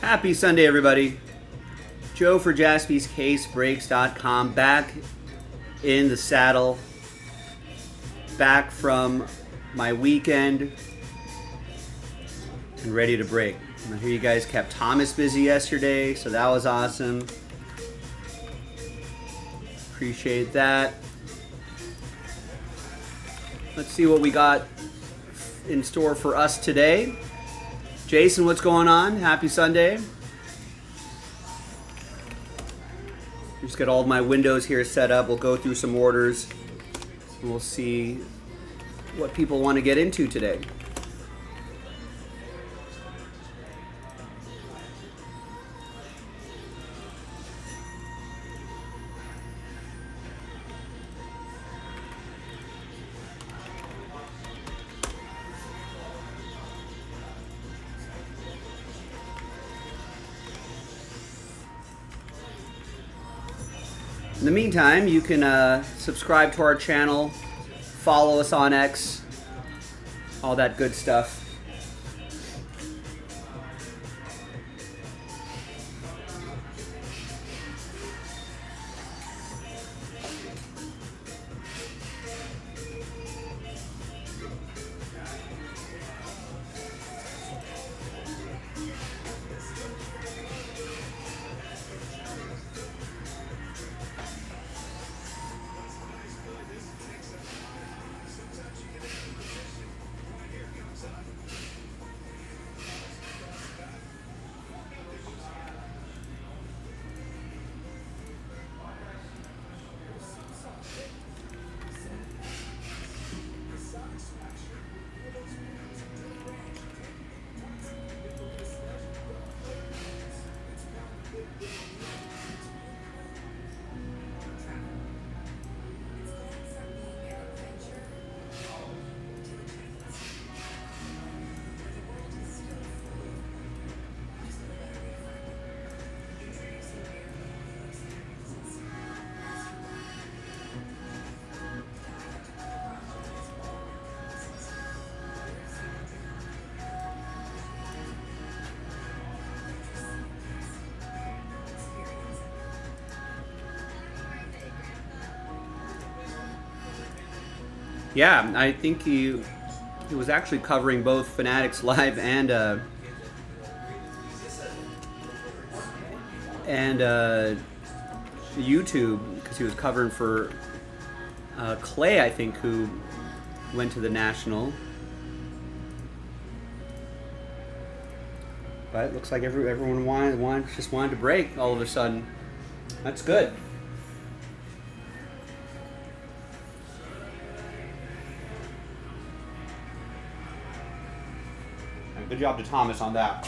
Happy Sunday, everybody. Joe for JaspysCaseBreaks.com, back in the saddle, back from my weekend, and ready to break. I hear you guys kept Thomas busy yesterday, so that was awesome. Appreciate that. Let's see what we got in store for us today. Jason, what's going on? Happy Sunday. Just got all of my windows here set up. We'll go through some orders and we'll see what people want to get into today. In the meantime, you can subscribe to our channel, follow us on X, all that good stuff. Yeah, I think he was actually covering both Fanatics Live and YouTube, because he was covering for Clay, I think, who went to the National. But it looks like everyone wanted to break all of a sudden. That's good. Good job to Thomas on that.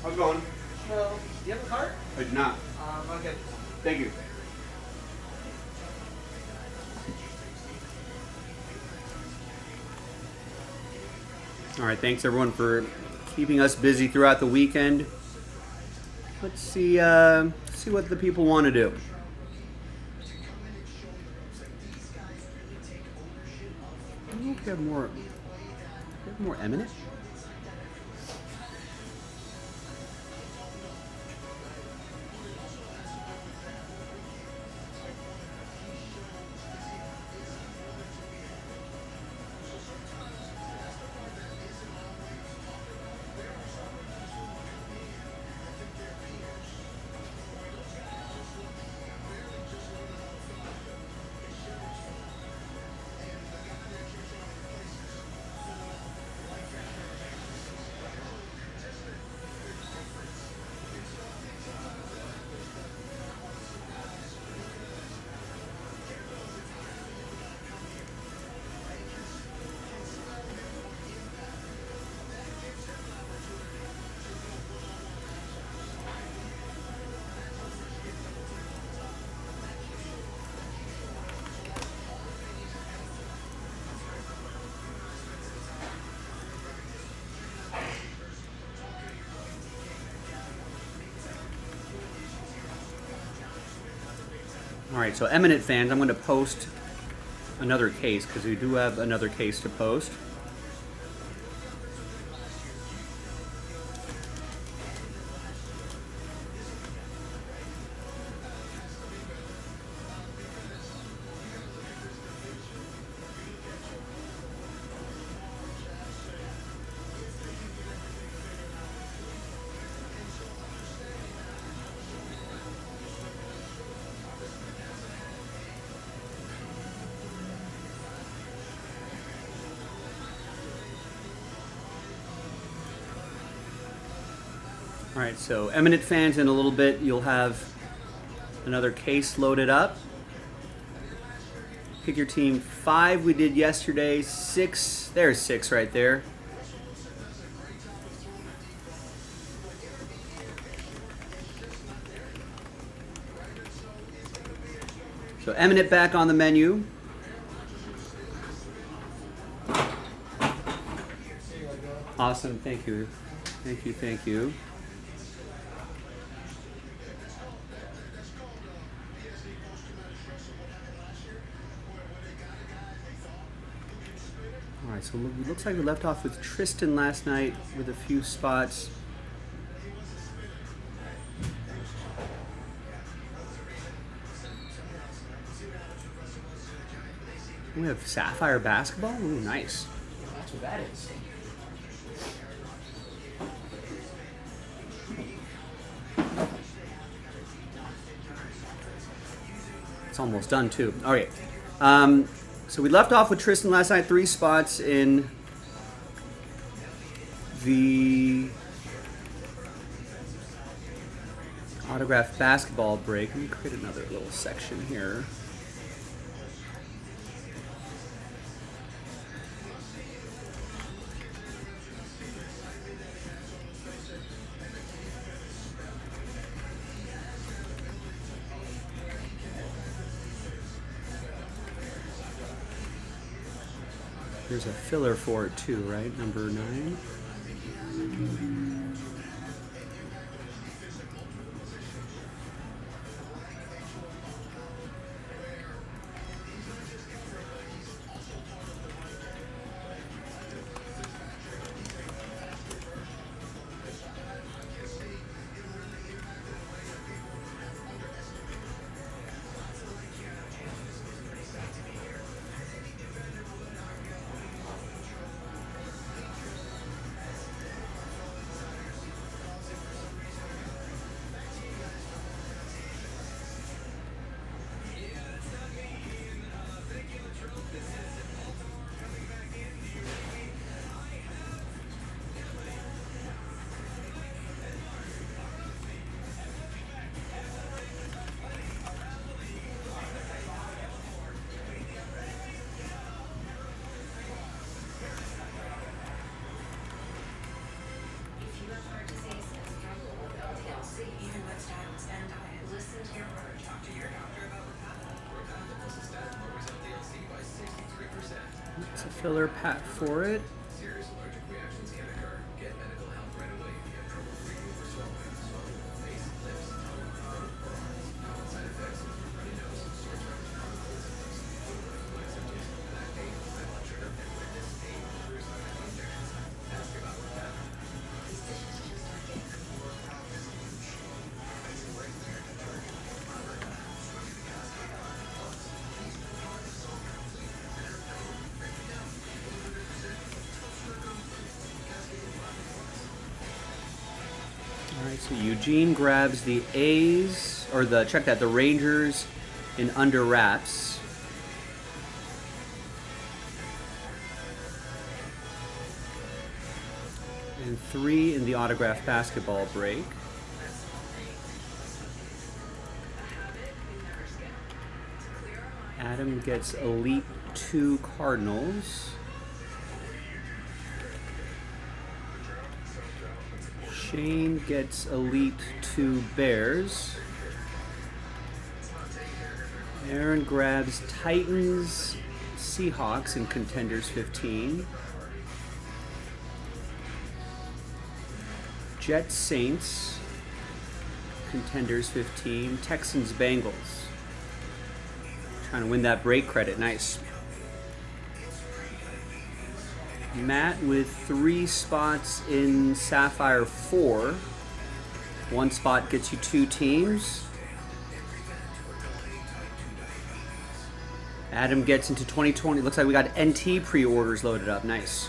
How's it going? Well, do you have a card? I do not. Okay. Thank you. All right, thanks everyone for keeping us busy throughout the weekend. Let's see what the people want to do. I don't know if we have more eminent. All right, so eminent fans, I'm going to post another case because we do have another case to post. All right, so eminent fans, in a little bit you'll have another case loaded up. Pick your team. 5 we did yesterday. 6, there's 6 right there. So eminent back on the menu. Awesome, thank you. Thank you, thank you. All right, so it looks like we left off with Tristan last night with a few spots. We have Sapphire Basketball? Ooh, nice. That's what that is. It's almost done too. All right. So we left off with Tristan last night, 3 spots in the autographed basketball break. Let me create another little section here. There's a filler for it too, right? Number 9. It's a filler pat for it. Alright, so Eugene grabs the A's, or check that, the Rangers in under wraps. And 3 in the autograph basketball break. Adam gets Elite 2 Cardinals. Shane gets Elite 2 Bears. Aaron grabs Titans, Seahawks in Contenders 15. Jets, Saints, Contenders 15. Texans, Bengals. Trying to win that break credit, nice. Matt with 3 spots in Sapphire 4. 1 spot gets you 2 teams. Adam gets into 2020. Looks like we got NT pre-orders loaded up. Nice.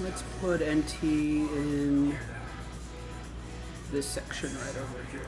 Let's put NT in this section right over here.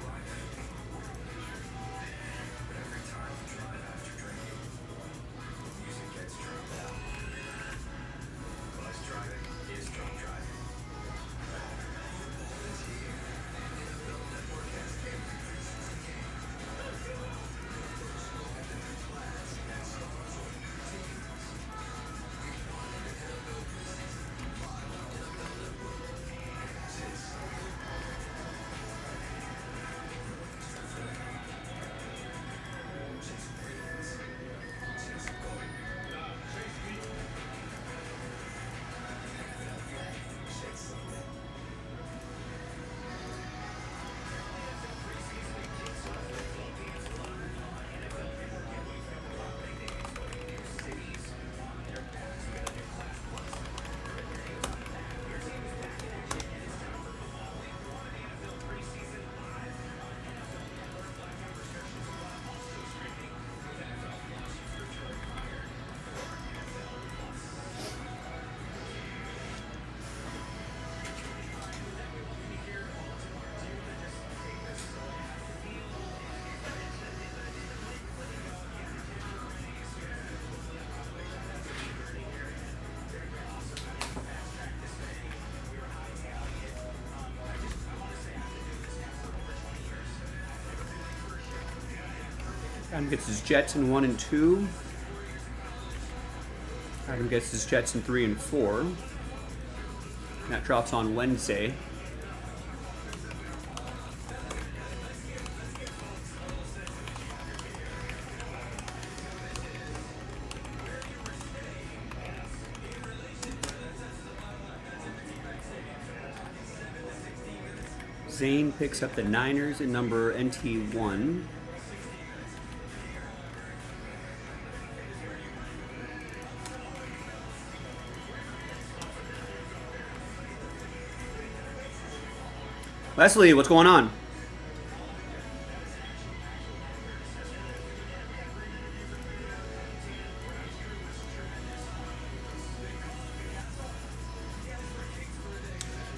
Adam gets his Jets in 1 and 2. Adam gets his Jets in 3 and 4. And that drops on Wednesday. Zane picks up the Niners in number NT1. Leslie, what's going on?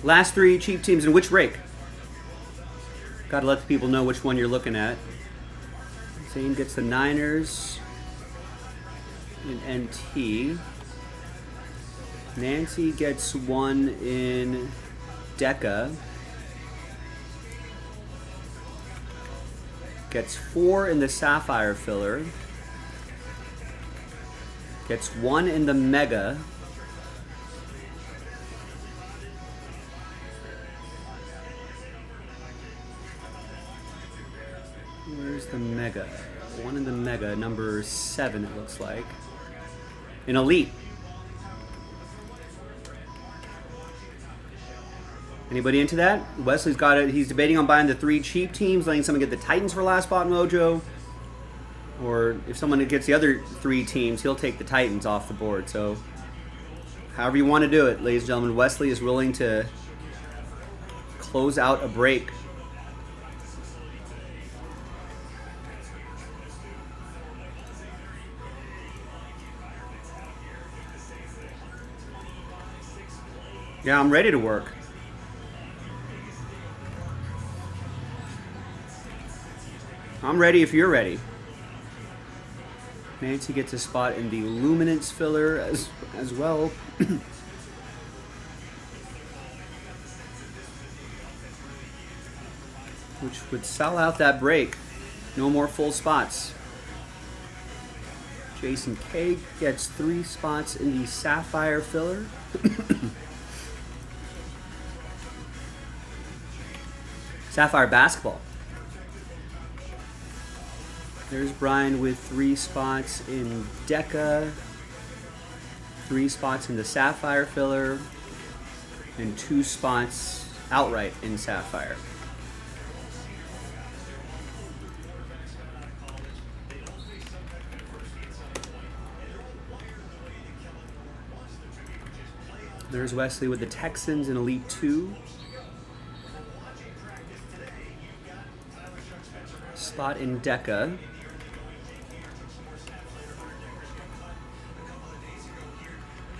Last 3 cheap teams in which rake? Gotta let the people know which one you're looking at. Zane gets the Niners in NT. Nancy gets 1 in Deca. Gets 4 in the Sapphire filler. Gets 1 in the Mega. Where's the Mega? One in the Mega, number 7 it looks like. An Elite. Anybody into that? Wesley's got it. He's debating on buying the 3 cheap teams, letting someone get the Titans for last spot mojo. Or if someone gets the other 3 teams, he'll take the Titans off the board. So however you want to do it, ladies and gentlemen, Wesley is willing to close out a break. Yeah, I'm ready to work. I'm ready if you're ready. Nancy gets a spot in the Luminance filler as well. Which would sell out that break. No more full spots. Jason K gets 3 spots in the Sapphire filler. Sapphire basketball. There's Brian with 3 spots in Deca, 3 spots in the Sapphire filler, and 2 spots outright in Sapphire. There's Wesley with the Texans in Elite 2. Spot in Deca.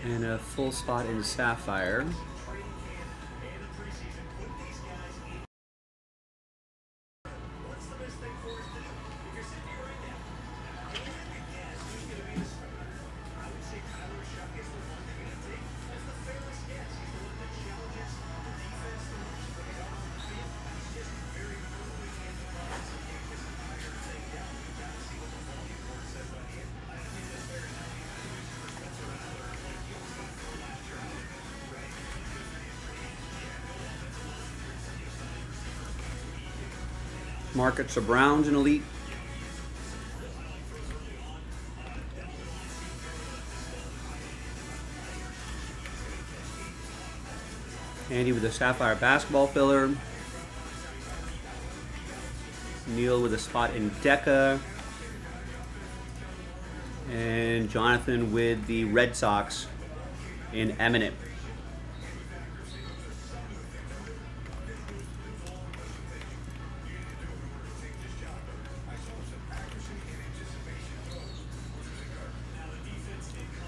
And a full spot in Sapphire. Markets of Browns in Elite. Andy with the Sapphire basketball filler. Neil with a spot in Deca. And Jonathan with the Red Sox in Eminent.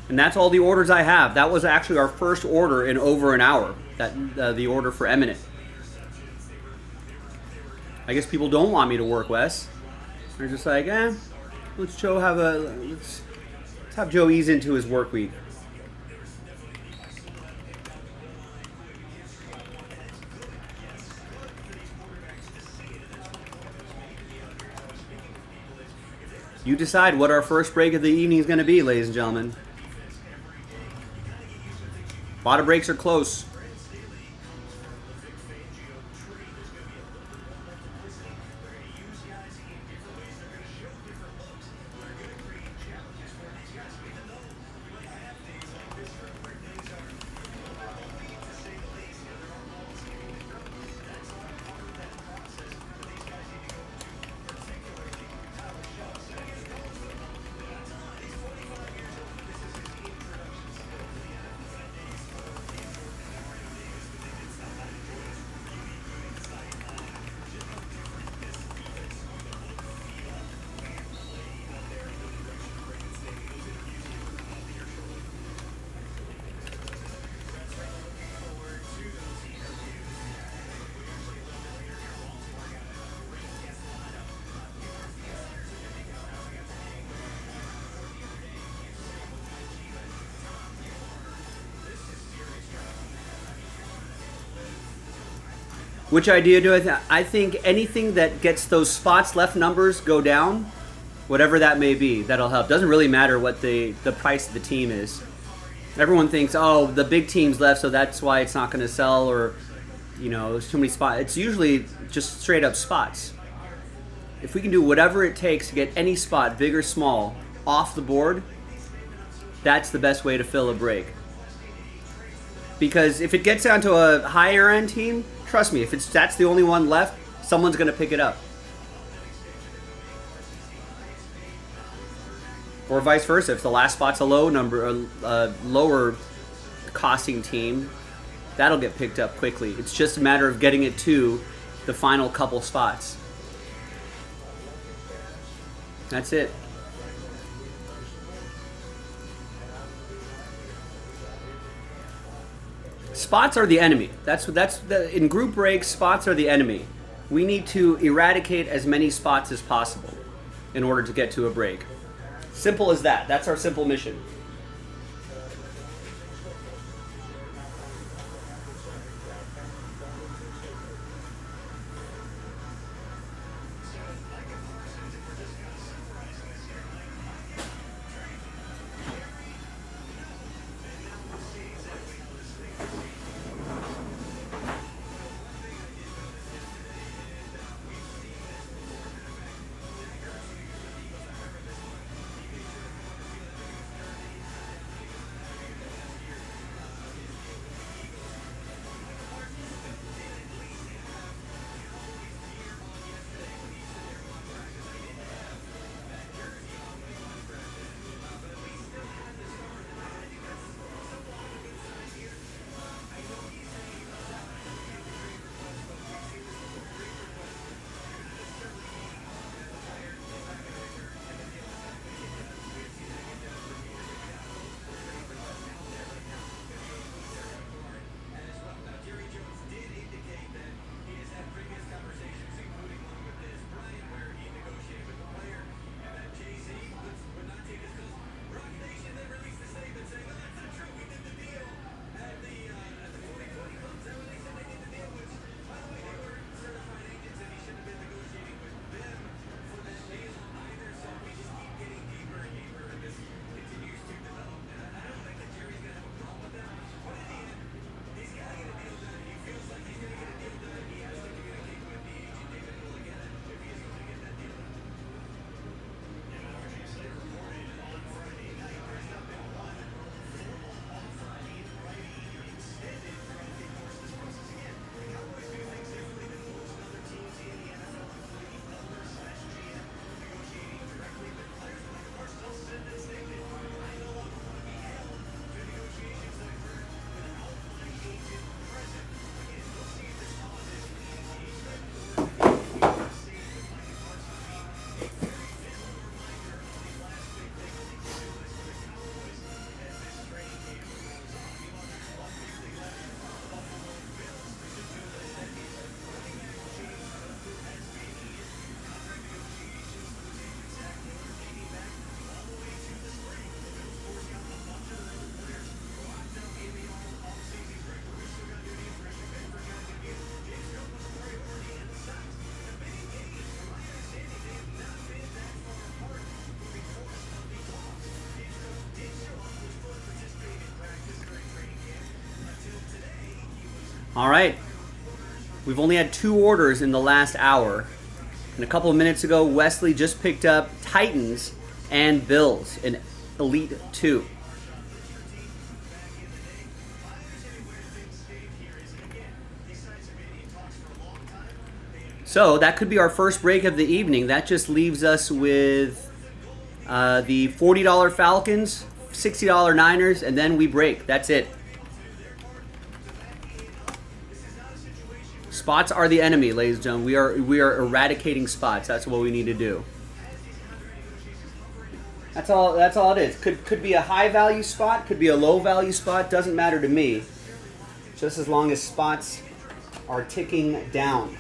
And that's all the orders I have. That was actually our first order in over an hour. The order for Eminent. I guess people don't want me to work, Wes. They're just like, let's have Joe ease into his work week. You decide what our first break of the evening is going to be, ladies and gentlemen. A lot of breaks are close. Which idea do I think? I think anything that gets those spots left numbers go down, whatever that may be, that'll help. Doesn't really matter what the price of the team is. Everyone thinks, oh, the big team's left, so that's why it's not going to sell, or, you know, there's too many spots. It's usually just straight up spots. if we can do whatever it takes to get any spot, big or small, off the board, that's the best way to fill a break. Because if it gets down to a higher end team, trust me, if that's the only one left, someone's going to pick it up. Or vice versa, if the last spot's a lower costing team, that'll get picked up quickly. It's just a matter of getting it to the final couple spots. That's it. Spots are the enemy. In group breaks, spots are the enemy. We need to eradicate as many spots as possible in order to get to a break. Simple as that. That's our simple mission. All right. We've only had 2 orders in the last hour. And a couple of minutes ago, Wesley just picked up Titans and Bills in Elite 2. So that could be our first break of the evening. That just leaves us with the $40 Falcons, $60 Niners, and then we break. That's it. Spots are the enemy, ladies and gentlemen. We are eradicating spots. That's what we need to do. That's all it is. Could be a high value spot, could be a low value spot, doesn't matter to me. Just as long as spots are ticking down.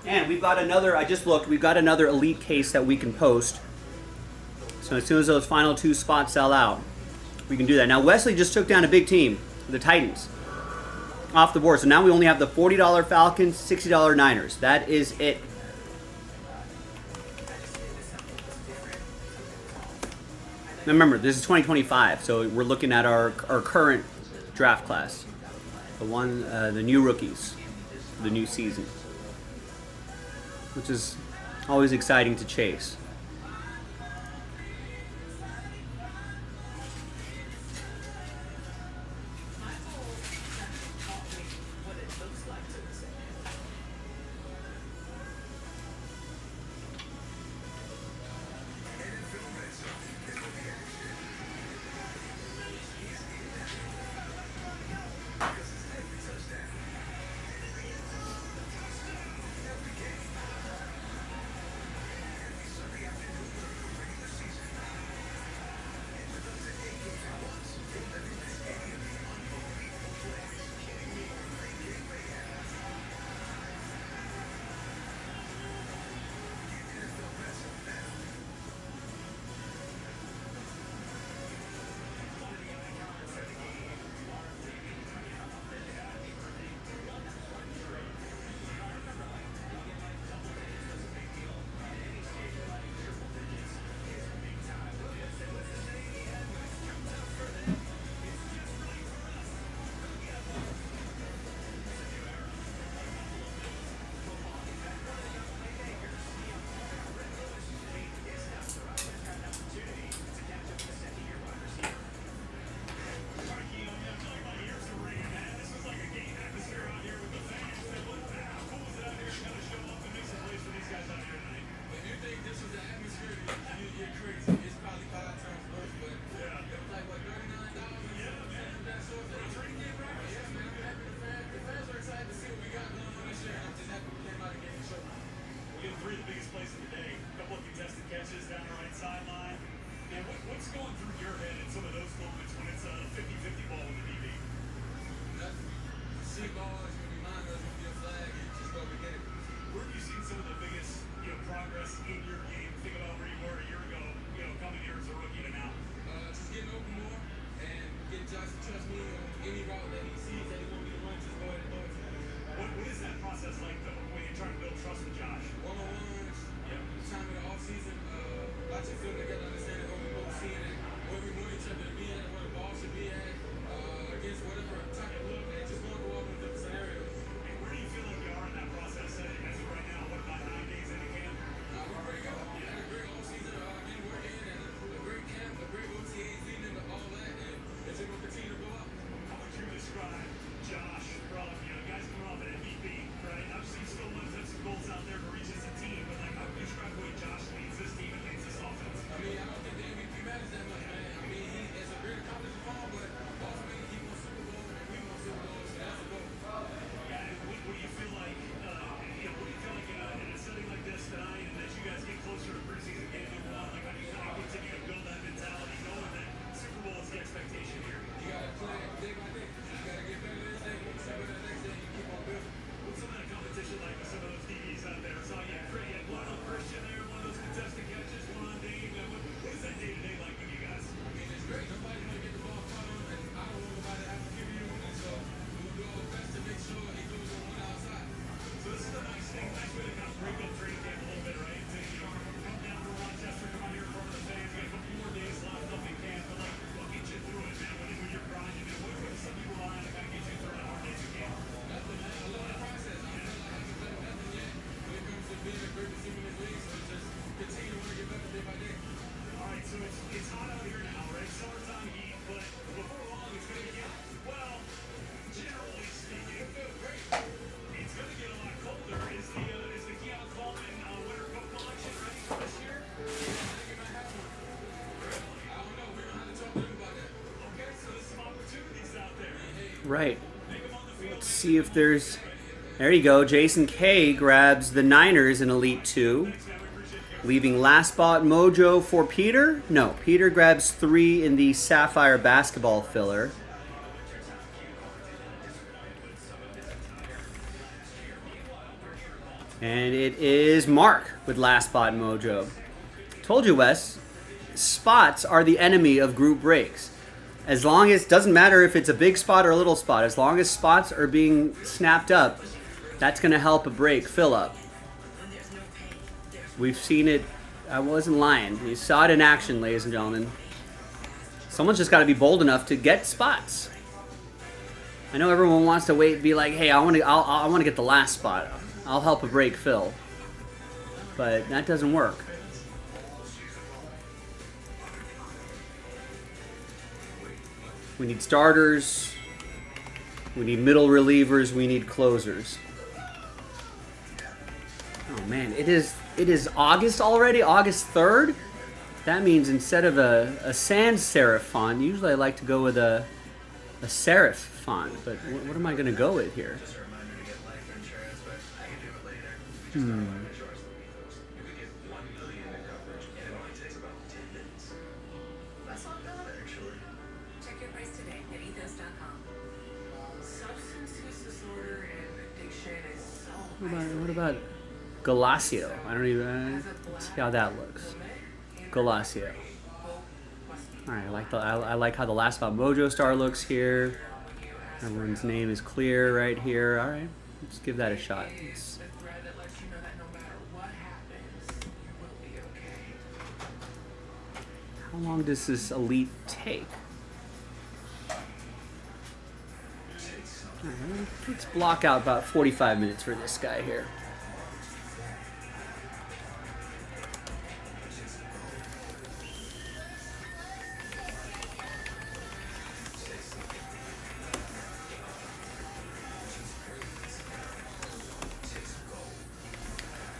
And we've got another, I just looked, we've got another Elite case that we can post. So as soon as those final 2 spots sell out, we can do that. Now Wesley just took down a big team, the Titans, off the board. So now we only have the $40 Falcons, $60 Niners. That is it. Now remember, this is 2025, so we're looking at our current draft class. The new rookies, the new season, which is always exciting to chase. Right. Let's see if there's... There you go. Jason K grabs the Niners in Elite 2. Leaving Last Spot Mojo for Peter. No, Peter grabs 3 in the Sapphire Basketball filler. And it is Mark with Last Spot Mojo. Told you, Wes, spots are the enemy of group breaks. As long as, doesn't matter if it's a big spot or a little spot, as long as spots are being snapped up, that's going to help a break fill up. We've seen it. I wasn't lying. You saw it in action, ladies and gentlemen. Someone's just got to be bold enough to get spots. I know everyone wants to wait and be like, hey, I want to get the last spot. I'll help a break fill. But that doesn't work. We need starters. We need middle relievers. We need closers. Oh man, it is August already, August 3rd. That means instead of a sans serif font, usually I like to go with a serif font. But what am I going to go with here? What about Galacio? I don't even see how that looks. Galacio. All right, I like how the Last Spot Mojo star looks here. Everyone's name is clear right here. All right, let's give that a shot. How long does this elite take? All right, let's block out about 45 minutes for this guy here.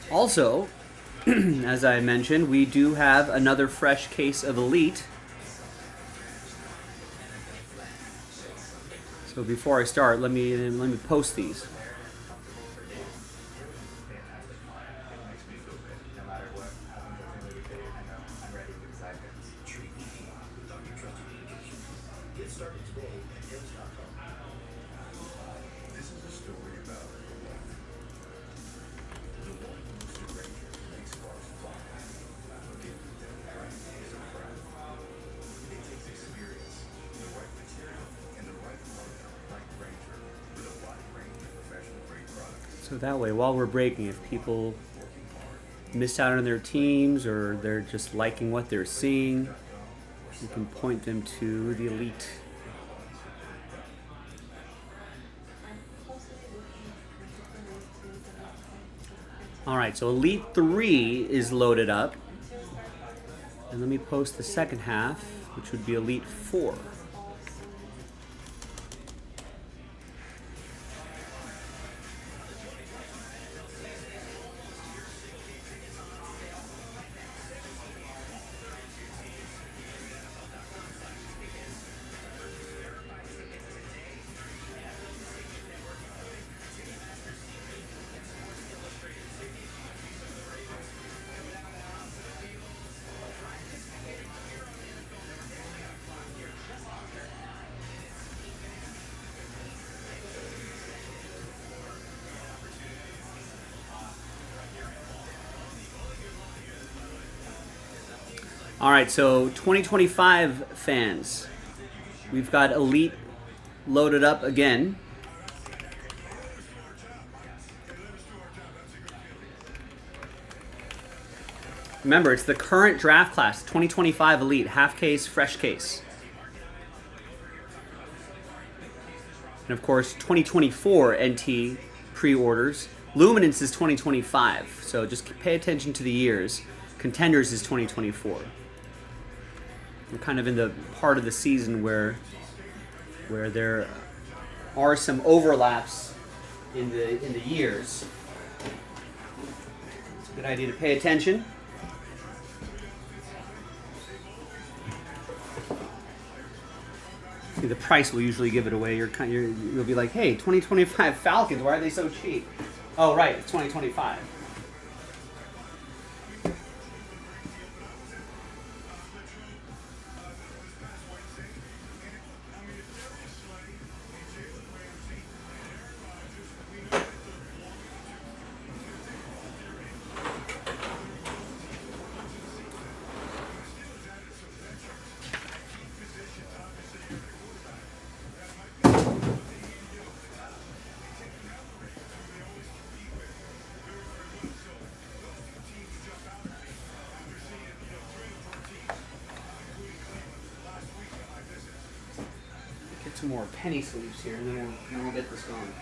Also, as I mentioned, we do have another fresh case of Elite. So before I start, let me post these. So that way, while we're breaking, if people miss out on their teams or they're just liking what they're seeing, you can point them to the Elite. All right, so Elite 3 is loaded up. And let me post the second half, which would be Elite 4. All right, so 2025 fans, we've got Elite loaded up again. Remember, it's the current draft class, 2025 Elite, half case, fresh case. And of course, 2024 NT pre-orders. Luminance is 2025, so just pay attention to the years. Contenders is 2024. We're kind of in the part of the season where there are some overlaps in the years. It's a good idea to pay attention. See, the price will usually give it away. You'll be like, hey, 2025 Falcons, why are they so cheap? Oh, right, it's 2025. some more penny sleeves here, and then we'll get this going.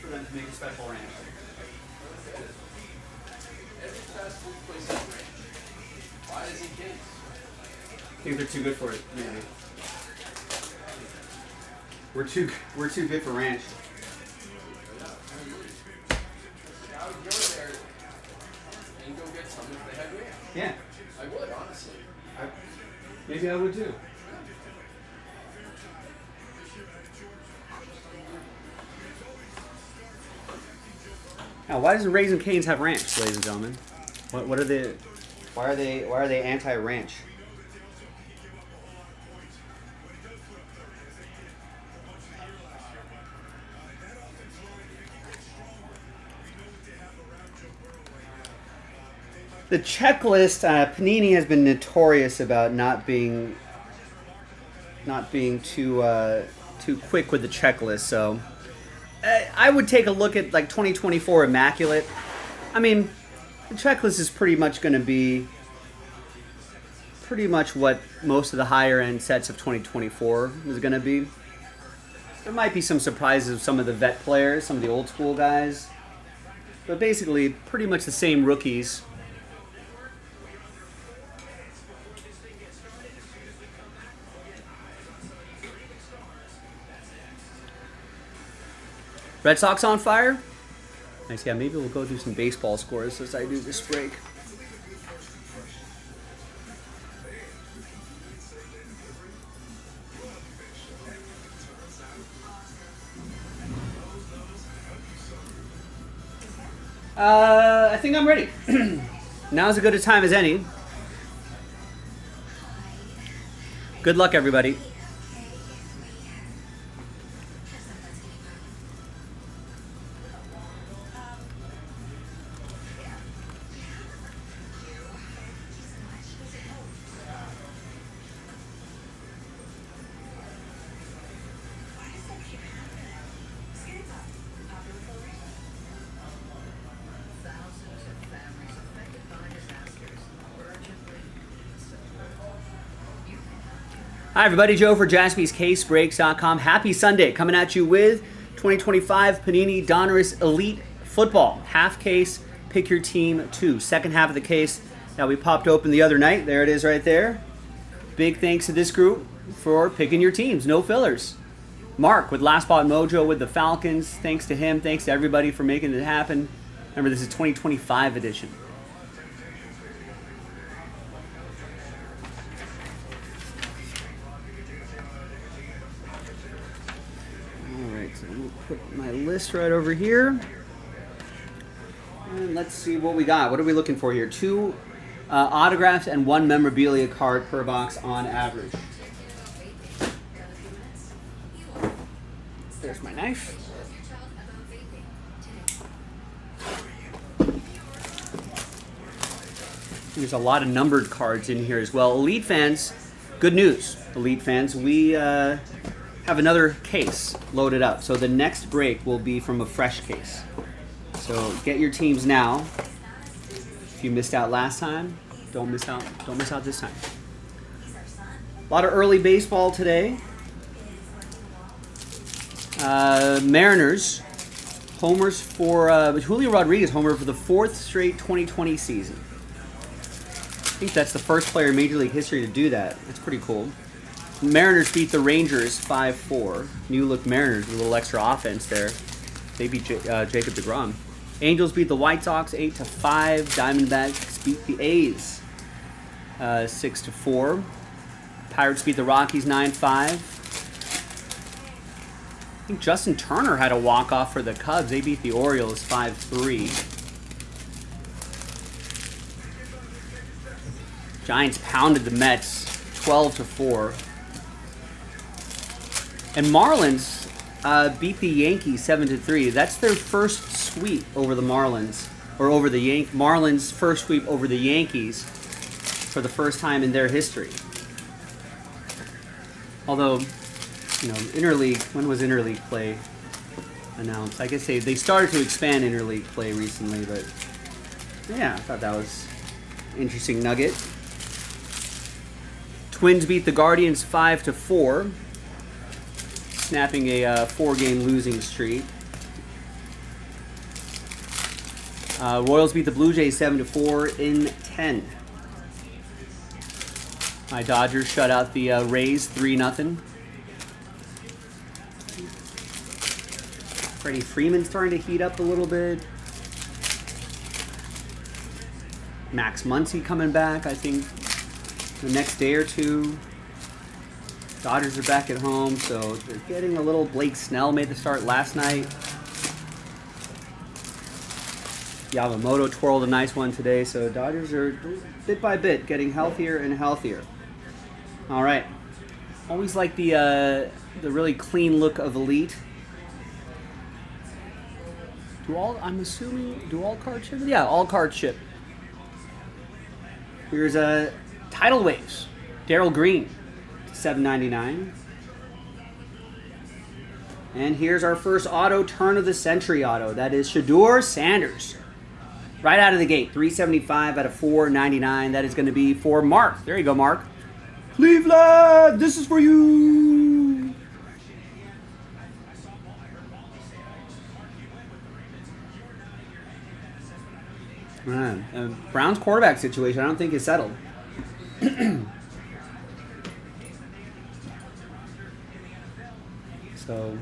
For them to make a special ranch. Every fast food place has ranch. Why does he can't? I think they're too good for it, maybe. We're too good for ranch. I would go there and go get some if they had ranch. Yeah. I would, honestly. Maybe I would too. Now, why doesn't Raising Cane's have ranch, ladies and gentlemen? What are the? Why are they anti-ranch? The checklist, Panini has been notorious about not being too quick with the checklist. So I would take a look at like 2024 Immaculate. I mean, the checklist is pretty much going to be pretty much what most of the higher end sets of 2024 is going to be. There might be some surprises of some of the vet players, some of the old school guys, but basically pretty much the same rookies. Red Sox on fire? Nice, yeah, maybe we'll go through some baseball scores as I do this break. I think I'm ready. Now's as good a time as any. Good luck, everybody. Hi, everybody. Joe for JaspysCaseBreaks.com. Happy Sunday. Coming at you with 2025 Panini Donruss Elite Football. Half case, pick your team 2. Second half of the case that we popped open the other night. There it is right there. Big thanks to this group for picking your teams. No fillers. Mark with Last Spot Mojo with the Falcons. Thanks to him. Thanks to everybody for making it happen. Remember, this is 2025 edition. Put my list right over here. And let's see what we got. What are we looking for here? 2 autographs and 1 memorabilia card per box on average. There's my knife. There's a lot of numbered cards in here as well. Elite fans, good news. Elite fans, we have another case loaded up. So the next break will be from a fresh case. So get your teams now. If you missed out last time, don't miss out. Don't miss out this time. A lot of early baseball today. Mariners, homers for Julio Rodriguez, homer for the 4th straight 2020 season. I think that's the first player in Major League history to do that. That's pretty cool. Mariners beat the Rangers 5-4. New look Mariners with a little extra offense there. They beat Jacob deGrom. Angels beat the White Sox 8-5. Diamondbacks beat the A's 6-4. Pirates beat the Rockies 9-5. I think Justin Turner had a walk-off for the Cubs. They beat the Orioles 5-3. Giants pounded the Mets 12-4. And Marlins beat the Yankees 7-3. That's their first sweep over the Marlins, or over the Marlins' first sweep over the Yankees for the first time in their history. Although, you know, interleague, when was interleague play announced? I guess they started to expand interleague play recently, but yeah, I thought that was an interesting nugget. Twins beat the Guardians 5-4, snapping a 4-game losing streak. Royals beat the Blue Jays 7-4 in 10. My Dodgers shut out the Rays 3-0. Freddie Freeman's starting to heat up a little bit. Max Muncy coming back, I think, the next day or two. Dodgers are back at home, so they're getting a little. Blake Snell made the start last night. Yamamoto twirled a nice one today, so Dodgers are bit by bit getting healthier and healthier. All right, always like the really clean look of Elite. I'm assuming, do all cards ship? Yeah, all cards ship. Here's a Tidal Waves, Darryl Green, $7.99. And here's our first auto, turn of the century auto. That is Shedeur Sanders. Right out of the gate, $375 out of $4.99. That is going to be for Mark. There you go, Mark. Cleveland, this is for you. Browns quarterback situation, I don't think is settled. So,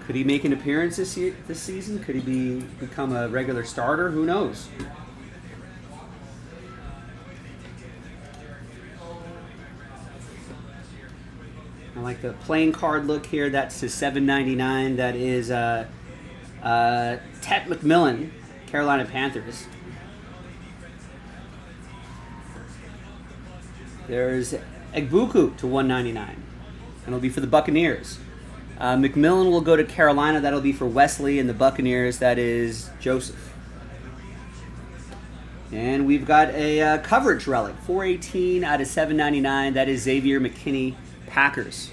could he make an appearance this season? Could he become a regular starter? Who knows? I like the playing card look here. That's to $7.99. That is Tet McMillan, Carolina Panthers. There's Egbuku to $1.99. And it'll be for the Buccaneers. McMillan will go to Carolina. That'll be for Wesley, and the Buccaneers, that is Joseph. And we've got a coverage relic, $4.18 out of $7.99. That is Xavier McKinney, Packers.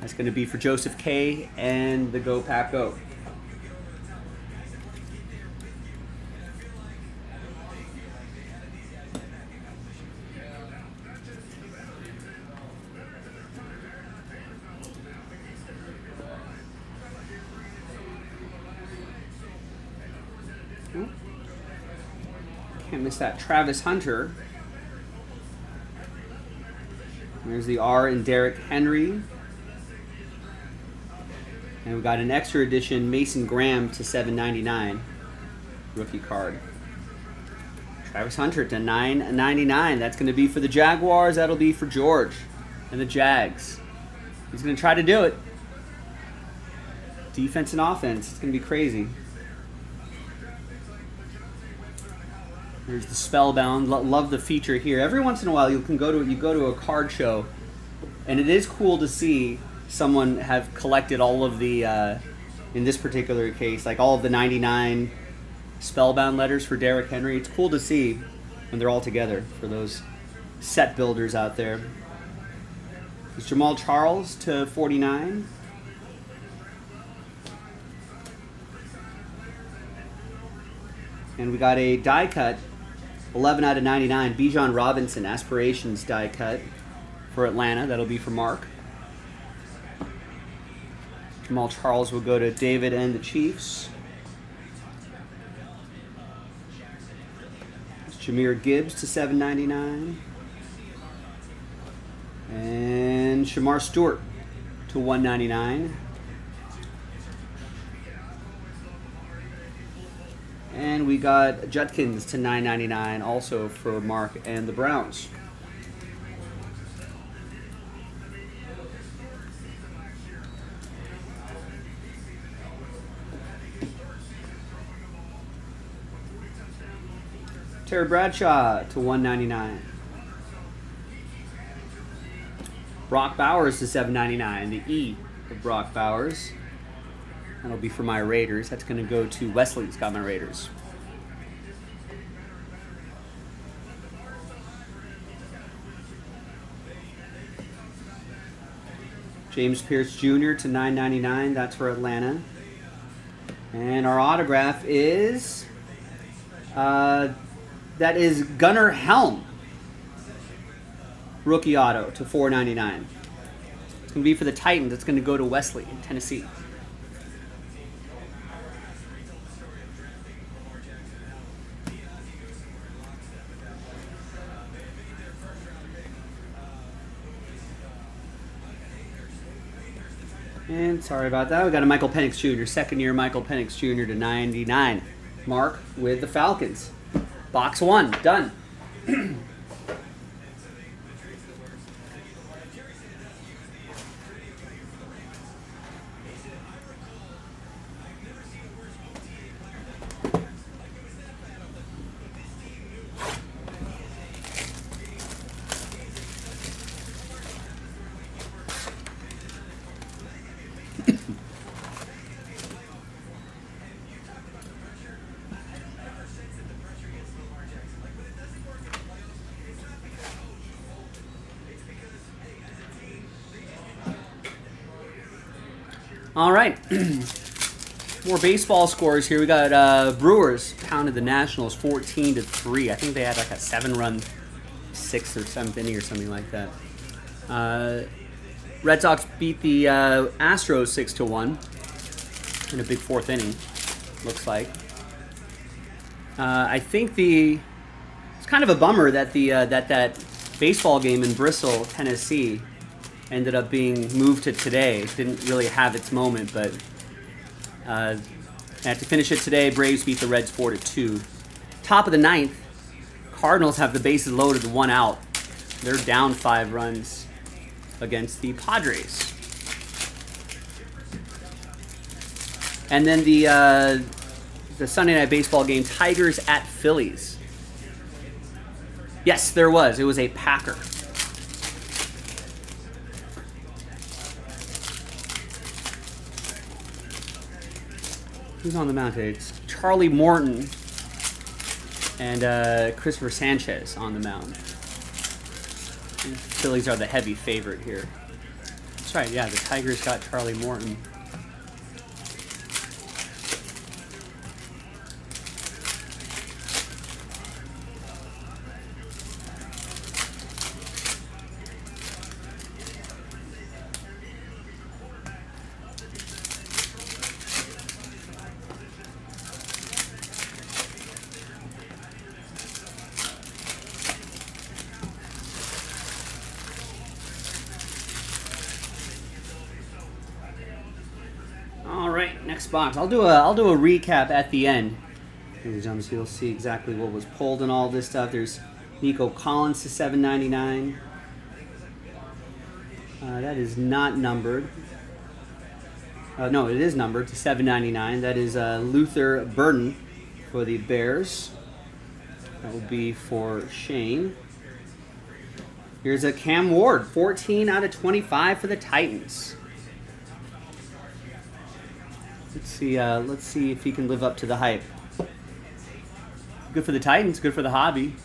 That's going to be for Joseph K. and the Go Pack Go. Can't miss that Travis Hunter. There's the R in Derrick Henry. And we've got an extra edition Mason Graham to $7.99. Rookie card. Travis Hunter to $9.99. That's going to be for the Jaguars. That'll be for George and the Jags. He's going to try to do it. Defense and offense. It's going to be crazy. There's the Spellbound. Love the feature here. Every once in a while, you go to a card show, and it is cool to see someone have collected all of the, in this particular case, like all of the 99 Spellbound letters for Derrick Henry. It's cool to see when they're all together for those set builders out there. It's Jamal Charles to 49. And we got a die cut, 11 out of 99, Bijan Robinson, Aspirations die cut for Atlanta. That'll be for Mark. Jamal Charles will go to David and the Chiefs. It's Jahmyr Gibbs to 799. And Shamar Stewart to 199. And we got Judkins to 999 also for Mark and the Browns. Terry Bradshaw to 199. Brock Bowers to 799. The E of Brock Bowers. That'll be for my Raiders. That's going to go to Wesley's got my Raiders. James Pierce Jr. to 999. That's for Atlanta. And our autograph is that is Gunnar Helm. Rookie auto to 499. It's going to be for the Titans. It's going to go to Wesley in Tennessee. And sorry about that. We got a Michael Penix Jr., second year Michael Penix Jr. to 99. Mark with the Falcons. Box 1, done. All right, more baseball scores here. We got Brewers pounded the Nationals 14-3. I think they had like a 7-run 6th or 7th inning or something like that. Red Sox beat the Astros 6-1 in a big 4th inning. Looks like. I think it's kind of a bummer that that baseball game in Bristol, Tennessee, ended up being moved to today. It didn't really have its moment, but to finish it today, Braves beat the Reds 4-2. Top of the 9th, Cardinals have the bases loaded, 1 out. They're down 5 runs against the Padres. And then the Sunday night baseball game, Tigers at Phillies. Yes, there was. It was a Packer. Who's on the mound today? It's Charlie Morton and Christopher Sanchez on the mound. The Phillies are the heavy favorite here. That's right, yeah, the Tigers got Charlie Morton. Next box. I'll do a recap at the end. Ladies and gentlemen, so you'll see exactly what was pulled and all this stuff. There's Nico Collins to 799. That is not numbered. No, it is numbered to 799. That is Luther Burden for the Bears. That will be for Shane. Here's a Cam Ward, 14 out of 25 for the Titans. Let's see if he can live up to the hype. Good for the Titans, good for the hobby.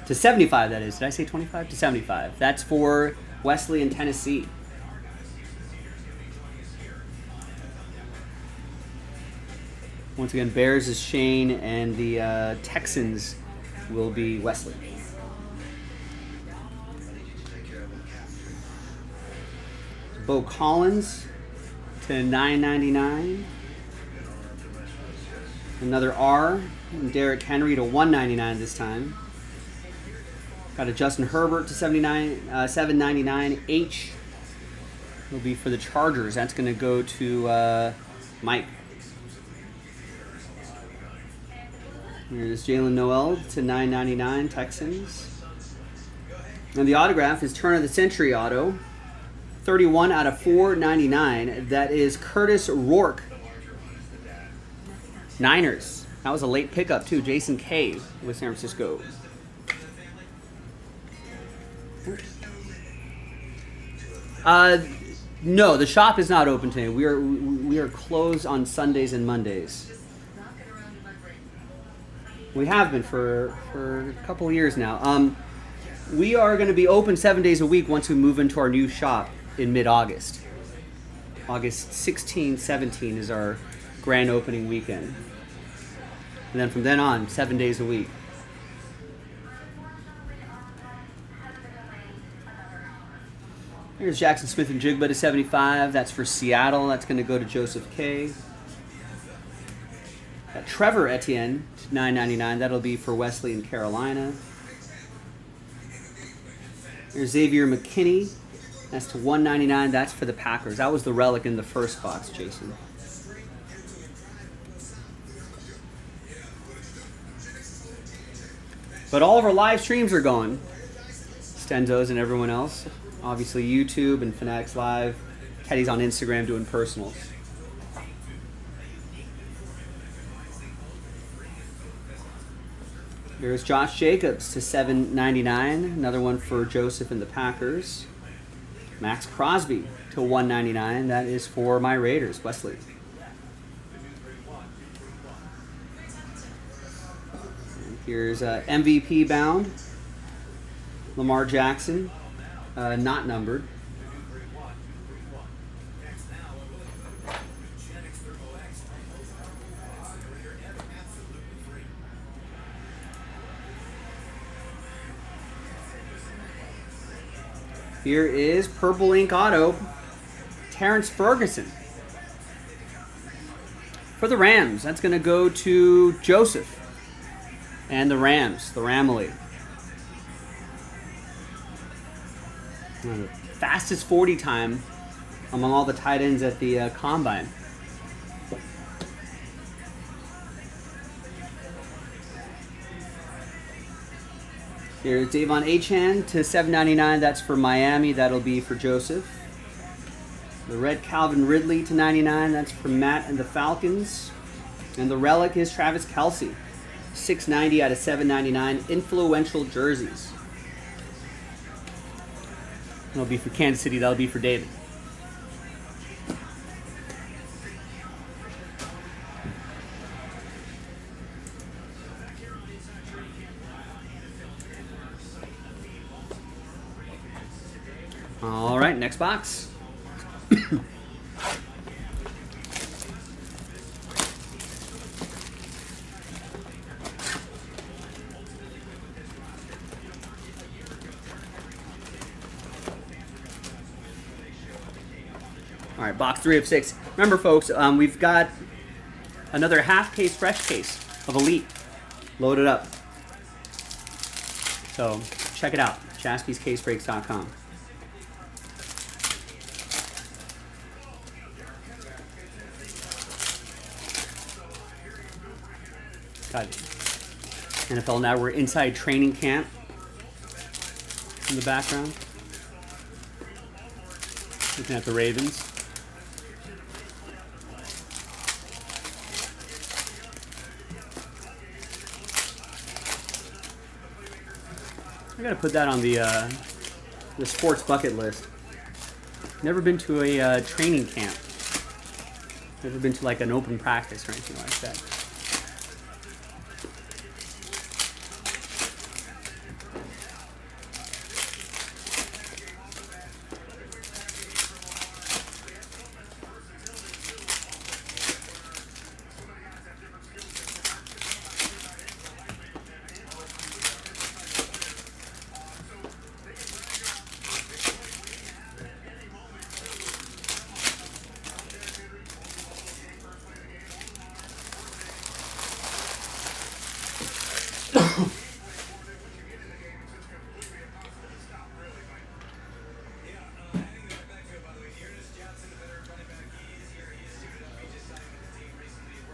To 75, that is. Did I say 25? To 75. That's for Wesley in Tennessee. Once again, Bears is Shane, and the Texans will be Wesley. Bo Collins to $9.99. Another R. And Derrick Henry to $1.99 this time. Got a Justin Herbert to $7.99. H will be for the Chargers. That's going to go to Mike. Here's Jalen Noel to $9.99. Texans. And the autograph is Turn of the Century auto. 31 out of $4.99. That is Curtis Rourke. Niners. That was a late pickup too. Jason K with San Francisco. No, the shop is not open today. We are closed on Sundays and Mondays. We have been for a couple of years now. We are going to be open 7 days a week once we move into our new shop in mid-August. August 16, 17 is our grand opening weekend. And then from then on, 7 days a week. Here's Jackson Smith and Jigba to 75. That's for Seattle. That's going to go to Joseph K. Got Trevor Etienne to $9.99. That'll be for Wesley in Carolina. Here's Xavier McKinney. That's to $1.99. That's for the Packers. That was the relic in the first box, Jason. But all of our live streams are going. Stenzo's and everyone else. Obviously YouTube and Fanatics Live. Teddy's on Instagram doing personals. There's Josh Jacobs to $7.99. Another one for Joseph and the Packers. Max Crosby to $1.99. That is for my Raiders, Wesley. And here's MVP bound. Lamar Jackson, not numbered. Here is Purple Ink Auto, Terrence Ferguson. For the Rams, that's going to go to Joseph and the Rams, the Ramily. The fastest 40 time among all the tight ends at the Combine. Here's Davon Achane to $7.99. That's for Miami. That'll be for Joseph. The red Calvin Ridley to $99. That's for Matt and the Falcons. And the relic is Travis Kelce. $6.90 out of $7.99. Influential jerseys. That'll be for Kansas City. That'll be for David. All right, next box. All right, box 3 of 6. Remember, folks, we've got another half case, fresh case of Elite loaded up. So check it out, JaspysCaseBreaks.com. Got NFL Network Inside Training Camp in the background. Looking at the Ravens. I gotta put that on the sports bucket list. Never been to a training camp. Never been to like an open practice or anything like that.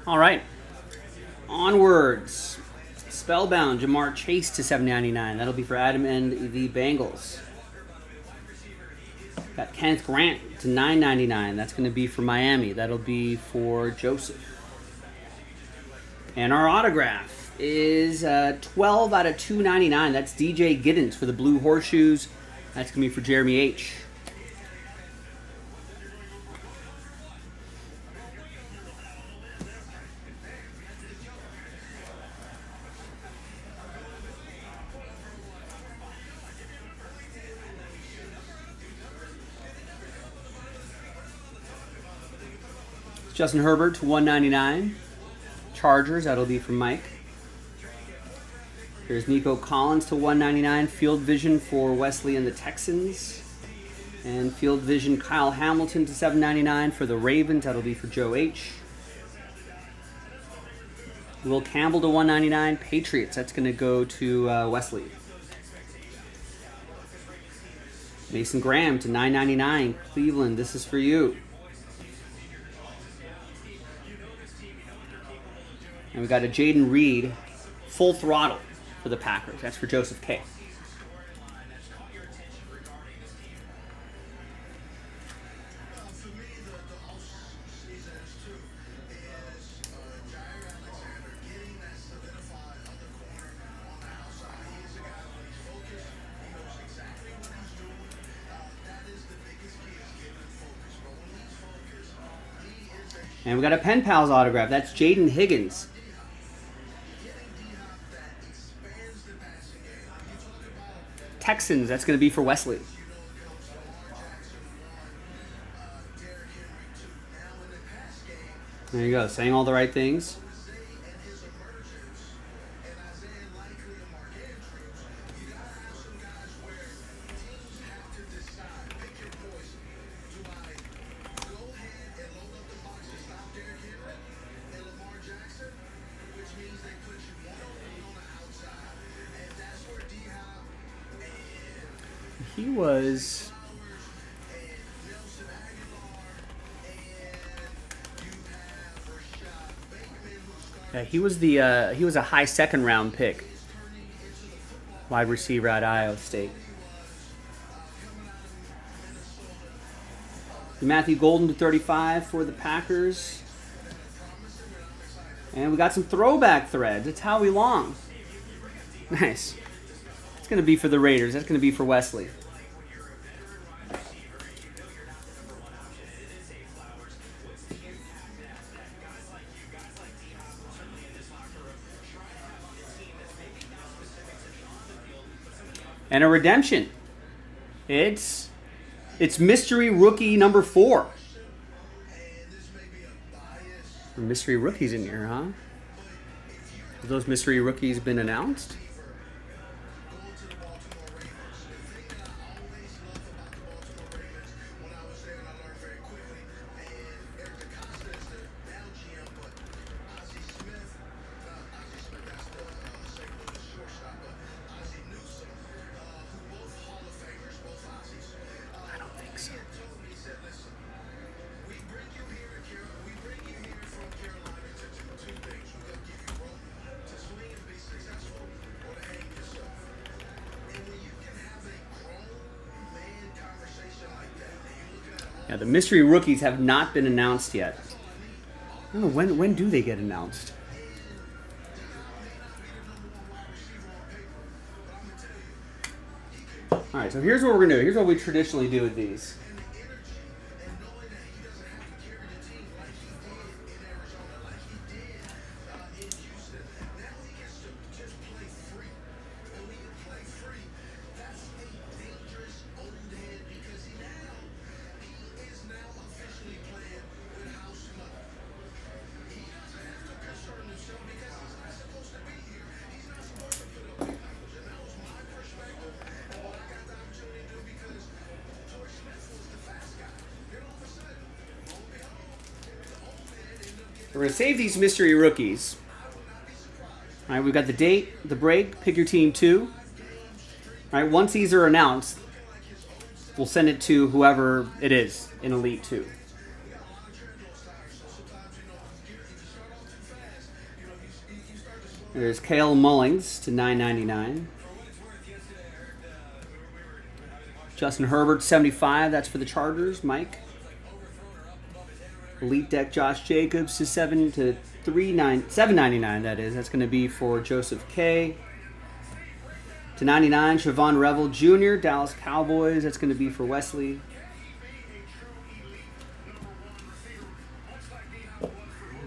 All right, onwards. Spellbound, Jamar Chase to $7.99. That'll be for Adam and the Bengals. Got Kenneth Grant to $9.99. That's going to be for Miami. That'll be for Joseph. And our autograph is 12 out of $2.99. That's DJ Giddens for the Blue Horseshoes. That's going to be for Jeremy H. Justin Herbert to $1.99. Chargers, that'll be for Mike. There's Nico Collins to $1.99. Field Vision for Wesley and the Texans. And Field Vision Kyle Hamilton to $7.99 for the Ravens. That'll be for Joe H. Will Campbell to $1.99. Patriots, that's going to go to Wesley. Mason Graham to $9.99. Cleveland, this is for you. And we got a Jaden Reed full throttle for the Packers. That's for Joseph K. And we got a Pen Pals autograph. That's Jaden Higgins. Texans, that's going to be for Wesley. There you go, saying all the right things. He was... Yeah, he was a high second round pick. Wide receiver at Iowa State. Matthew Golden to 35 for the Packers. And we got some throwback threads. It's Howie Long. Nice. It's going to be for the Raiders. That's going to be for Wesley. And a redemption. It's mystery rookie number 4. Mystery rookies in here, huh? Have those mystery rookies been announced? Yeah, the mystery rookies have not been announced yet. I don't know, when do they get announced? All right, so here's what we're gonna do. Here's what we traditionally do with these. We're going to save these mystery rookies. All right, we've got the date, the break, pick your team 2. All right, once these are announced, we'll send it to whoever it is in Elite 2. There's Kale Mullings to $9.99. Justin Herbert, 75. That's for the Chargers. Mike. Elite Deck Josh Jacobs to $7.99. That is. That's going to be for Joseph K. To 99, Siobhan Revel Jr. Dallas Cowboys. That's going to be for Wesley.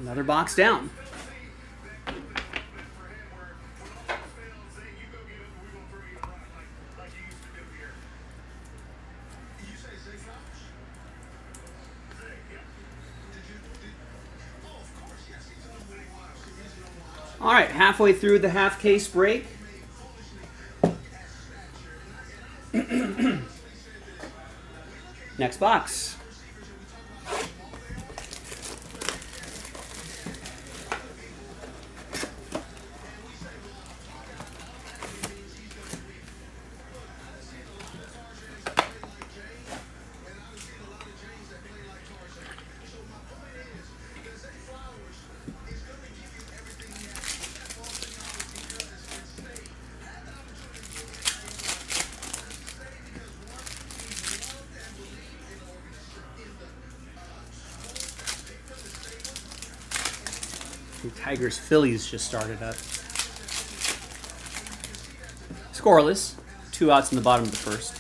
Another box down. All right, halfway through the half case break. Next box. Tigers Phillies just started up. Scoreless. 2 outs in the bottom of the first.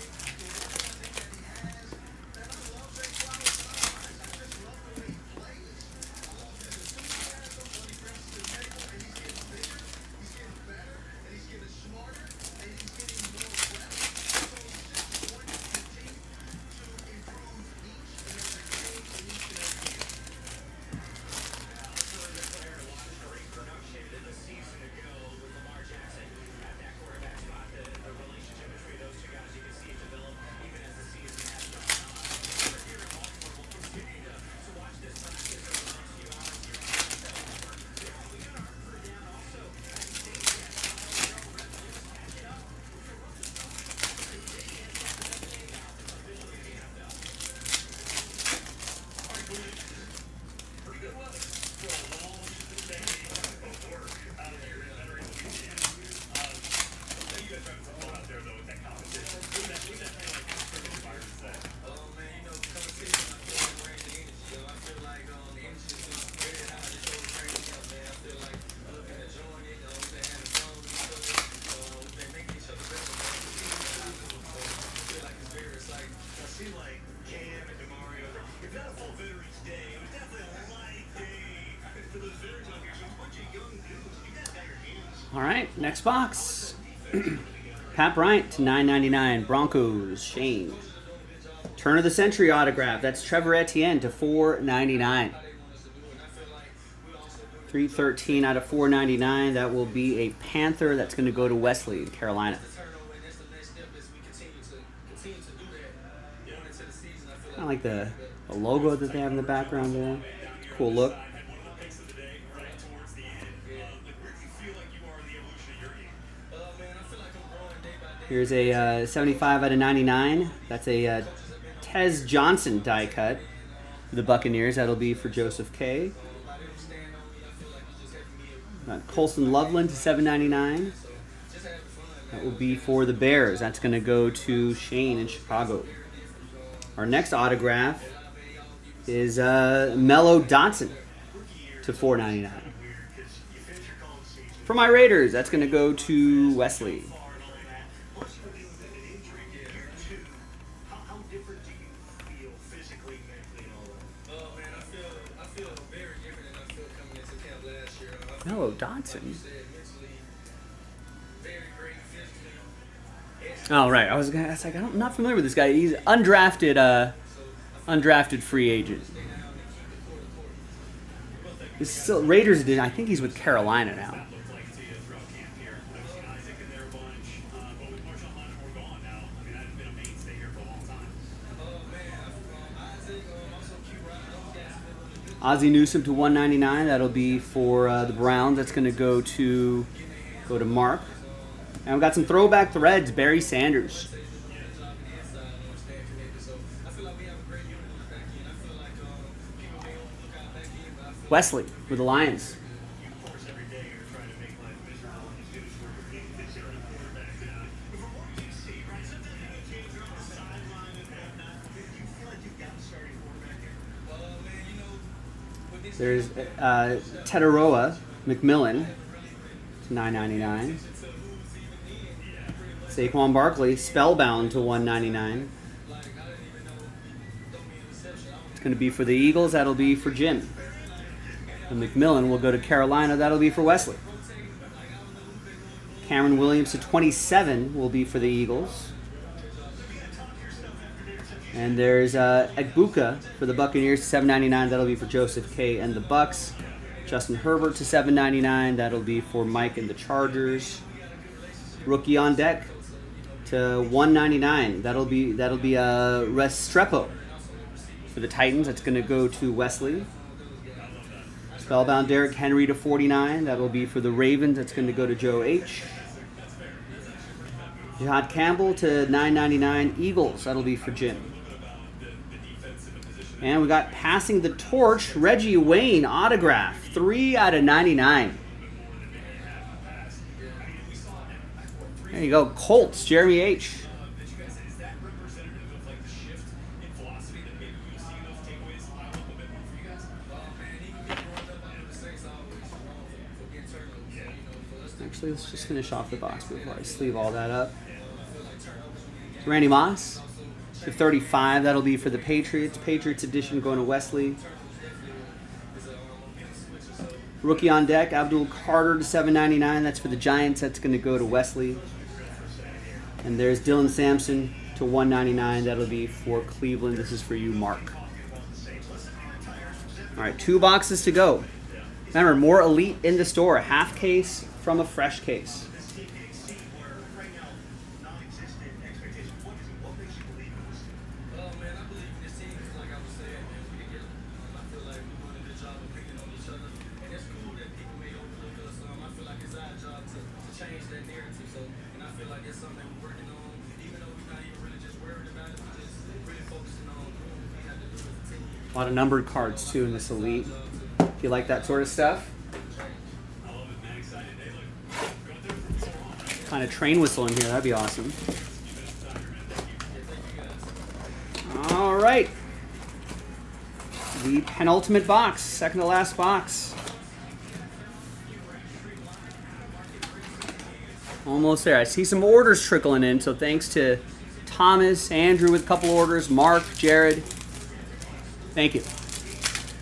All right, next box. Pat Bryant to $9.99. Broncos, Shane. Turn of the Century autograph. That's Trevor Etienne to $4.99. 313 out of 499. That will be a Panther. That's going to go to Wesley in Carolina. Kind of like the logo that they have in the background there. Cool look. Here's a 75 out of 99. That's a Tez Johnson die cut for the Buccaneers. That'll be for Joseph K. Colson Loveland to $7.99. That will be for the Bears. That's going to go to Shane in Chicago. Our next autograph is Mello Dotson to $4.99. For my Raiders, that's going to go to Wesley. Mello Dotson. Oh right, I was like, I'm not familiar with this guy. He's undrafted, undrafted free agent. This is still Raiders did. I think he's with Carolina now. Ozzie Newsome to 199. That'll be for the Browns. That's going to go to Mark. And we've got some throwback threads. Barry Sanders. Wesley with the Lions. There's Tetaroa McMillan to $9.99. Saquon Barkley, Spellbound to $1.99. It's going to be for the Eagles. That'll be for Jim. And McMillan will go to Carolina. That'll be for Wesley. Cameron Williams to 27 will be for the Eagles. And there's Egbuka for the Buccaneers, $7.99. That'll be for Joseph K. and the Bucks. Justin Herbert to $7.99. That'll be for Mike and the Chargers. Rookie on deck to $1.99. That'll be Restrepo for the Titans. That's going to go to Wesley. Spellbound Derrick Henry to $49. That'll be for the Ravens. That's going to go to Joe H. Jihad Campbell to $9.99. Eagles. That'll be for Jim. And we got Passing the Torch, Reggie Wayne autograph, 3/99. There you go, Colts, Jeremy H. Actually, let's just finish off the box before I sleeve all that up. Randy Moss to 35. That'll be for the Patriots. Patriots edition going to Wesley. Rookie on deck, Abdul Carter to $7.99. That's for the Giants. That's going to go to Wesley. And there's Dylan Sampson to $1.99. That'll be for Cleveland. This is for you, Mark. All right, 2 boxes to go. Remember, more Elite in the store. A half case from a fresh case. A lot of numbered cards too in this Elite. If you like that sort of stuff. Kind of train whistle in here, that'd be awesome. All right. The penultimate box, second to last box. Almost there. I see some orders trickling in, so thanks to Thomas, Andrew with a couple orders, Mark, Jared. Thank you.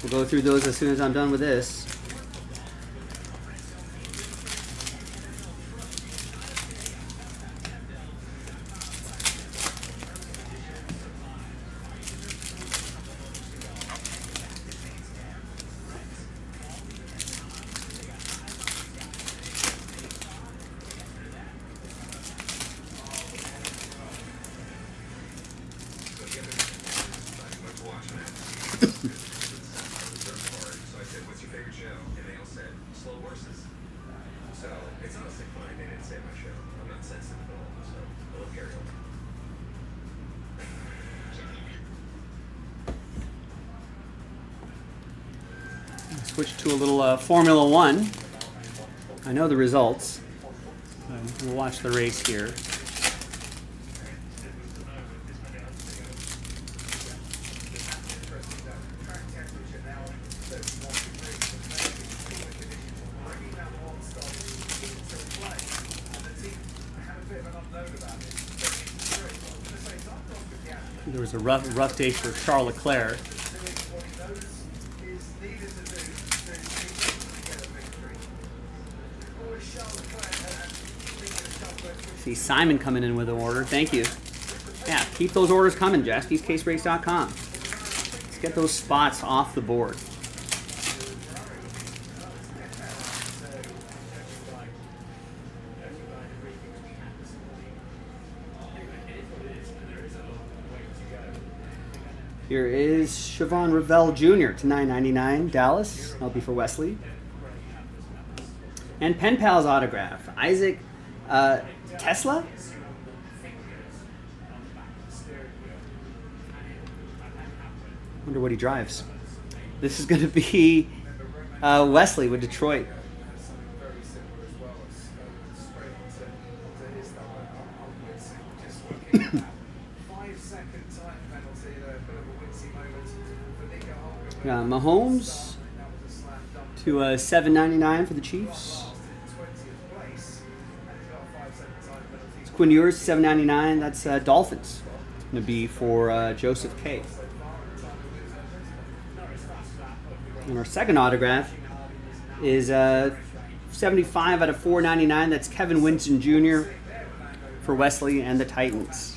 We'll go through those as soon as I'm done with this. Switch to a little Formula One. I know the results. We'll watch the race here. The There was a rough day for Charles Leclerc. See Simon coming in with an order. Thank you. Yeah, keep those orders coming, JaspysCaseBreaks.com. Let's get those spots off the board. Here is Siobhan Ravel Jr. to $9.99, Dallas. That'll be for Wesley. And Pen Pal's autograph, Isaac Tesla? Wonder what he drives. This is going to be Wesley with Detroit. Mahomes to $7.99 for the Chiefs. It's Quinn Ewers, $7.99. That's Dolphins. It's going to be for Joseph K. And our second autograph is 75 out of $4.99. That's Kevin Winston Jr. for Wesley and the Titans.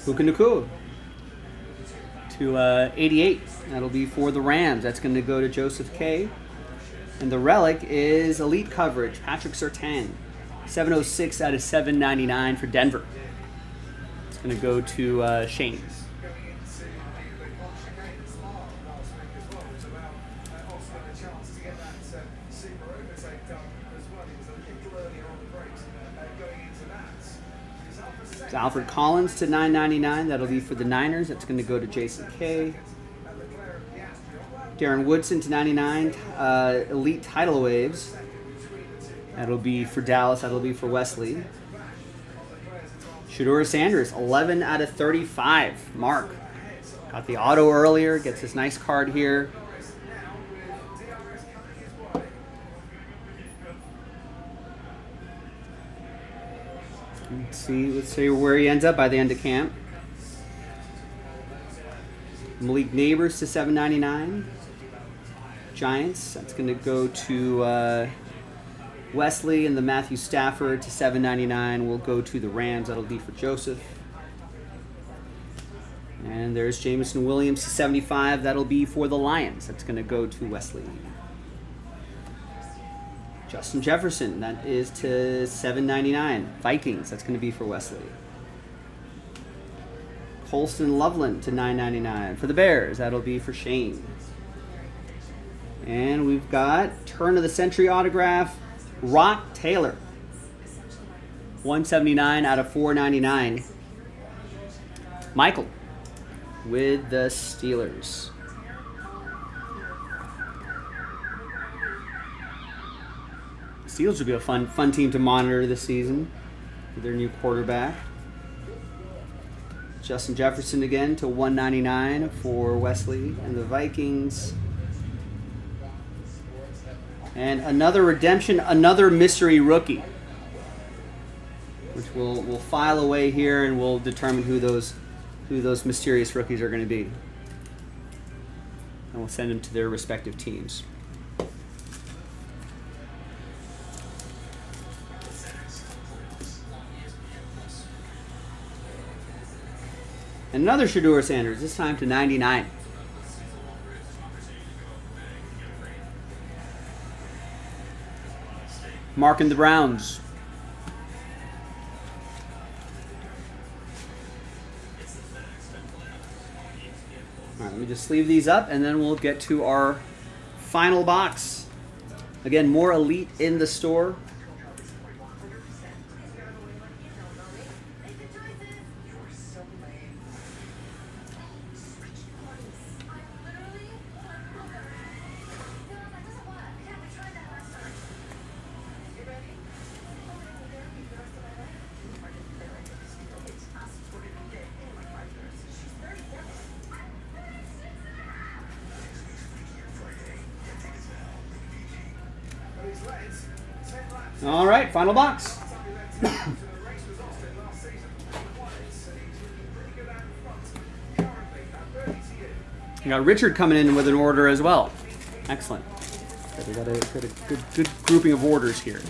Puka Nacua to 88. That'll be for the Rams. That's going to go to Joseph K. And the relic is Elite Coverage, Patrick Surtain. 706 out of 799 for Denver. It's going to go to Shane. It's Alfred Collins to $9.99. That'll be for the Niners. That's going to go to Jason K. Darren Woodson to $99. Elite Tidal Waves. That'll be for Dallas. That'll be for Wesley. Shedeur Sanders, 11 out of 35. Mark. Got the auto earlier. Gets this nice card here. Let's see where he ends up by the end of camp. Malik Neighbors to $7.99. Giants. That's going to go to Wesley, and the Matthew Stafford to $7.99 will go to the Rams. That'll be for Joseph. And there's Jameson Williams to $75. That'll be for the Lions. That's going to go to Wesley. Justin Jefferson, that is to $7.99. Vikings, that's going to be for Wesley. Colston Loveland to $9.99. For the Bears, that'll be for Shane. And we've got Turn of the Century autograph, Rock Taylor. $179 out of $4.99. Michael with the Steelers. Steelers will be a fun team to monitor this season with their new quarterback. Justin Jefferson again to $199 for Wesley and the Vikings. And another redemption, another mystery rookie, which we'll file away here, and we'll determine who those mysterious rookies are going to be. And we'll send them to their respective teams. And another Shedeur Sanders, this time to $99. Mark and the Browns. All right, let me just sleeve these up, and then we'll get to our final box. Again, more Elite in the store. All right, final box. We got Richard coming in with an order as well. Excellent. We got a good grouping of orders here.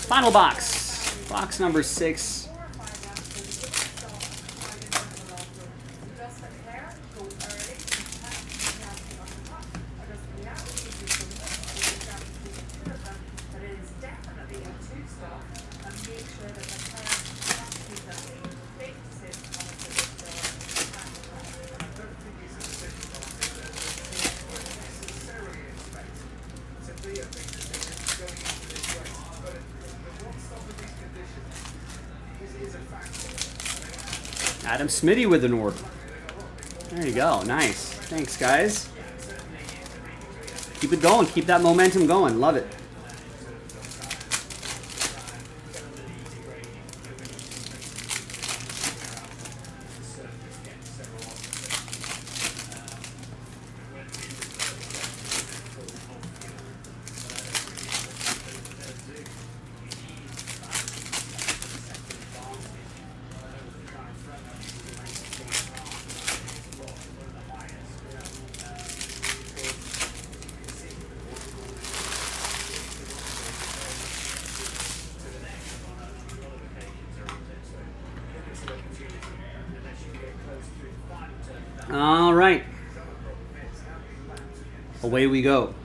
Final box. Box number 6. Adam Smitty with an order. There you go. Nice. Thanks, guys. Keep it going. Keep that momentum going. Love it. All right. Away we go.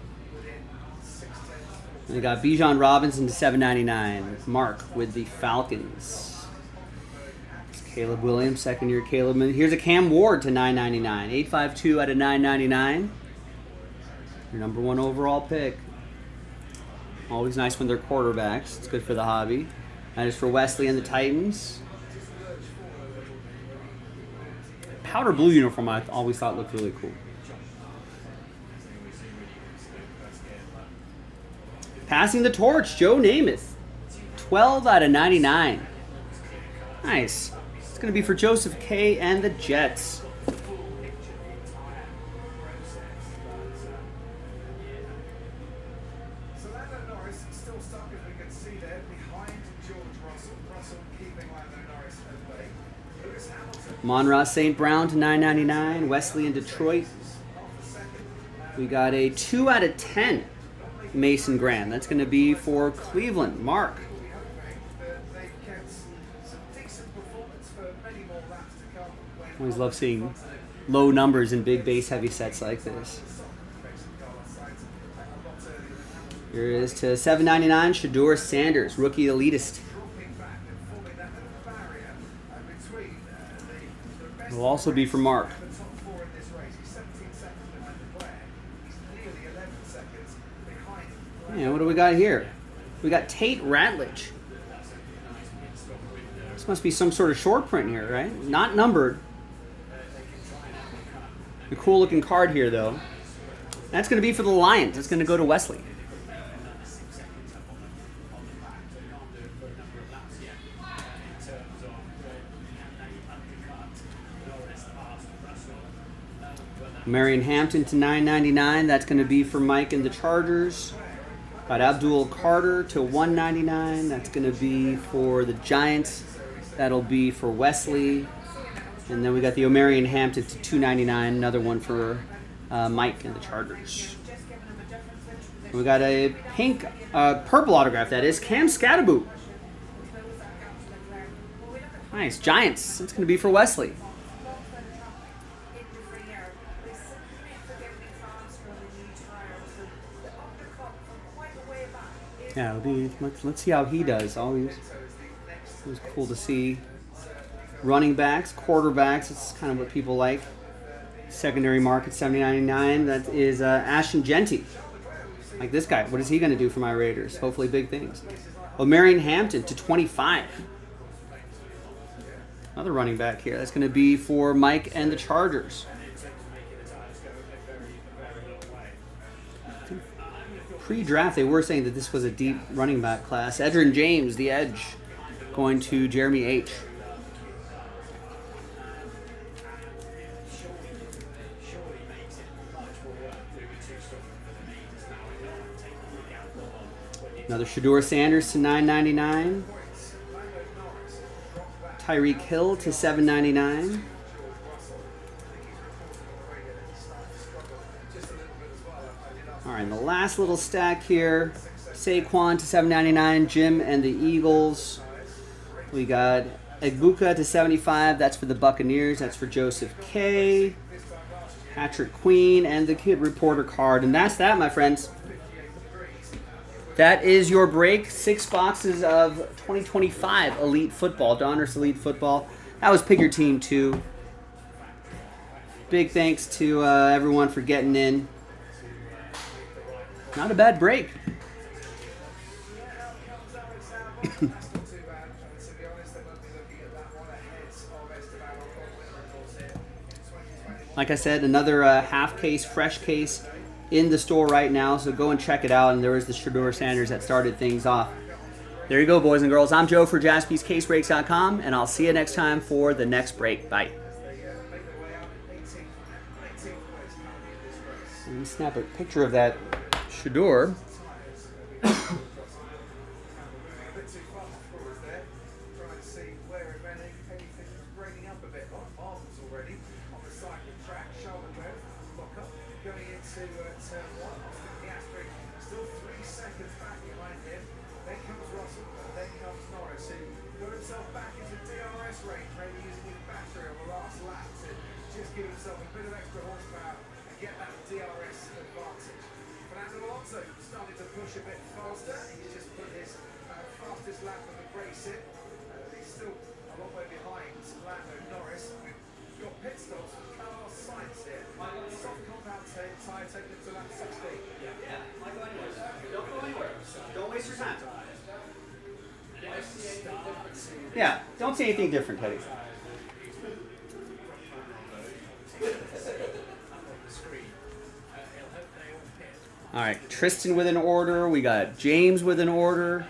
We got Bijan Robinson to $7.99. Mark with the Falcons. It's Caleb Williams, second year Caleb. Here's a Cam Ward to $9.99. 852 out of $9.99. Your number 1 overall pick. Always nice when they're quarterbacks. It's good for the hobby. That is for Wesley and the Titans. Powder blue uniform I always thought looked really cool. Passing the torch, Joe Namath. 12 out of 99. Nice. It's going to be for Joseph K. and the Jets. Monra St. Brown to $9.99. Wesley in Detroit. We got a 2 out of 10 Mason Graham. That's going to be for Cleveland. Mark. Always love seeing low numbers in big base heavy sets like this. Here it is to $7.99. Shedeur Sanders, rookie elitist. Will also be for Mark. Yeah, what do we got here? We got Tate Ratledge. This must be some sort of short print here, right? Not numbered. A cool looking card here, though. That's going to be for the Lions. It's going to go to Wesley. Marion Hampton to $9.99. That's going to be for Mike and the Chargers. Got Abdul Carter to $1.99. That's going to be for the Giants. That'll be for Wesley. And then we got the Omarion Hampton to $2.99. Another one for Mike and the Chargers. We got a pink, purple autograph. That is Cam Scatterboot. Nice. Giants. That's going to be for Wesley. Yeah, it'll be, let's see how he does. Always, it was cool to see running backs, quarterbacks. It's kind of what people like. Secondary market $70.99. That is Ashton Genty. Like this guy. What is he going to do for my Raiders? Hopefully big things. Omarion Hampton to $25. Another running back here. That's going to be for Mike and the Chargers. Pre-draft, they were saying that this was a deep running back class. Edgerrin James, the edge, going to Jeremy H. Another Shedeur Sanders to $9.99. Tyreek Hill to $7.99. All right, and the last little stack here, Saquon to $7.99. Jim and the Eagles. We got Egbuka to $75. That's for the Buccaneers. That's for Joseph K. Patrick Queen and the Kid Reporter card. And that's that, my friends. That is your break. 6 boxes of 2025 Elite Football, Donruss Elite Football. That was Pick Your Team 2. Big thanks to everyone for getting in. Not a bad break. Like I said, another half case, fresh case in the store right now, so go and check it out. And there was the Shedeur Sanders that started things off. There you go, boys and girls. I'm Joe for JaspysCaseBreaks.com, and I'll see you next time for the next break. Bye. Let me snap a picture of that Shedeur. Still 3 seconds back behind him. Then comes Russell, then comes Norris, who got himself back into DRS range, maybe using his battery on the last lap to just give himself a bit of extra horsepower and get that DRS advantage. Fernando Alonso started to push a bit faster. He's just put his fastest lap of the race in. He's still a long way behind Lando Norris. We've got pit stops from Carlos Sainz here. Soft compound tyre taking him to lap 16. Yeah, don't go anywhere. Don't go anywhere. Don't waste your time. Yeah, don't say anything different, Teddy. All right, Tristan with an order. We got James with an order.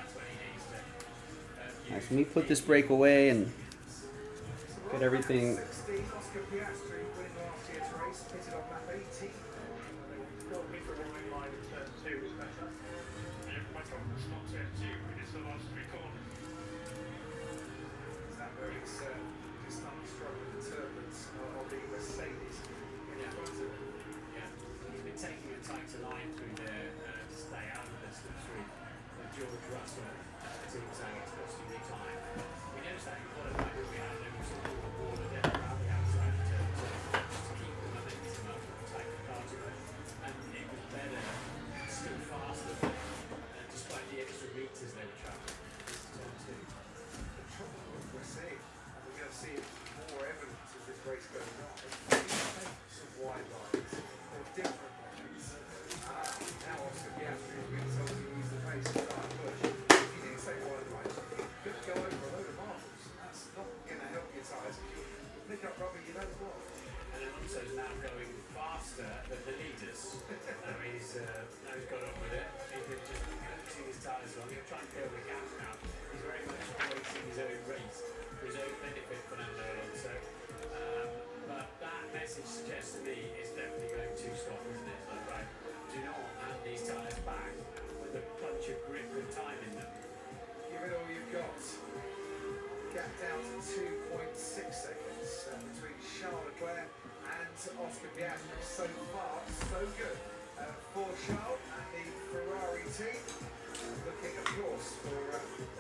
All right, so let me put this break away and get everything. Oscar Piastri. So far, so good for Charles and the Ferrari team. Looking, of course, for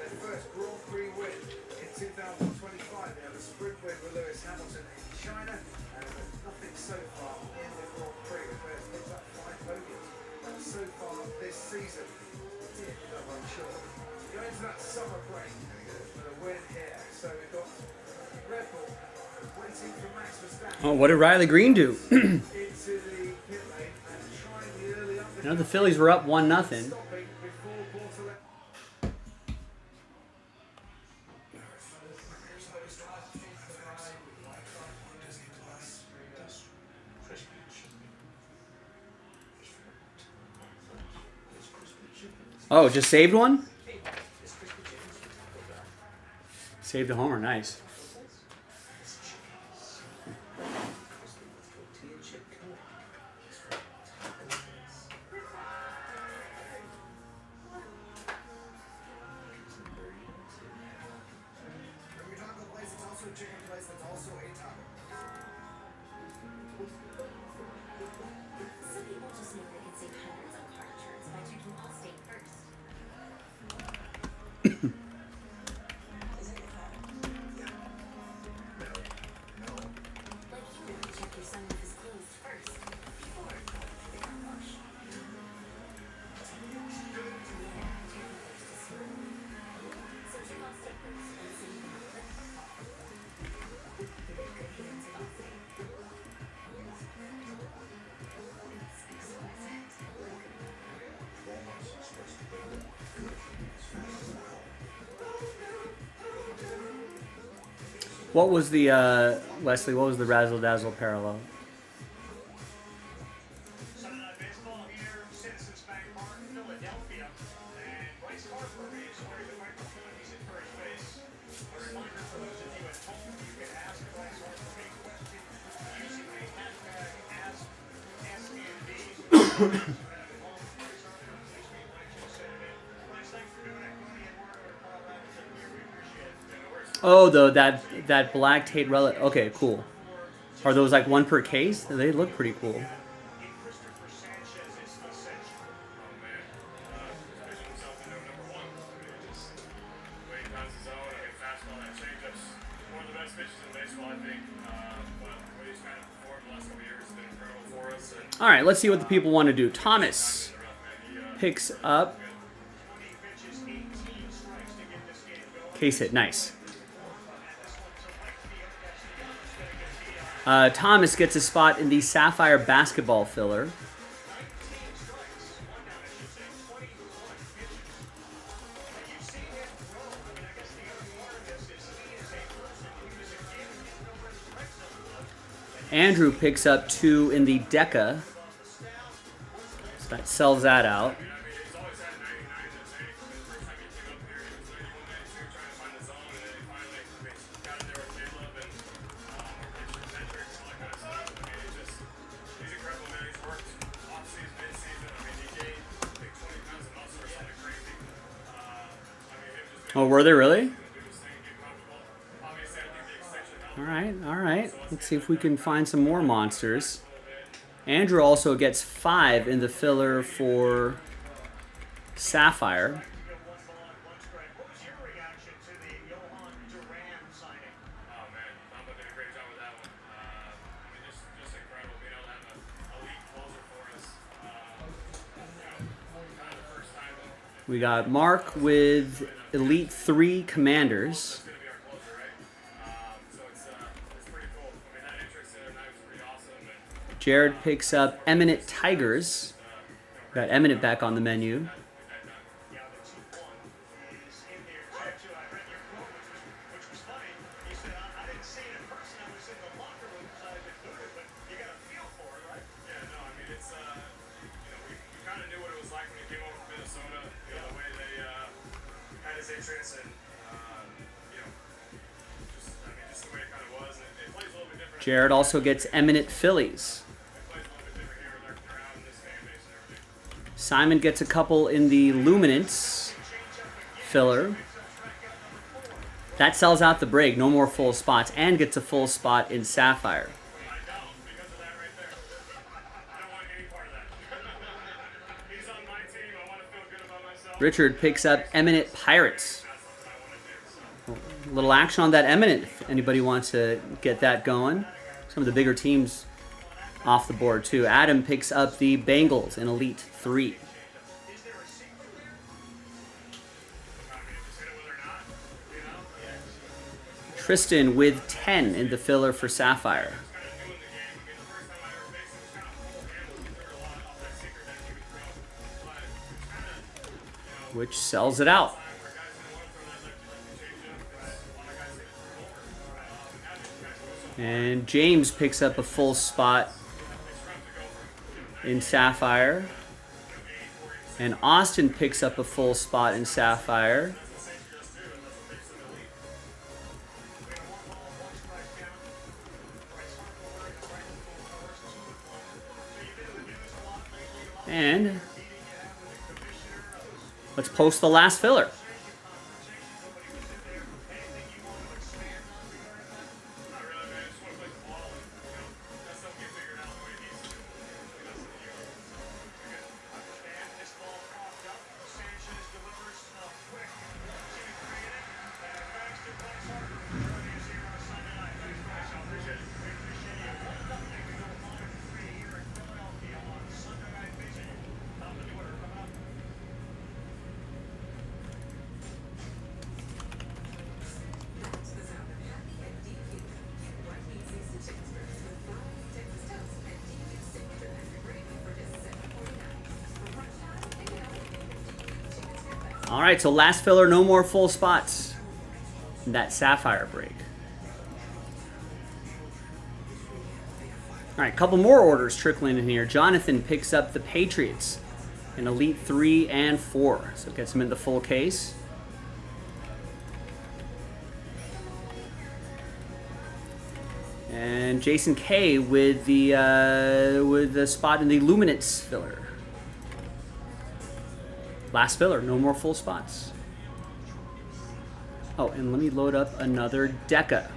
their first Grand Prix win in 2025. They have a sprint win with Lewis Hamilton in China, and nothing so far in the Grand Prix. The first picked up 5 podiums so far this season. I'm sure. Going into that summer break with a win here. So we've got Red Bull waiting for Max Verstappen. Oh, what did Riley Green do? Into the pit lane and trying the early undercut. You know, the Phillies were up 1-0. Stopping before Bortoletti. Oh, just saved one? Saved a homer, nice. When you're taco place, it's also a chicken place that's also a taco. Some people just know they can save hundreds on car insurance by checking Allstate first. Like you want to check your sunglasses closed first before going for the car wash. Yeah, checking first is smart. So check Allstate first and save now. You're in good hands with Allstate. What was the, Leslie, what was the Razzle Dazzle parallel? Sunday Night Baseball here, Citizens Bank Park, Philadelphia. And Bryce Harper is wearing the microphone. He's at first base. A reminder for those of you at home, you can ask Bryce Harper a question using the hashtag AskSND. Oh, that black Tate relic. Okay, cool. Are those like one per case? They look pretty cool. All right, let's see what the people want to do. Thomas picks up case hit. Nice. Thomas gets a spot in the Sapphire basketball filler. Andrew picks up 2 in the Deca. So that sells that out. Oh, were they really? All right. Let's see if we can find some more monsters. Andrew also gets 5 in the filler for Sapphire. What was your reaction to the Johan Duran signing? Oh man, Mamba did a great job with that one. I mean, just incredible being able to have an elite closer for us. Kind of the first time. We got Mark with Elite 3 Commanders. Gonna be our closer, right? So it's pretty cool. I mean, that interest in their was pretty awesome. And Jared picks up Eminent Tigers. Got Eminent back on the menu. yeah, the 2-1 is in here too. I read your quote, which was funny. You said, I didn't see it in person. I was in the locker room because I had been booted, but you got a feel for it, right? Yeah, no, I mean, it's, we kind of knew what it was like when he came over from Minnesota, the way they had his entrance and, just the way it kind of was. And it plays a little bit different. Jared also gets Eminent Phillies. It plays a little bit different here with their out in this fan base and everything. Simon gets a couple in the Luminance filler. That sells out the break. No more full spots. And gets a full spot in Sapphire. I don't, because of that right there. I don't want any part of that. He's on my team. I want to feel good about myself. Richard picks up Eminent Pirates. That's something I want to do. So. A little action on that Eminent if anybody wants to get that going. Some of the bigger teams off the board too. Adam picks up the Bengals in Elite 3. Is there a secret there? I mean, just hit it with or not, you know? Yeah. Tristan with 10 in the filler for Sapphire. Kind of new in the game. I mean, the first time I ever faced him was kind of full handle. He threw a lot off that secret that he would throw. But it's kind of, Which sells it out. where guys didn't want to throw that lefty change up because a lot of guys hit it through over. Now these guys go so And James picks up a full spot in Sapphire. And Austin picks up a full spot in Sapphire. And let's post the last filler. All right, so last filler, no more full spots in that Sapphire break. All right, a couple more orders trickling in here. Jonathan picks up the Patriots in Elite 3 and 4. So gets them in the full case. And Jason K with the spot in the Luminance filler. Last filler, no more full spots. Oh, and let me load up another Deca.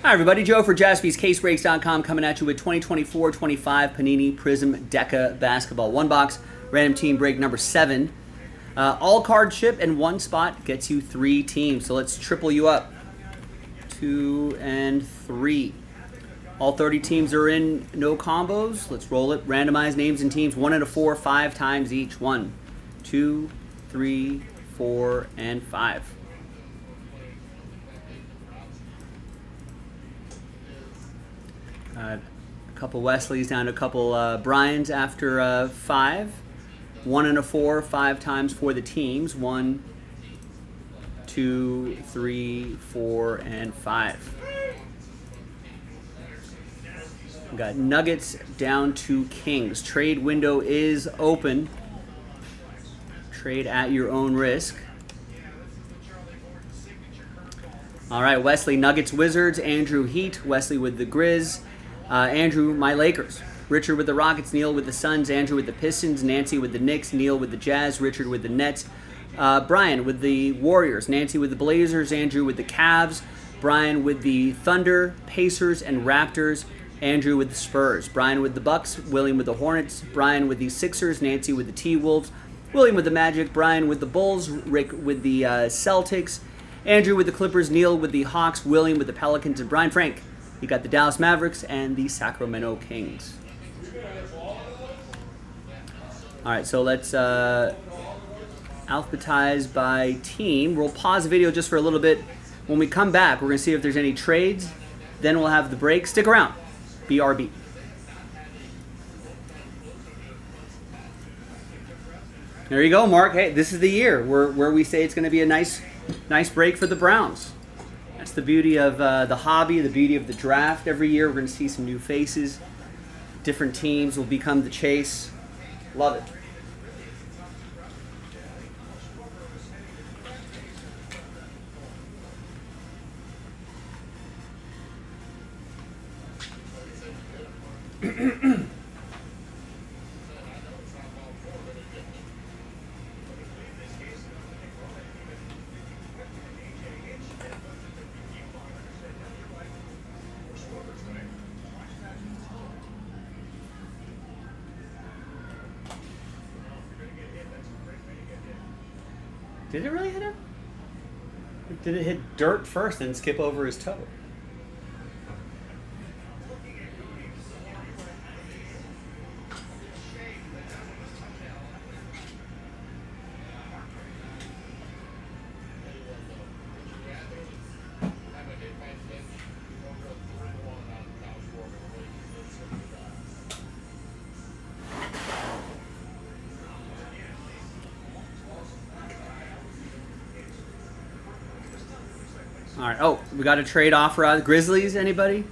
Hi everybody, Joe for JASPY's CaseBreaks.com coming at you with 2024-25 Panini Prism Deca Basketball. One box, random team break number 7. All card ship and one spot gets you 3 teams. So let's triple you up. 2 and 3. All 30 teams are in, no combos. Let's roll it. Randomize names and teams 1 out of 4, 5 times each. 1, 2, 3, 4, and 5. A couple Wesleys down to a couple Bryans after 5. 1 and a 4, 5 times for the teams. 1, 2, 3, 4, and 5. We got Nuggets down to Kings. Trade window is open. Trade at your own risk. All right, Wesley, Nuggets, Wizards. Andrew, Heat. Wesley with the Grizz. Andrew, my Lakers. Richard with the Rockets. Neil with the Suns. Andrew with the Pistons. Nancy with the Knicks. Neil with the Jazz. Richard with the Nets. Brian with the Warriors. Nancy with the Blazers. Andrew with the Cavs. Brian with the Thunder, Pacers, and Raptors. Andrew with the Spurs. Brian with the Bucks. William with the Hornets. Brian with the Sixers. Nancy with the T-Wolves. William with the Magic. Brian with the Bulls. Rick with the Celtics. Andrew with the Clippers. Neil with the Hawks. William with the Pelicans. And Brian Frank, you got the Dallas Mavericks and the Sacramento Kings. All right, so let's alphabetize by team. We'll pause the video just for a little bit. When we come back, we're going to see if there's any trades. Then we'll have the break. Stick around. BRB. There you go, Mark. Hey, this is the year where we say it's going to be a nice break for the Browns. That's the beauty of the hobby, the beauty of the draft. Every year we're going to see some new faces. Different teams will become the chase. Love it. Did it really hit him? Did it hit dirt first and skip over his toe? All right. Oh, we got a trade offer out. Grizzlies, anybody?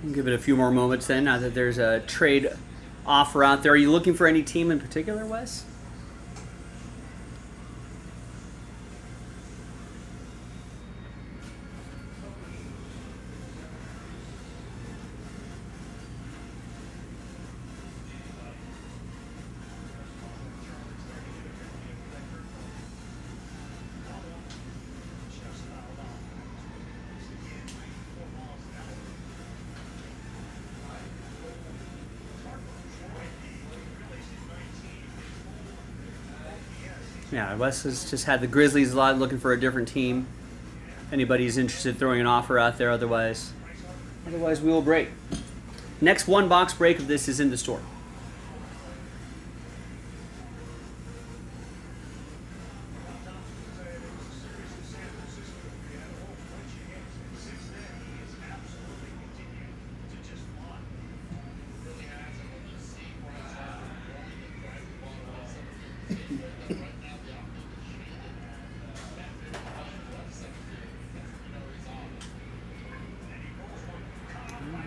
We'll give it a few more moments then, now that there's a trade offer out there. Are you looking for any team in particular, Wes? Yeah, Wes has just had the Grizzlies a lot, looking for a different team. If anybody's interested, throwing an offer out there. Otherwise we will break. Next one box break of this is in the store.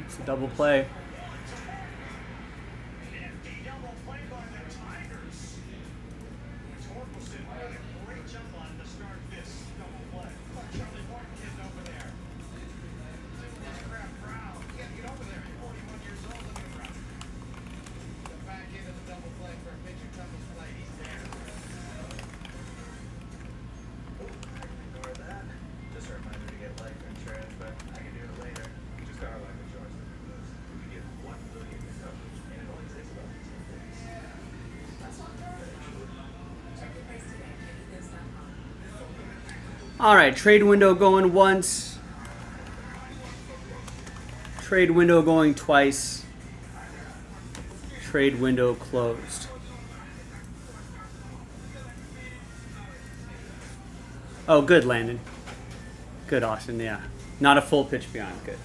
It's a double play. Double play by the Tigers. Torkelson had a great jump on to start this double play. Charlie Martin getting over there. Proud. You gotta get over there. You're 41 years old. Look at Proud. The back end of the double play for a pitcher coming play. He's there. Ignore that. Just a reminder to get life insurance, but I can do it later. Just our life insurance. We get $1 million in coverage, and it only takes about 10 days. That's not bad, actually. Check your price today at Ethos.com. All right, trade window going once. Trade window going twice. Trade window closed. Oh, good, Landon. Good, Austin, yeah. Not a full pitch beyond. Good.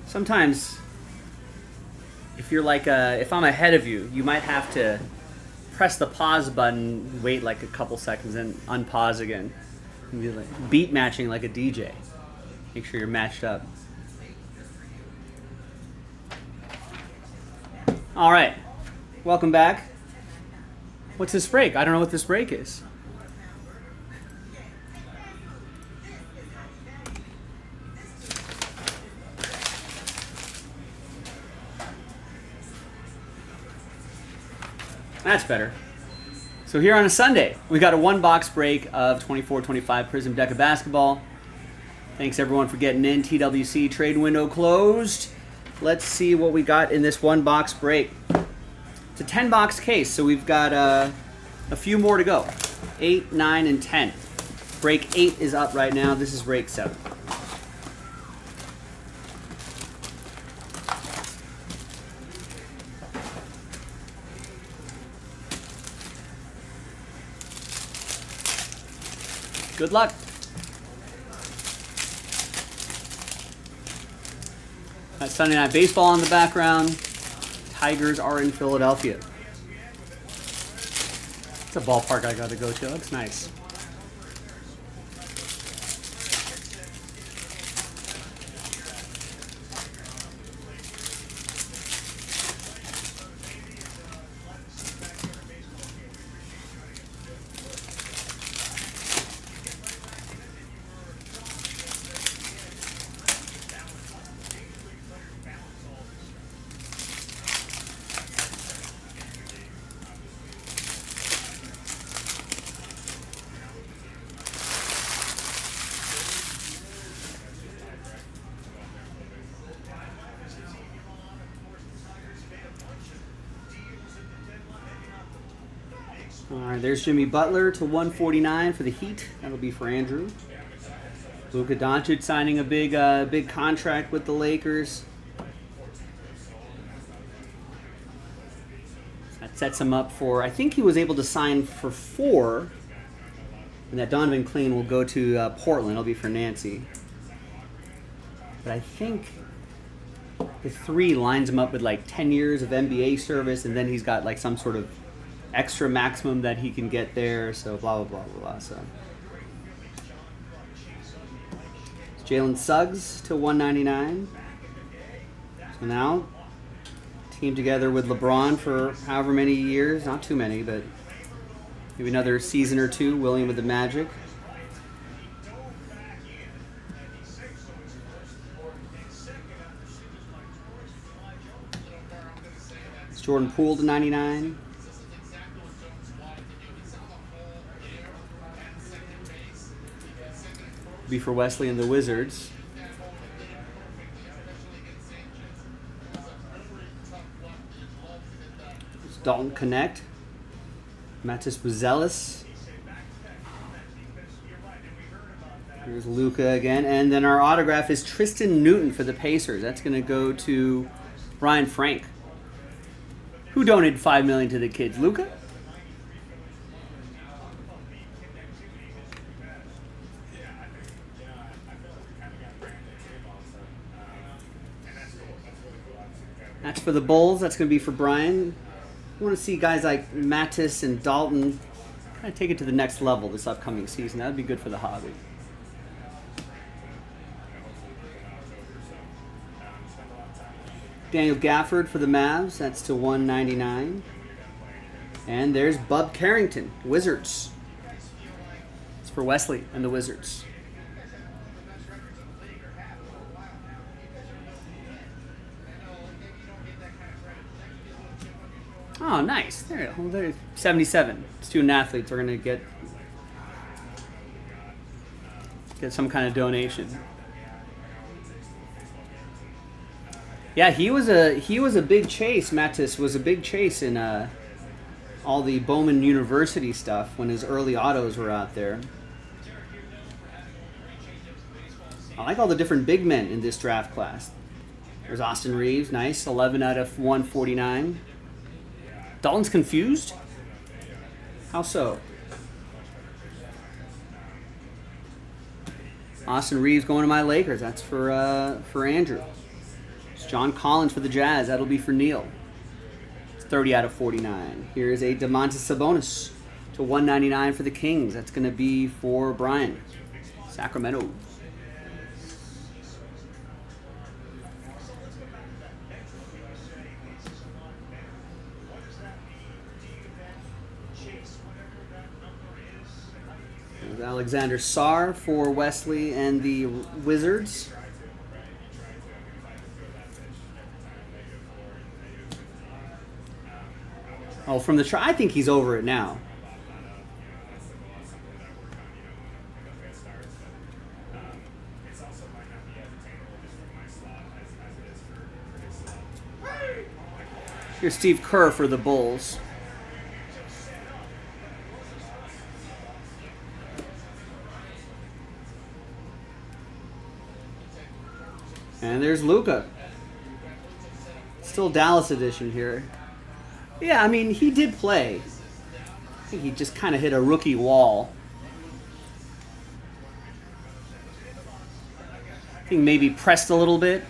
Sometimes, if you're like if I'm ahead of you, you might have to press the pause button, wait like a couple seconds, and unpause again. And be like beat matching like a DJ. Make sure you're matched up. All right, welcome back. What's this break? I don't know what this break is. That's better. So here on a Sunday, we got a one box break of 24-25 Prism Deck of Basketball. Thanks everyone for getting in. TWC trade window closed. Let's see what we got in this one box break. It's a 10 box case, so we've got a few more to go. 8, 9, and 10. Break 8 is up right now. This is break 7. Good luck. That's Sunday Night Baseball in the background. Tigers are in Philadelphia. It's a ballpark I got to go to. It looks nice. All right, there's Jimmy Butler to 149 for the Heat. That'll be for Andrew. Luka Doncic signing a big contract with the Lakers. That sets him up for, I think he was able to sign for 4. And that Donovan Clean will go to Portland. It'll be for Nancy. But I think the 3 lines him up with like 10 years of NBA service, and then he's got like some sort of extra maximum that he can get there, so blah, blah, blah, blah, blah. So Jalen Suggs to 199. So now, team together with LeBron for however many years, not too many, but maybe another season or 2, William with the Magic. It's Jordan Poole to 99. Be for Wesley and the Wizards. It's Dalton Connect. Matis Buzelis. Here's Luka again. And then our autograph is Tristan Newton for the Pacers. That's going to go to Brian Frank. Who donated $5 million to the kids? Luka? That's for the Bulls. That's going to be for Brian. I want to see guys like Mattis and Dalton kind of take it to the next level this upcoming season. That would be good for the hobby. Daniel Gafford for the Mavs. That's to 199. And there's Bub Carrington, Wizards. It's for Wesley and the Wizards. Oh, nice. There you go. There's 77. Student athletes are going to get some kind of donation. Yeah, he was a big chase. Mattis was a big chase in all the Bowman University stuff when his early autos were out there. I like all the different big men in this draft class. There's Austin Reeves, nice, 11 out of 149. Dalton's confused? How so? Austin Reeves going to my Lakers. That's for Andrew. It's John Collins for the Jazz. That'll be for Neil. It's 30 out of 49. Here's a DeMontis Sabonis to 199 for the Kings. That's going to be for Brian. Sacramento. Alexander Sarr for Wesley and the Wizards. Oh, from the try, I think he's over it now. Here's Steve Kerr for the Bulls. And there's Luka. Still Dallas edition here. Yeah, I mean, he did play. I think he just kind of hit a rookie wall. I think maybe pressed a little bit,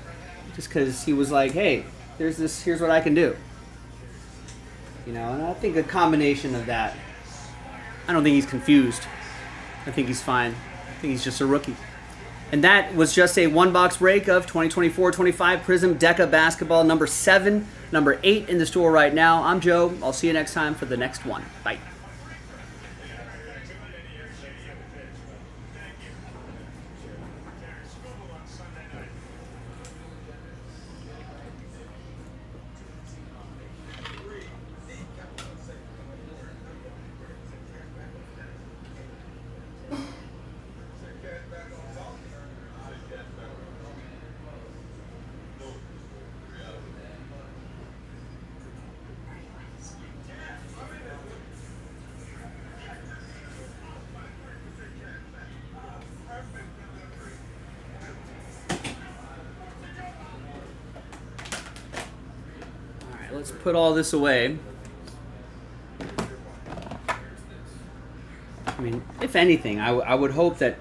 just because he was like, "Hey, here's what I can do." You know, and I think a combination of that. I don't think he's confused. I think he's fine. I think he's just a rookie. And that was just a one-box break of 2024-25 Prism Deca Basketball number 7, number 8 in the store right now. I'm Joe. I'll see you next time for the next one. Bye. Let's put all this away. I mean, if anything, I would hope that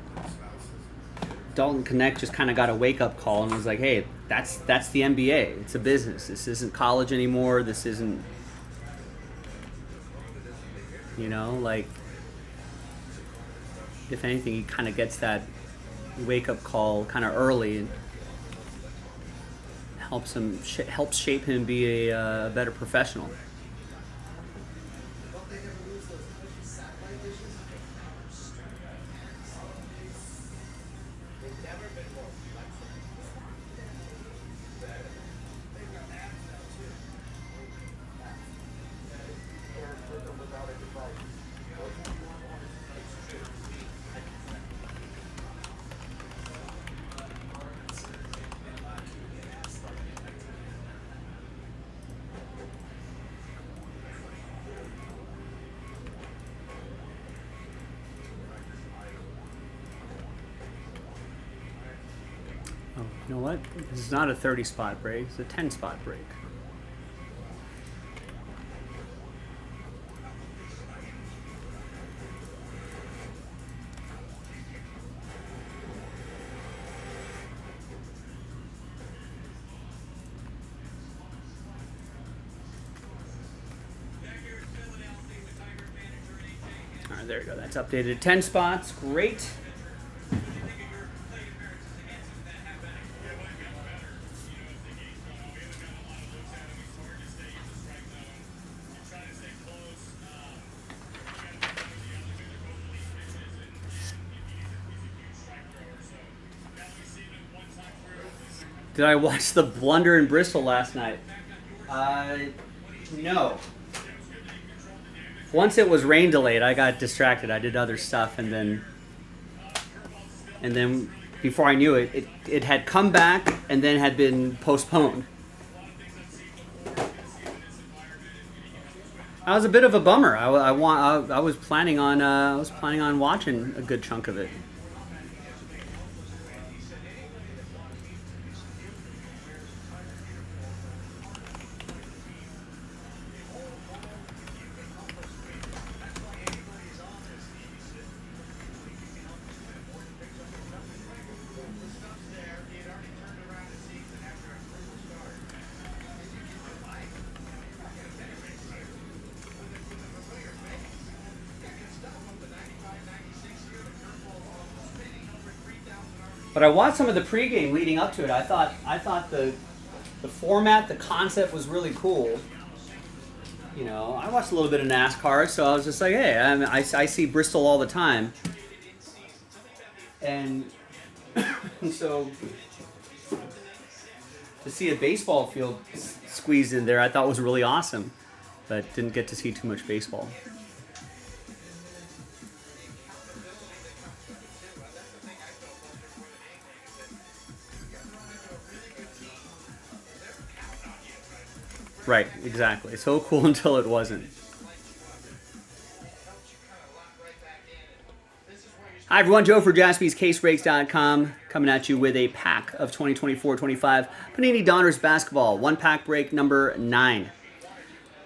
Dalton Connect just kind of got a wake-up call and was like, hey, that's the NBA. It's a business. This isn't college anymore. This isn't, you know, like, if anything, he kind of gets that wake-up call kind of early and helps shape him be a better professional. Oh, you know what? This is not a 30-spot break. It's a 10-spot break. All right, there you go. That's updated 10 spots. Great. Did I watch the blunder in Bristol last night? No. Once it was rain delayed, I got distracted. I did other stuff, and then before I knew it, it had come back and then had been postponed. That was a bit of a bummer. I was planning on watching a good chunk of it. But I watched some of the pregame leading up to it. I thought the format, the concept was really cool. You know, I watched a little bit of NASCAR, so I was just like, hey, I see Bristol all the time, and so to see a baseball field squeezed in there, I thought was really awesome, but didn't get to see too much baseball. Right, exactly. So cool until it wasn't. Hi everyone, Joe for JaspysCaseBreaks.com coming at you with a pack of 2024-25 Panini Donruss Basketball, one pack break number 9.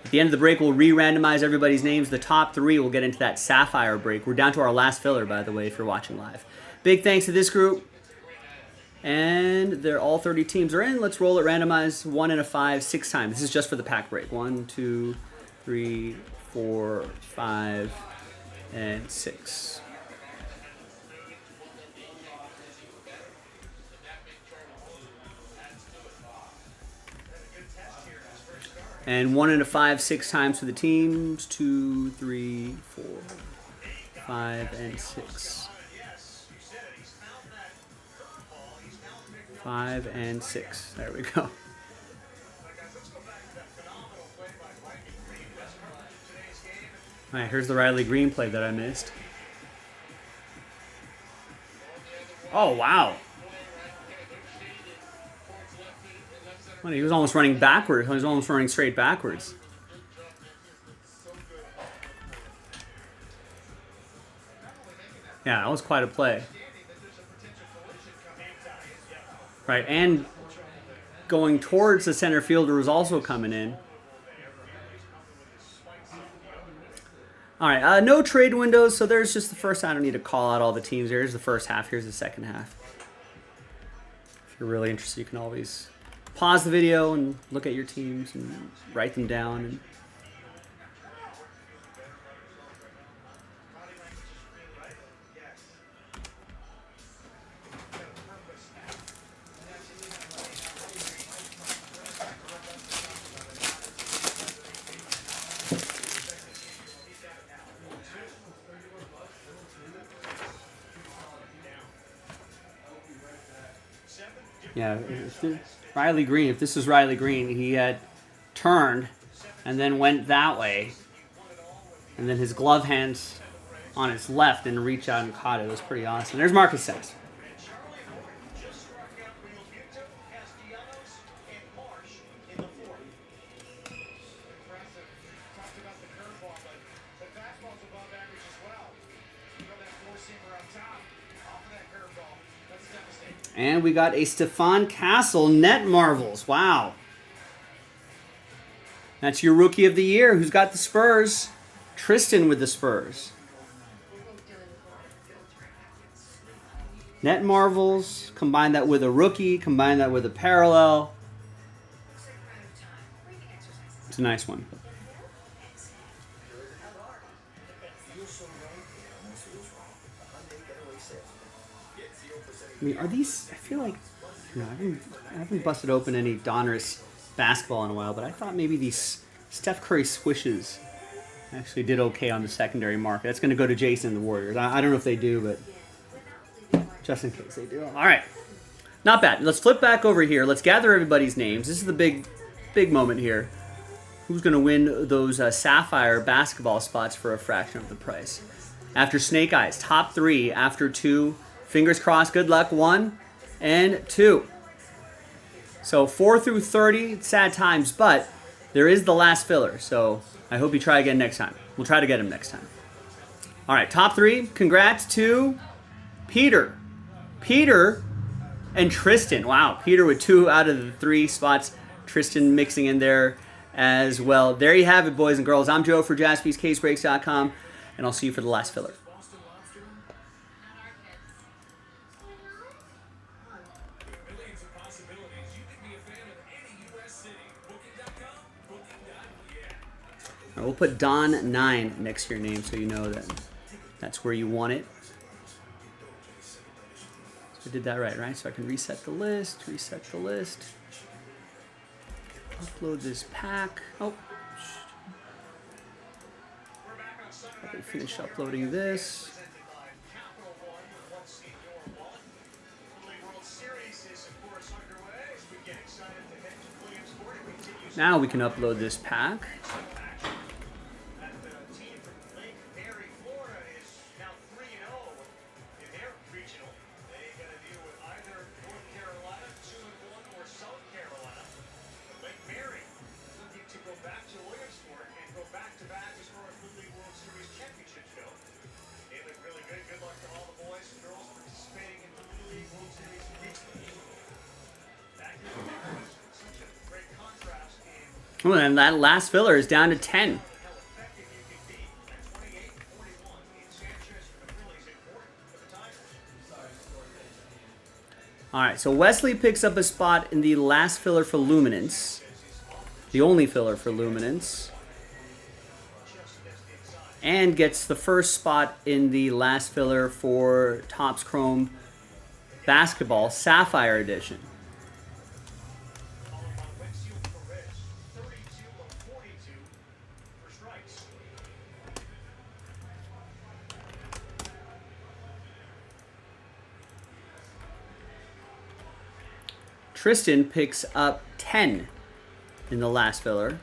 At the end of the break, we'll re-randomize everybody's names. The top 3 will get into that Sapphire break. We're down to our last filler, by the way, if you're watching live. Big thanks to this group. And they're all 30 teams are in. Let's roll it randomized 1 and a 5, 6 times. This is just for the pack break. 1, 2, 3, 4, 5, and 6. And 1 and a 5, 6 times for the teams. 2, 3, 4, 5, and 6. 5 and 6. There we go. All right, here's the Riley Green play that I missed. Oh, wow. Well, he was almost running backwards. He was almost running straight backwards. Yeah, that was quite a play. Right, and going towards the center fielder was also coming in. All right, no trade windows, so there's just the first. I don't need to call out all the teams. Here's the first half. Here's the second half. If you're really interested, you can always pause the video and look at your teams and write them down. And yeah, Riley Green. If this is Riley Green, he had turned and then went that way, and then his glove hands on his left and reached out and caught it. It was pretty awesome. There's Marcus Sens. And we got a Stephon Castle net marvels. Wow. That's your rookie of the year. Who's got the Spurs? Tristan with the Spurs. Net marvels. Combine that with a rookie. Combine that with a parallel. It's a nice one. I mean, are these? I feel like I haven't busted open any Donruss basketball in a while, but I thought maybe these Steph Curry swishes actually did okay on the secondary market. That's going to go to Jason and the Warriors. I don't know if they do, but just in case they do. All right, not bad. Let's flip back over here. Let's gather everybody's names. This is the big moment here. Who's going to win those Sapphire basketball spots for a fraction of the price? After Snake Eyes, top 3. After 2. Fingers crossed, good luck, 1 and 2. So 4 through 30, sad times, but there is the last filler. So I hope you try again next time. We'll try to get him next time. All right, top 3. Congrats to Peter. Peter and Tristan. Wow, Peter with 2 out of the 3 spots. Tristan mixing in there as well. There you have it, boys and girls. I'm Joe for JaspysCaseBreaks.com, and I'll see you for the last filler. We'll put Don9 next to your name so you know that that's where you want it. So I did that right? So I can reset the list, upload this pack. Oh, let me finish uploading this. Now we can upload this pack. Oh, and that last filler is down to 10. All right, so Wesley picks up a spot in the last filler for Luminance. The only filler for Luminance. And gets the first spot in the last filler for Topps Chrome Basketball Sapphire Edition. Tristan picks up 10 in the last filler.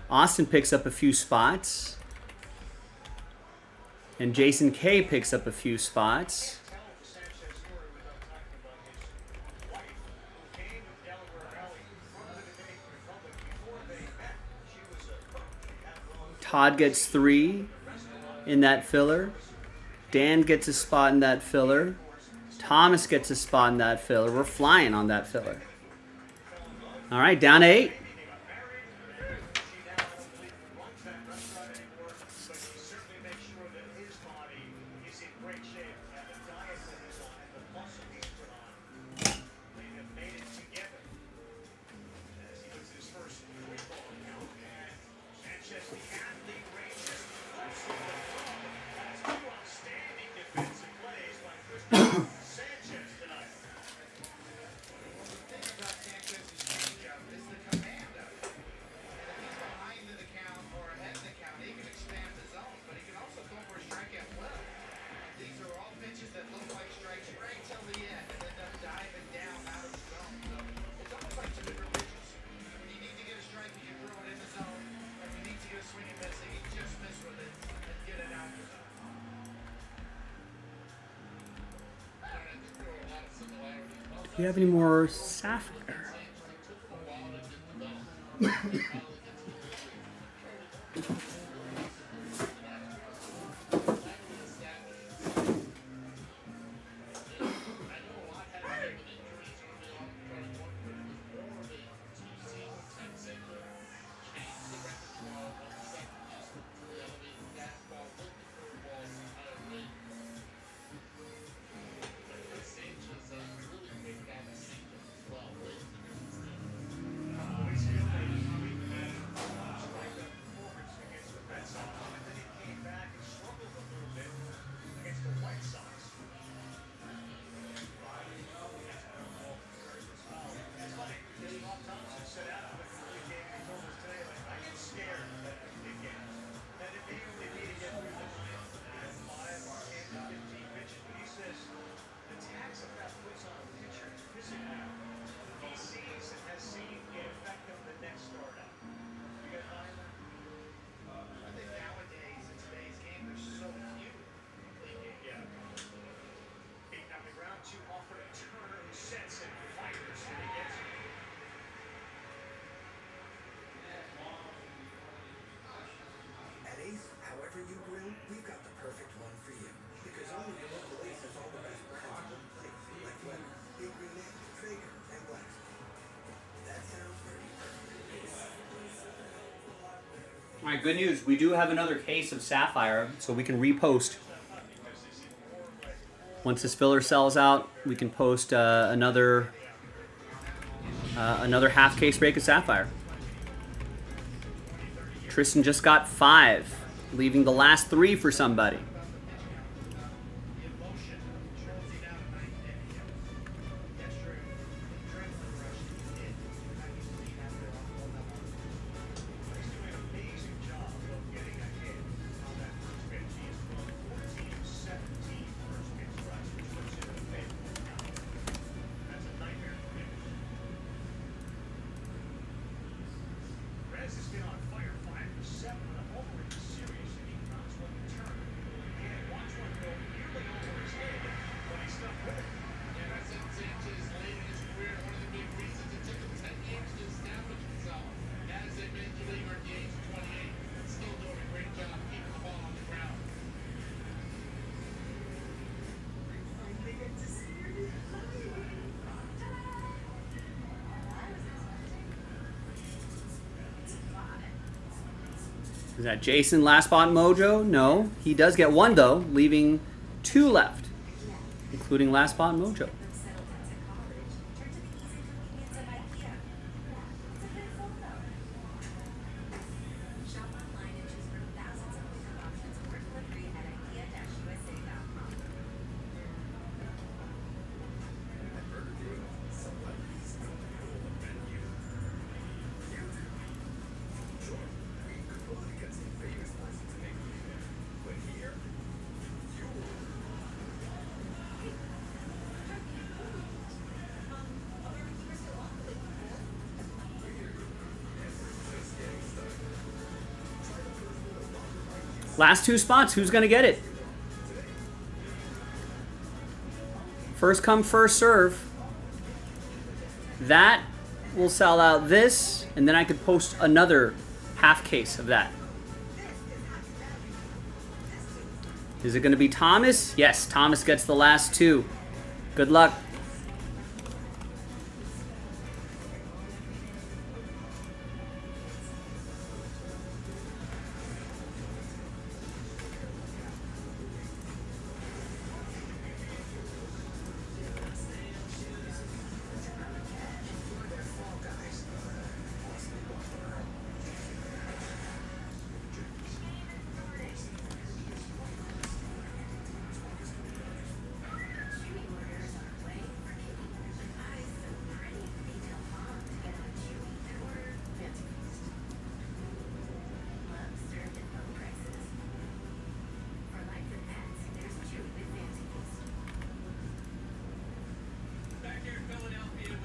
Austin picks up a few spots. And Jason K picks up a few spots. Todd gets 3 in that filler. Dan gets a spot in that filler. Thomas gets a spot in that filler. We're flying on that filler. All right, down to 8. Do you have any more Sapphire? However you grill, we've got the perfect one for you. Because only your local Ace has all the best brands in one place. Like Weber, Big Green Egg, Traeger, and Blackstone. That sounds pretty perfect. All right, good news. We do have another case of Sapphire, so we can repost. Once this filler sells out, we can post another half case break of Sapphire. Tristan just got 5, leaving the last 3 for somebody. Is that Jason last spot mojo? No. He does get one though, leaving 2 left, including last spot mojo. Settled into college. Turn to the easy convenience of IKEA. It's a good phone though. Shop online and choose from thousands of pickup options or delivery at IKEA-USA.com. Last 2 spots, who's going to get it? First come, first serve. That will sell out this, and then I could post another half case of that. Is it going to be Thomas? Yes, Thomas gets the last 2. Good luck.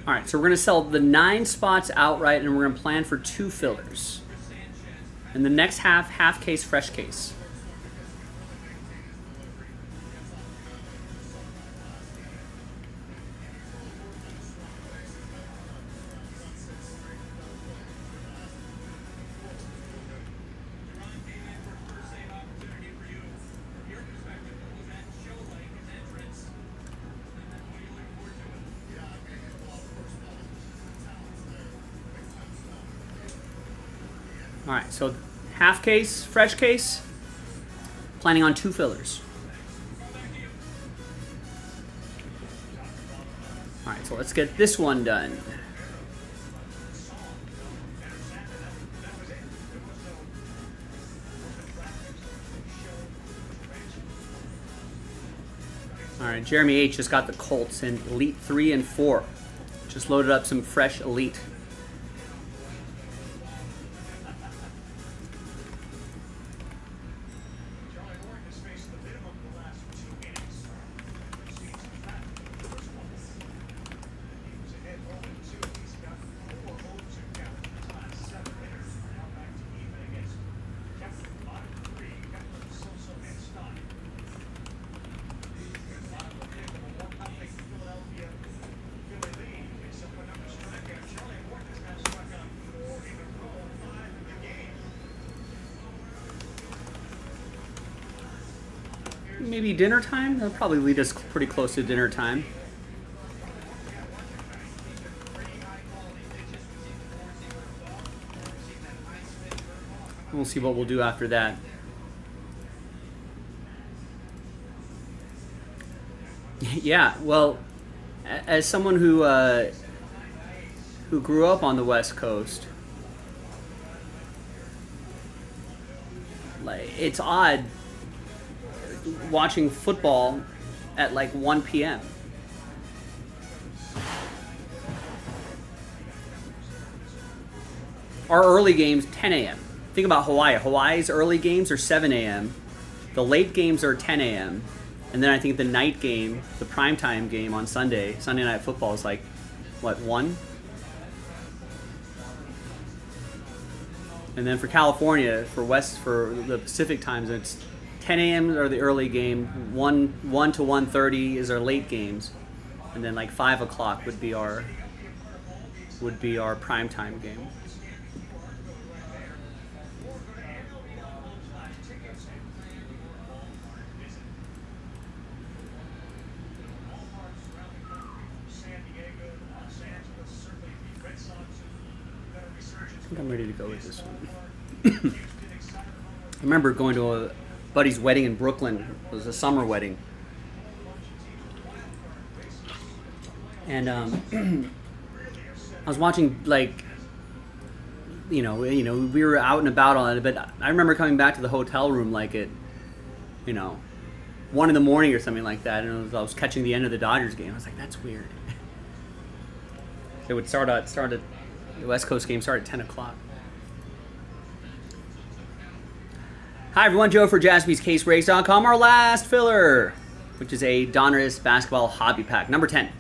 All right, so we're going to sell the 9 spots outright, and we're going to plan for 2 fillers. And the next half case, fresh case. All right, so half case, fresh case, planning on 2 fillers. All right, so let's get this one done. All right, Jeremy H just got the Colts in Elite 3 and 4. Just loaded up some fresh Elite. Maybe dinner time? That'll probably lead us pretty close to dinner time. We'll see what we'll do after that. Yeah, well, as someone who grew up on the West Coast, like, it's odd watching football at like 1 p.m. Our early games, 10 a.m. Think about Hawaii. Hawaii's early games are 7 a.m. The late games are 10 a.m. And then I think the night game, the primetime game on Sunday Night Football is like, what, 1? And then for California, for the Pacific times, it's 10 a.m. are the early game, 1 to 1:30 is our late games, and then like 5 o'clock would be our primetime game. I think I'm ready to go with this one. I remember going to a buddy's wedding in Brooklyn. It was a summer wedding. And I was watching, like, we were out and about on it, but I remember coming back to the hotel room like at, 1 in the morning or something like that, and I was catching the end of the Dodgers game. I was like, that's weird. It would the West Coast game started at 10 o'clock. Hi everyone, Joe for JaspysCaseBreaks.com. Our last filler, which is a Donruss basketball hobby pack, number 10.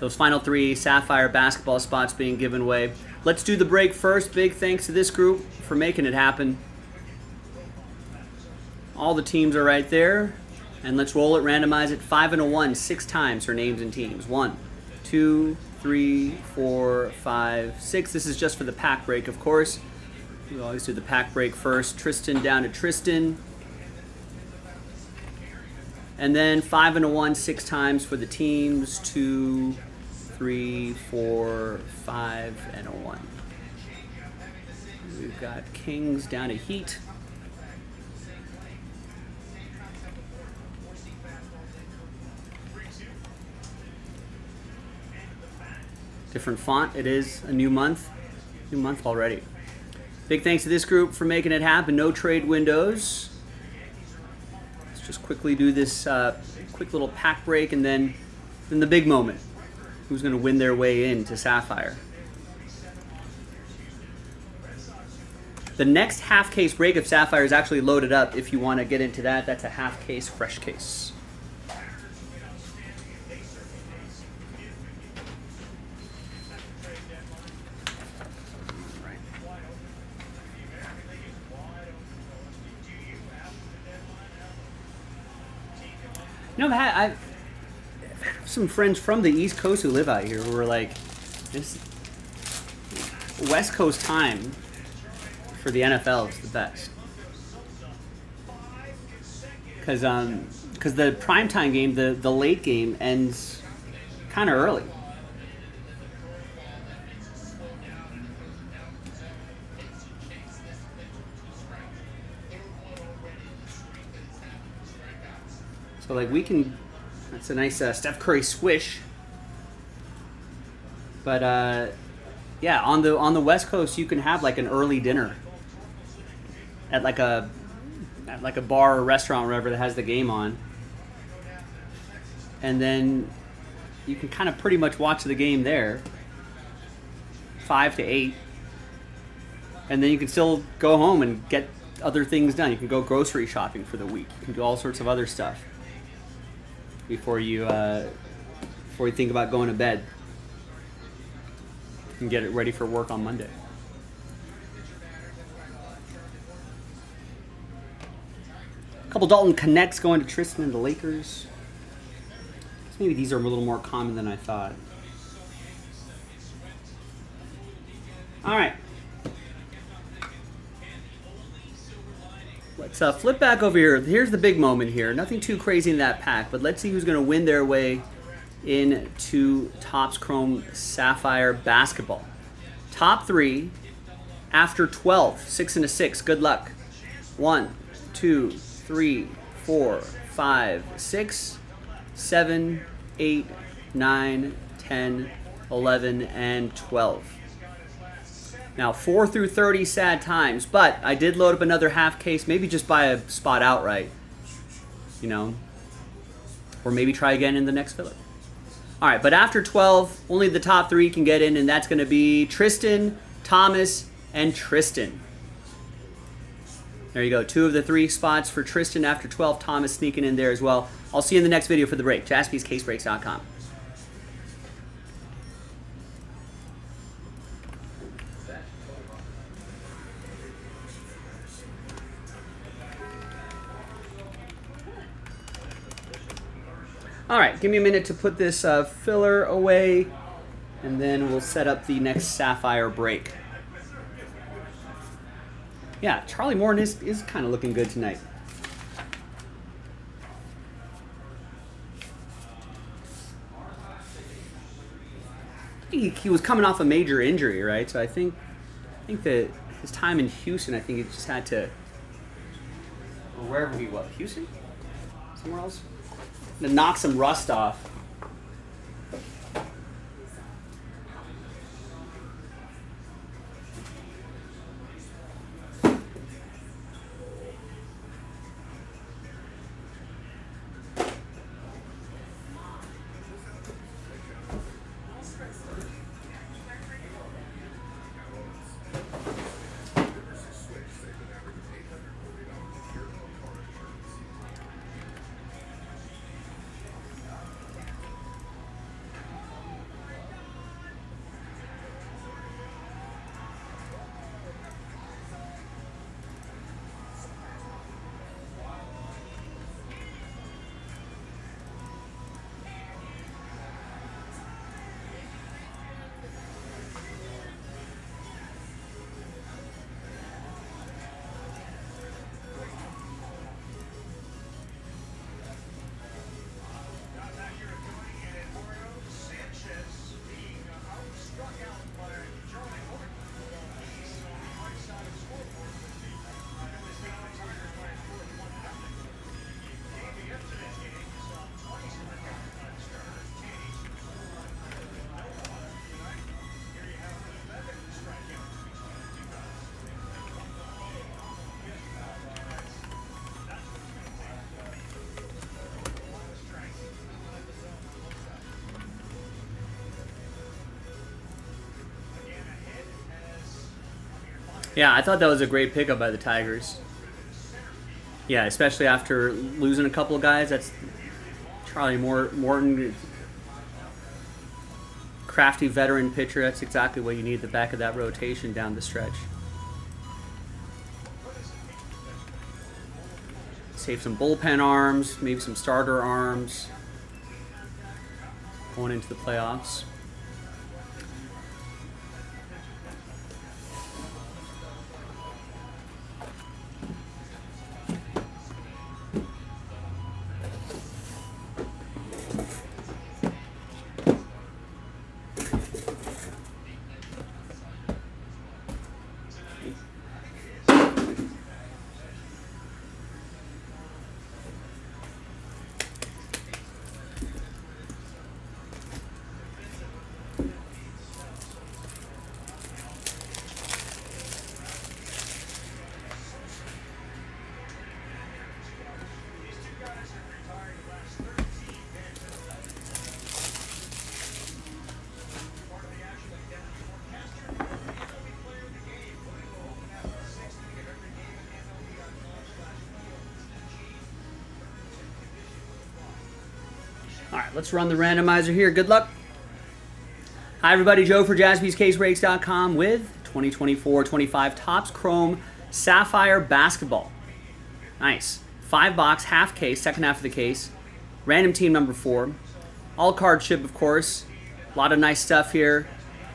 Those final 3 Sapphire basketball spots being given away. Let's do the break first. Big thanks to this group for making it happen. All the teams are right there. And let's roll it, randomize it. 5 and a 1, 6 times for names and teams. 1, 2, 3, 4, 5, 6. This is just for the pack break, of course. We always do the pack break first. Tristan down to Tristan. And then 5 and a 1, 6 times for the teams. 2, 3, 4, 5, and a 1. We've got Kings down to Heat. Different font. It is a new month. New month already. Big thanks to this group for making it happen. No trade windows. Let's just quickly do this quick little pack break, and then the big moment. Who's going to win their way into Sapphire? The next half case break of Sapphire is actually loaded up. If you want to get into that, that's a half case, fresh case. I've some friends from the East Coast who live out here who were like, this West Coast time for the NFL is the best. Because the primetime game, the late game, ends kind of early. So, like, that's a nice Steph Curry swish. But, yeah, on the West Coast, you can have, like, an early dinner at like a bar or restaurant or wherever that has the game on. And then you can kind of pretty much watch the game there, 5 to 8. And then you can still go home and get other things done. You can go grocery shopping for the week. You can do all sorts of other stuff before you think about going to bed and get it ready for work on Monday. A couple Dalton Connects going to Tristan and the Lakers. Maybe these are a little more common than I thought. All right. Let's flip back over here. Here's the big moment here. Nothing too crazy in that pack, but let's see who's going to win their way into Topps Chrome Sapphire Basketball. Top 3 after 12. 6 and a 6. Good luck. 1, 2, 3, 4, 5, 6, 7, 8, 9, 10, 11, and 12. Now, 4 through 30 sad times, but I did load up another half case. Maybe just buy a spot outright, or maybe try again in the next filler. All right, but after 12, only the top 3 can get in, and that's going to be Tristan, Thomas, and Tristan. There you go. 2 of the 3 spots for Tristan after 12. Thomas sneaking in there as well. I'll see you in the next video for the break. JaspysCaseBreaks.com. All right, give me a minute to put this filler away, and then we'll set up the next Sapphire break. Yeah, Charlie Morton is kind of looking good tonight. He was coming off a major injury, right? So I think that his time in Houston, I think he just had or wherever he was. Houston? Somewhere else? To knock some rust off. Yeah, I thought that was a great pickup by the Tigers. Yeah, especially after losing a couple of guys. That's Charlie Morton, crafty veteran pitcher. That's exactly what you need at the back of that rotation down the stretch. Save some bullpen arms, maybe some starter arms going into the playoffs. All right, let's run the randomizer here. Good luck. Hi, everybody. Joe for JaspysCaseBreaks.com with 2024-25 Topps Chrome Sapphire Basketball. Nice. 5-box, half case, second half of the case. Random team number 4. All card ship, of course. A lot of nice stuff here.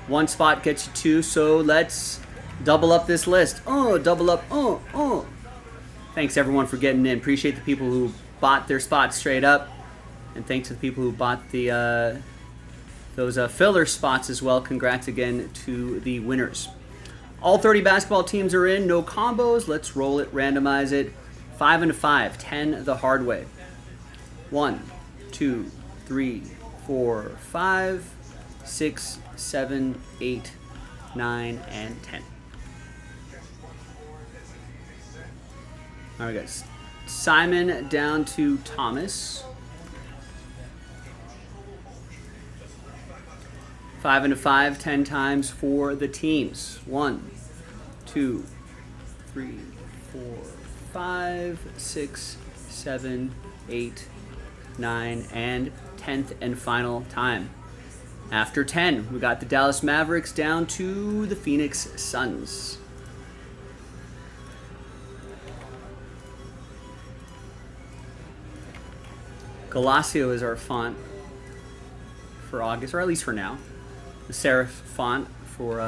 One spot gets you 2, so let's double up this list. Double up. Thanks, everyone, for getting in. Appreciate the people who bought their spots straight up. And thanks to the people who bought the those filler spots as well. Congrats again to the winners. All 30 basketball teams are in. No combos. Let's roll it, randomize it. 5 and a 5. 10 the hard way. 1, 2, 3, 4, 5, 6, 7, 8, 9, and 10. All right, guys. Simon down to Thomas. 5 and a 5, 10 times for the teams. 1, 2, 3, 4, 5, 6, 7, 8, 9, and 10th and final time. After 10, we got the Dallas Mavericks down to the Phoenix Suns. Galacio is our font for August, or at least for now. The serif font for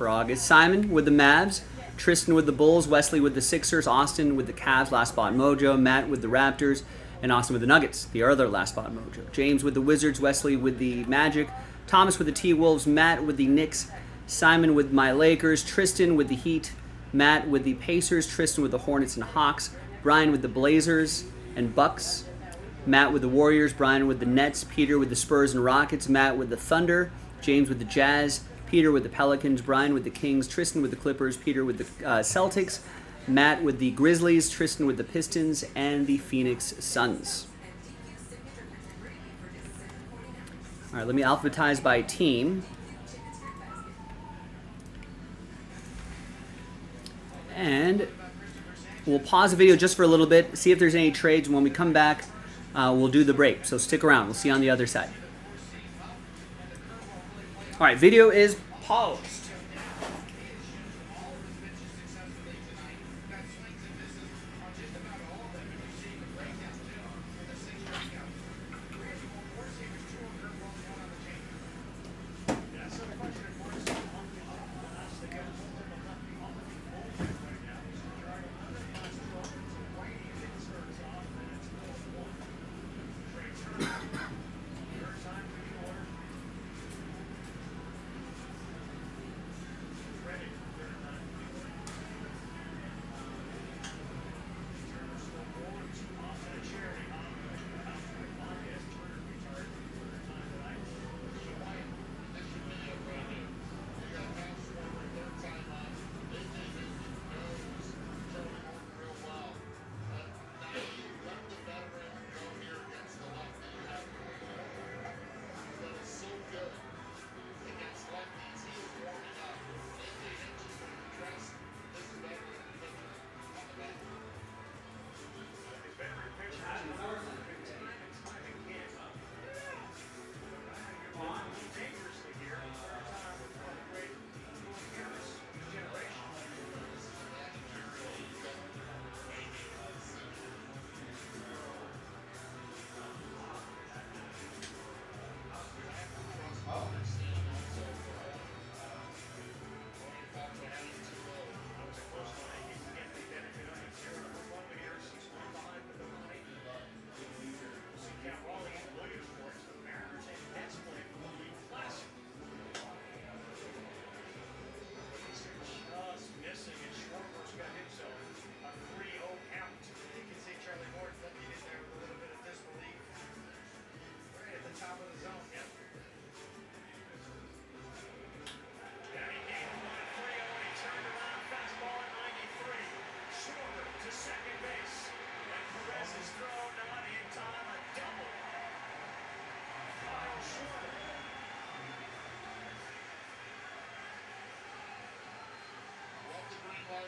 August. Simon with the Mavs, Tristan with the Bulls, Wesley with the Sixers, Austin with the Cavs, Last Spot Mojo, Matt with the Raptors, and Austin with the Nuggets, the other Last Spot Mojo. James with the Wizards, Wesley with the Magic, Thomas with the T-Wolves, Matt with the Knicks, Simon with my Lakers, Tristan with the Heat, Matt with the Pacers, Tristan with the Hornets and Hawks, Brian with the Blazers and Bucks, Matt with the Warriors, Brian with the Nets, Peter with the Spurs and Rockets, Matt with the Thunder, James with the Jazz, Peter with the Pelicans, Brian with the Kings, Tristan with the Clippers, Peter with the Celtics, Matt with the Grizzlies, Tristan with the Pistons, and the Phoenix Suns. All right, let me alphabetize by team. And we'll pause the video just for a little bit, see if there's any trades, and when we come back, we'll do the break. So stick around. We'll see you on the other side. All right, video is paused.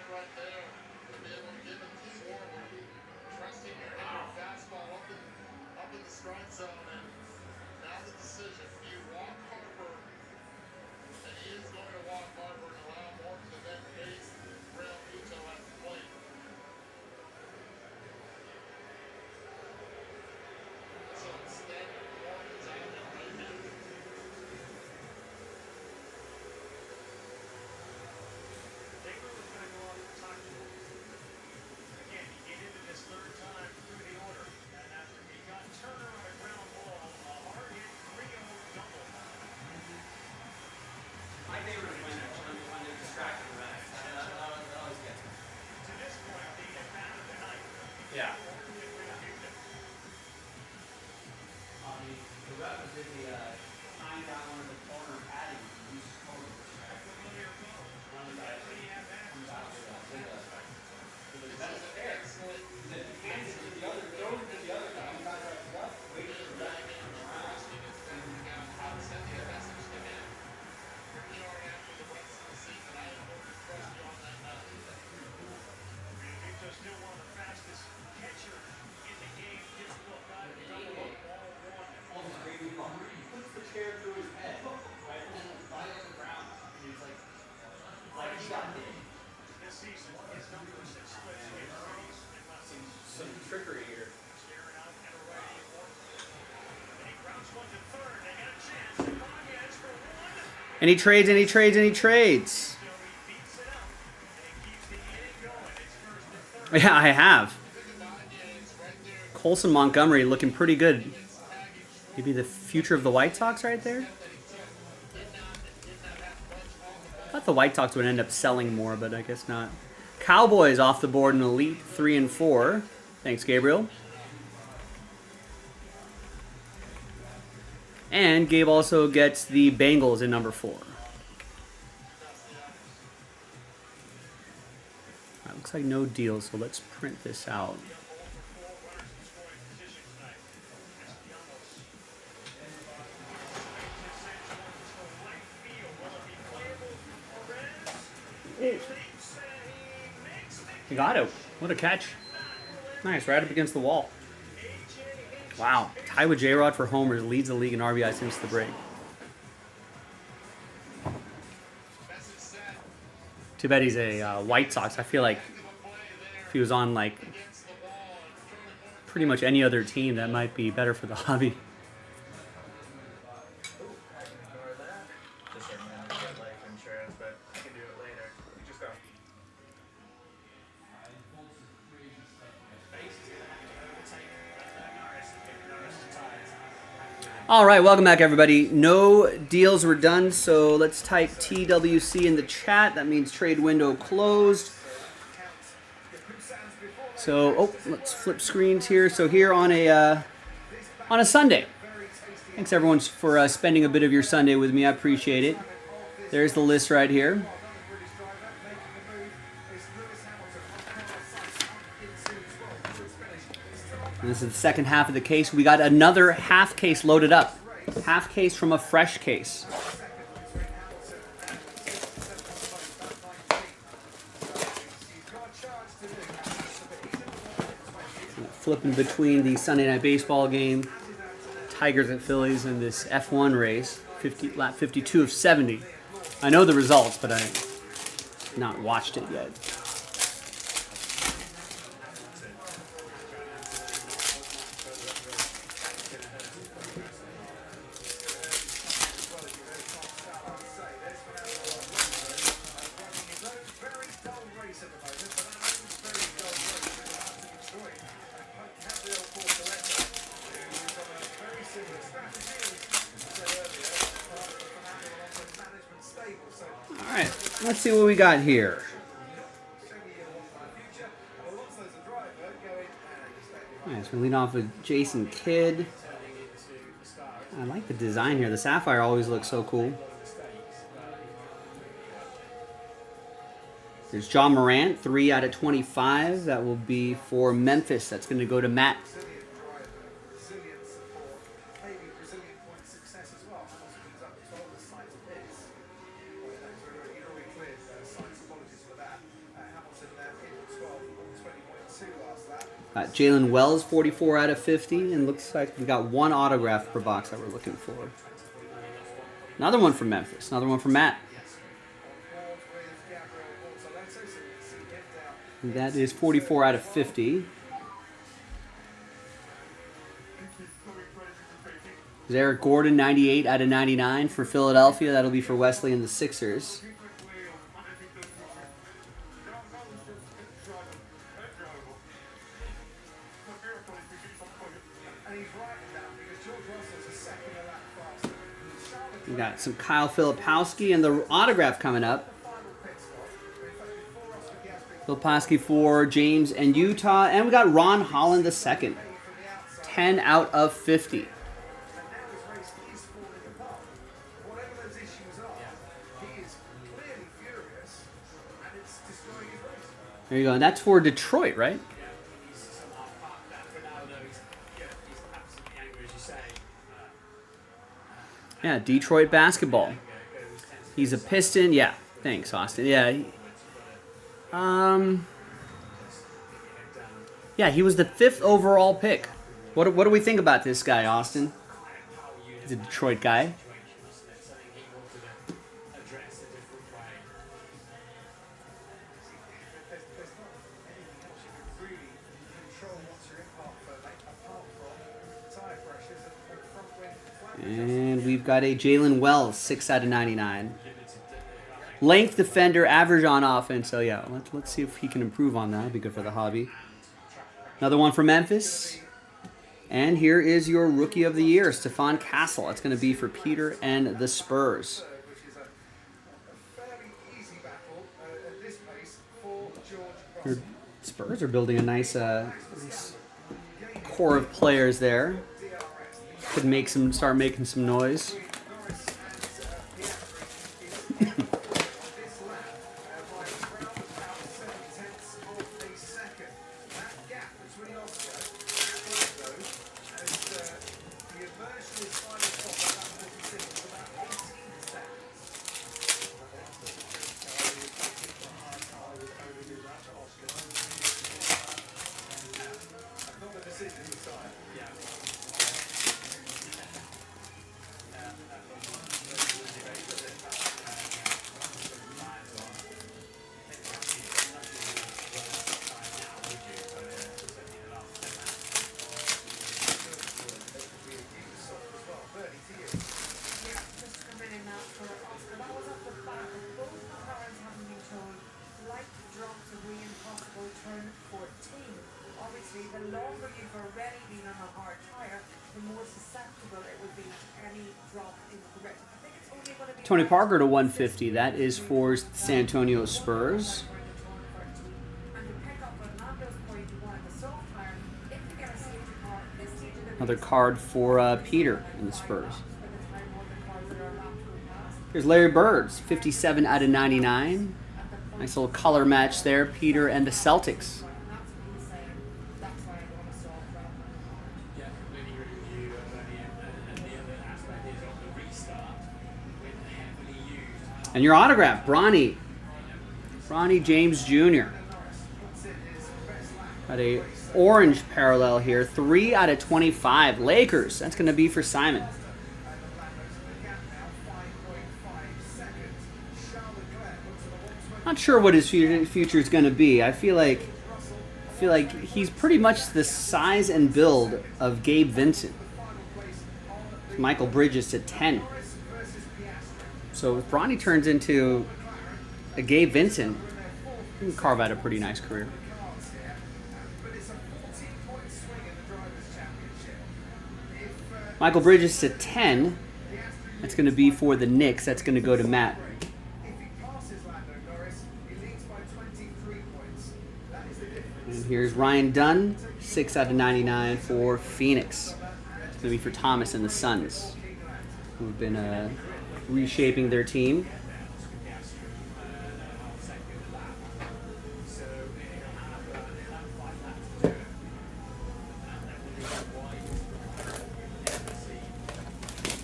Right there to be able to give it to forward, trusting your hand fastball up in the strike zone, and now the decision: do you walk Harper, and he is going to walk Harper and allow Morton to then face Real Muto at the plate. So instead, Morton's out there right here. Yeah. The rep did the tying down one of the corner padding. Some trickery here. Any trades, any trades, any trades? Yeah, I have. Colson Montgomery looking pretty good. Maybe the future of the White Sox right there. I thought the White Sox would end up selling more, but I guess not. Cowboys off the board in Elite 3 and 4. Thanks, Gabriel. And Gabe also gets the Bengals in number 4. That looks like no deal, so let's print this out. He got it. What a catch. Nice, right up against the wall. Wow. Tied with J-Rod for homers, leads the league in RBI since the break. Too bad he's a White Sox. I feel like if he was on like pretty much any other team, that might be better for the hobby. Just recommend I get life insurance, but I can do it later. You just go. All right, welcome back, everybody. No deals were done, so let's type TWC in the chat. That means trade window closed. So, let's flip screens here. So here on a Sunday. Thanks, everyone, for spending a bit of your Sunday with me. I appreciate it. There's the list right here. And this is the second half of the case. We got another half case loaded up. Half case from a fresh case. Flipping between the Sunday Night Baseball game, Tigers and Phillies, and this F1 race, lap 52 of 70. I know the results, but I've not watched it yet. Let's see what we got here. Nice, we're leading off with Jason Kidd. I like the design here. The sapphire always looks so cool. There's John Morant, 3 out of 25. That will be for Memphis. That's going to go to Matt. Jalen Wells, 44 out of 50, and looks like we got one autograph per box that we're looking for. Another one from Memphis, another one from Matt. And that is 44 out of 50. There's Eric Gordon, 98 out of 99 for Philadelphia. That'll be for Wesley and the Sixers. We got some Kyle Filipowski and the autograph coming up. Filipowski for James and Utah. And we got Ron Holland II. 10 out of 50. There you go. And that's for Detroit, right? Yeah, Detroit basketball. He's a Piston. Yeah, thanks, Austin. Yeah. Yeah, he was the 5th overall pick. What do we think about this guy, Austin? He's a Detroit guy. And we've got a Jalen Wells, 6 out of 99. Length defender, average on offense. So yeah, let's see if he can improve on that. That'd be good for the hobby. Another one from Memphis. And here is your Rookie of the Year, Stephon Castle. That's going to be for Peter and the Spurs. Which is a fairly easy battle at this pace for George Spurs are building a nice core of players there. Could start making some noise. Obviously, the longer you've already been on a hard tire, the more susceptible it would be to any drop in the grip. I think it's only going to be Tony Parker to 150. That is for San Antonio Spurs. and to pick up on Nando's point, you want the soft tire. If you get a safety car, this team delivers Another card for Peter in the Spurs. by the time all the cars that are allowed to pass. Here's Larry Birds, 57 out of 99. Nice little color match there, Peter and the Celtics. That's why I want a soft tire. Yeah, completely agree with you. And the other aspect is on the restart with heavily used. And your autograph, Bronny James Jr. Got a orange parallel here, 3 out of 25. Lakers, that's going to be for Simon. Not sure what his future is going to be. I feel like he's pretty much the size and build of Gabe Vincent. Michael Bridges to 10. So if Bronny turns into a Gabe Vincent, he can carve out a pretty nice career. Michael Bridges to 10. That's going to be for the Knicks. That's going to go to Matt. And here's Ryan Dunn, 6 out of 99 for Phoenix. It's going to be for Thomas and the Suns, who've been reshaping their team.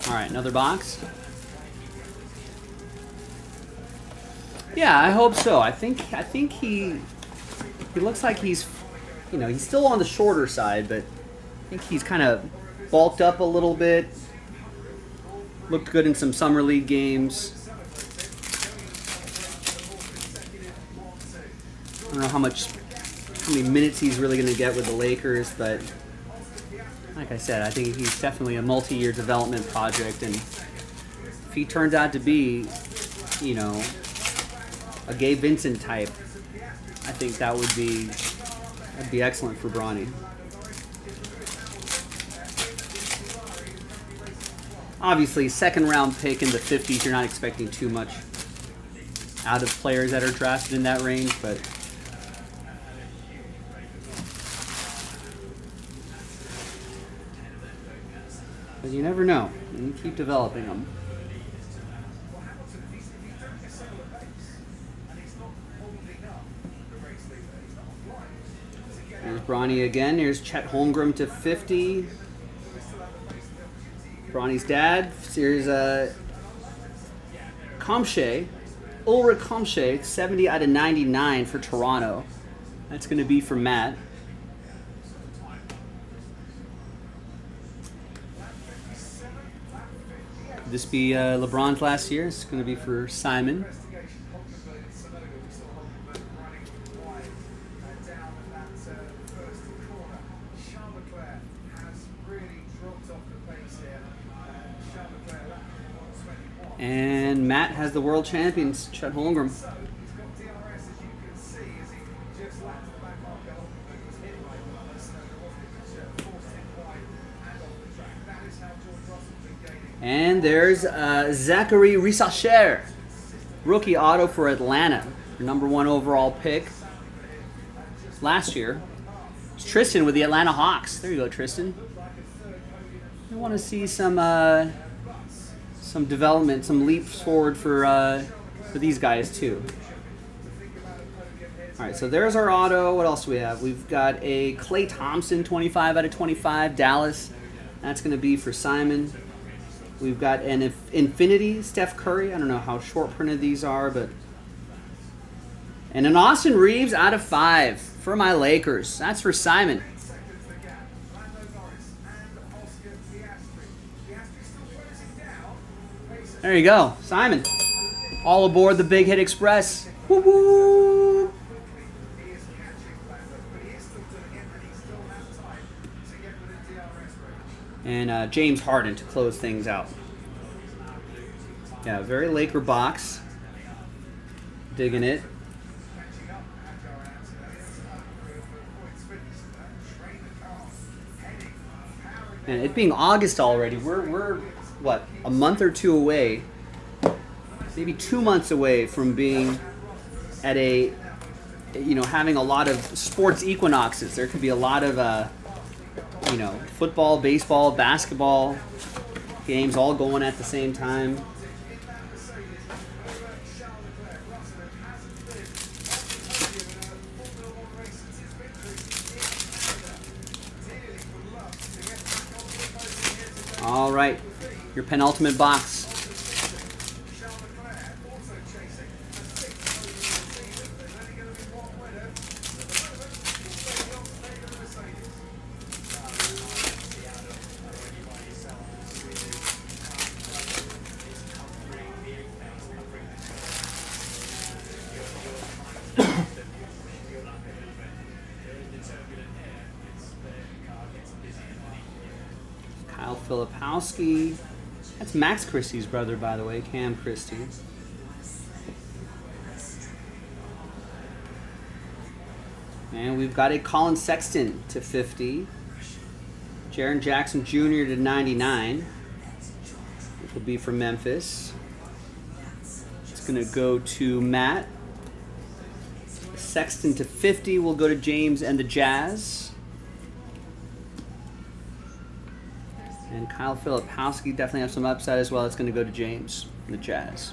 All right, another box. Yeah, I hope so. I think he looks like he's still on the shorter side, but I think he's kind of bulked up a little bit. Looked good in some summer league games. I don't know how many minutes he's really going to get with the Lakers, but like I said, I think he's definitely a multi-year development project, and if he turns out to be, a Gabe Vincent type, I think that'd be excellent for Bronny. Obviously, second round pick in the 50s, you're not expecting too much out of players that are drafted in that range, but you never know. And you keep developing them. Here's Bronny again. Here's Chet Holmgren to 50. Bronny's dad. Here's Comshay. Ulrich Comshay, 70 out of 99 for Toronto. That's going to be for Matt. Could this be LeBron's last year? It's going to be for Simon. And Matt has the world champions, Chet Holmgren. And there's Zachary Risacher, rookie auto for Atlanta, number 1 overall pick. last year. It's Tristan with the Atlanta Hawks. There you go, Tristan. I want to see some development, some leaps forward for these guys too. All right, so there's our auto. What else do we have? We've got a Klay Thompson 25 out of 25, Dallas. That's going to be for Simon. We've got an Infinity Steph Curry. I don't know how short printed these are, but. And an Austin Reeves out of 5 for my Lakers. That's for Simon. There you go, Simon. All aboard the Big Hit Express. Woo woo! And James Harden to close things out. Yeah, very Laker box. Digging it. And it being August already, we're what, a month or two away, maybe 2 months away from being at a, having a lot of sports equinoxes. There could be a lot of, football, baseball, basketball games all going at the same time. All right, your penultimate box. Filipowski. That's Max Christie's brother, by the way, Cam Christie. And we've got a Colin Sexton to 50. Jaren Jackson Jr. to 99. Which will be for Memphis. It's going to go to Matt. Sexton to 50 will go to James and the Jazz. And Kyle Filipowski definitely have some upside as well. It's going to go to James and the Jazz.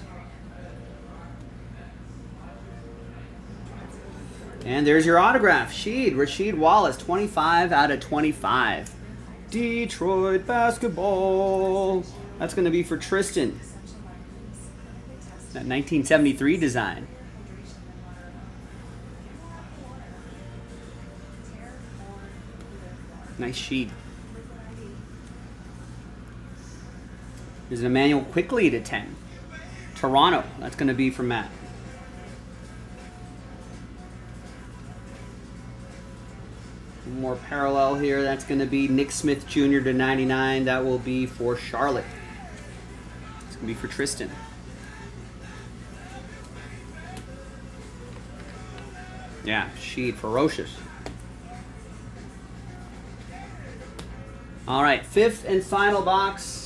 And there's your autograph. Rasheed Wallace, 25 out of 25. Detroit basketball. That's going to be for Tristan. That 1973 design. Nice sheet. There's an Emmanuel Quickly to 10. Toronto. That's going to be for Matt. One more parallel here. That's going to be Nick Smith Jr. to 99. That will be for Charlotte. It's going to be for Tristan. Yeah, sheet ferocious. All right, 5th and final box.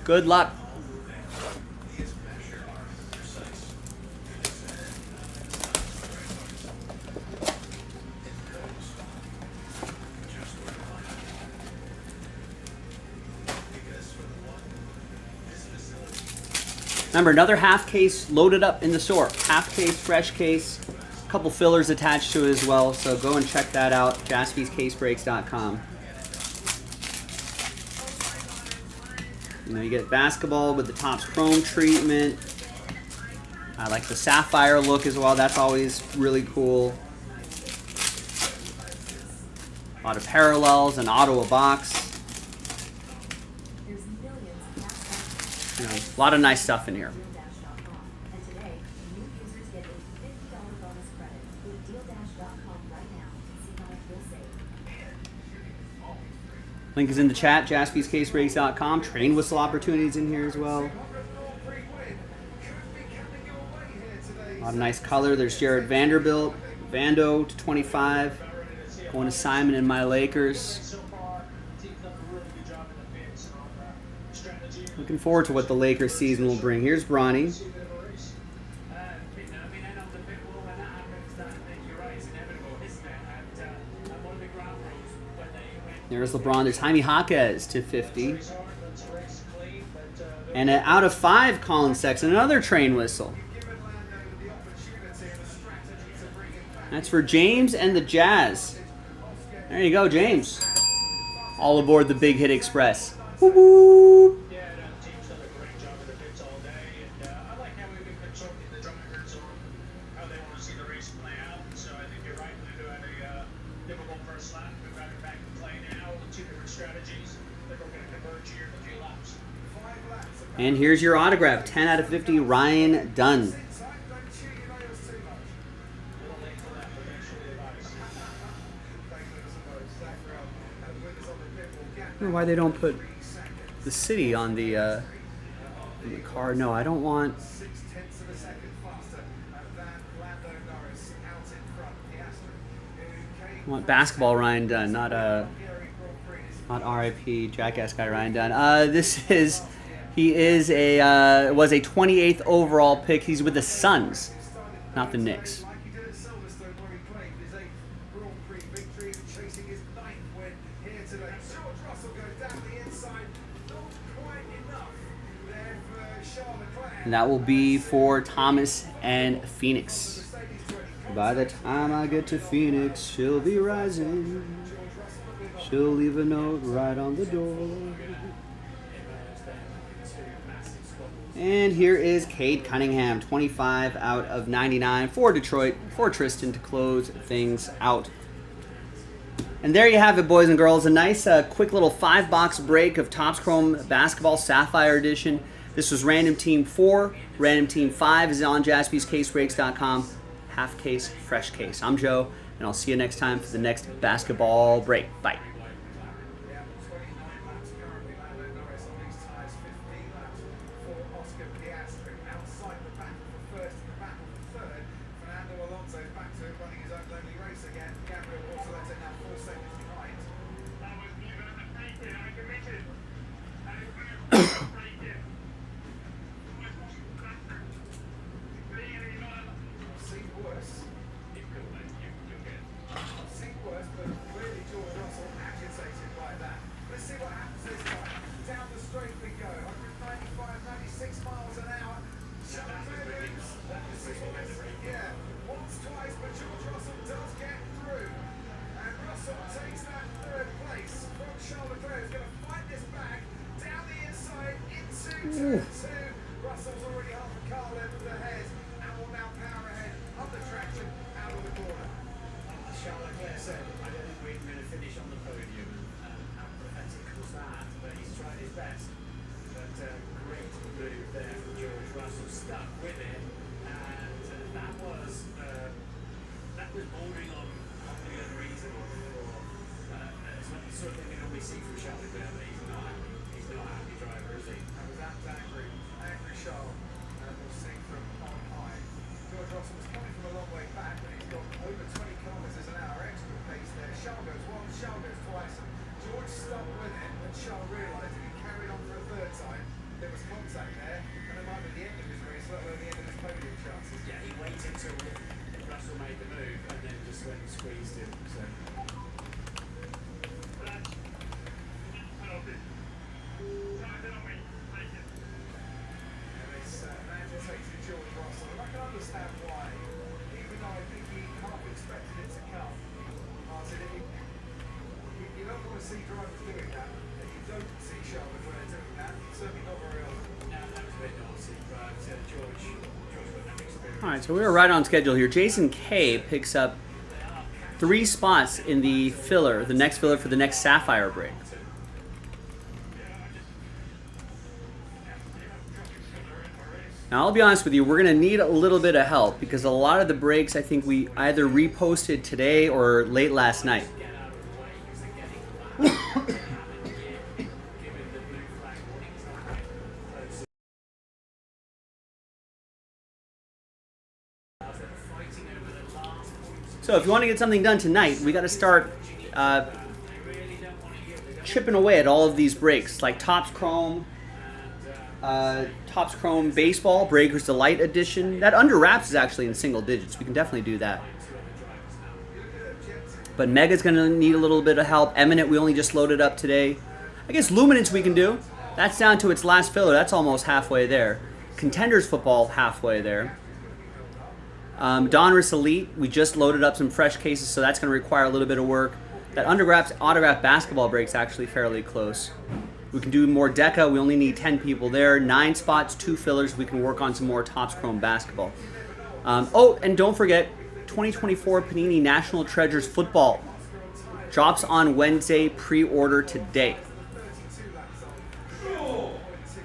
Good luck. Remember, another half case loaded up in the store. Half case, fresh case, a couple fillers attached to it as well. So go and check that out, JaspysCaseBreaks.com. You get basketball with the Topps Chrome treatment. I like the sapphire look as well. That's always really cool. A lot of parallels, an auto a box. A lot of nice stuff in here. Link is in the chat, JaspysCaseBreaks.com. Train whistle opportunities in here as well. A lot of nice color. There's Jared Vanderbilt, Vando to 25. Going to Simon and my Lakers. Looking forward to what the Lakers season will bring. Here's Bronny. There's LeBron. There's Jaime Jaquez to 50. And an out of 5, Colin Sexton. Another train whistle. That's for James and the Jazz. There you go, James. All aboard the Big Hit Express. Woo-hoo. Yeah, team's done a great job with the bits all day, and I like how we've been consulting the drivers on how they want to see the race play out. So I think you're right. They're doing a difficult first lap. We've got it back in play now with 2 different strategies. They're going to converge here in a few laps. And here's your autograph. 10 out of 50, Ryan Dunn. I don't know why they don't put the city on the car. No, I don't want. I want basketball Ryan Dunn, not RIP Jackass guy Ryan Dunn. He was a 28th overall pick. He's with the Suns, not the Knicks. And that will be for Thomas and Phoenix. By the time I get to Phoenix, she'll be rising. She'll leave a note right on the door. And here is Cade Cunningham, 25 out of 99 for Detroit, for Tristan to close things out. And there you have it, boys and girls. A nice, quick little 5-box break of Topps Chrome Basketball Sapphire Edition. This was Random Team 4. Random Team 5 is on JaspysCaseBreaks.com. Half case, fresh case. I'm Joe, and I'll see you next time for the next basketball break. Bye. Russell's already half a car length ahead and will now power ahead under traction out of the corner. Charles Leclerc said, I don't think we're going to finish on the podium. How pathetic was that? But he's tried his best. But great move there from George Russell, stuck with it. And that was bordering on the unreasonable for the sort of thing we normally see from Charles Leclerc, but he's not a happy driver, is he? That was angry Charles, and we'll see from on high. George Russell was coming from a long way back, but he's got over 20 kilometres an hour extra pace there. Charles goes once, Charles goes twice. George stopped with it, and Charles realised if he carried on for a third time, there was contact there, and it might be the end of his race, let alone the end of his podium chances. Yeah, he waited till Russell made the move and then just went and squeezed him. So. George Russell, and I can understand why, even though I think he half expected it to come. Martin, you don't want to see drivers doing that, and you don't see Charles Leclerc doing that, certainly not very often. No, that was a bit naughty, but George got no experience. All right, so we were right on schedule here. Jason K picks up 3 spots in the filler, the next filler for the next Sapphire break. Now, I'll be honest with you, we're going to need a little bit of help because a lot of the breaks I think we either reposted today or late last night. So if you want to get something done tonight, we got to start chipping away at all of these breaks, like Topps Chrome Baseball, Breakers Delight Edition. That under wraps is actually in single digits. We can definitely do that. But Mega's going to need a little bit of help. Eminent, we only just loaded up today. I guess Luminance we can do. That's down to its last filler. That's almost halfway there. Contenders football, halfway there. Donruss Elite, we just loaded up some fresh cases, so that's going to require a little bit of work. That autograph basketball break's actually fairly close. We can do more Deca. We only need 10 people there. 9 spots, 2 fillers. We can work on some more Topps Chrome basketball. Oh, and don't forget, 2024 Panini National Treasures football drops on Wednesday. Pre-order today. 0.2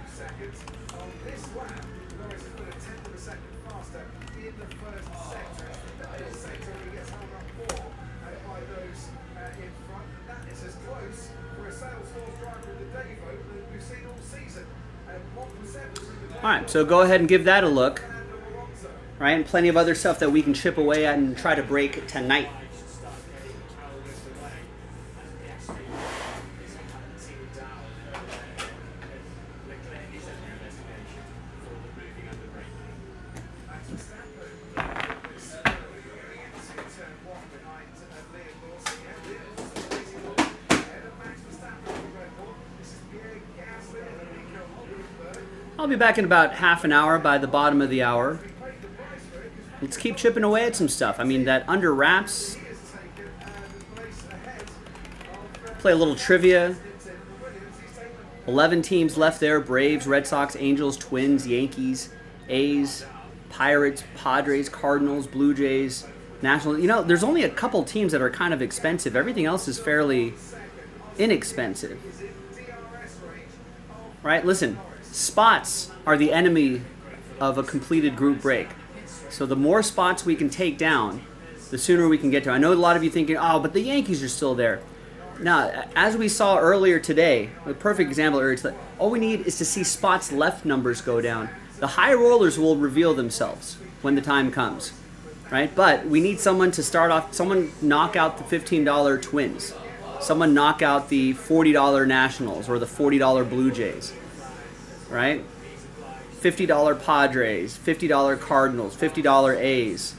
seconds on this lap. Norris has put a tenth of a second faster in the first sector. It's the middle sector he gets held up more by those in front. And that is as close for a Salesforce driver in the day vote that we've seen all season. And 1% between the All right, so go ahead and give that a look. Right, and plenty of other stuff that we can chip away at and try to break tonight. I'll be back in about half an hour by the bottom of the hour. Let's keep chipping away at some stuff. I mean, that under wraps. Play a little trivia. 11 teams left there. Braves, Red Sox, Angels, Twins, Yankees, A's, Pirates, Padres, Cardinals, Blue Jays, Nationals. You know, there's only a couple teams that are kind of expensive. Everything else is fairly inexpensive. Right? Listen, spots are the enemy of a completed group break. So the more spots we can take down, the sooner we can get to. I know a lot of you thinking, oh, but the Yankees are still there. Now, as we saw earlier today, a perfect example earlier today, all we need is to see spots left numbers go down. The high rollers will reveal themselves when the time comes, right? But we need someone to start off, someone knock out the $15 Twins. Someone knock out the $40 Nationals or the $40 Blue Jays, right? $50 Padres, $50 Cardinals, $50 A's,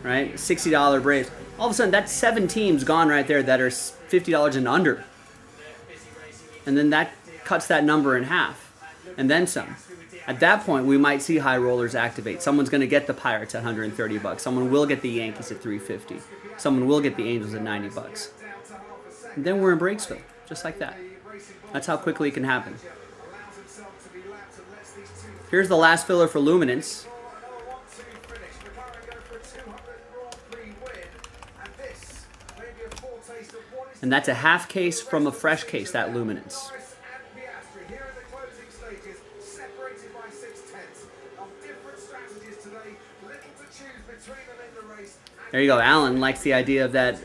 right? $60 Braves. All of a sudden, that's 7 teams gone right there that are $50 and under. And then that cuts that number in half. And then some. At that point, we might see high rollers activate. Someone's going to get the Pirates at $130. Someone will get the Yankees at $350. Someone will get the Angels at $90. And then we're in Breaksville, just like that. That's how quickly it can happen. Here's the last filler for Luminance. And that's a half case from a fresh case, that Luminance. There you go. Alan likes the idea of that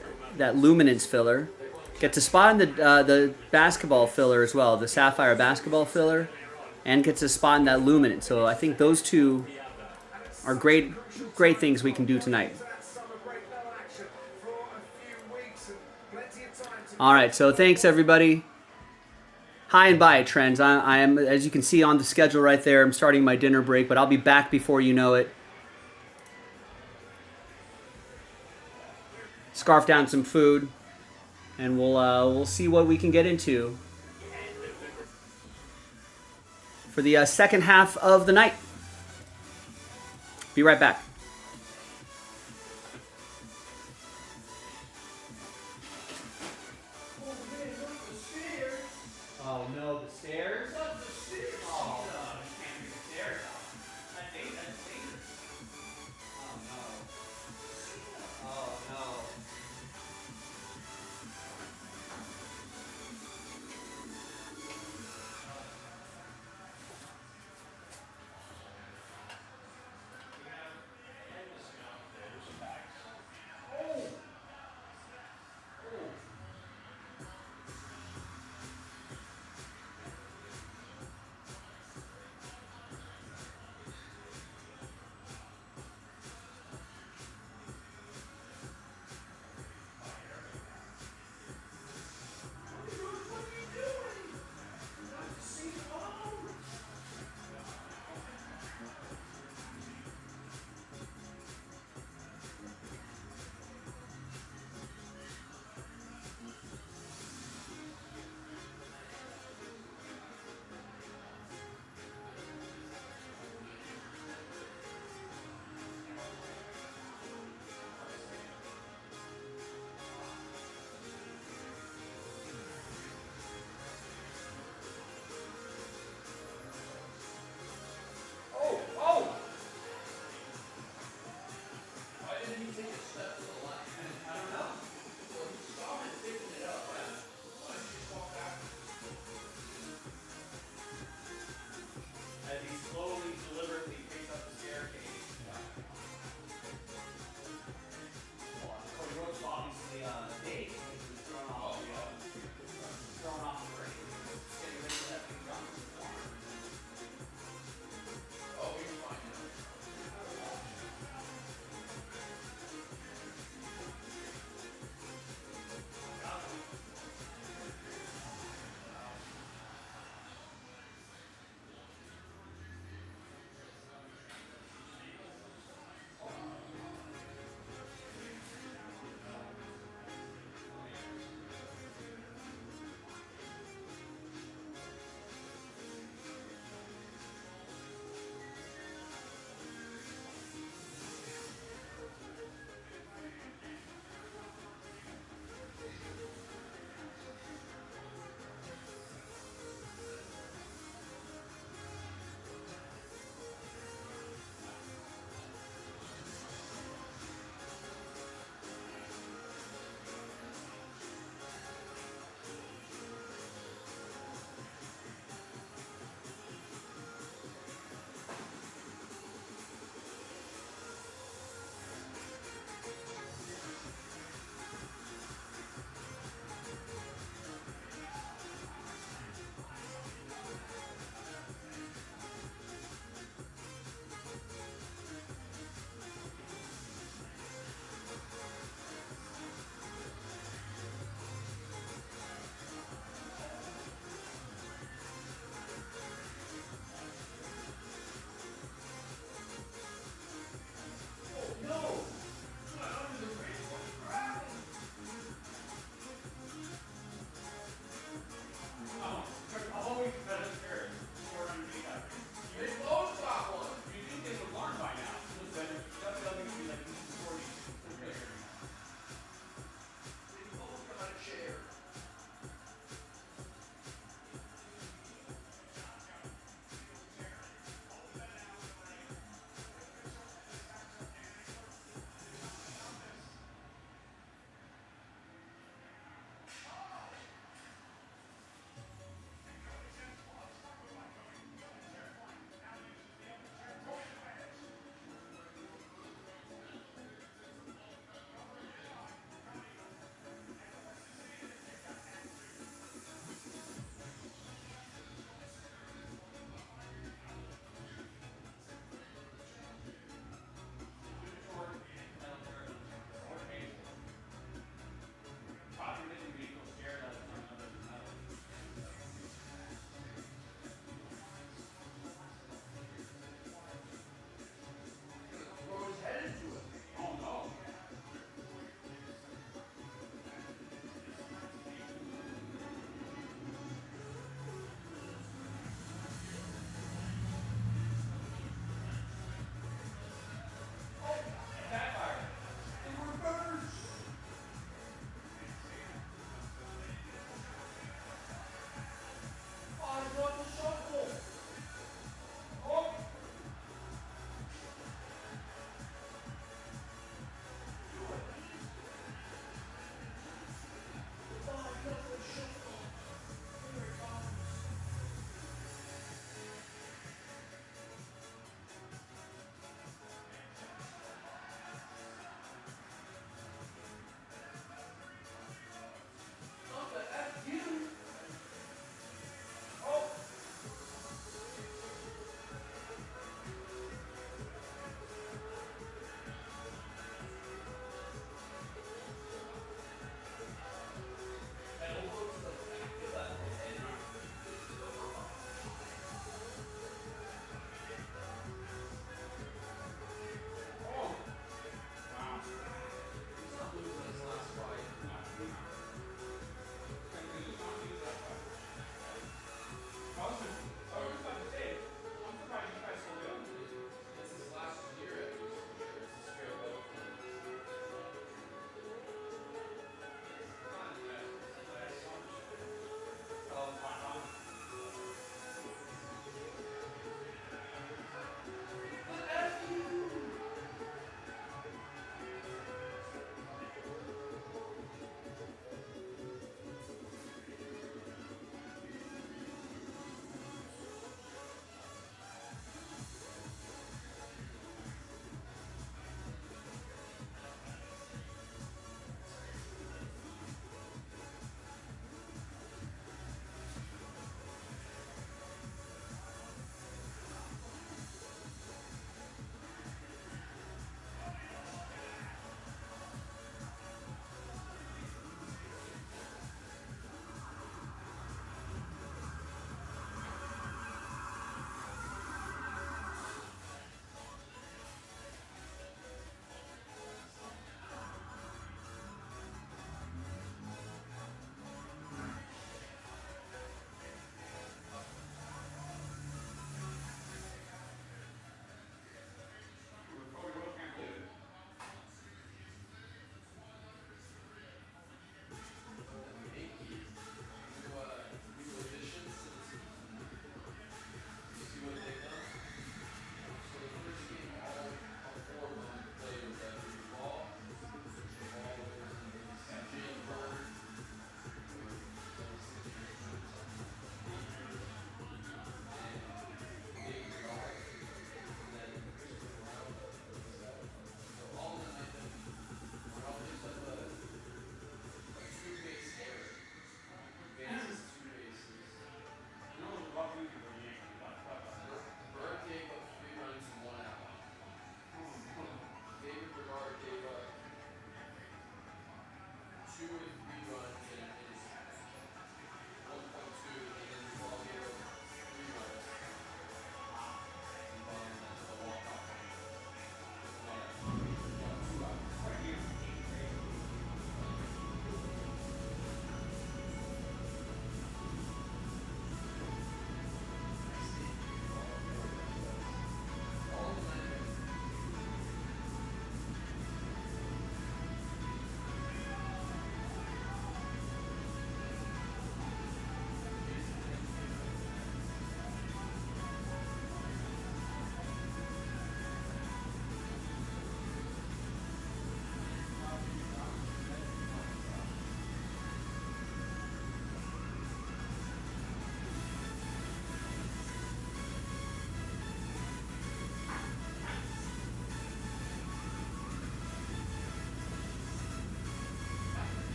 Luminance filler. Gets a spot in the basketball filler as well, the Sapphire basketball filler, and gets a spot in that Luminance. So I think those two are great things we can do tonight. All right, so thanks everybody. Hi and bye, Trends. I am, as you can see on the schedule right there, I'm starting my dinner break, but I'll be back before you know it. Scarf down some food, and we'll see what we can get into for the second half of the night. Be right back. Oh no, the stairs? Oh, can't be the stairs. That's dangerous. Oh no. Oh no.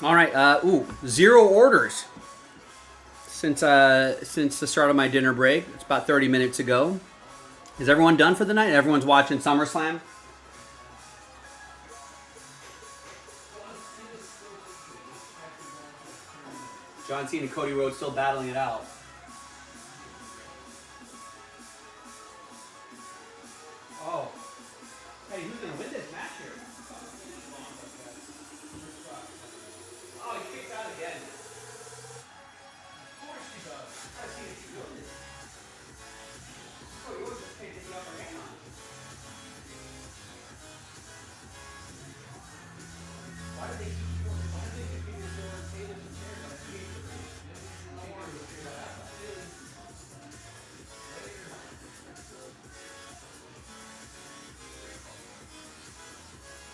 All right. Ooh, 0 orders since the start of my dinner break. It's about 30 minutes ago. Is everyone done for the night? Everyone's watching SummerSlam? John Cena and Cody Rhodes still battling it out. Oh. Hey, who's going to win this match here? Oh, he kicked out again. Of course he does. I see what you're doing. Cody Rhodes just taking the upper hand on him. Why did they keep doing this? Why did they keep doing tables and chairs on the cage? I wanted to figure that out.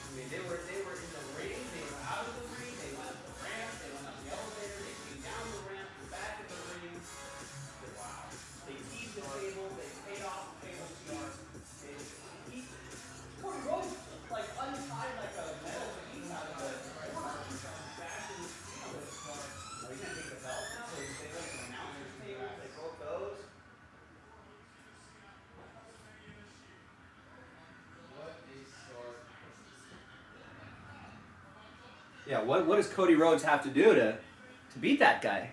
I mean, they were in the ring, they were out of the ring, they went up the ramp, they went up the elevator, they came down the ramp, they're back in the ring. Wow. They teased the table, they paid off the table seats. Cody Rhodes like untied like a metal piece out of the corner. Bashing, are you gonna take the belt now? They went to the announcer's table, they broke those. Yeah, what does Cody Rhodes have to do to beat that guy?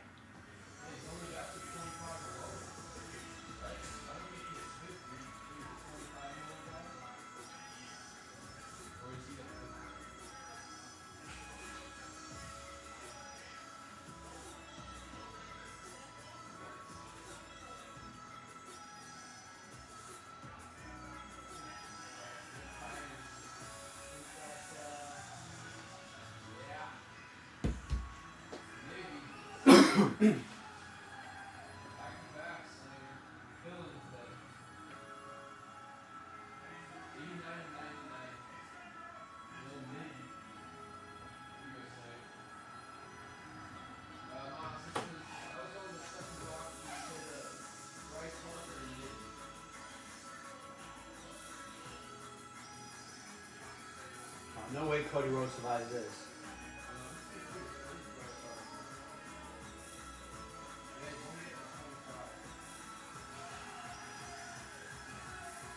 No way Cody Rhodes survives this.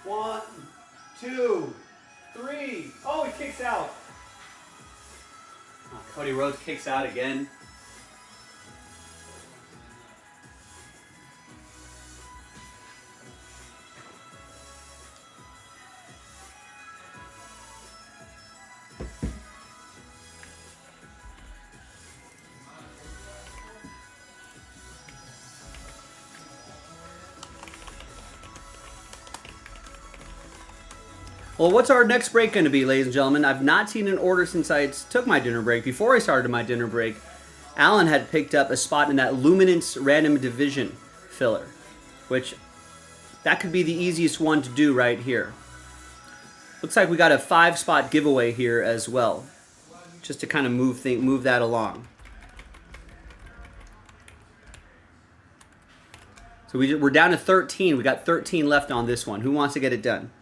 One, two, three. Oh, he kicks out. Oh, Cody Rhodes kicks out again. Well, what's our next break going to be, ladies and gentlemen? I've not seen an order since I took my dinner break. Before I started my dinner break, Alan had picked up a spot in that Luminance Random Division filler, which that could be the easiest one to do right here. Looks like we got a 5-spot giveaway here as well, just to kind of move that along. So we're down to 13. We got 13 left on this one. Who wants to get it done?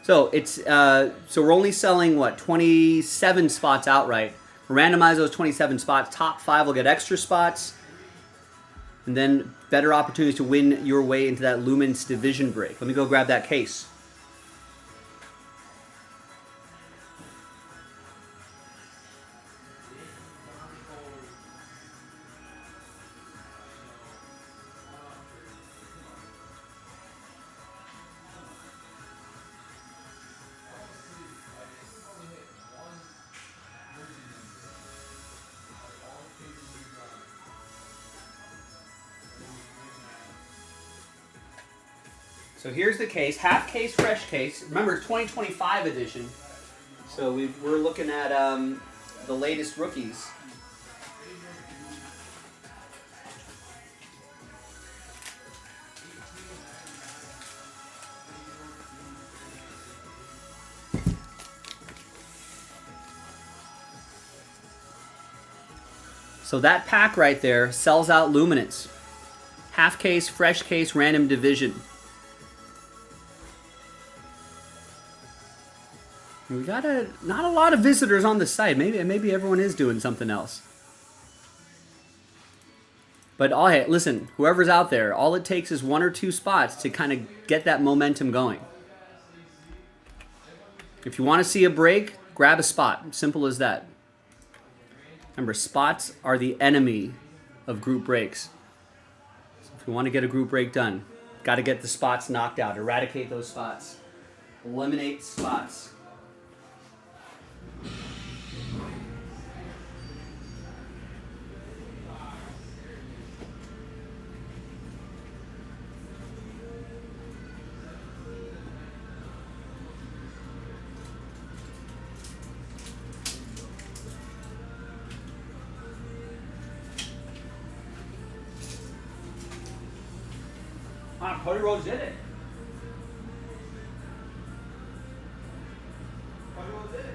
So it's so we're only selling what 27 spots outright. Randomize those 27 spots. Top 5 will get extra spots, and then better opportunities to win your way into that Luminance Division break. Let me go grab that case. So here's the case, half case, fresh case. Remember, it's 2025 edition. So we're looking at the latest rookies. So that pack right there sells out luminance. Half case, fresh case, random division. We got not a lot of visitors on the site. Maybe everyone is doing something else. But hey, listen, whoever's out there, all it takes is 1 or 2 spots to kind of get that momentum going. If you want to see a break, grab a spot. Simple as that. Remember, spots are the enemy of group breaks. So if you want to get a group break done, got to get the spots knocked out. Eradicate those spots. Eliminate spots. Cody Rhodes did it. Cody Rhodes did it.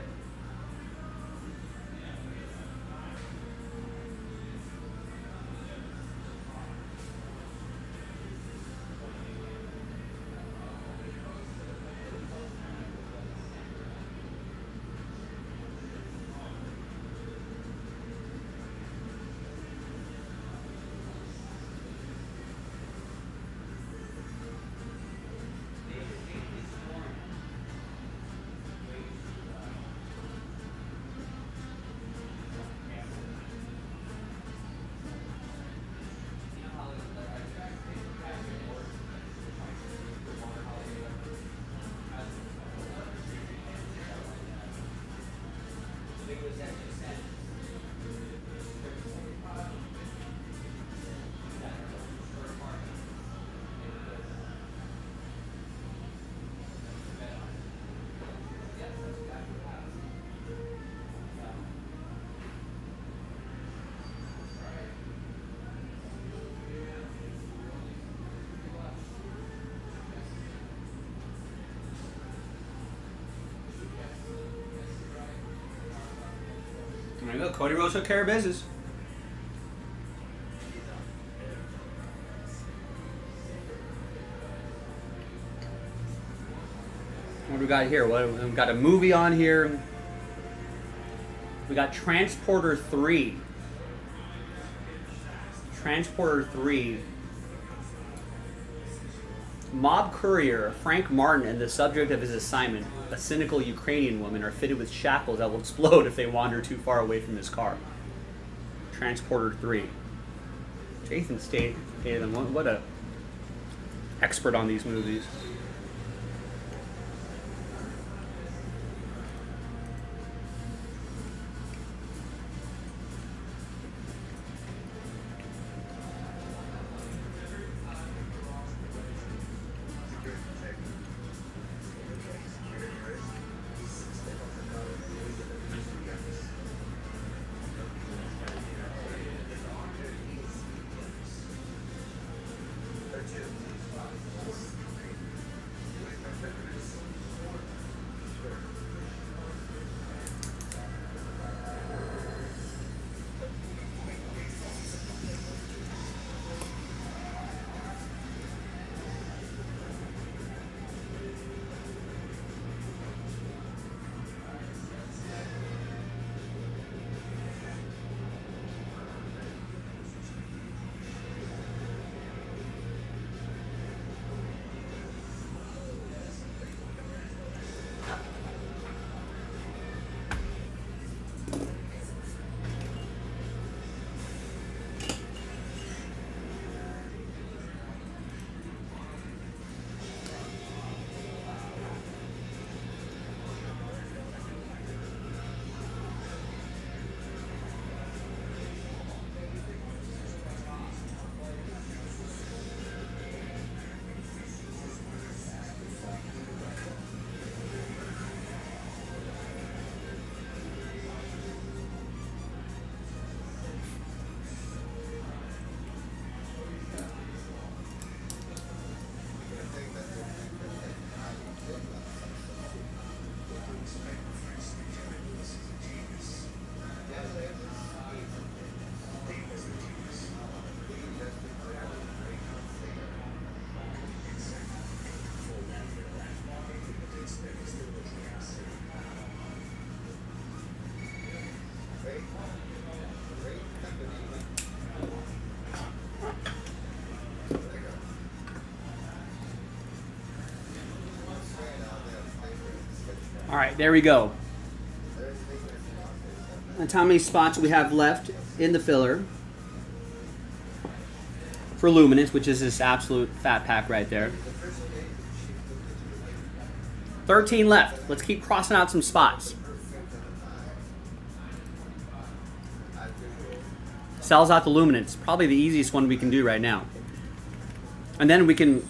There you go. Cody Rhodes took care of business. What do we got here? We got a movie on here. We got Transporter 3. Transporter 3. Mob courier Frank Martin and the subject of his assignment, a cynical Ukrainian woman, are fitted with shackles that will explode if they wander too far away from his car. Transporter 3. Jason Statham, what a expert on these movies. All right, there we go. And how many spots we have left in the filler for Luminance, which is this absolute fat pack right there. 13 left. Let's keep crossing out some spots. Sells out the Luminance. Probably the easiest one we can do right now. And then we can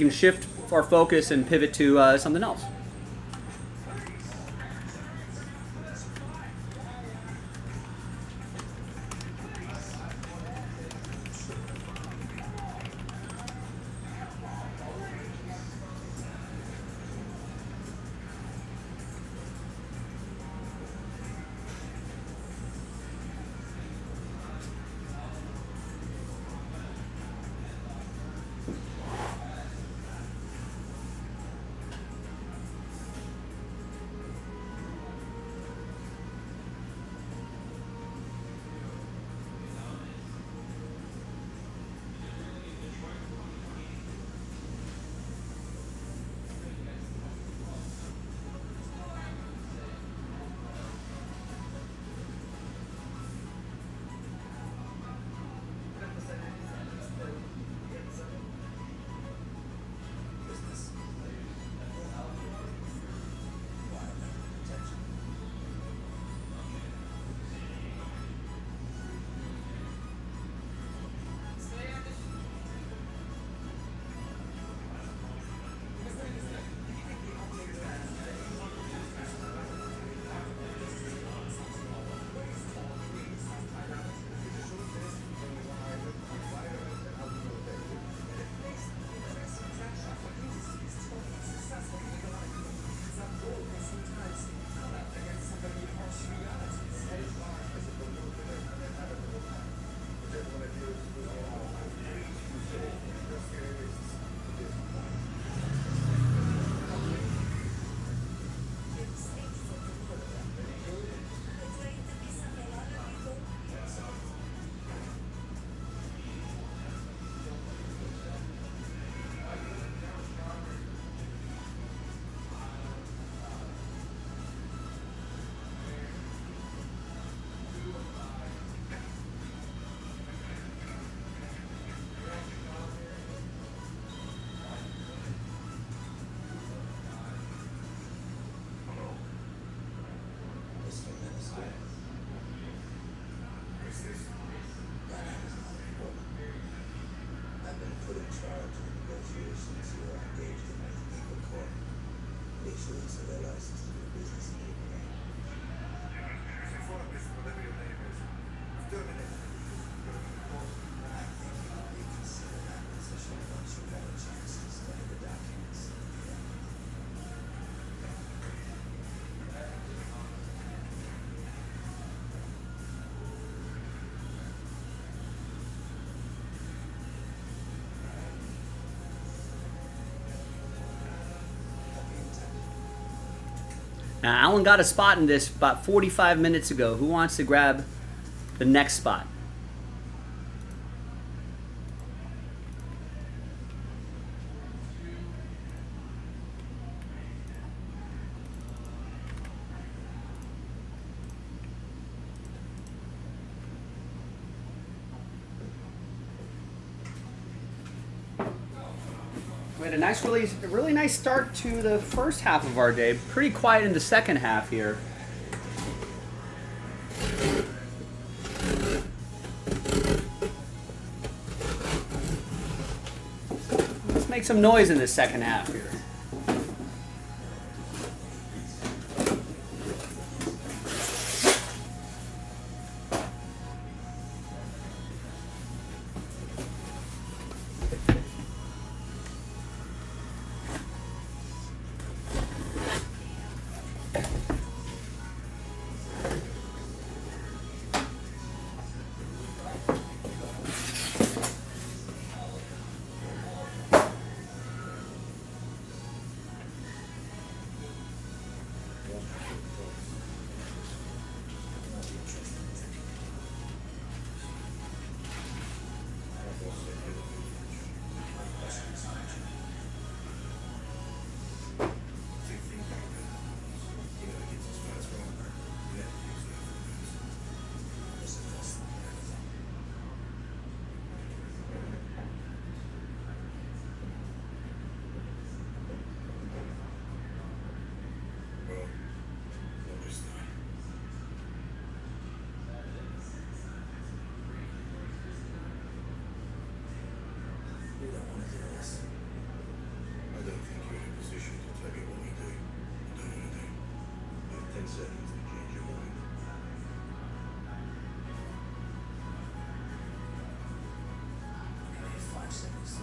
shift our focus and pivot to something else. Now, Alan got a spot in this about 45 minutes ago. Who wants to grab the next spot? We had a nice, really nice start to the first half of our day. Pretty quiet in the second half here. Let's make some noise in the second half here. 10 seconds to change your mind. Okay, 5 seconds.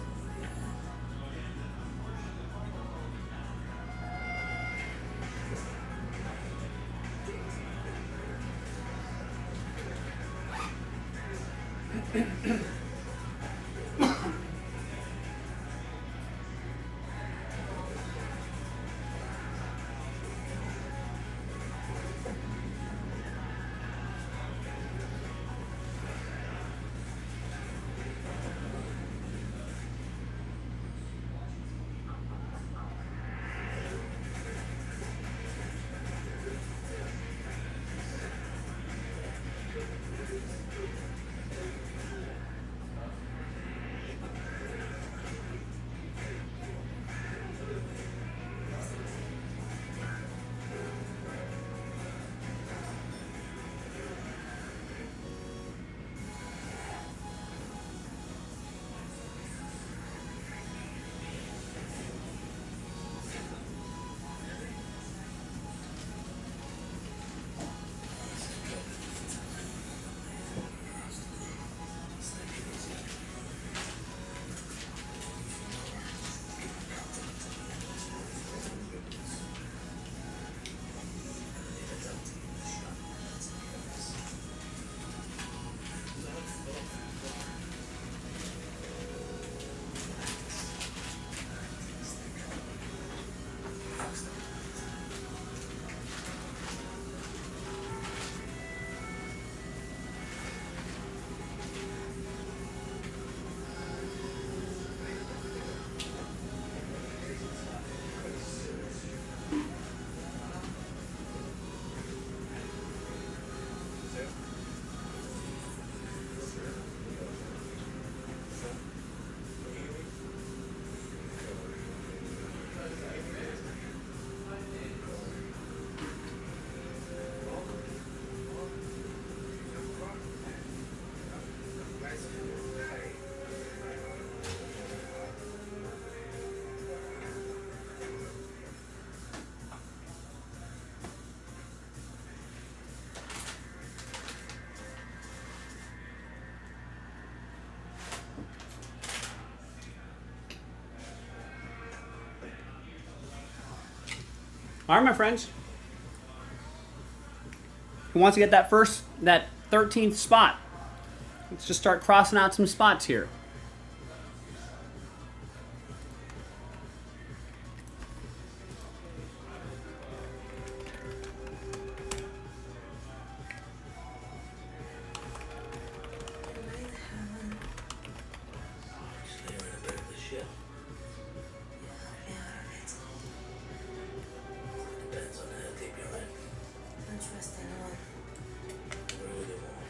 All right, my friends. Who wants to get that 13th spot? Let's just start crossing out some spots here. Actually, you're in a bit of a shit. Depends on how deep you're in. Interesting one. Really warm.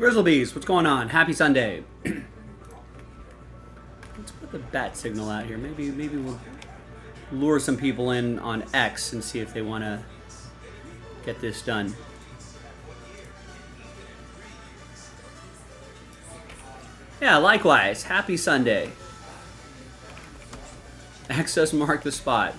Grizzlebees, what's going on? Happy Sunday. Let's put the bat signal out here. Maybe we'll lure some people in on X and see if they want to get this done. Yeah, likewise. Happy Sunday. X does mark the spot.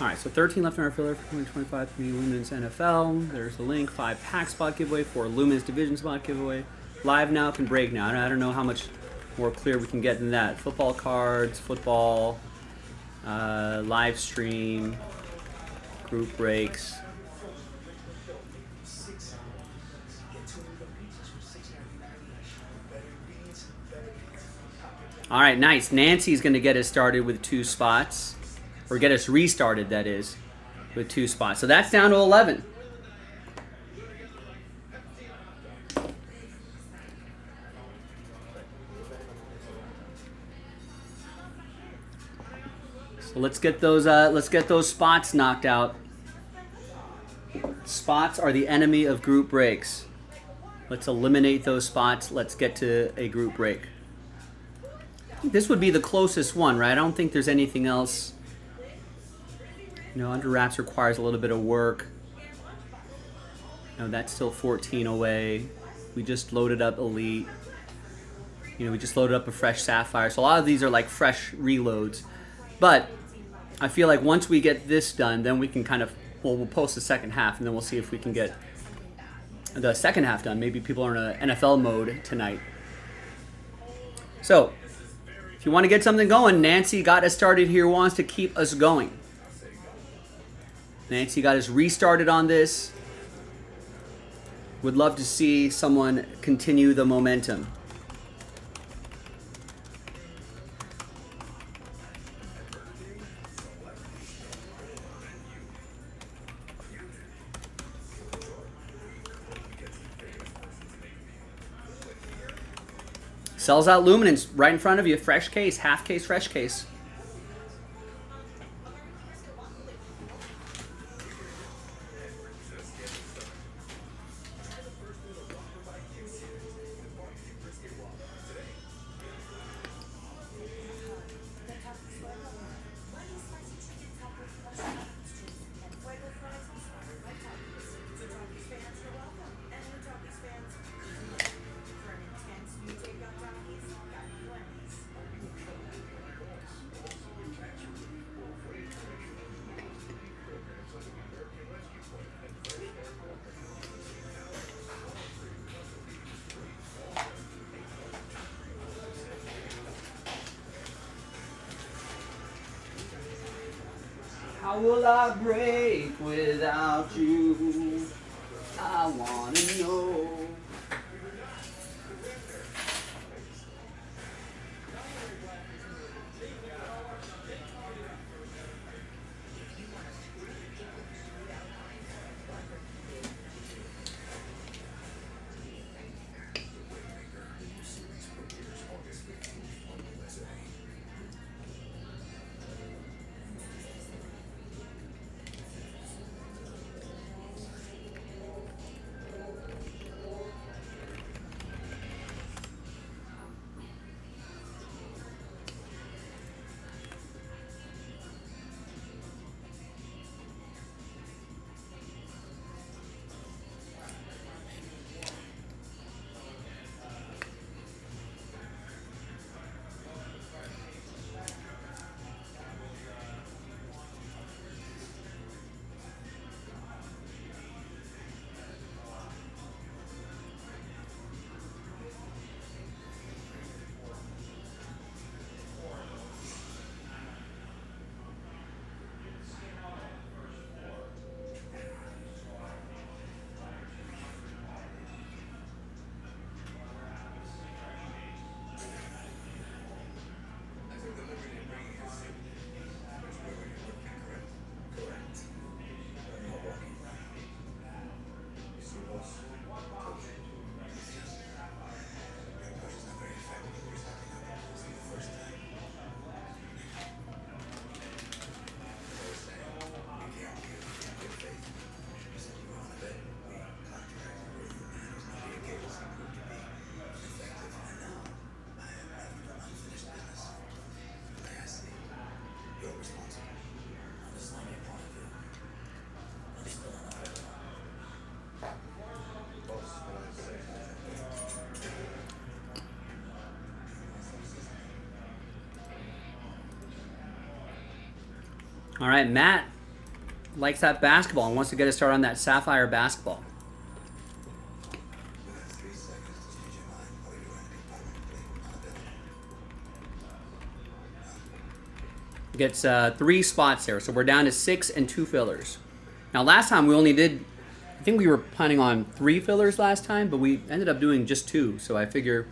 All right, so 13 left in our filler for 2025 for Lumen's NFL. There's the link. 5 pack spot giveaway, 4 Lumen's division spot giveaway. Live now can break now. I don't know how much more clear we can get than that. Football cards, football, live stream, group breaks. All right, nice. Nancy's going to get us started with 2 spots. Or get us restarted, that is, with 2 spots. So that's down to 11. So let's get those spots knocked out. Spots are the enemy of group breaks. Let's eliminate those spots. Let's get to a group break. This would be the closest one, right? I don't think there's anything else. You know, under wraps requires a little bit of work. No, that's still 14 away. We just loaded up Elite. You know, we just loaded up a fresh Sapphire. So a lot of these are like fresh reloads. But I feel like once we get this done, then we can kind of, well, we'll post the second half, and then we'll see if we can get the second half done. Maybe people are in a NFL mode tonight. So, if you want to get something going, Nancy got us started here, wants to keep us going. Nancy got us restarted on this. Would love to see someone continue the momentum. Sells out Luminance right in front of you. Fresh case, half case, fresh case. How will I break without you? I wanna know. All right, Matt likes that basketball and wants to get us started on that Sapphire basketball. You have 3 seconds to change your mind, or you're going to be permanently unavailable. Gets 3 spots there, so we're down to 6 and 2 fillers. Now, last time we only did, I think we were planning on 3 fillers last time, but we ended up doing just 2, so I figure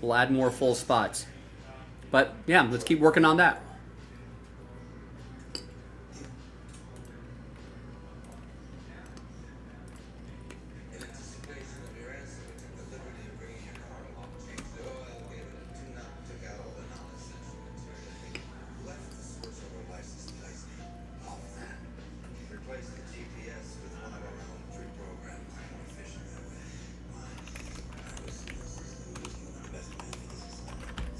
we'll add more full spots. But yeah, let's keep working on that. In anticipation of your answer, we took the liberty of bringing your car along. Changed the oil, gave it a tune-up, took out all the non-essential material, left the switchover license plate off that. Replaced the GPS with one of our own pre-programmed, more efficient that way. I was the best man for this assignment.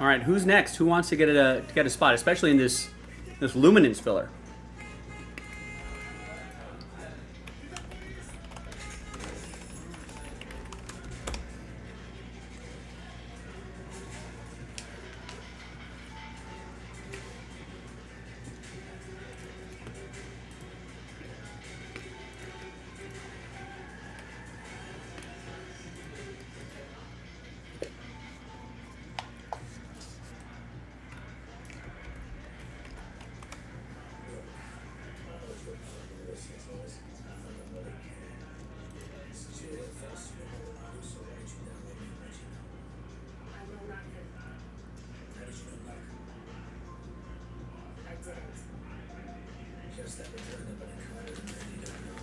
All right, who's next? Who wants to get a spot, especially in this luminance filler? I know nothing. How did you know nothing? I didn't. Just that we're turning up in a car with men you don't know.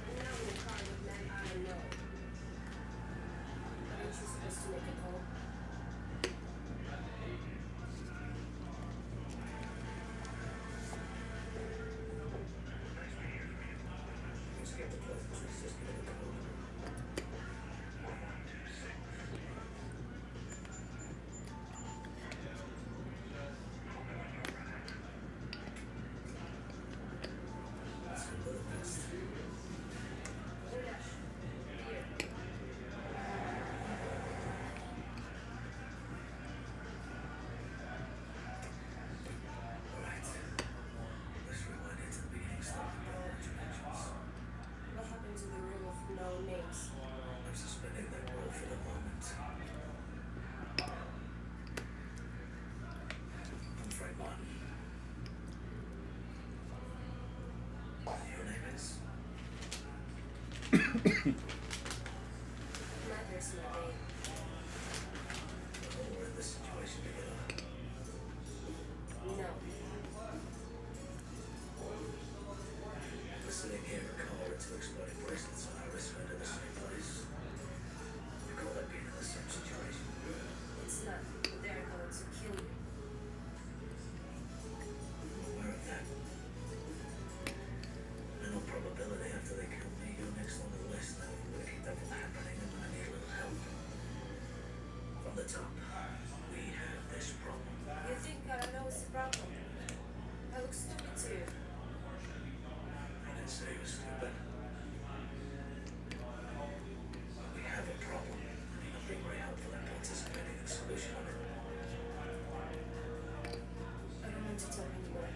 I'm now in the car with men I know. Aren't you supposed to make a call? Just get the pleasantries, just get the code. That's a little best. Dash. Here. Alright. Let's rewind it to the beginning, starting with our introductions. What happened to the room of no names? I'm suspending that role for the moment. I'm Frank Martin. Your name is? Matters my name. Oh, we're in this situation together. No. We're sitting here in a car with two exploding bracelets on our wrists going to the same place. You call that being in the same situation? It's not. They're going to kill you. I'm aware of that. In all probability, after they kill me, you're next on the list. Now, if we're going to keep that from happening, I'm going to need a little help. From the top, we have this problem. You think I know it's a problem? I look stupid to you. I didn't say it was stupid. We have a problem, and you're not being very helpful in participating in the solution of it. I don't want to talk anymore.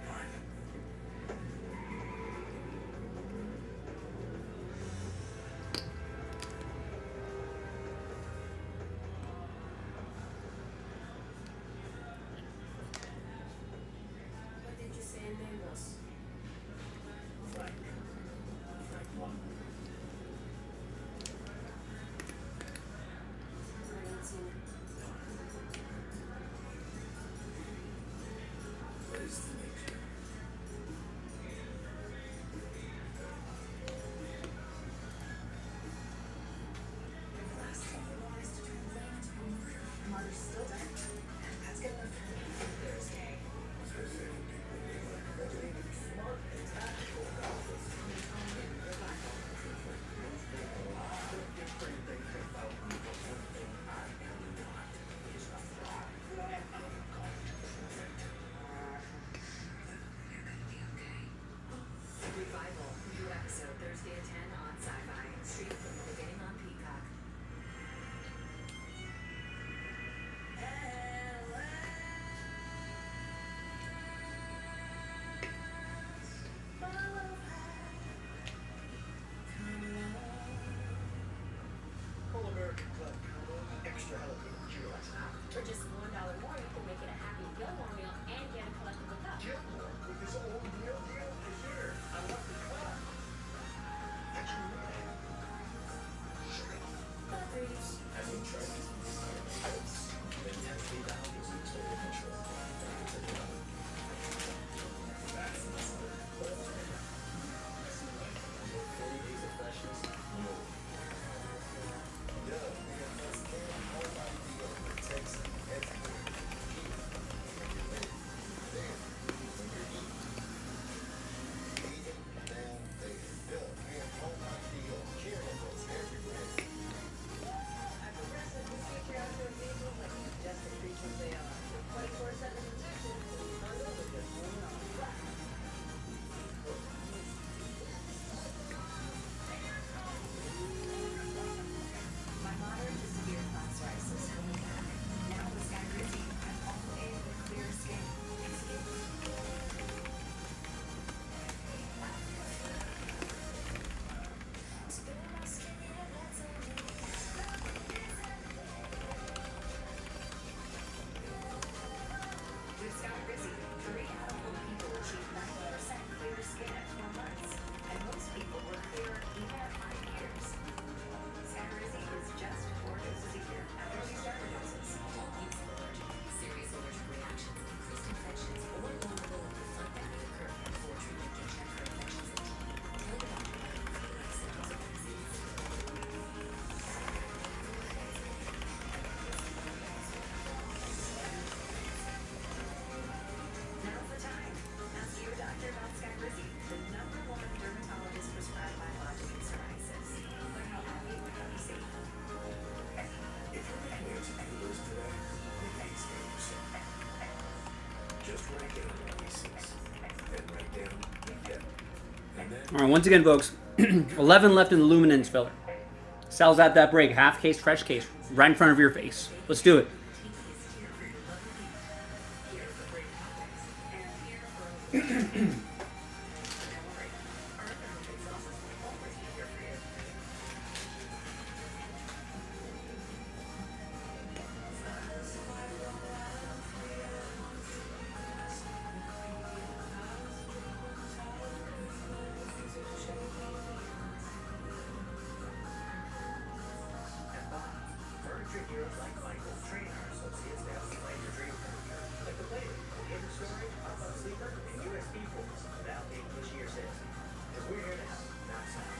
Fine. What did you say your name was? Frank. Frank Martin. 19. Pleased to meet you. Last time the law is to turn blame into murder. Murder's still done. That's good enough for me. Thursday. Revival, new episode Thursday at 10 on Sci-Fi. Stream from the beginning on Peacock. All American Club combo, extra jalapeno churros. For just $1 more, you can make it a Happy Gilmore meal and get a collectible cup. Gilmore with his old deal is here. I love the club. That's your man. Batteries. Have you tried these items? Intensely values in total control. That's the method. 40 days of freshness, no. Yeah, we got first game, whole body deodorant, takes everywhere. Damn, when you're eating. All right, once again, folks, 11 left in the Luminance filler. Sells out that break. Half case, fresh case, right in front of your face. Let's do it. Furniture heroes like Michael train our associates to help you plan your dream furniture. Like the player, hidden storage, up-up sleeper, and USB ports without being pushy or salesy. Because we're here to help, not sell.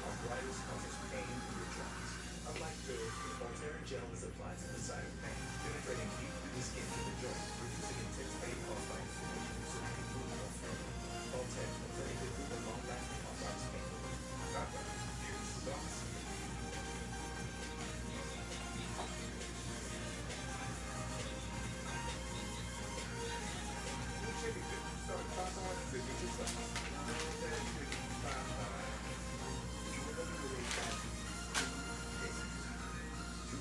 Arthritis causes pain in your joints. Unlike fillers, Voltaren gel is applied to the site of pain, penetrating deep through the skin to the joint, reducing intense pain caused by inflammation so you can move more freely. Voltaren will clinically prove a long-lasting arthritis pain relief.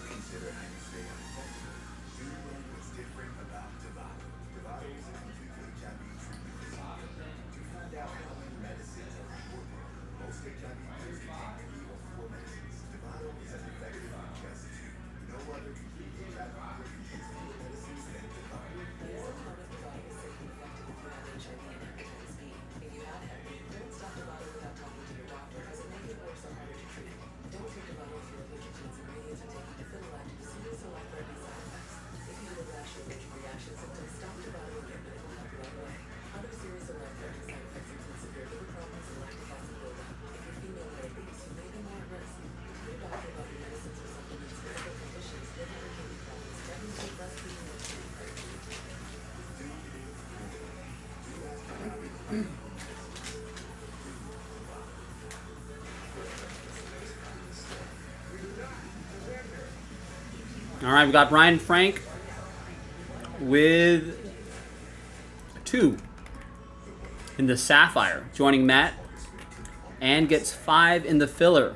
Consider how you stay unaffected. Do you learn what's different about Dovato? Dovato is a complete HIV treatment design. To find out how many medicines are important, most HIV pills contain 3 or 4 medicines. Dovato is as effective in just 2. No other complete HIV pill contains fewer medicines than Dovato. There's a part of the body is safely effective if you have HIV and hepatitis B. If you have Hep B, don't stop Dovato without talking to your doctor, as it may get worse or harder to treat. Don't take Dovato if you're allergic to its ingredients or taking tafidilide due to serious or life-threatening side effects. If you have a rash or allergic reaction symptoms, stop Dovato and get medical help right away. Other serious or life-threatening side effects include severe liver problems and lactic acid buildup. If you're female or obese, you may be more at risk. Tell your doctor about your medicines or supplements, medical conditions, liver or kidney problems, pregnancy, breastfeeding, or All right, we got Brian Frank with 2 in the Sapphire, joining Matt, and gets 5 in the filler.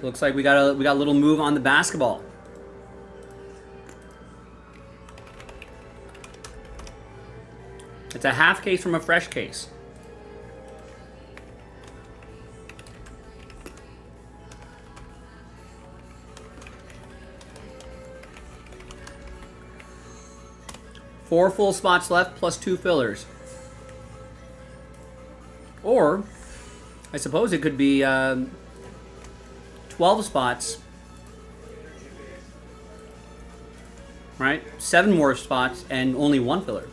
Looks like we got a little move on the basketball. It's a half case from a fresh case. Four full spots left plus 2 fillers. Or, I suppose it could be 12 spots. Right? 7 more spots and only 1 filler.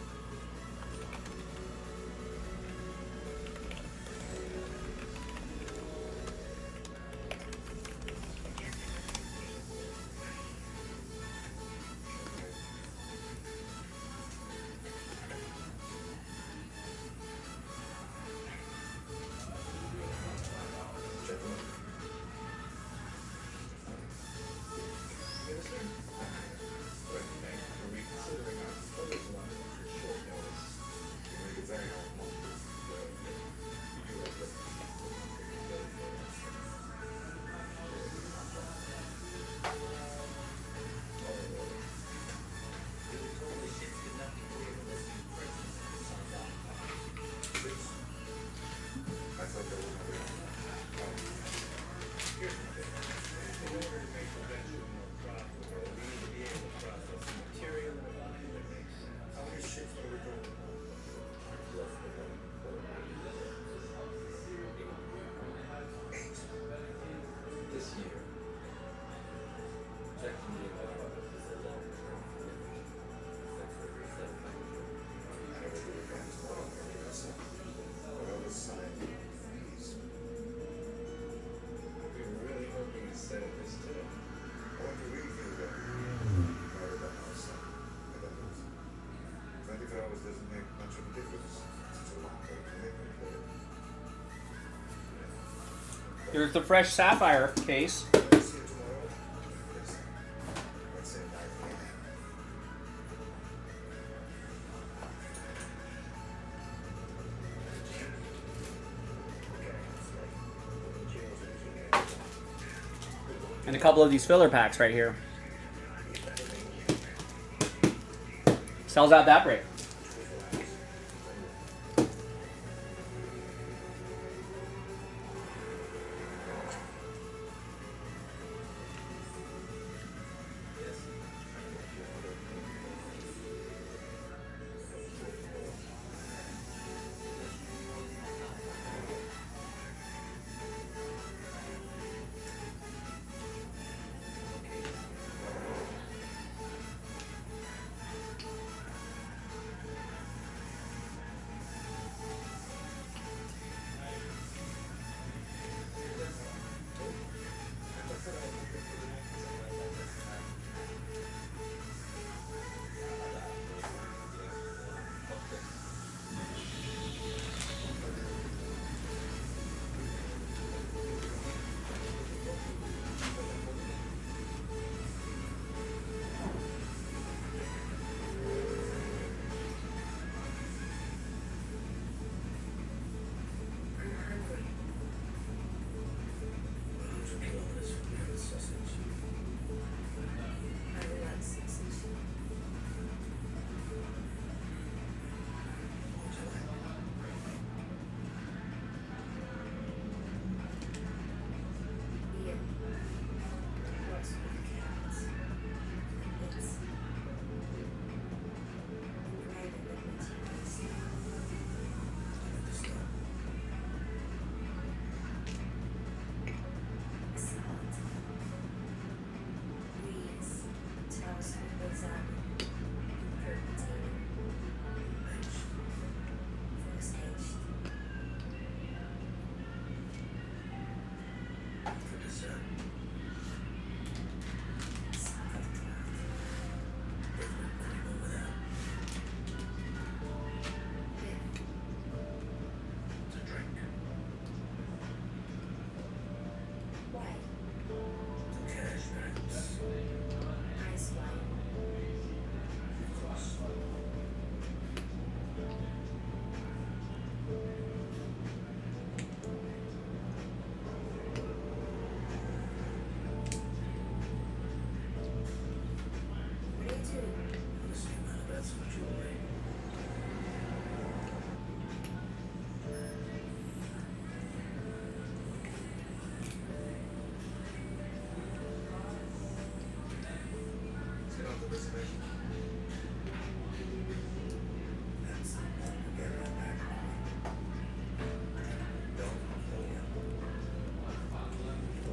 Here's the fresh Sapphire case. And a couple of these filler packs right here. Sells out that break.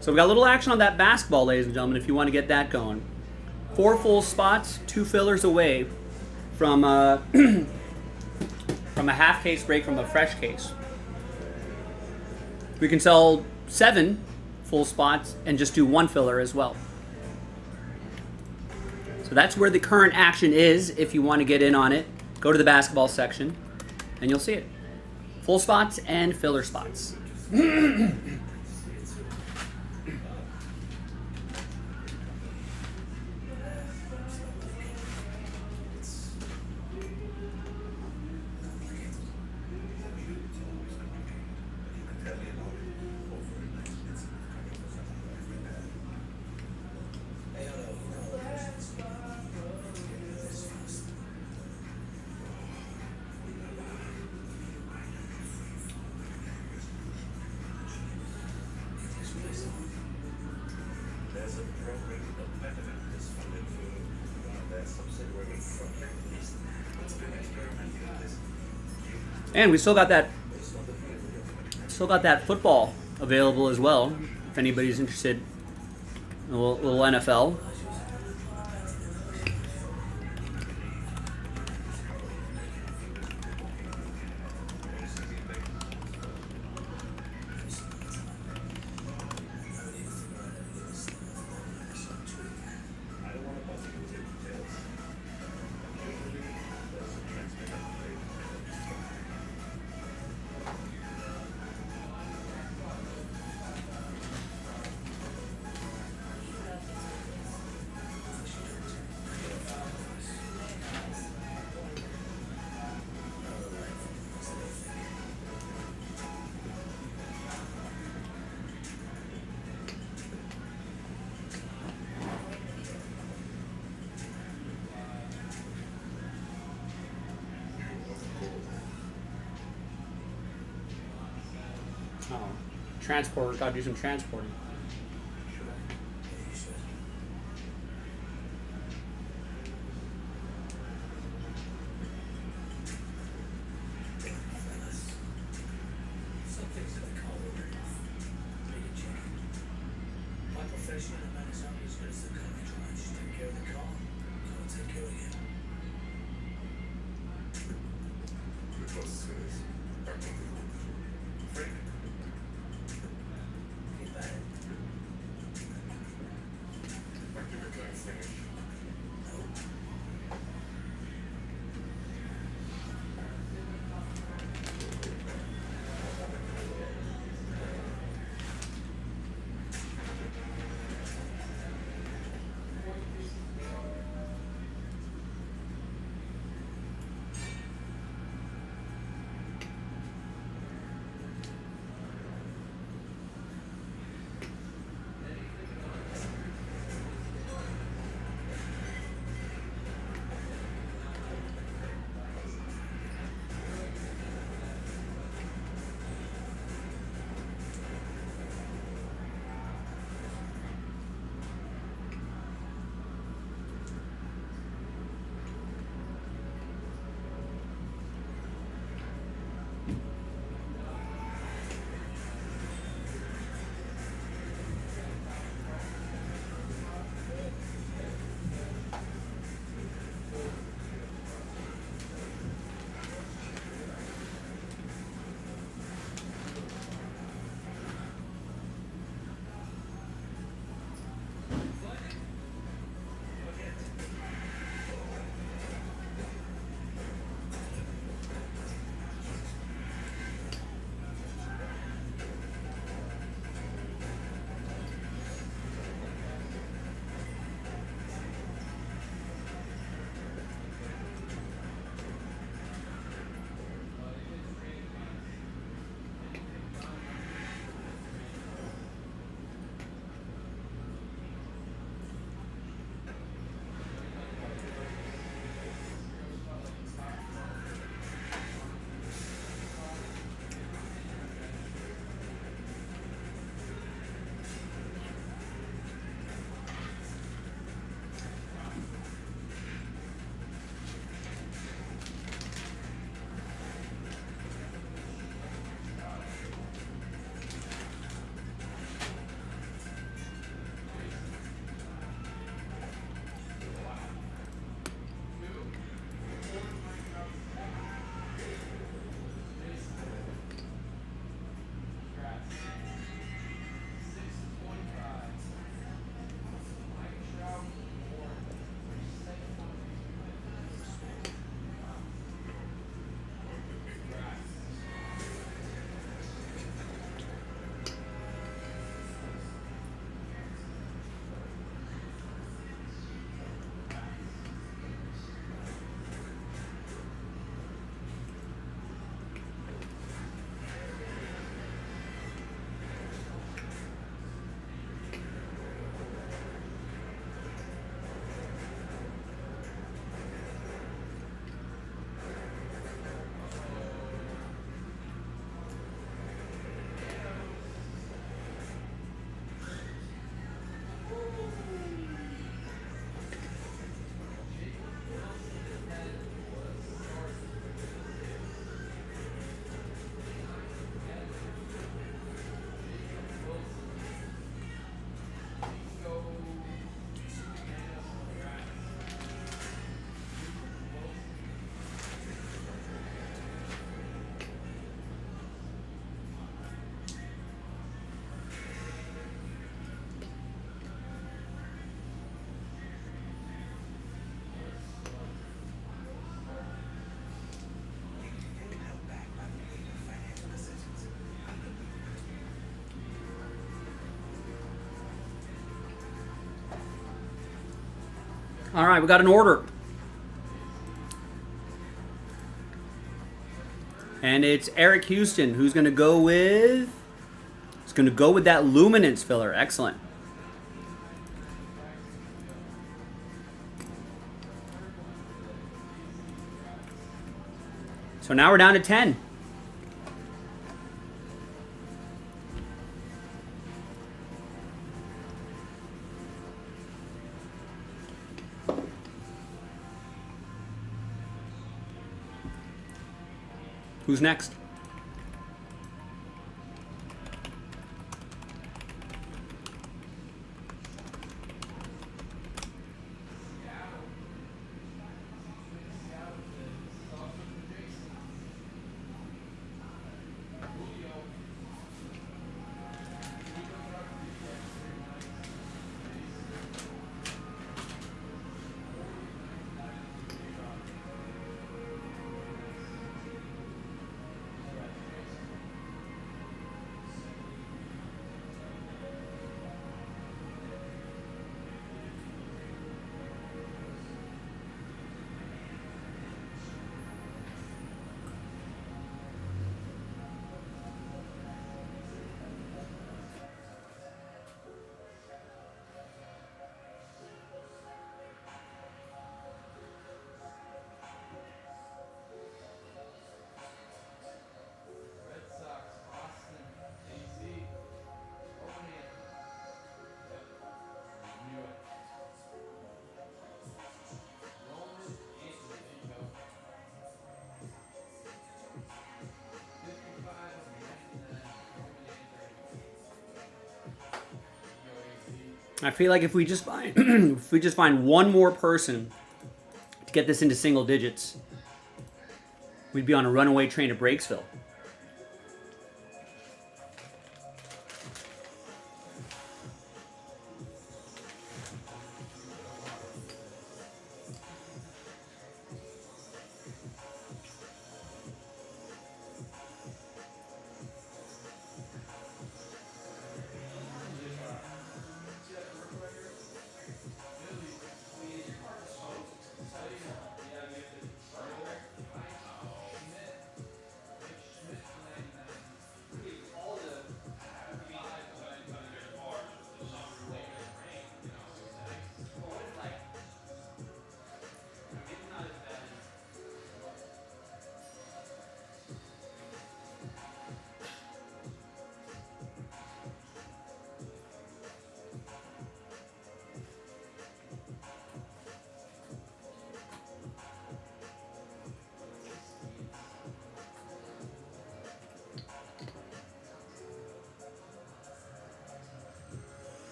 So we got a little action on that basketball, ladies and gentlemen, if you want to get that going. 4 full spots, 2 fillers away from from a half case break from a fresh case. We can sell 7 full spots and just do 1 filler as well. So that's where the current action is. If you want to get in on it, go to the basketball section and you'll see it. Full spots and filler spots. And we still got that football available as well, if anybody's interested in a little NFL. Oh, transport. Gotta do some transporting. Some things that I call order. Make a check. My profession, a man is only as good as the car I drive. Just take care of the car, so I'll take care of you. Get back. All right, we got an order. And it's Eric Houston who's going to go with... He's going to go with that Luminance filler. Excellent. So now we're down to 10. Who's next? I feel like if we just find if we just find one more person to get this into single digits, we'd be on a runaway train to Breaksville.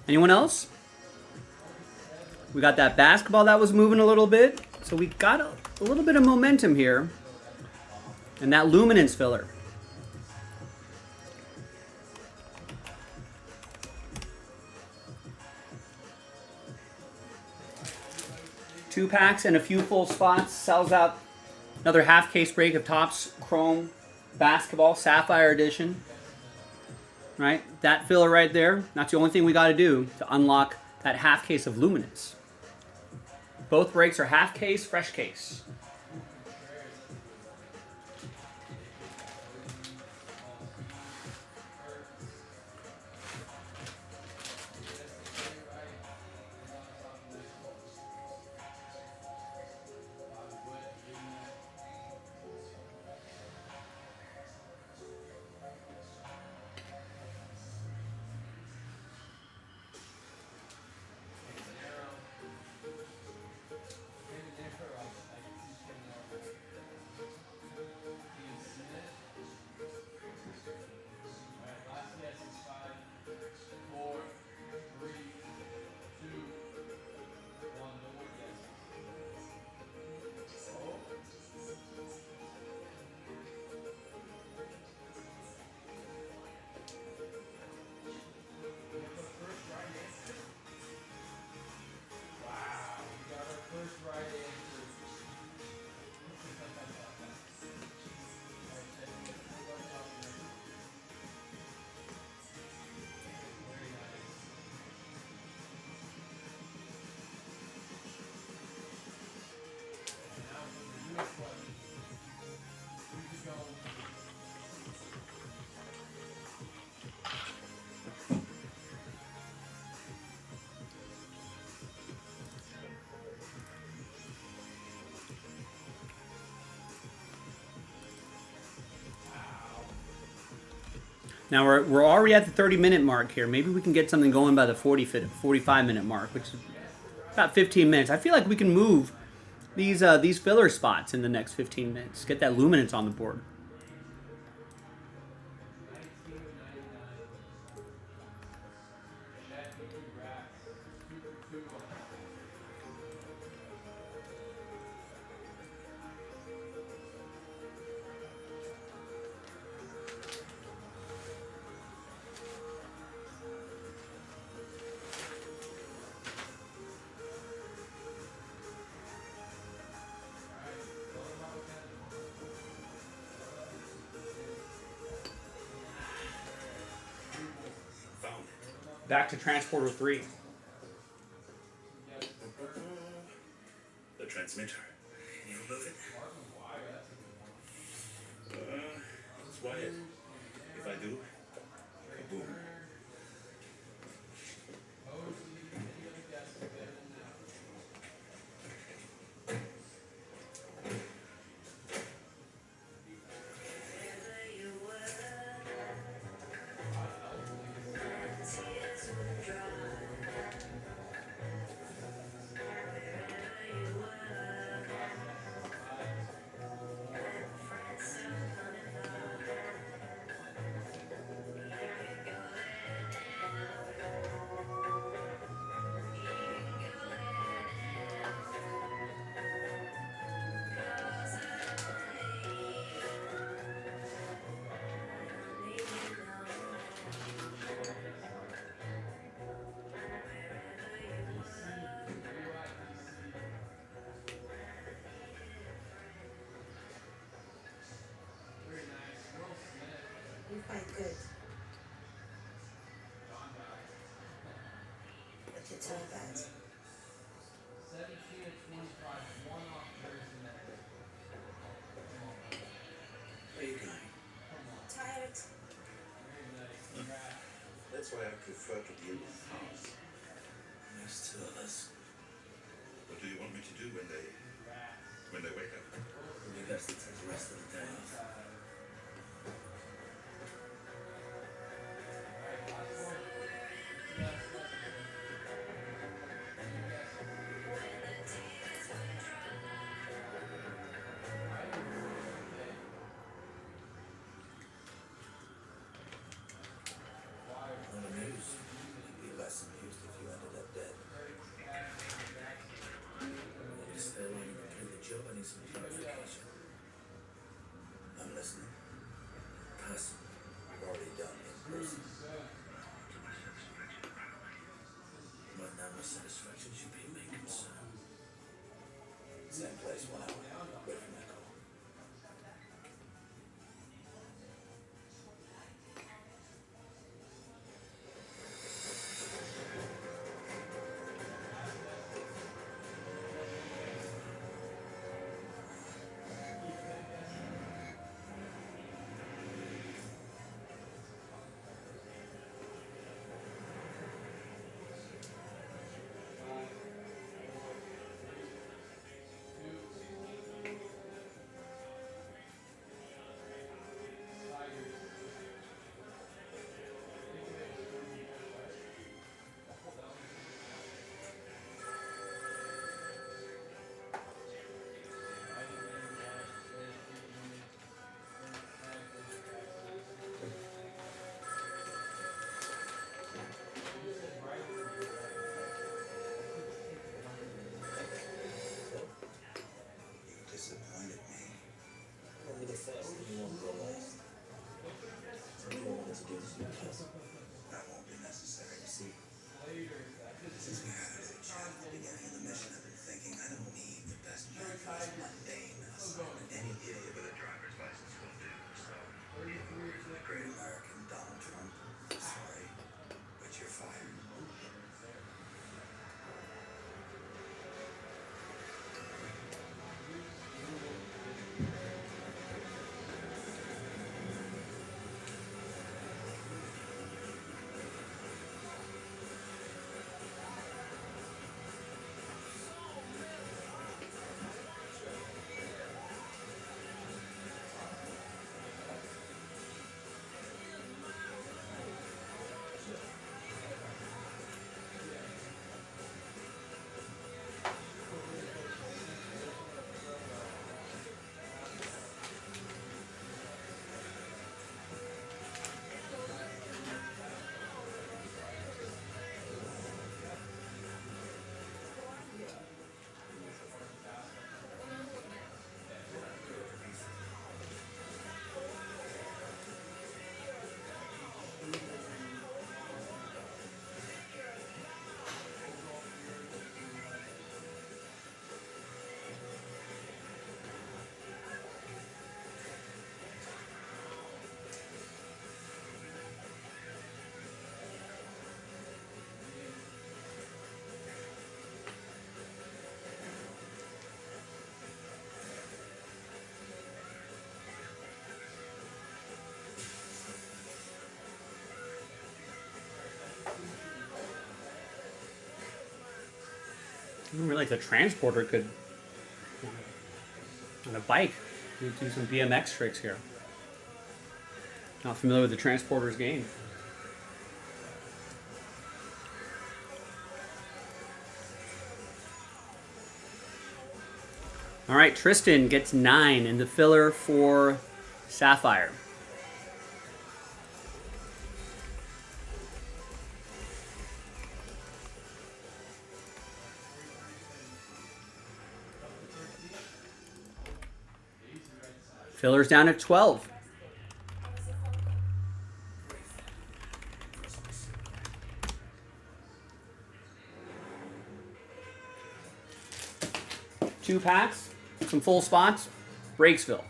Anyone else? We got that basketball that was moving a little bit. So we got a little bit of momentum here. And that luminance filler. Two packs and a few full spots. Sells out another half case break of Topps Chrome Basketball Sapphire Edition. Right? That filler right there. That's the only thing we got to do to unlock that half case of luminance. Both breaks are half case, fresh case. Now we're already at the 30-minute mark here. Maybe we can get something going by the 45-minute mark, which is about 15 minutes. I feel like we can move these filler spots in the next 15 minutes. Get that luminance on the board. Found it. Back to Transporter 3. The transmitter. Can you remove it? It's wired. If I do, kaboom. You're quite good. But you're too bad. Where are you going? Tired. That's why I prefer to deal with things. There's two of us. What do you want me to do when they wake up? We best to take the rest of the day off. I'm amused. You'd be less amused if you ended up dead. Is there a way to complete the job? I need some clarification. I'm listening. Person. We've already done in person. Right now, my satisfaction should be main concern. Same place, 1 hour. Wait for my call. You disappointed me. I'll be the first and you won't go last. So you want to do this because That won't be necessary. see, Since we had a little chat at the beginning of the mission, I've been thinking I don't need the best man for this mundane assignment. Any idiot with a driver's license will do. So, the great American Donald Trump, I'm sorry, but you're fired. I didn't realize the transporter could, on a bike, do some BMX tricks here. Not familiar with the transporter's game. All right, Tristan gets 9 in the filler for Sapphire. Filler's down at 12. Two packs, some full spots, Breaksville.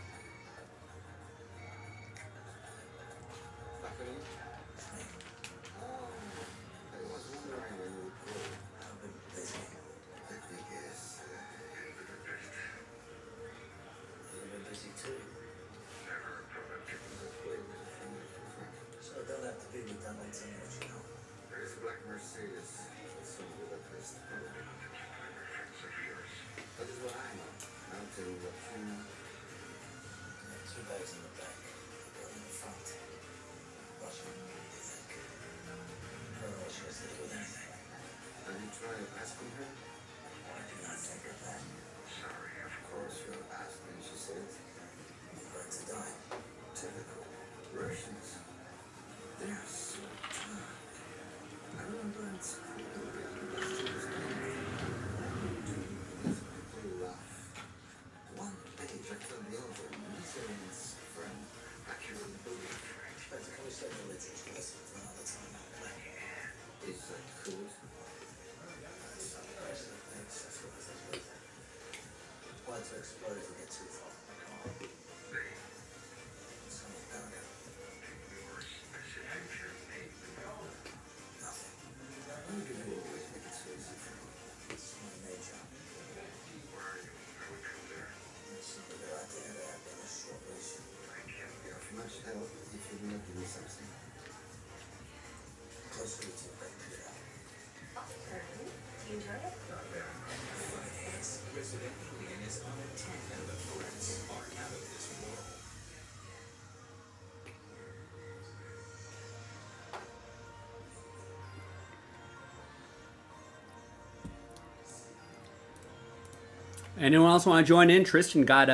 Anyone else want to join in? Tristan got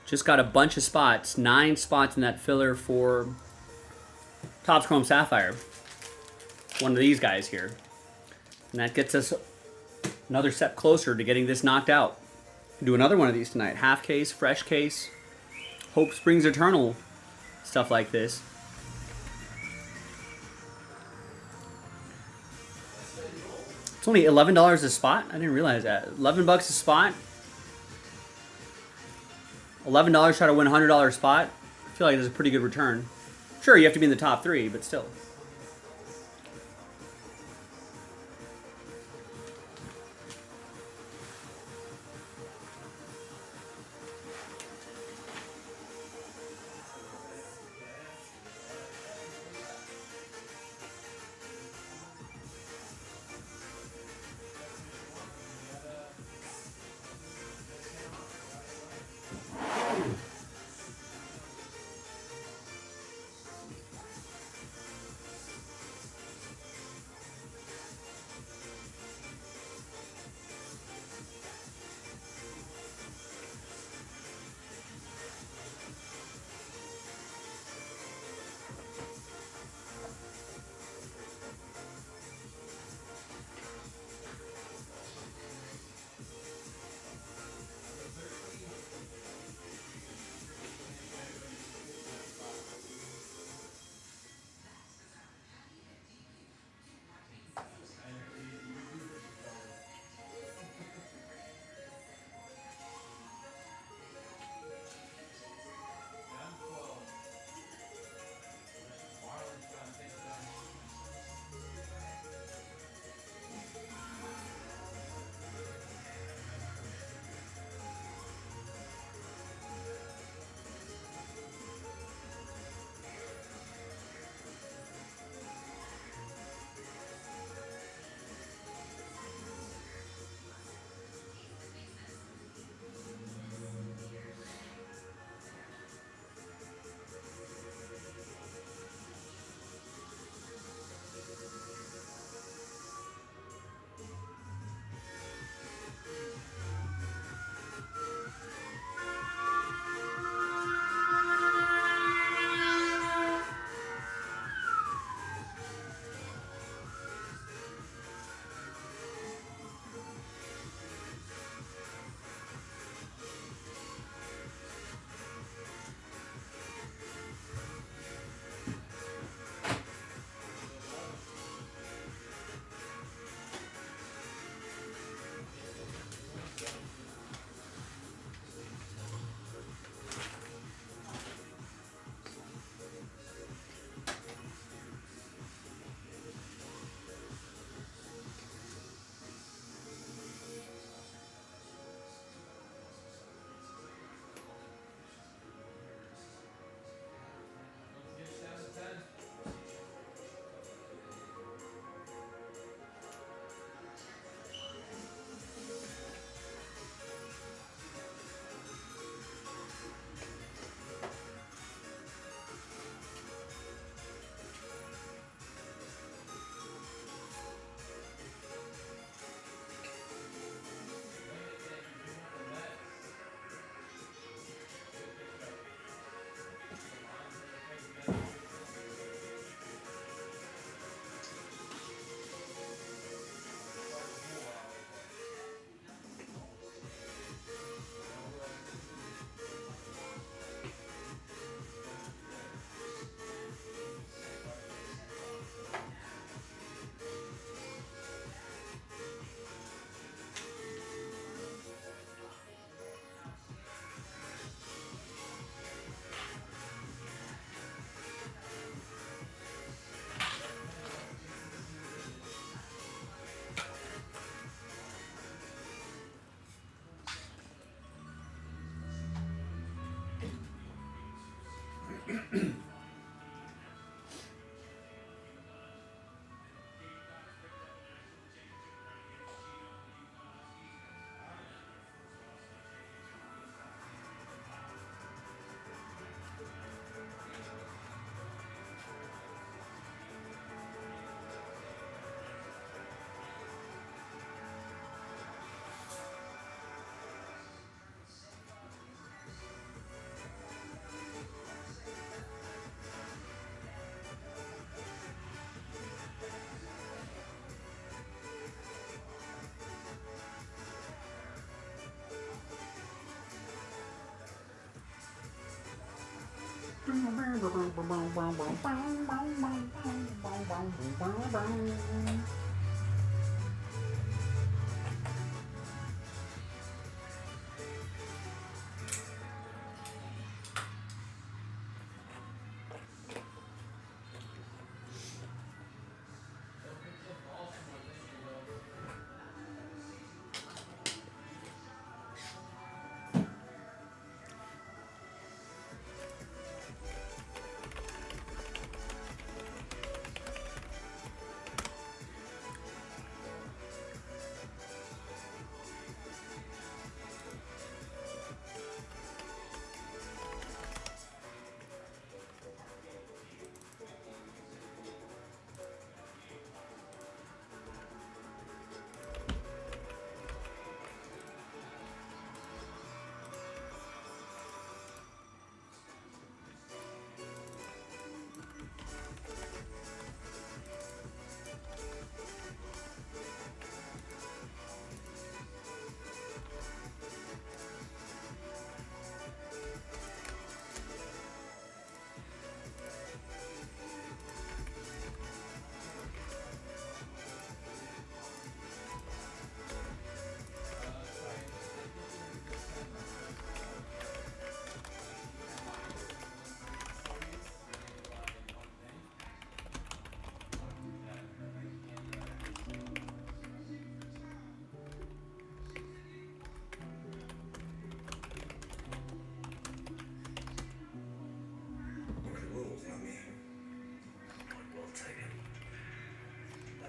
just got a bunch of spots, 9 spots in that filler for Topps Chrome Sapphire. One of these guys here. And that gets us another step closer to getting this knocked out. Do another one of these tonight. Half case, fresh case, Hope Springs Eternal, stuff like this. It's only $11 a spot. I didn't realize that. $11 a spot. $11 try to win a $100 spot. I feel like that's a pretty good return. Sure, you have to be in the top 3, but still.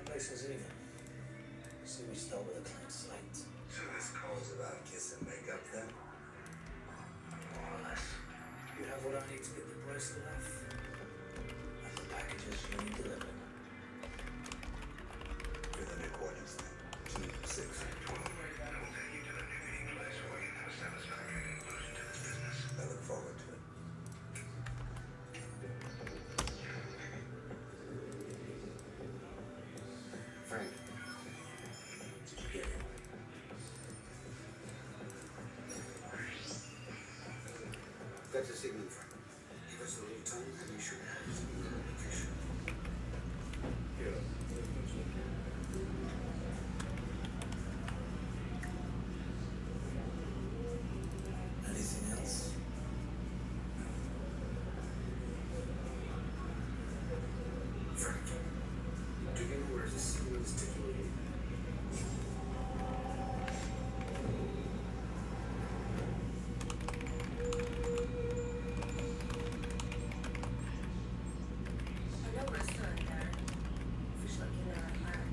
Place is even. See, we start with a clean slate. So this call is about kiss and make up then? More or less. You have what I need to get the bracelet off. And the packages you need delivered. For the new coordinates then. 2, 6, 12. I will take you to the new meeting place where we can have a satisfactory conclusion to this business. I look forward to it. Frank. Did you get it? That's a signal, Frank. Give us a little time and we should have some notification. Anything else? Frank, do you know where the signal is ticking? I know a restaurant there. Fish like in our heart.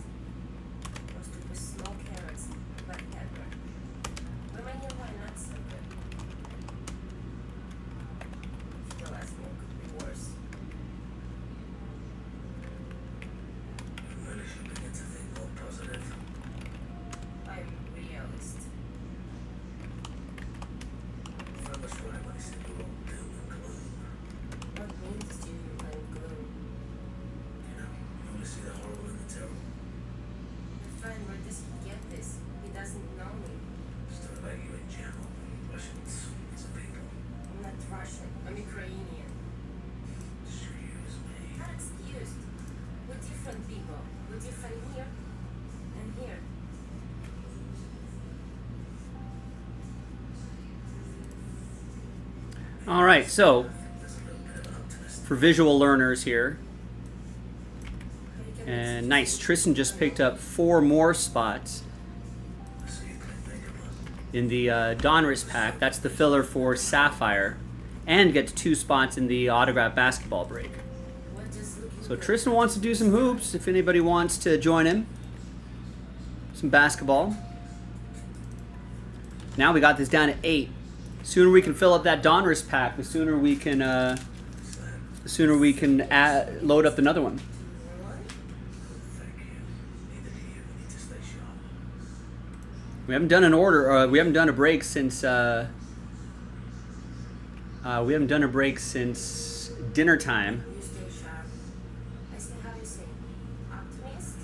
Most people small carrots, but pepper. Women here why not so good. If the last meal could be worse. You really should begin to think more positive. I'm realist. Fred was right when he said you all doom and gloom. What means doom and gloom? You know, you only see the horrible and the terrible. My friend, where does he get this? He doesn't know me. Stuff about you in general. Russians, as a people. I'm not Russian. I'm Ukrainian. Excuse me. Not excused. We're different people. We're different here and here. All right, so There's a little bit of an optimist. for visual learners here, and nice, Tristan just picked up 4 more spots I see you clean makeup on. in the Donruss pack. That's the filler for Sapphire, and gets 2 spots in the autograph basketball break. What does looking So good? Tristan wants to do some hoops. If anybody wants to join him, some basketball. Now we got this down to 8. Sooner we can fill up that Donruss pack, the sooner we can load up another one. Thank you. Neither do you. We need to stay sharp. We haven't done an order. We haven't done a break since. We haven't done a break since dinner time. You stay sharp. I say, how do you say? Optimist?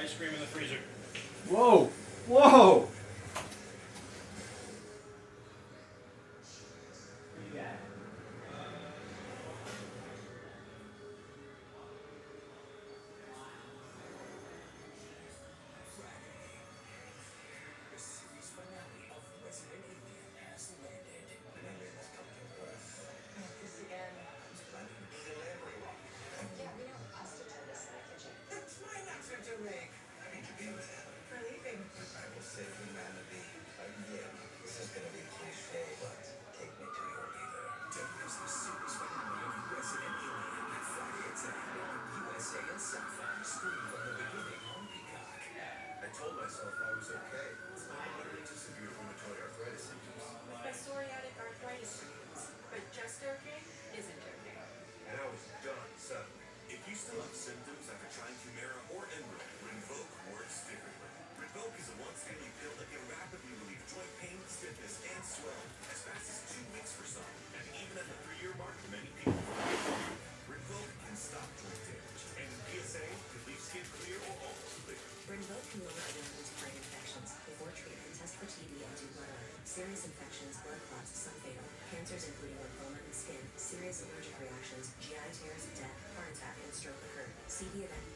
Ice cream in the freezer. Whoa! Whoa! The series finale of Resident Alien has landed. An alien has come to Earth. This again. He's planning to kill everyone. Yeah, we know pasta tenders in the kitchen. That's my answer to make. I need to be with him. We're leaving. I will save humanity. Again. This is gonna be cliche, but take me to your leader. Don't miss the series finale of Resident Alien. Friday at 7 on USA and Sci-Fi. Stream from the beginning on Peacock. I told myself I was okay. I'm moderate to severe rheumatoid arthritis symptoms. With my psoriatic arthritis symptoms. But just okay isn't okay. And I was done suddenly. If you still have symptoms after trying Humira or Enbrel, Rinvoq works differently. Rinvoq is a once-daily pill that can rapidly relieve joint pain, stiffness, and swelling as fast as 2 weeks for some. And even at the 3-year mark, many people Rinvoq can stop joint damage. And PSA can leave skin clear or almost clear. Rinvoq can lower allergies to infections. Before treatment, test for TB and do blood work. Serious infections, blood clots, some fatal. Cancers including lymphoma and skin. Serious allergic reactions, GI tears, death, heart attack, and stroke occur. See the event.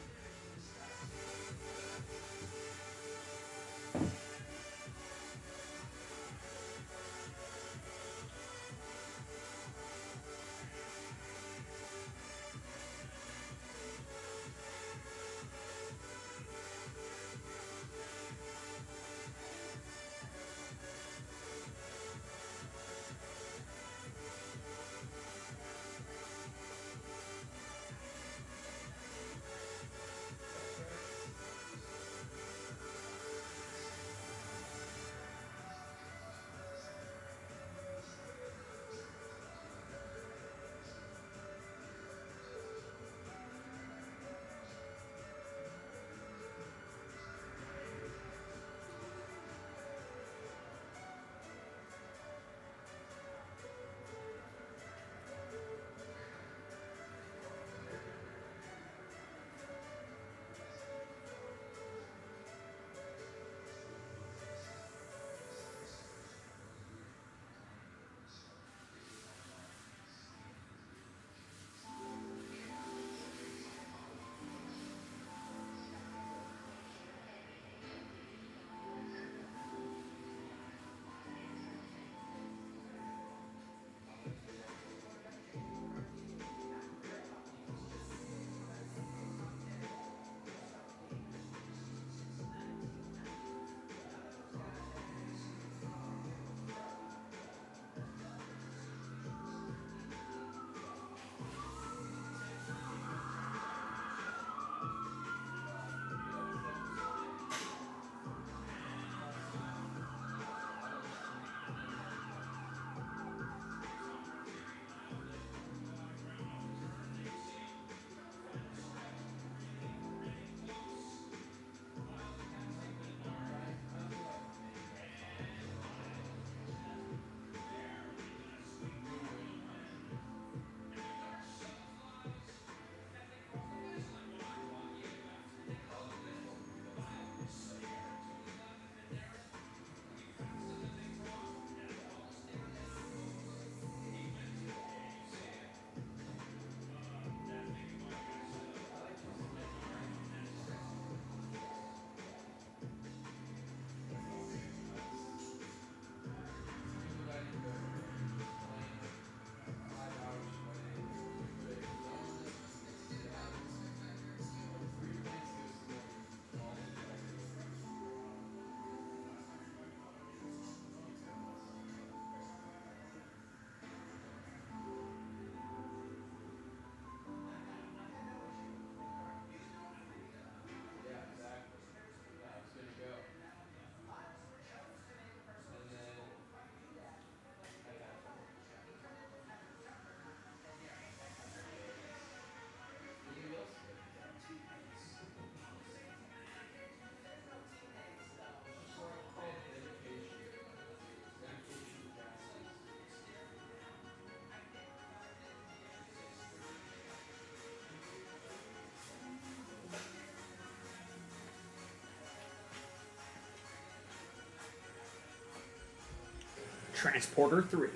Transporter 3.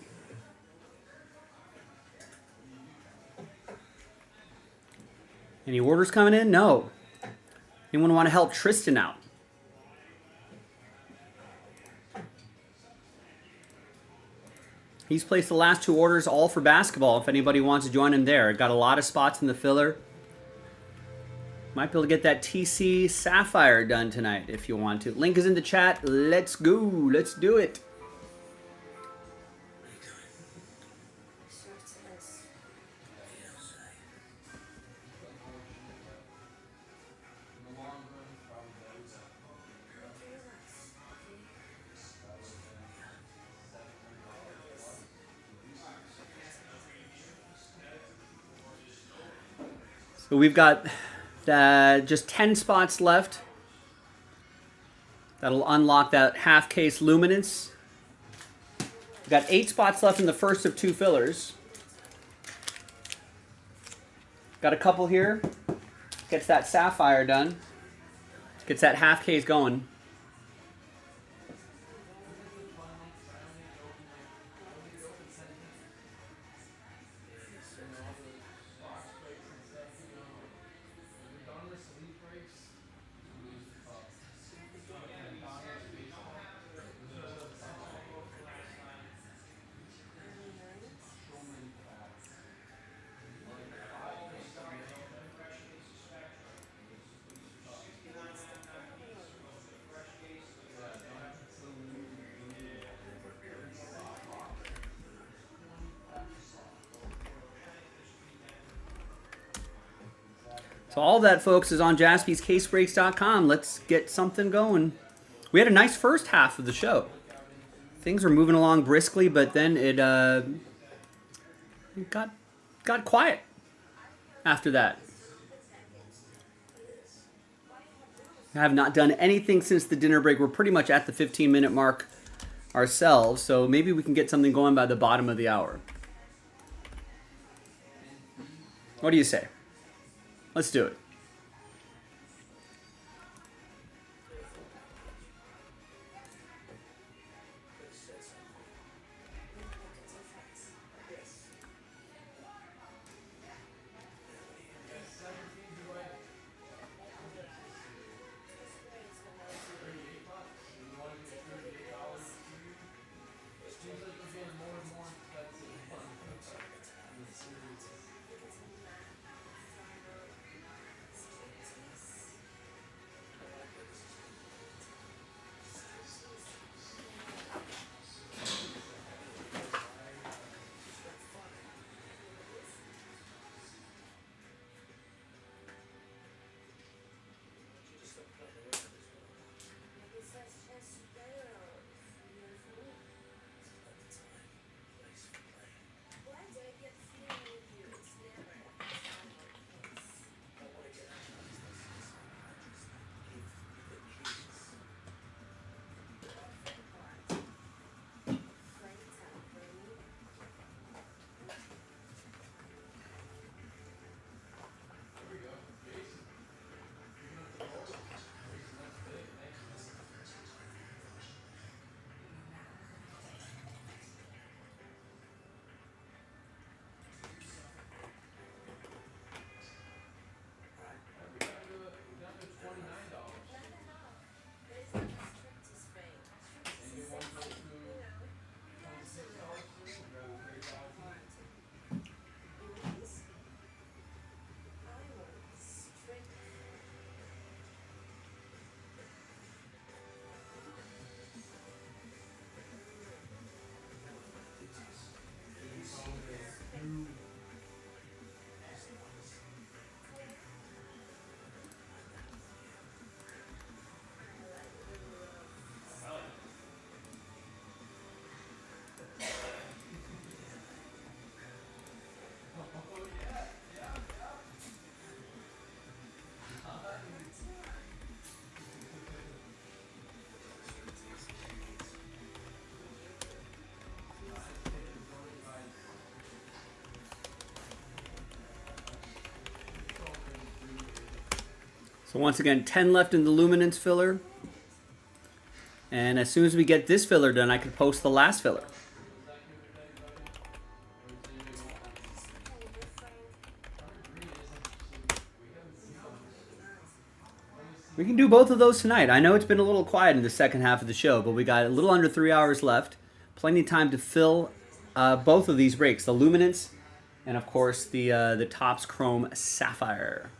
Any orders coming in? No. Anyone want to help Tristan out? He's placed the last 2 orders all for basketball if anybody wants to join him there. Got a lot of spots in the filler. Might be able to get that TC Sapphire done tonight if you want to. Link is in the chat. Let's go. Let's do it. Sure it is. Relax, So we've got just 10 spots left. That'll unlock that half case luminance. We've got 8 spots left in the first of 2 fillers. Got a couple here. Gets that sapphire done. Gets that half case going. So all that, folks, is on JaspysCaseBreaks.com. Let's get something going. We had a nice first half of the show. Things were moving along briskly, but then it got quiet after that. I have not done anything since the dinner break. We're pretty much at the 15-minute mark ourselves, so maybe we can get something going by the bottom of the hour. What do you say? Let's do it. So once again, 10 left in the luminance filler. And as soon as we get this filler done, I can post the last filler. We can do both of those tonight. I know it's been a little quiet in the second half of the show, but we got a little under 3 hours left. Plenty of time to fill both of these breaks, the Luminance and, of course, the Topps Chrome Sapphire.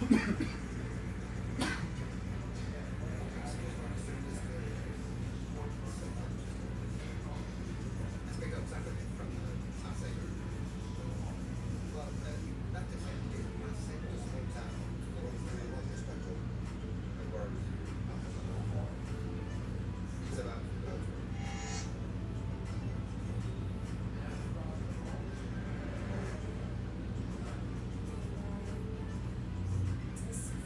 Pick up something from the outside. Well, not to say it, not to say it, just one time. The one through one perspective. The word. It's about This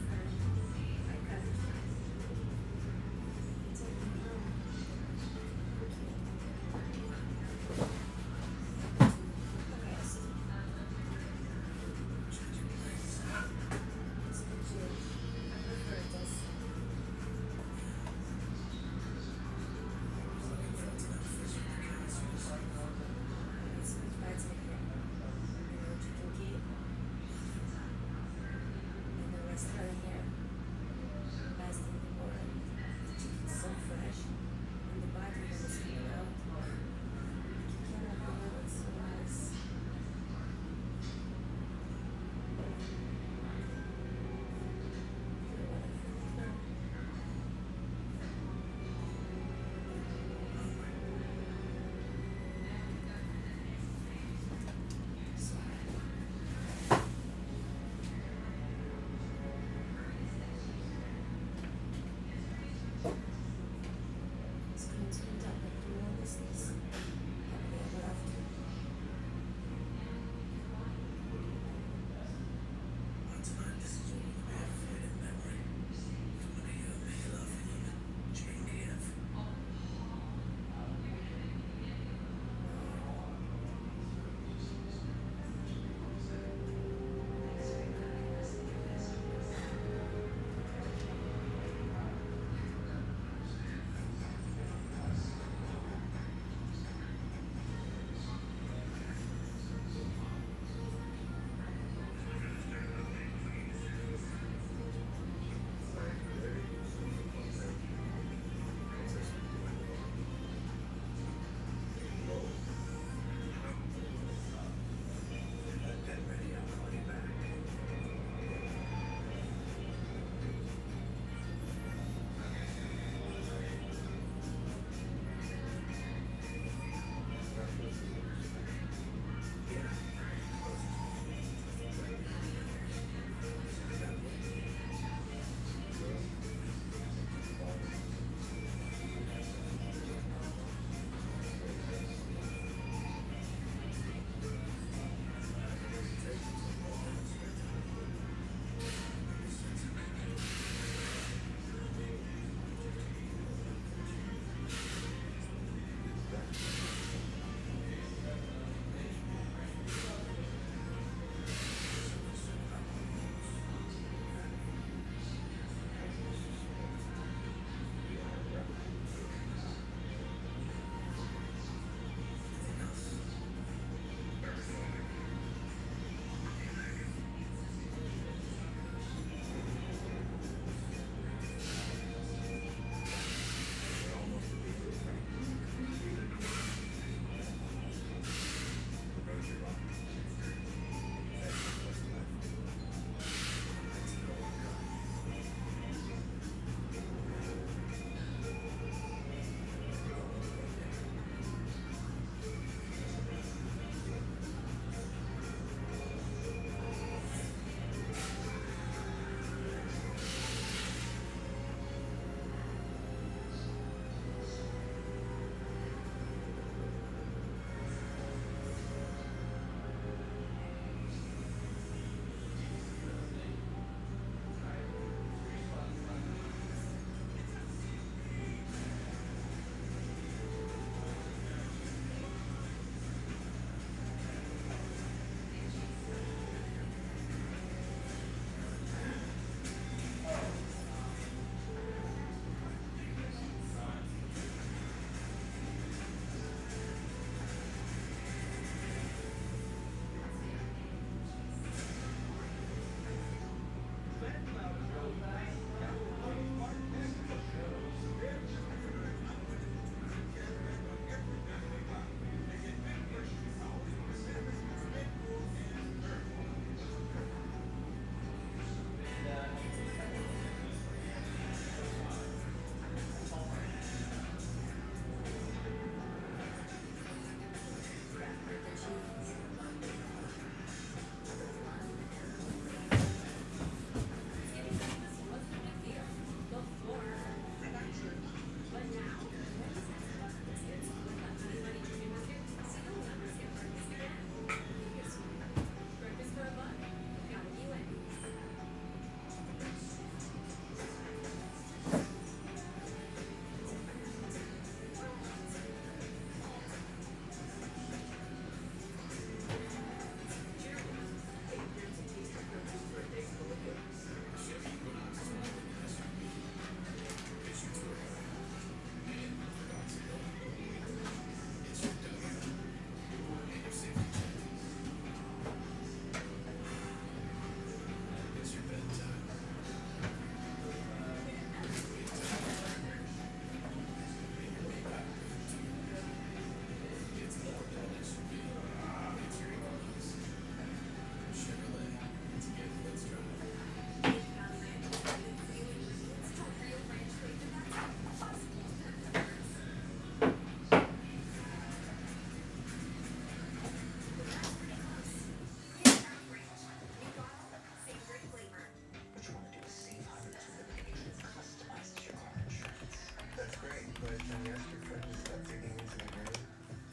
you ask your friend to stop taking you to the grave?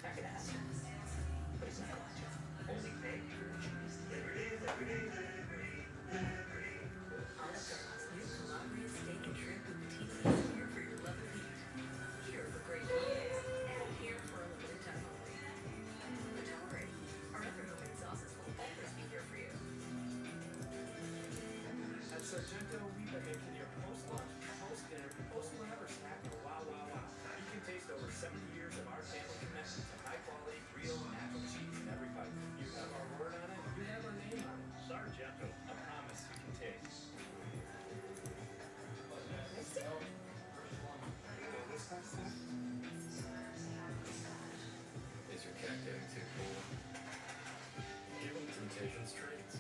I could ask him, but he's not going to. Only they choose Liberty, Liberty, Liberty, Liberty. Armstrong's new collaborative steak and shrimp with TT's here for your love of meat. Here for great meals, and here for a limited time only. But don't worry, our other homemade sauces will always be here for you. At Sargento, we've been making your post-lunch, post-dinner, post-whatever snack a wow, wow, wow. You can taste over 70 years of our family commitment to high-quality, real, natural cheese in every bite. You have our word on it, you have our name on it. Sargento, a promise you can taste. Is your cat getting too cool? Give him Temptations treats.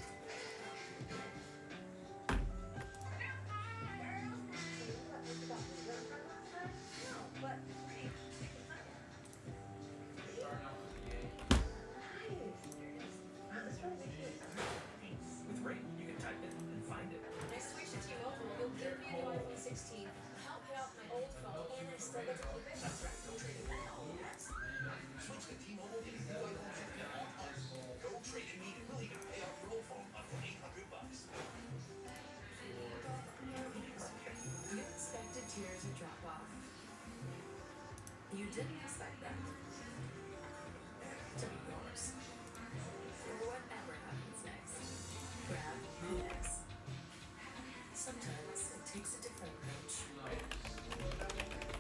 With Ring, you can type it and find it. I switched to T-Mobile. You'll give me a new iPhone 16. Help pay off my old phone, and I still get to keep it. That's right, no trading now. Yes. Switch to T-Mobile, get a new iPhone 16 at all times. Go trade immediately and pay off your old phone up to $800. You expected tears to drop off. You didn't expect them to be yours. For whatever happens next, grab the next. Sometimes it takes a different approach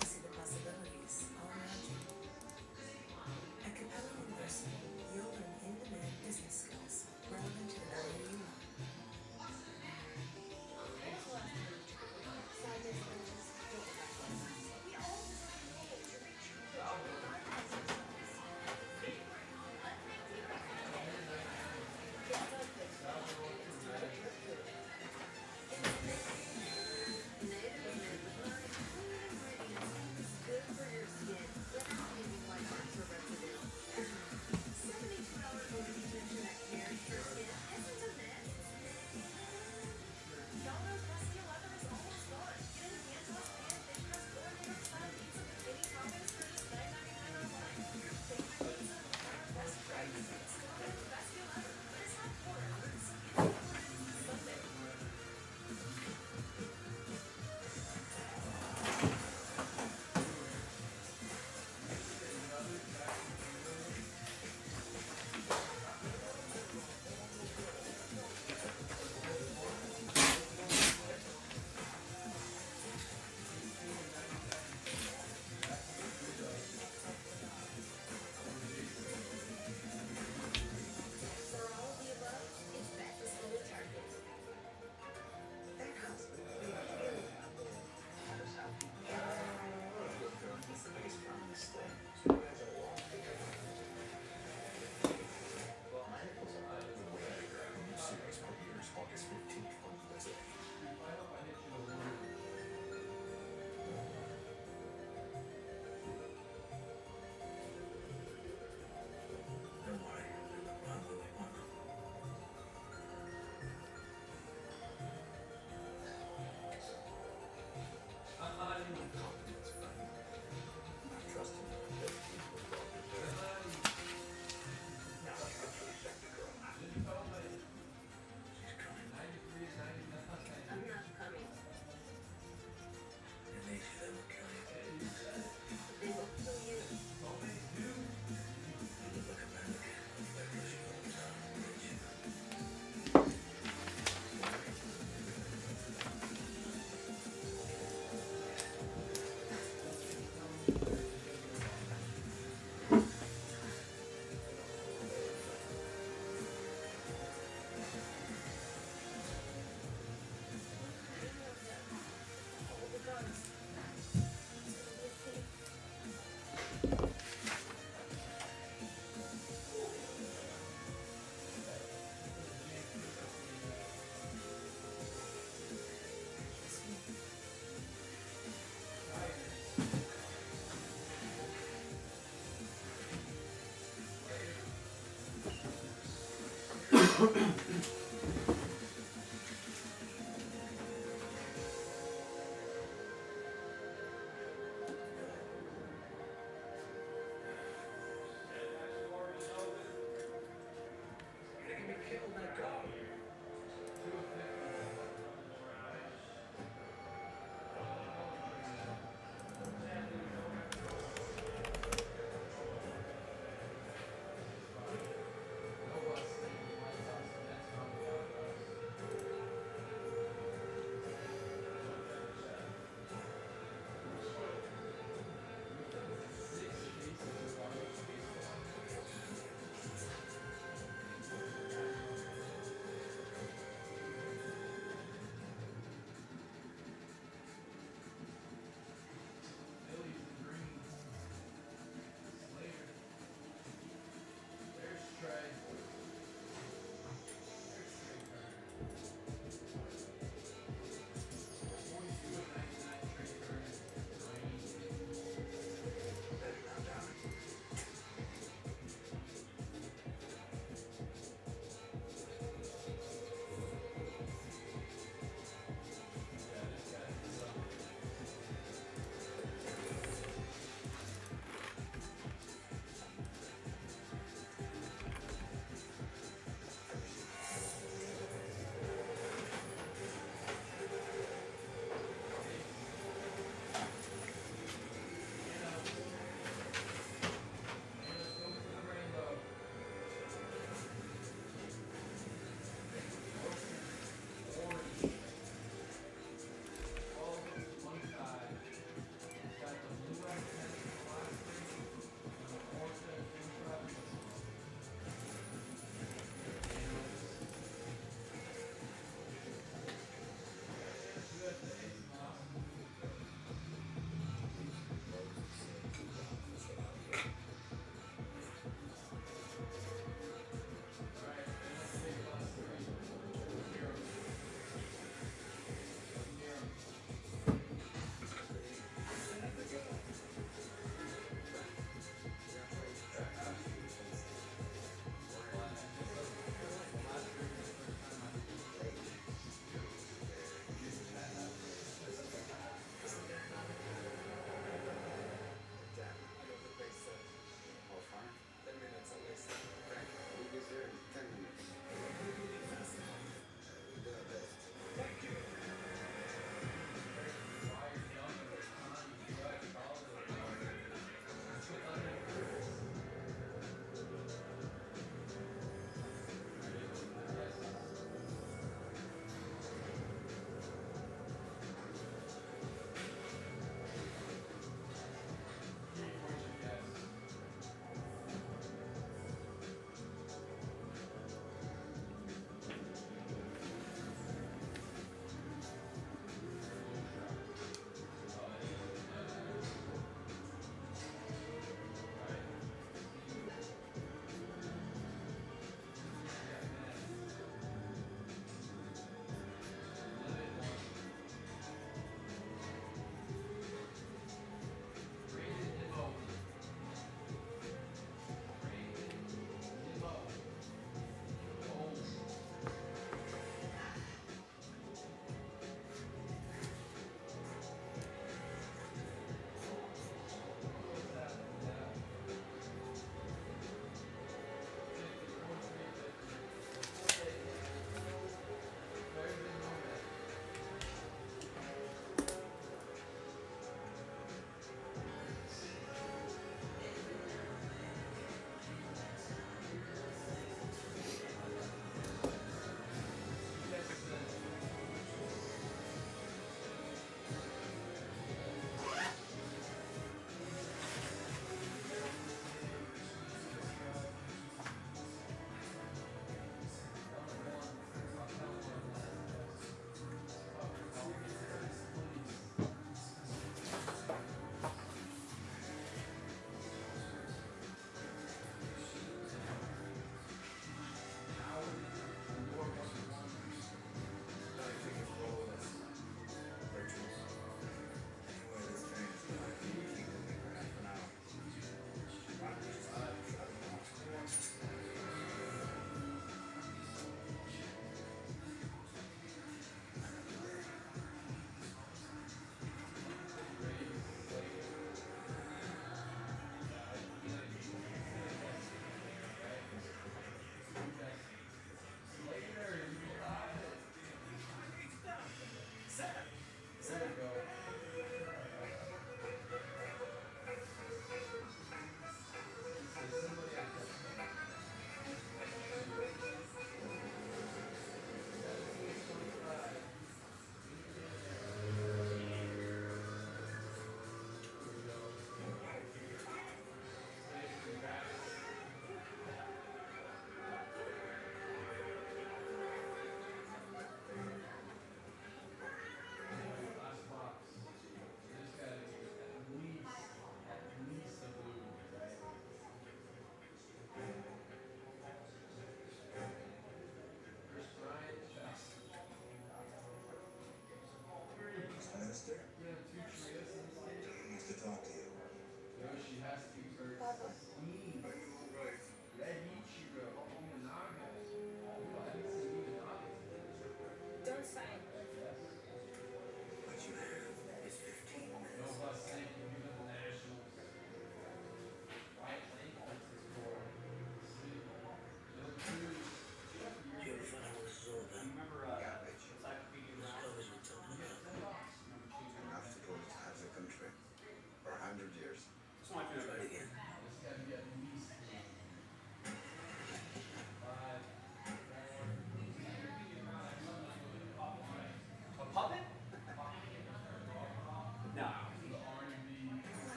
to see the possibilities all around you. At Capella University, you'll learn in-demand business skills relevant to the career you want.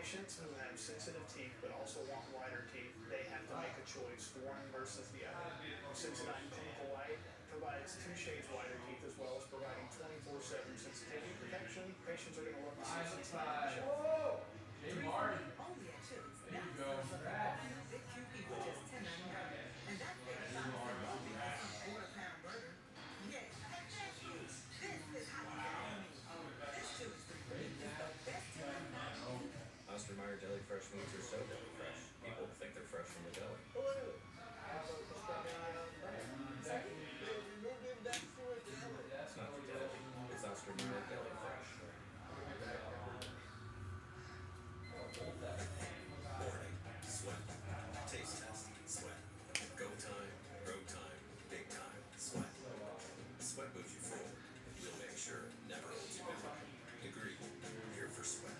patients who have sensitive teeth but also want whiter teeth, they have to make a choice, one versus the other. Sensodyne Clinical White provides 2 shades whiter teeth as well as providing 24/7 sensitivity protection. Patients are going to love the Sensodyne shelf. Only at Chili's. Now serves up a big QP for just $10.99. And that's 35% more beef for some quarter-pound burger. Yeah, hey, fast food. This is how you get on me. This Chili's 3 for Me is the best $10.99. Ostermeyer Deli Fresh meats are so deli fresh, people think they're fresh from the deli. Oh, look at it. How about the strawberry bread? See? They removed him back to a deli. It's not the deli, it's Ostermeyer Deli Fresh. Morning, sweat, taste test, sweat. Go time, grow time, big time, sweat. Sweat moves you forward. We'll make sure it never holds you back. Degree, here for sweat.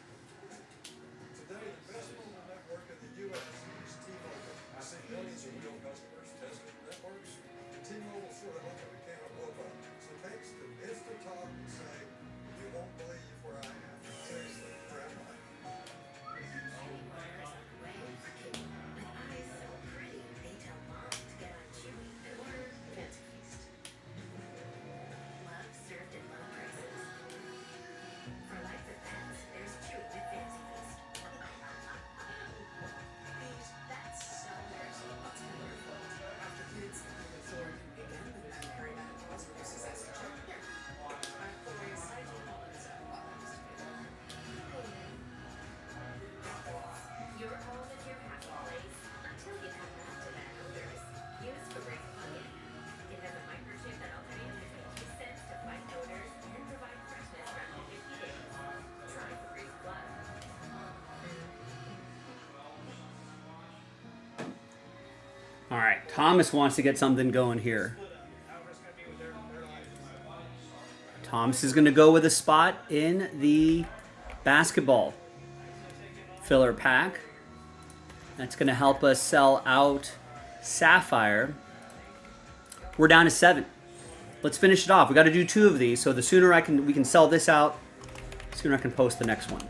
Today, the best mobile network in the U.S. is T-Mobile. I see millions of real customers testing networks. T-Mobile sort of hope it became a robot. So text to Instant Talk and say, you won't believe where I am. Seriously, where am I? Your home is your happy place until you come back to that odors. Use Febreze Plug-In. It has a microchip that alternates between 2 scents to fight odors and provide freshness for up to 50 days. Try Febreze Plug. All right, Thomas wants to get something going here. Thomas is going to go with a spot in the basketball filler pack. That's going to help us sell out Sapphire. We're down to 7. Let's finish it off. We got to do 2 of these, so the sooner we can sell this out, the sooner I can post the next one.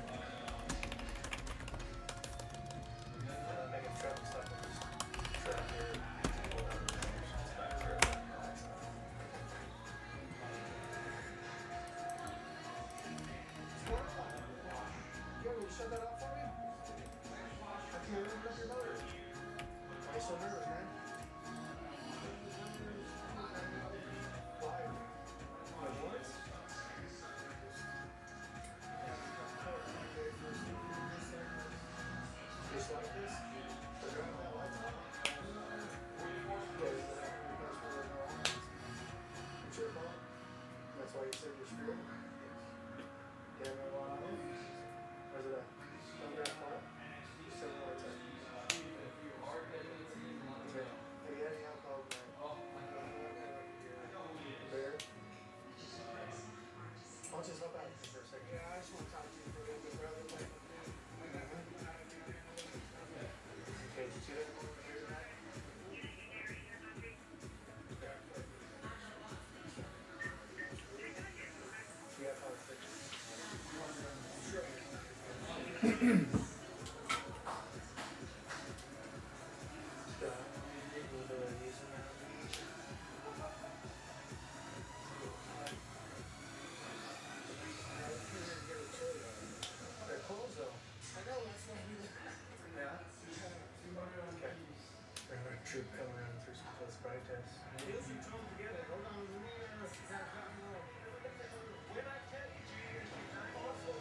You want me to shut that off for me? I can't open up your motor. Why are you so nervous, man? Why? My voice? Just like this? Turn off that light on? It's your fault. That's why you said you're screwed. You have no one on it? Where's it at? Photograph file? Just tell me where it's at. Okay. Have you had any alcohol tonight? Beer? I'll just hop out with you for a second. Yeah, I just want to talk to you for a little bit, brother. Okay, did you see that one over here tonight? You got probably 6. They're closed though. I know, that's why we look. Yeah? Okay. We're gonna have a troop come around through some close sprite tests. Here's some tone together. Hold on, let me when I tell you, also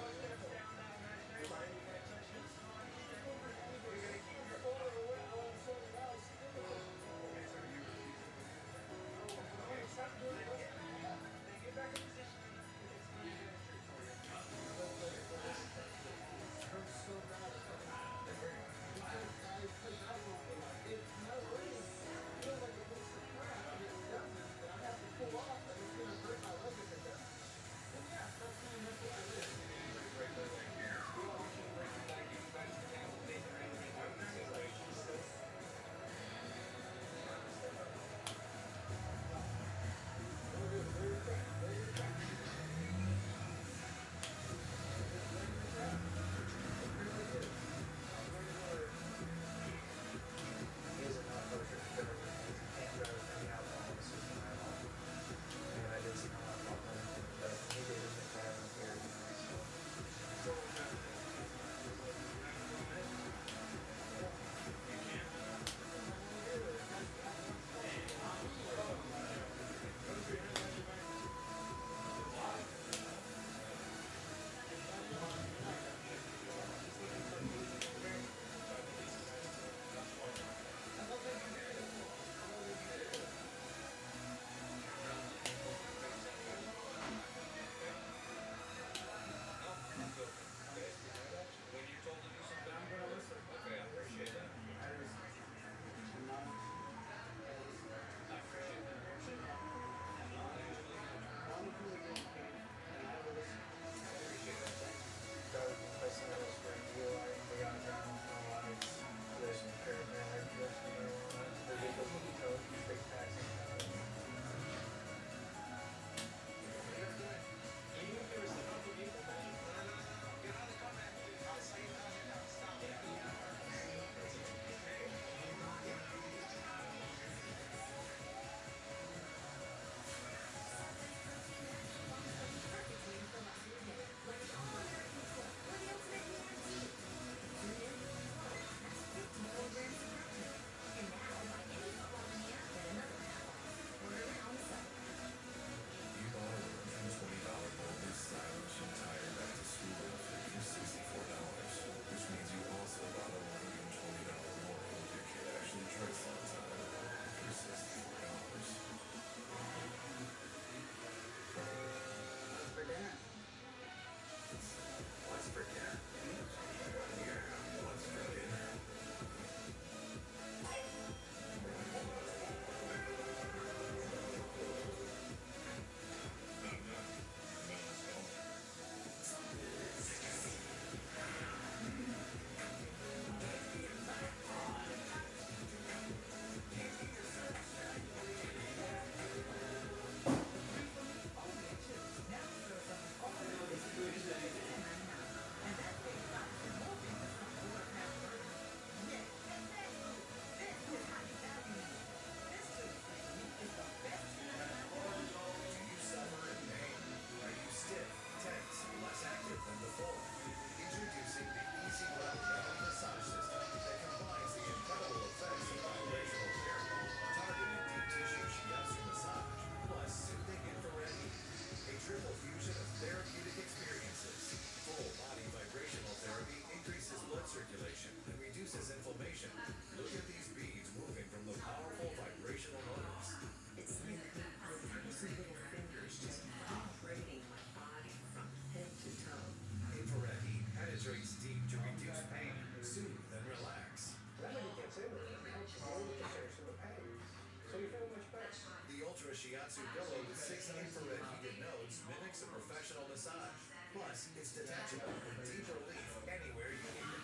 Plus, it's detachable with deep relief anywhere you need it.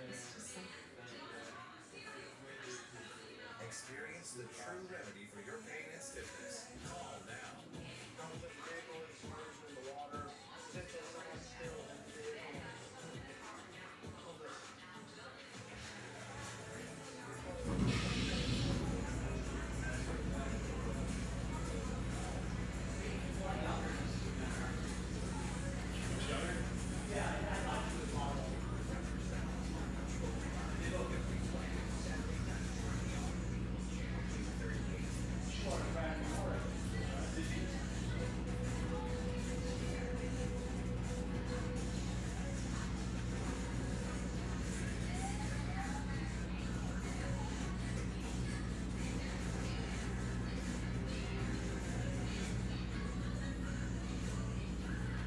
It's just so Experience the true remedy for your pain and stiffness. Call now. Don't put the vehicle is submerged in the water. Potential someone still in the vehicle. Hold this.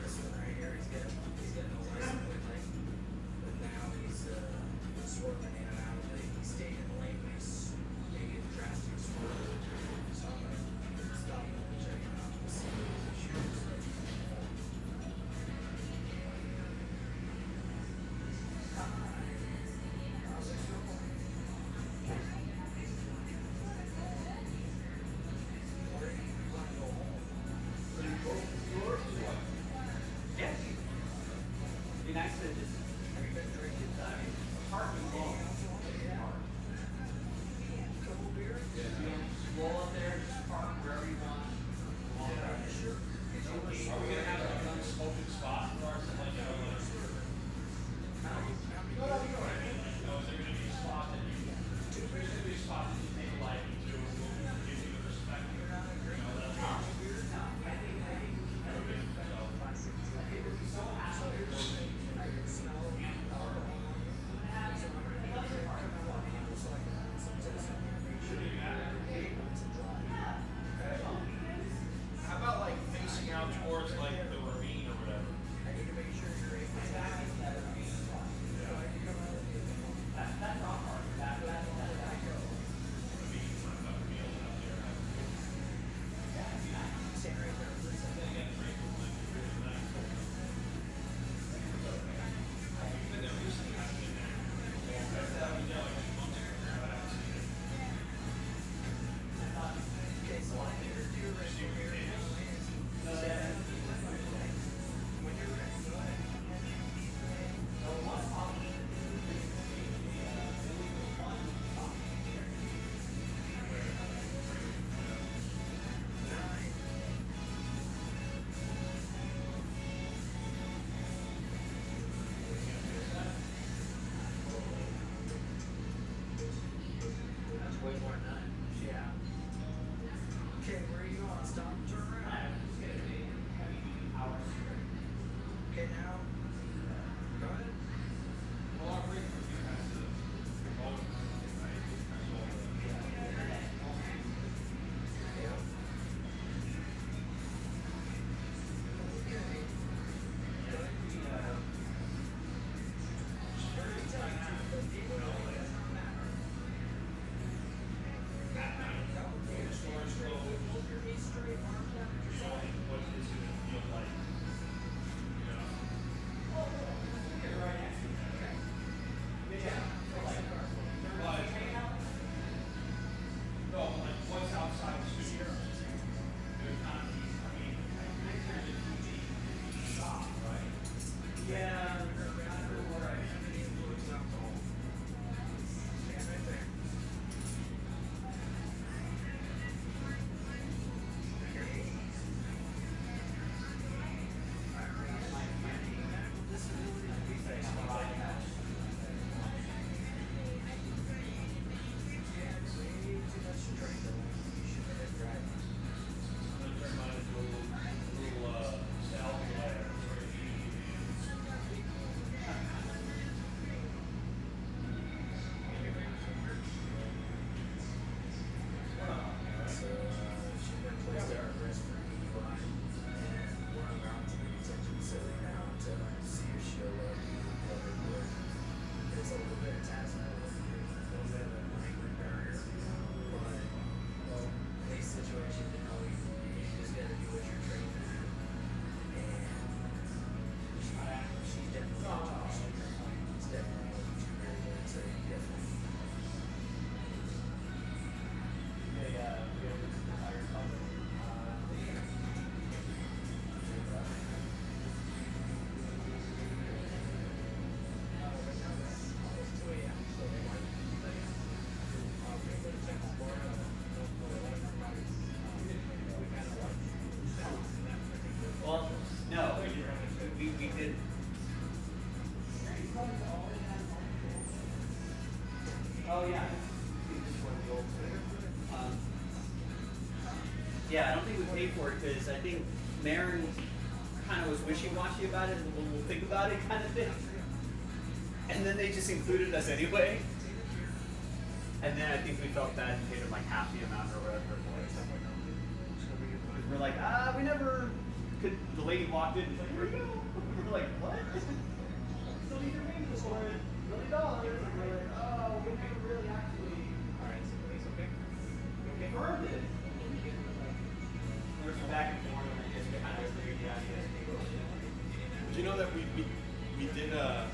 This one right here, he's got no license plate, but now he's swerving in and out of it. He stayed in the lane, but he's making drastic swerves. So I'm gonna stop him and check him out and see his issues. How's it going? Where are you gonna go home? Yeah. Be nice to just Have you been drinking? parking long. Couple beers? Roll up there, just park wherever you want. Sure. Are we gonna have like an unspoken spot for ourselves? Like, you know, like, no, is there gonna be a spot that you, there's gonna be a spot that you take a liking to, will give you the respect, you know, that's how about like facing out towards like the ravine or whatever? I need to make sure you're able to That's our part. That's Ravine, front of the field out there. stand right there for a second. Then again, the race was like really nice. Been there recently, I've been there. I've been there like 2 months ago, but I haven't seen it. Okay, so I need to do right See what here. it is. When you're ready, go ahead. That's way more than 9. Yeah. Okay, where are you going? Stop and turn around. Okay, now. Go ahead. Well, our break for you has to vote, right? Yeah. Okay. Go ahead. Very tight. But people know it doesn't matter. The storage road, Hold your knees straight, arms down at your side. what is it gonna feel like? You know? You're right next to me. Okay. No, like what's outside the studio? There's not, I mean, I think there's a TV shop, right? Yeah. Stand right there. Medical disability to be faced by way too much strength. You should have been driving. I'm gonna turn mine into a little salve layer. So, she's been placed at our risk for DUI, and we're on route to the detention facility now to see if she'll be recovered with. It's a little bit of task, a little bit of a language barrier, but in these situations, you know, you just gotta do what you're trained to do. And she Oh yeah. Yeah, I don't think we paid for it because I think Marin kind of was wishy-washy about it. We'll think about it, kind of thing. And then they just included us anyway. And then I think we felt bad and paid them like half the amount or whatever it was. Because we're like, we never. The lady walked in and was like, here we go. We're like, what? Still need your range for it. $1 million. And we're like, oh, we never really actually. Alright, so it's okay. Confirmed it. There's some back and forth, and I guess we kind of figured the idea. Do you know that we did on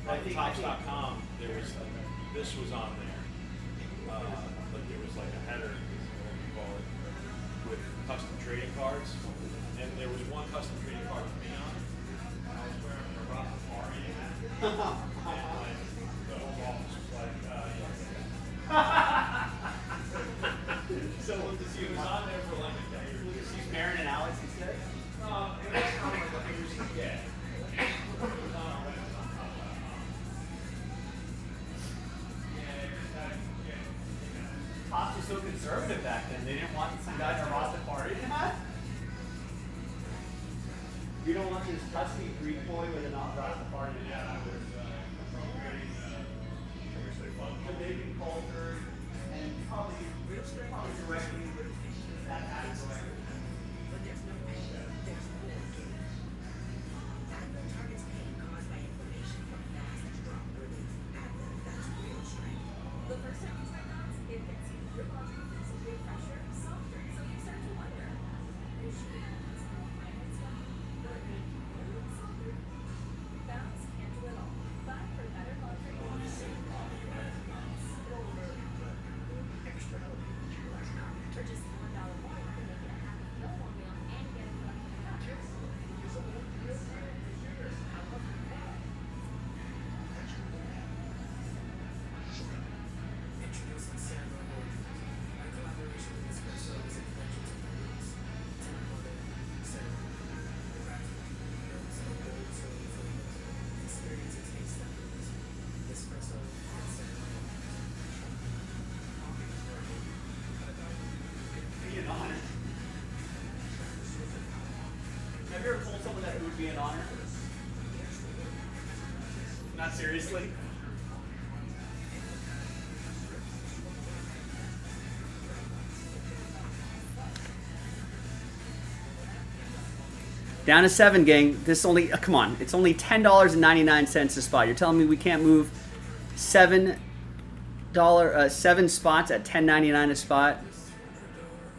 Tops.com, there was this was on there, like there was like a header, what we call it, with custom trading cards, and there was one custom trading card with me on it, and I was wearing a Rastafari hat, and like the whole office was like, So we'll just see who's on there for like a day. We'll just see Marin and Alex instead. it was kind of like it was, yeah. Pops was so conservative back then. They didn't want some guy in a Rastafari hat. You don't want this husky Greek boy with a Rastafari hat. Jamaican culture and probably directly with that attitude. But there's no pain, there's no medicating. Advil targets pain caused by inflammation from fast drop relief. Advil, that's real strength. The first time you try that, it gets you. Your body feels a bit fresher, softer, so you start to wonder, is she my head stuff? Will it make you a little softer? Bounce can't do it all, but for better comfort, Extra healthy, less confident. for just $1 more, you can make it a happy feel formula and get it done in a Usable, real time. I love it. Introducing Sandra Morgan. My collaboration with Espresso is infectious to my roots. Tell mother, Sandra. Practically herbs and gold soy flavors. Experience a taste that moves. Espresso and Sandra. Be an honor. Have you ever told someone that it would be an honor? Not seriously? Down to 7, gang. This only, come on, it's only $10.99 a spot. You're telling me we can't move $7 spots at $10.99 a spot?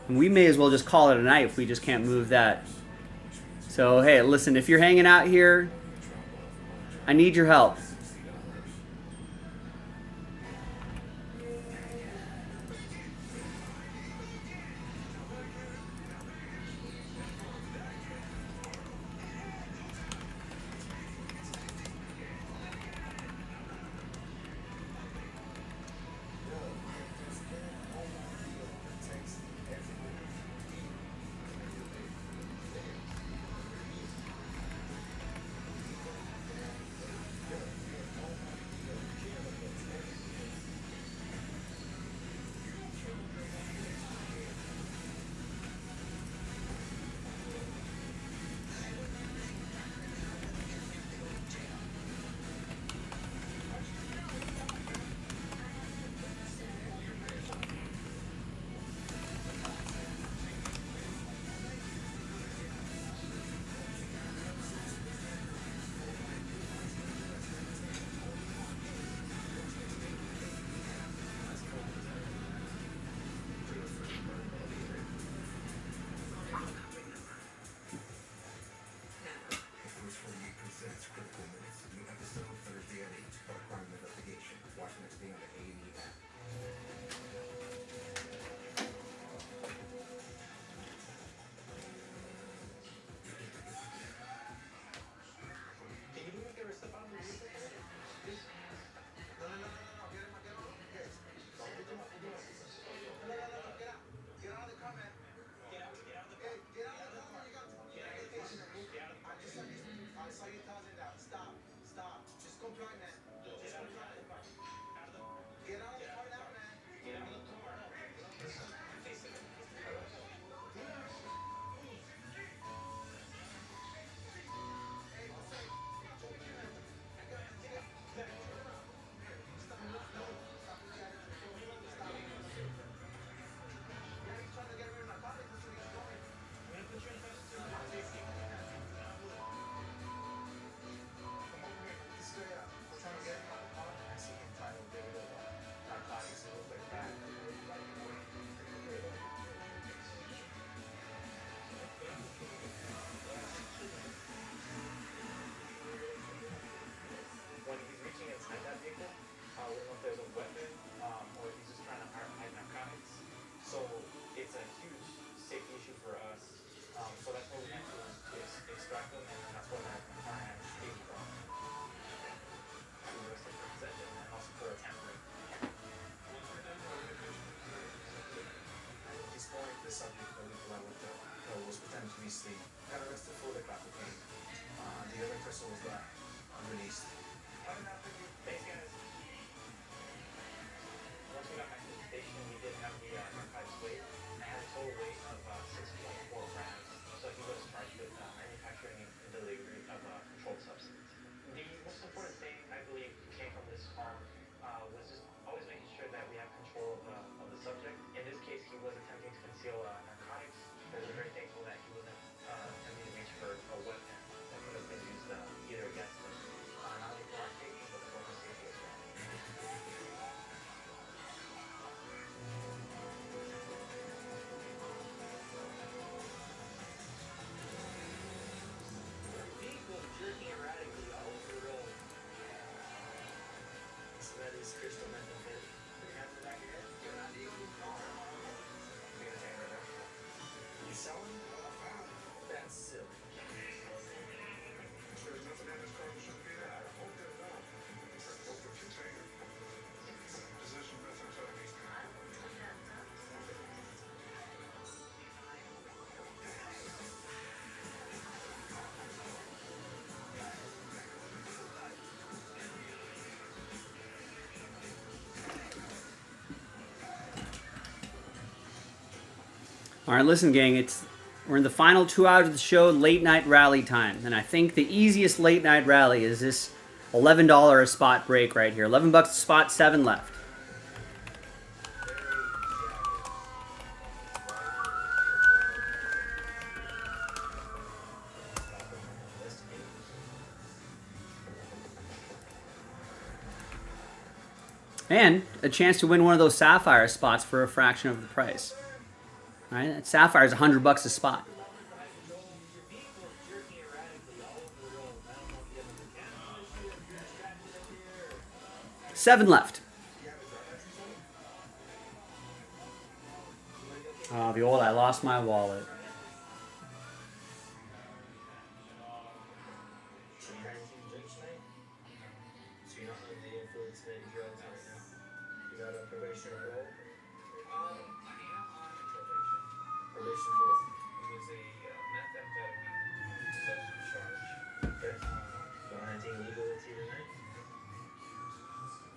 And we may as well just call it a night if we just can't move that. So hey, listen, if you're hanging out here, I need your help. weapon, or he's just trying to hide narcotics. So it's a huge safety issue for us. So that's what we had to do is to extract them, and that's what our client came from. We arrested for possession and also for tampering. Exploring the subject a little, was pretending to be asleep. Got arrested for the crack cocaine. The other crystal was released. Thanks, guys. Once we got back to the station, we did have the narcotics weight. It had a total weight of 6.4 grams. So he was charged with manufacturing and delivery of a controlled substance. The most important thing I believe came from this call was just always making sure that we have control of the subject. In this case, he was attempting to conceal narcotics, but we're very thankful that he wasn't attempting to reach for a weapon that could have been used either against us, not only for our safety, but for his safety as well. Vehicle jerking erratically all over the road. So that is crystal methamphetamine. Put your hands in the back of your head. You're not even you selling? That's silly. There's nothing in this car that shouldn't be there. I hope there won't. Open container. Possession of methamphetamine. All right, listen, gang. We're in the final 2 hours of the show, late night rally time, and I think the easiest late night rally is this $11 a spot break right here. $11 a spot, 7 left. And a chance to win one of those Sapphire spots for a fraction of the price. All right, that Sapphire is $100 a spot. Seven left. Oh, the old I lost my wallet. So you had anything to drink tonight? So you're not under the influence of any drugs right now? You're not on probation or parole? I am on probation. Probation for what? It was a methamphetamine possession charge. Okay. Don't have anything illegal with you tonight?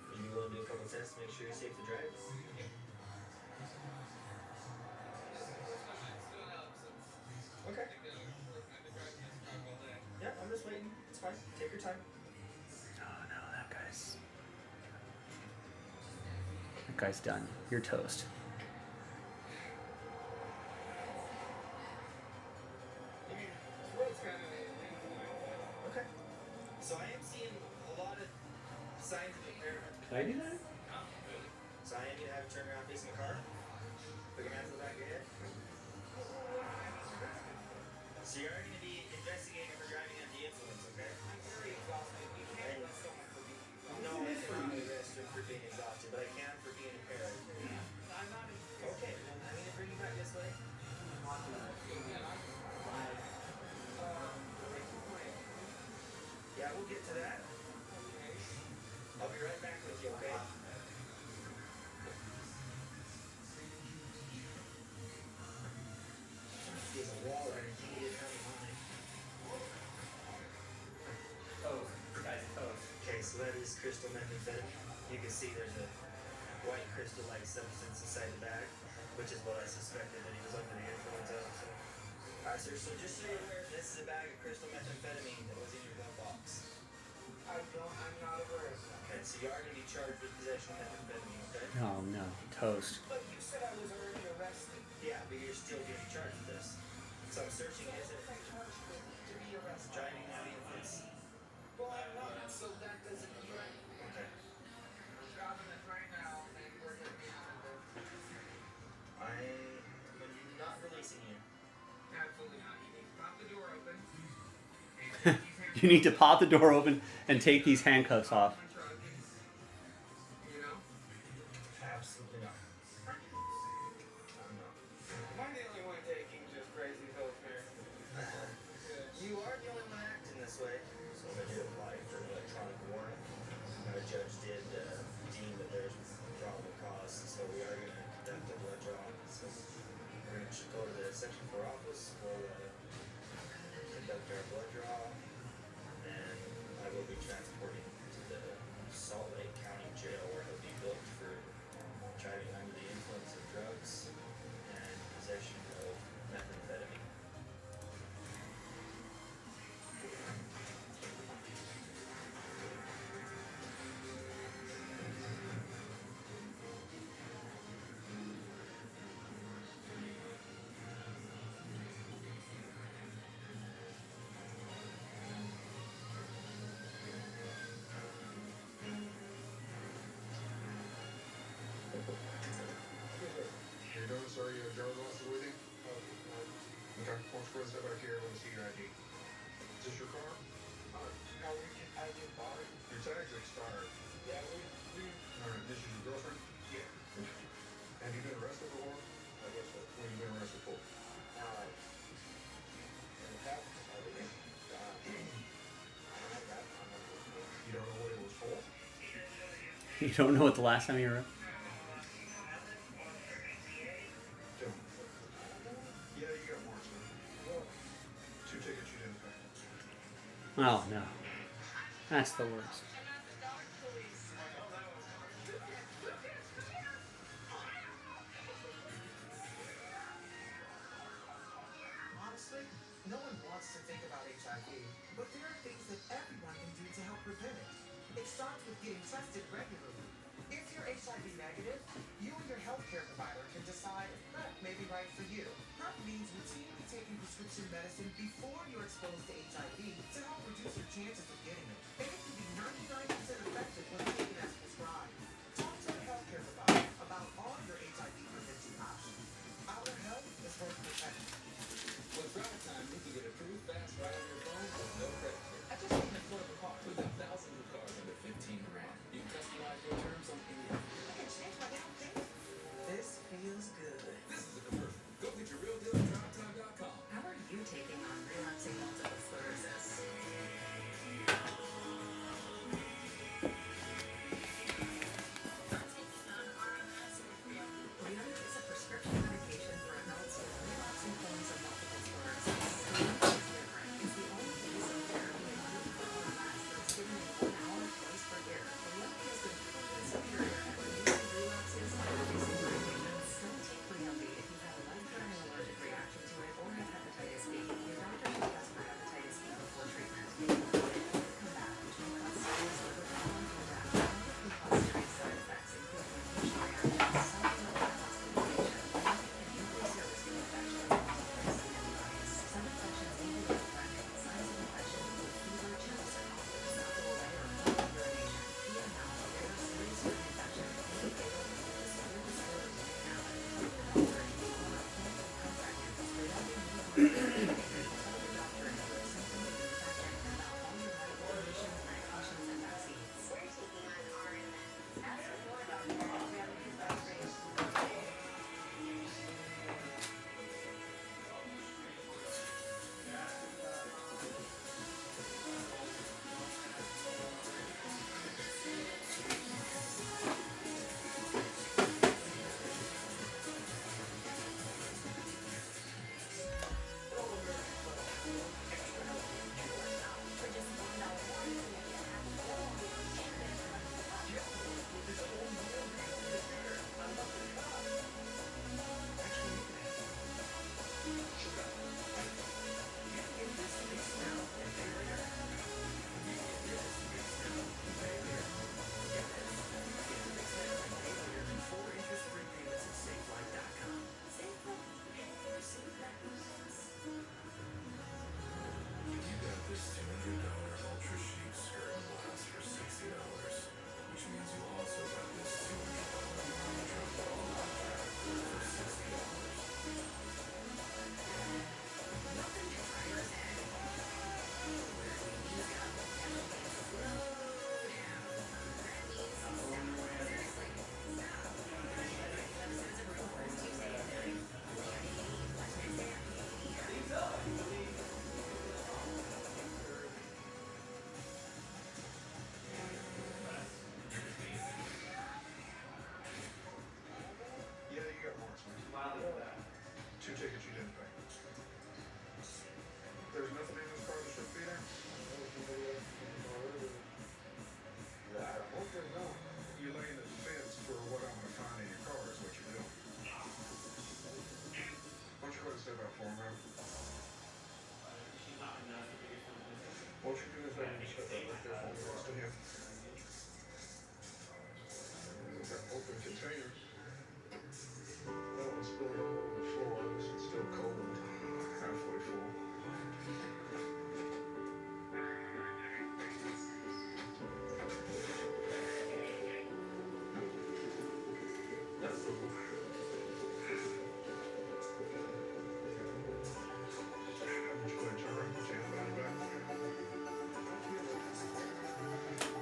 Would you be willing to do a couple tests to make sure you're safe to drive? Okay. Yeah, I'm just waiting. It's fine. Take your time. Oh no, that guy's done. You're toast. Okay. So I am seeing a lot of signs of impairment. Can I do that? So I am going to have you turn around facing the car. Put your hands on the back of your head. So you're already going to be investigating for driving under the influence, okay? I'm very exhausted. You can't arrest someone for being No, I cannot arrest him for being exhausted, but I can for being impaired. I'm not in. Okay, well, I'm going to bring you back this way. Yeah, we'll get to that. I'll be right back with you, okay? He has a wall or anything, he didn't have any money. Toast. Guy's toast. Okay, so that is crystal methamphetamine. You can see there's a white crystal-like substance inside the bag, which is what I suspected that he was under the influence of. So. Alright, sir, so just so you're aware, this is a bag of crystal methamphetamine that was in your glove box. I'm not aware of that. Okay, so you are going to be charged with possession of methamphetamine, okay? Oh no, toast. But you said I was already arrested. Yeah, but you're still going to be charged with this. So I'm searching his I charged with to be arrested. driving under the influence. Well, I'm not, so that doesn't mean Okay. I'm driving it right now and we're going to be on it. I'm not releasing you. Absolutely not. You need to pop the door open. You need to pop the door open and take these handcuffs off. You know? Absolutely not. I'm not. Am I the only one taking just crazy pills here? You are the only one acting this way. So I did apply for electronic warrant. Our judge did deem that there's probable cause, so we are going to conduct a blood draw. So we're going to go to the Section 4 office. We'll conduct our blood draw, and I will be transporting to the Salt Lake County Jail where he'll be booked for driving under the influence of drugs and possession of methamphetamine. You notice our driver's license with you? Okay, why don't you go step back here, I want to see your ID. Is this your car? How we can I get bought? Your tag's expired. Yeah, we Alright, this is your girlfriend? yeah. Have you been arrested before? I guess so. What have you been arrested for? In the past, I believe. I don't have that on my book. You don't know what it was for? You don't know what the last time you were. Jim. Yeah, you got warrants, man. 2 tickets you didn't pay. Oh no, that's the worst. Honestly, no one wants to think about HIV, but there are things that everyone can do to help prevent it. It starts with getting tested regularly. If you're HIV negative, you and your healthcare provider can decide if PrEP may be right for you. PrEP means routinely taking prescription medicine before you're exposed to HIV to help reduce your chances of getting it. And it can be 99% effective when taken as prescribed. Talk to a healthcare provider about all your HIV prevention options. Our health is worth protecting. With drive time, you can get approved fast right on your phone with no credit card. I just want an affordable car. We've got thousands of cars under 15 grand. You can customize your terms on any of them. I can change my down payment. This feels good. This is a commercial. Go get your real deal at drivetime.com. How are you taking on relapsing multiple sclerosis?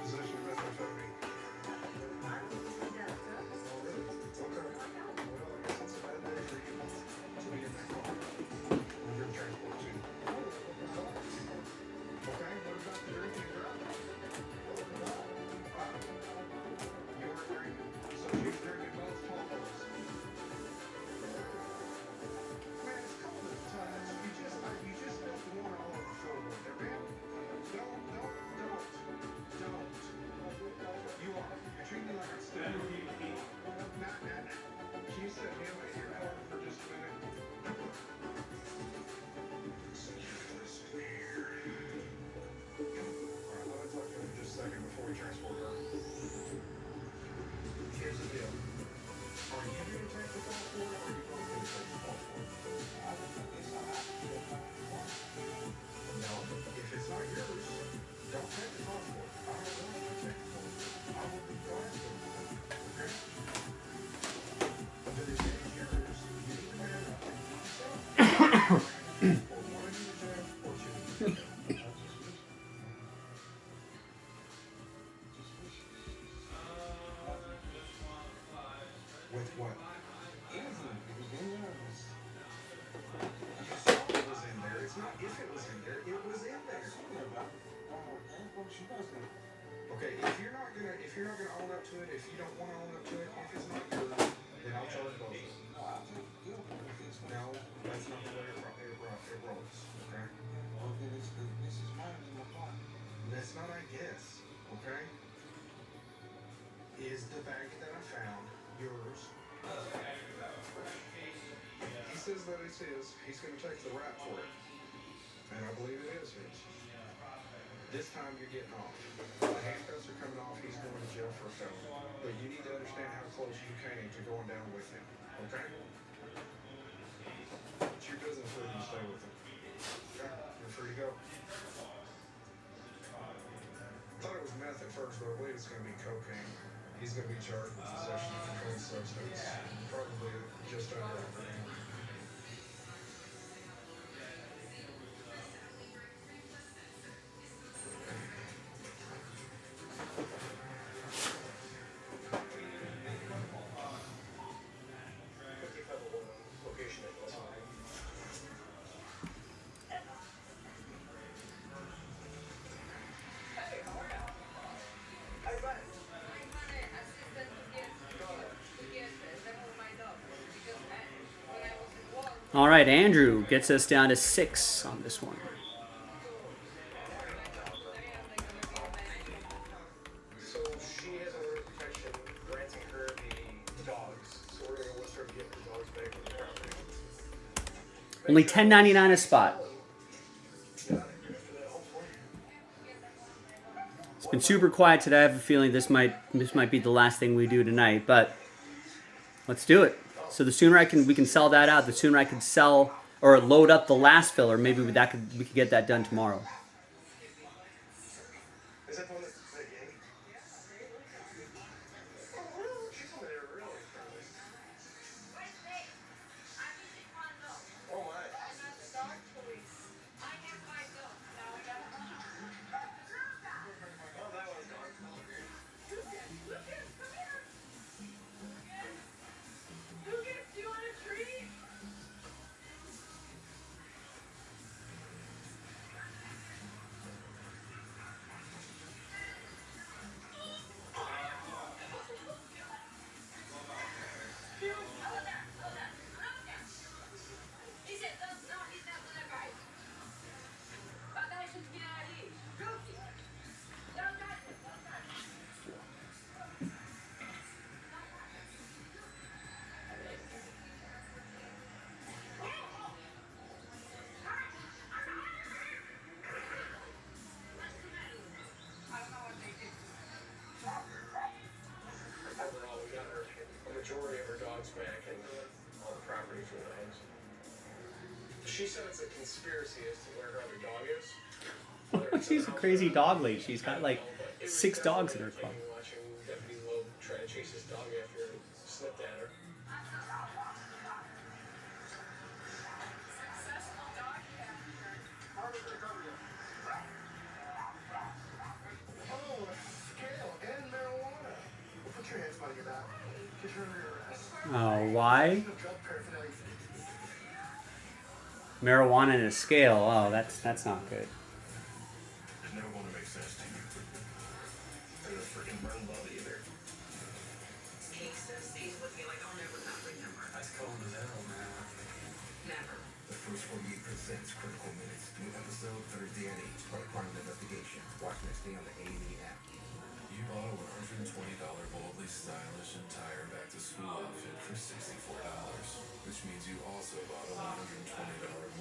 Possession of methamphetamine. Okay. Well, I guess it's a bad day for you. To be in that car. You're in transport too. Okay, what about the drinking and driving? You weren't drinking, so she's drinking both totals. Man, it's cold at times. You just don't want all of the floorboard there, man. Don't. You are. You're treating me like I'm stupid. Nah. Can you set him in your car for just a minute? Listen here. Alright, let me talk to him just a second before we transport her. Here's the deal. Are you going to take the fall for it, or are you going to take the fall for it? No. If it's not yours, don't take the fall for it. I don't want you to take the fall for it. I will be glad to. Okay? But if it is yours, you need to man up. Or one of you to jail, or two to jail. With what? Anything. It was in there. You saw it was in there. It's not if it was in there. It was in there. Okay, if you're not gonna own up to it, if you don't want to own up to it, if it's not yours, then I'll charge both of them. No, that's not the way it rolls. Okay. That's not, I guess. Okay. Is the bag that I found yours? He says that it's his. He's going to take the rap for it. And I believe it is his. This time you're getting off. The handcuffs are coming off. He's going to jail for a felony. But you need to understand how close you came to going down with him. Okay? It's your business whether you stay with him. Okay? You're free to go. I thought it was meth at first, but I believe it's going to be cocaine. He's going to be charged with possession of controlled substance. Probably just under a gram. Location at Los Angeles. All right, Andrew gets us down to 6 on this one. So she has a order of protection granting her the dogs. So we're gonna list her to get the dogs back from the property. Only $10.99 a spot. It's been super quiet today. I have a feeling this might be the last thing we do tonight, but let's do it. So the sooner we can sell that out, the sooner I can sell or load up the last filler. Maybe we could get that done tomorrow. Is that the one that Yankee? Oh, she's over there really friendly. Oh my. Oh, that one's gone. Overall, we got her a majority of her dogs back and all the property from the dogs. She said it's a conspiracy as to where her other dog is. She's a crazy dog lady. She's got like 6 dogs in her club. Watching Deputy Loeb try to chase his dog after he sniffed at her. telling you that. Because you're under arrest. Oh, why? Drug paraphernalia. Marijuana in a scale. Oh, that's not good. It's never going to make sense to you. Or the freaking burn love either. He says he's with me like I'll never not remember. That's cold as hell, man. Never. The first 48 presents Critical Minutes. New episode Thursday at 8. Part Crime Investigation. Watch next day on the A&E app. You bought a $120 boldly stylish entire back to school outfit for $64, which means you also bought a $120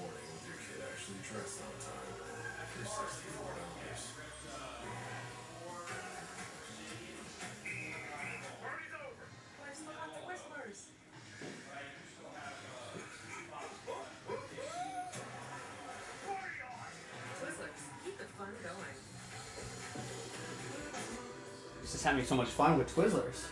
morning with your kid actually dressed on time for $64. Party's over. Where's the hot Twizzlers? Party on. Twizzlers, keep the fun going. He's just having so much fun with Twizzlers.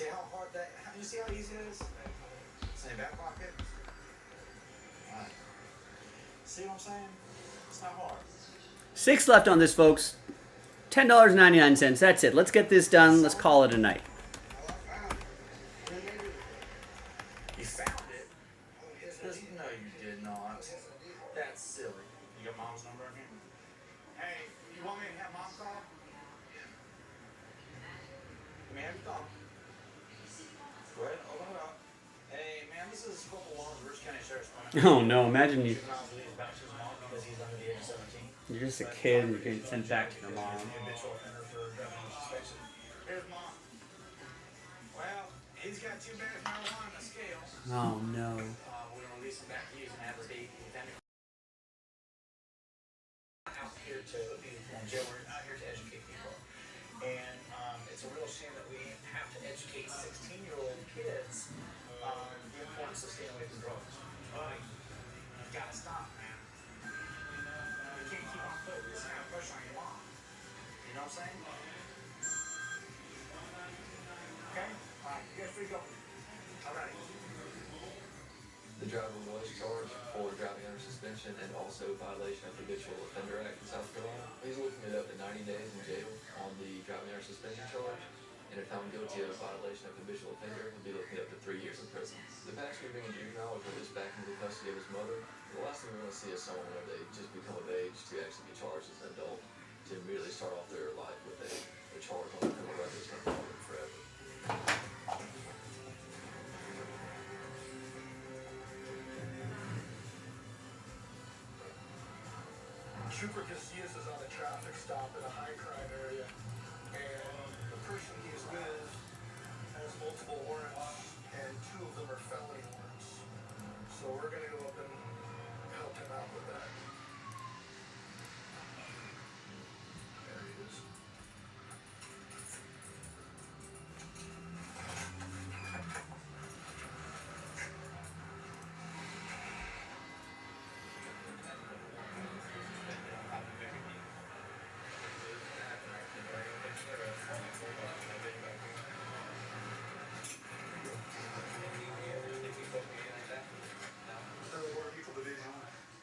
See how hard that, you see how easy it is? It's in your back pocket. Alright. See what I'm saying? It's not hard. 6 left on this, folks. $10.99. That's it. Let's get this done. Let's call it a night. You found it? No, you did not. That's silly. You got mom's number in here? Hey, you want me to have mom call? Let me have you call. Go ahead, open it up. Hey, man, this is Corporal Long, Bruce County Sheriff's Department. Oh no, imagine you. Juveniles leave back to his mom because he's under the age of 17. You're just a kid and you're getting sent back to your mom. Habitual offender for driving under suspension. Here's mom. Well, he's got 2 bags of marijuana on the scale. Oh no. We're gonna release him back to you and have a state defender. Out here to be in jail. We're out here to educate people, and it's a real shame that we have to educate 16-year-old kids on the importance of staying away from drugs. You gotta stop, man. You can't keep on putting this kind of pressure on your mom. You know what I'm saying? Okay? All right, you guys free to go. All right. The driver was charged for driving under suspension and also violation of the Habitual Offender Act in South Carolina. He's looking at up to 90 days in jail on the driving under suspension charge. And if found guilty of violation of habitual offender, he'll be looking at up to 3 years in prison. The passenger being a juvenile was released back into the custody of his mother. The last thing we want to see is someone when they just become of age to actually be charged as an adult, to immediately start off their life with a charge on their criminal record that's going to follow them forever. Trooper Casillas is on a traffic stop in a high crime area, and the person he is with has multiple warrants, and 2 of them are felony warrants. So we're gonna go up and help him out with that. There he is.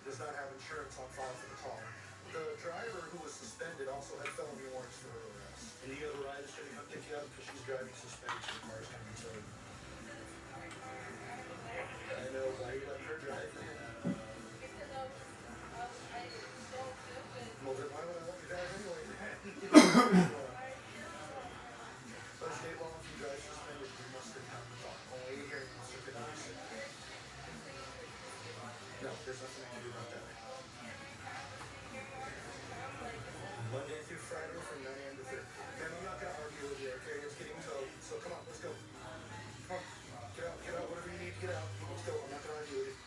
Does not have insurance on file for the car. The driver who was suspended also had felony warrants for her arrest. And the other rider's gonna come pick you up because she's driving suspended. So the car's gonna be towed. I know, why you let her drive? Well, then why would I let you drive anyway? But state law, if you drive suspended, you must have the car. Only here in Mississippi. No, there's nothing I can do about that. Monday through Friday from 9 a.m. to 3. Man, I'm not going to argue with you, okay? It's getting towed. So come on, let's go. Come on, get out, whatever you need to get out. Let's go, I'm not going to argue with you.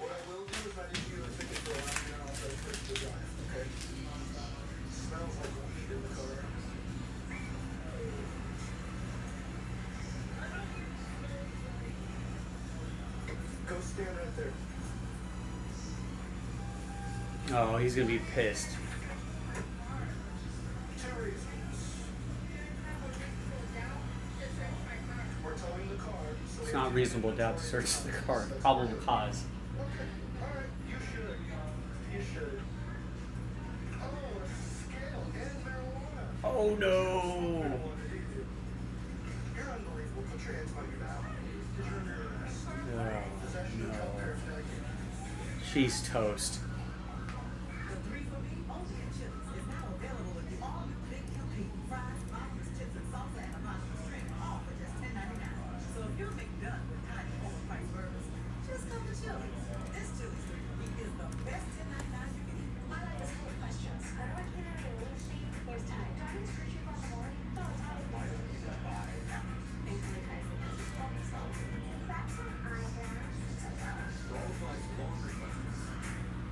What I will do is not issue you a ticket for allowing an authorized person to drive, okay? Smells like weed in the car. Go stand right there. Oh, he's gonna be pissed. 2 reasons. We're towing the car. So It's not reasonable doubt to search the car. Probable cause. Okay. Alright. You should. You should. Oh, a scale and marijuana. Oh no. You're unbelievable. Put your hands on your mouth. Because you're under arrest. Oh, Possession of no. paraphernalia. She's toast. The 3 for Me only at Chili's is now available with the all-new Big QP fries, omelets, chips, and salsa, and a monster shrimp, all for just $10.99. So if you're McDone with tiny overpriced burgers, just come to Chili's. This Chili's 3 for Me is the best $10.99 you can eat. I like this whole questions. How do I get out of the state? Here's time. Do I need to screw you on the morning? No, it's not. Why don't you just buy it now? Thanks for the guys. That's what I have.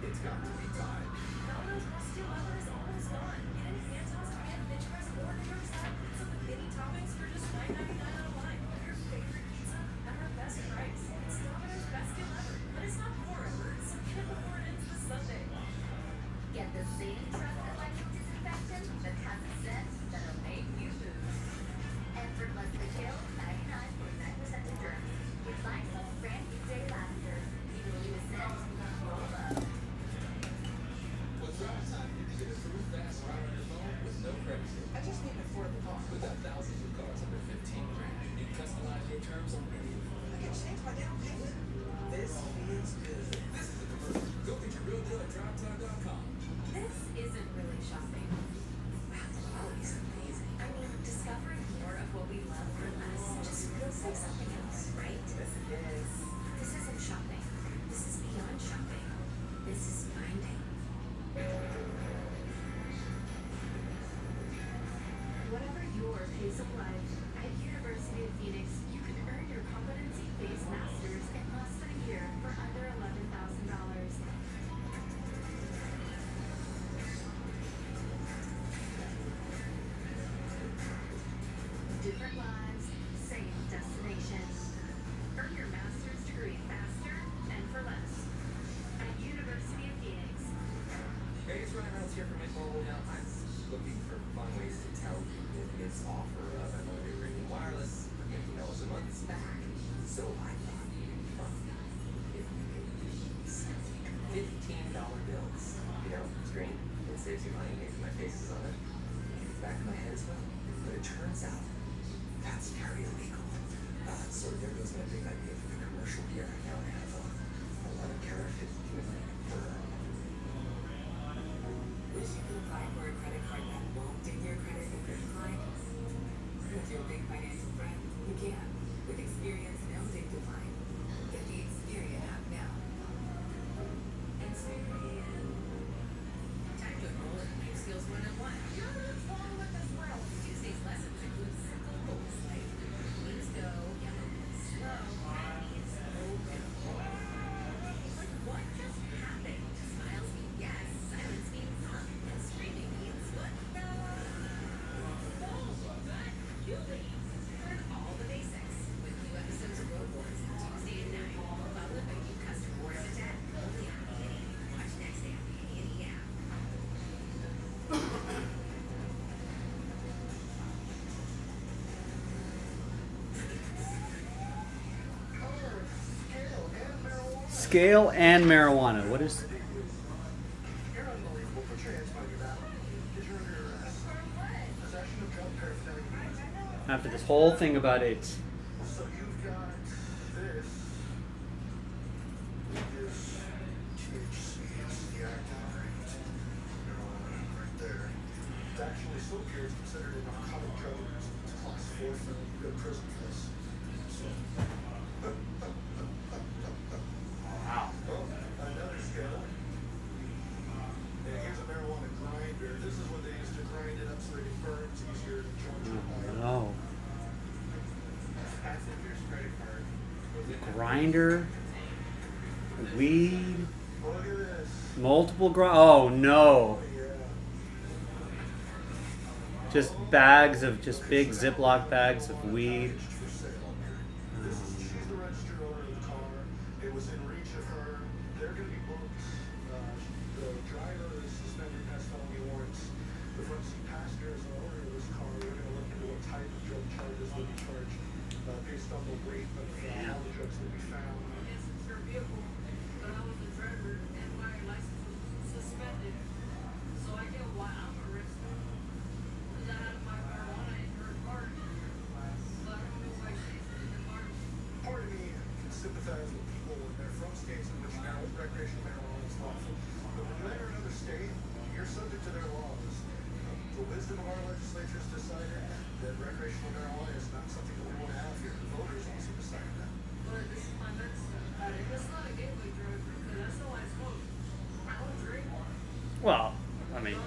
It's got to be time. Domino's Rusty Weather is almost gone. Get any hand tossed and bench press or curbs out. Some with mini toppings for just $9.99 online. Your favorite pizza at our best price. It's Domino's best deal ever. But it's not forever, so get it before it ends this Sunday. Get the same trusted electric disinfectant that has a scent that'll make you move. Effortless let's hear from it. Well, I'm looking for fun ways to tell you that its offer of unlimited premium wireless for $50 a month is back. So I thought it'd be fun if we made these $15 bills. You know, it's green. It saves you money. Maybe my face is on it. Maybe it's back in my head as well. But it turns out that's very illegal. So there goes my big idea for the commercial here. Now I have a lot of counterfeit human fur. Wish you could apply for a credit card that won't ding your credit if you're declined? With your big financial friend, you can. With Experience No Ding Decline. Get the Experian app now. Experian. Time to enroll in Life Skills 101. Tuesday's lessons include simple goals like wings go, yellow means slow, red means open. But what just happened? Smiles mean yes, silence means and screaming means what the? Julie. Learn all the basics with new episodes of Road Wars Tuesday at 9, followed by new custom wars at 10. Only on A&E. Watch next day on the A&E app. Scale and marijuana. What is? You're unbelievable. Put your hands behind your back. Get your under arrest. Possession of drug paraphernalia. After this whole thing about AIDS. So you've got this. This THC. It's the active ingredient. Right there. It's actually so pure it's considered a narcotic drug. It's class 4 felony. You go to prison for this. So. Wow. Oh, another scale. And here's a marijuana grinder. This is what they use to grind it up so it burns easier to join. No. That's if your credit card. Grinder. Weed. Look at this. Multiple Oh no. Yeah. Just bags of big Ziploc bags of weed. For sale. She's the registered owner of the car. It was in reach of her. They're going to be booked. The driver is suspended, has felony warrants. The front seat passenger is the owner of this car. We're going to look into what type of drug charges will be charged based on the weight of all the drugs that we found. Yes, it's her vehicle, but I was the driver and my license was suspended. So I get why I'm arrested. Because I had my marijuana in her car. So I don't know why she's in the car. Part of me can sympathize with people when they're from states in which recreational marijuana is lawful. But when you enter another state, you're subject to their laws. The wisdom of our legislatures decided that recreational marijuana is not something that we want to have here. The voters also decided that. But this is my medicine. It's not a gateway drug because that's all I smoke. I don't drink. Well, I mean,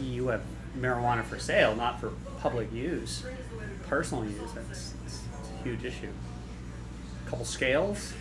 you have marijuana for sale, not for public use. Personal use, that's a huge issue. A couple scales.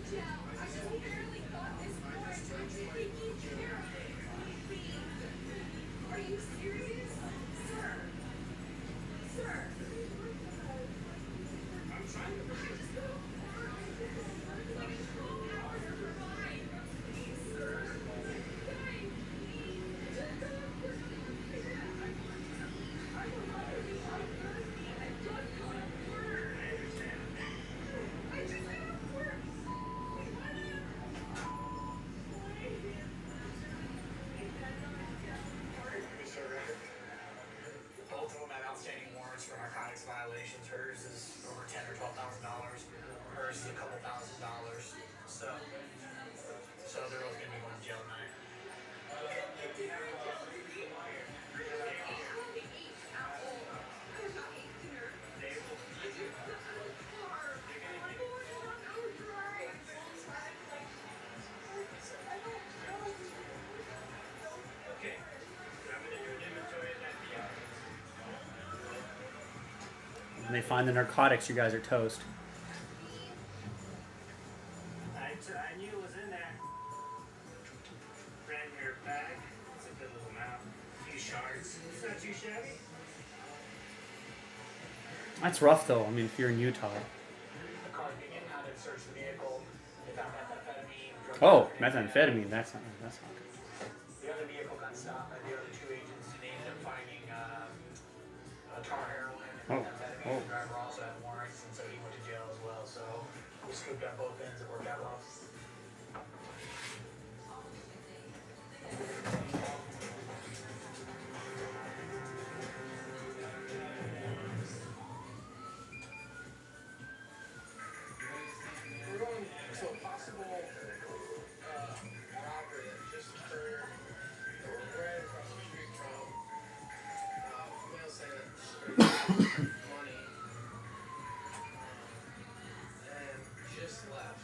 Are you serious? Sir. Sir. I'm trying to I just got off work. It's like a 12-hour ride. Please, sir. Guys, please. Just don't push me. I'm allowed to be on Thursday. I just got off work. I understand. I just got off work. Both of them have outstanding warrants for narcotics violations. Hers is over $10,000 or $12,000. Hers is a couple $1,000s. So they're both gonna be going to jail tonight. Okay. I'm gonna do an inventory of that vehicle. When they find the narcotics, you guys are toast. I knew it was in there. Brand new bag. It's a good little amount. A few shards. It's not too shabby. That's rough, though. I mean, if you're in Utah. The car being impounded, searched the vehicle. They found methamphetamine. drug Oh, paraphernalia. methamphetamine. That's not good. The other vehicle got stopped by the other two agents, and they ended up finding tar heroin and Oh, methamphetamine. oh. The driver also had warrants, and so he went to jail as well. So we scooped up both ends. It worked out well. We're going, so a possible robbery that just occurred right across the street from male saying money and just left.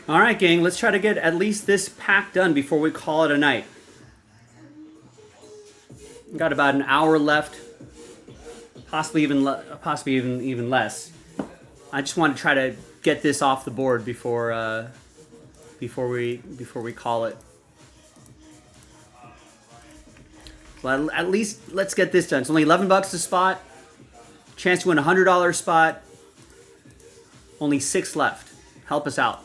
All right, gang. Let's try to get at least this pack done before we call it a night. Got about an hour left, possibly even less. I just want to try to get this off the board before we call it. Well, at least let's get this done. It's only $11 a spot. Chance to win a $100 spot. Only 6 left. Help us out.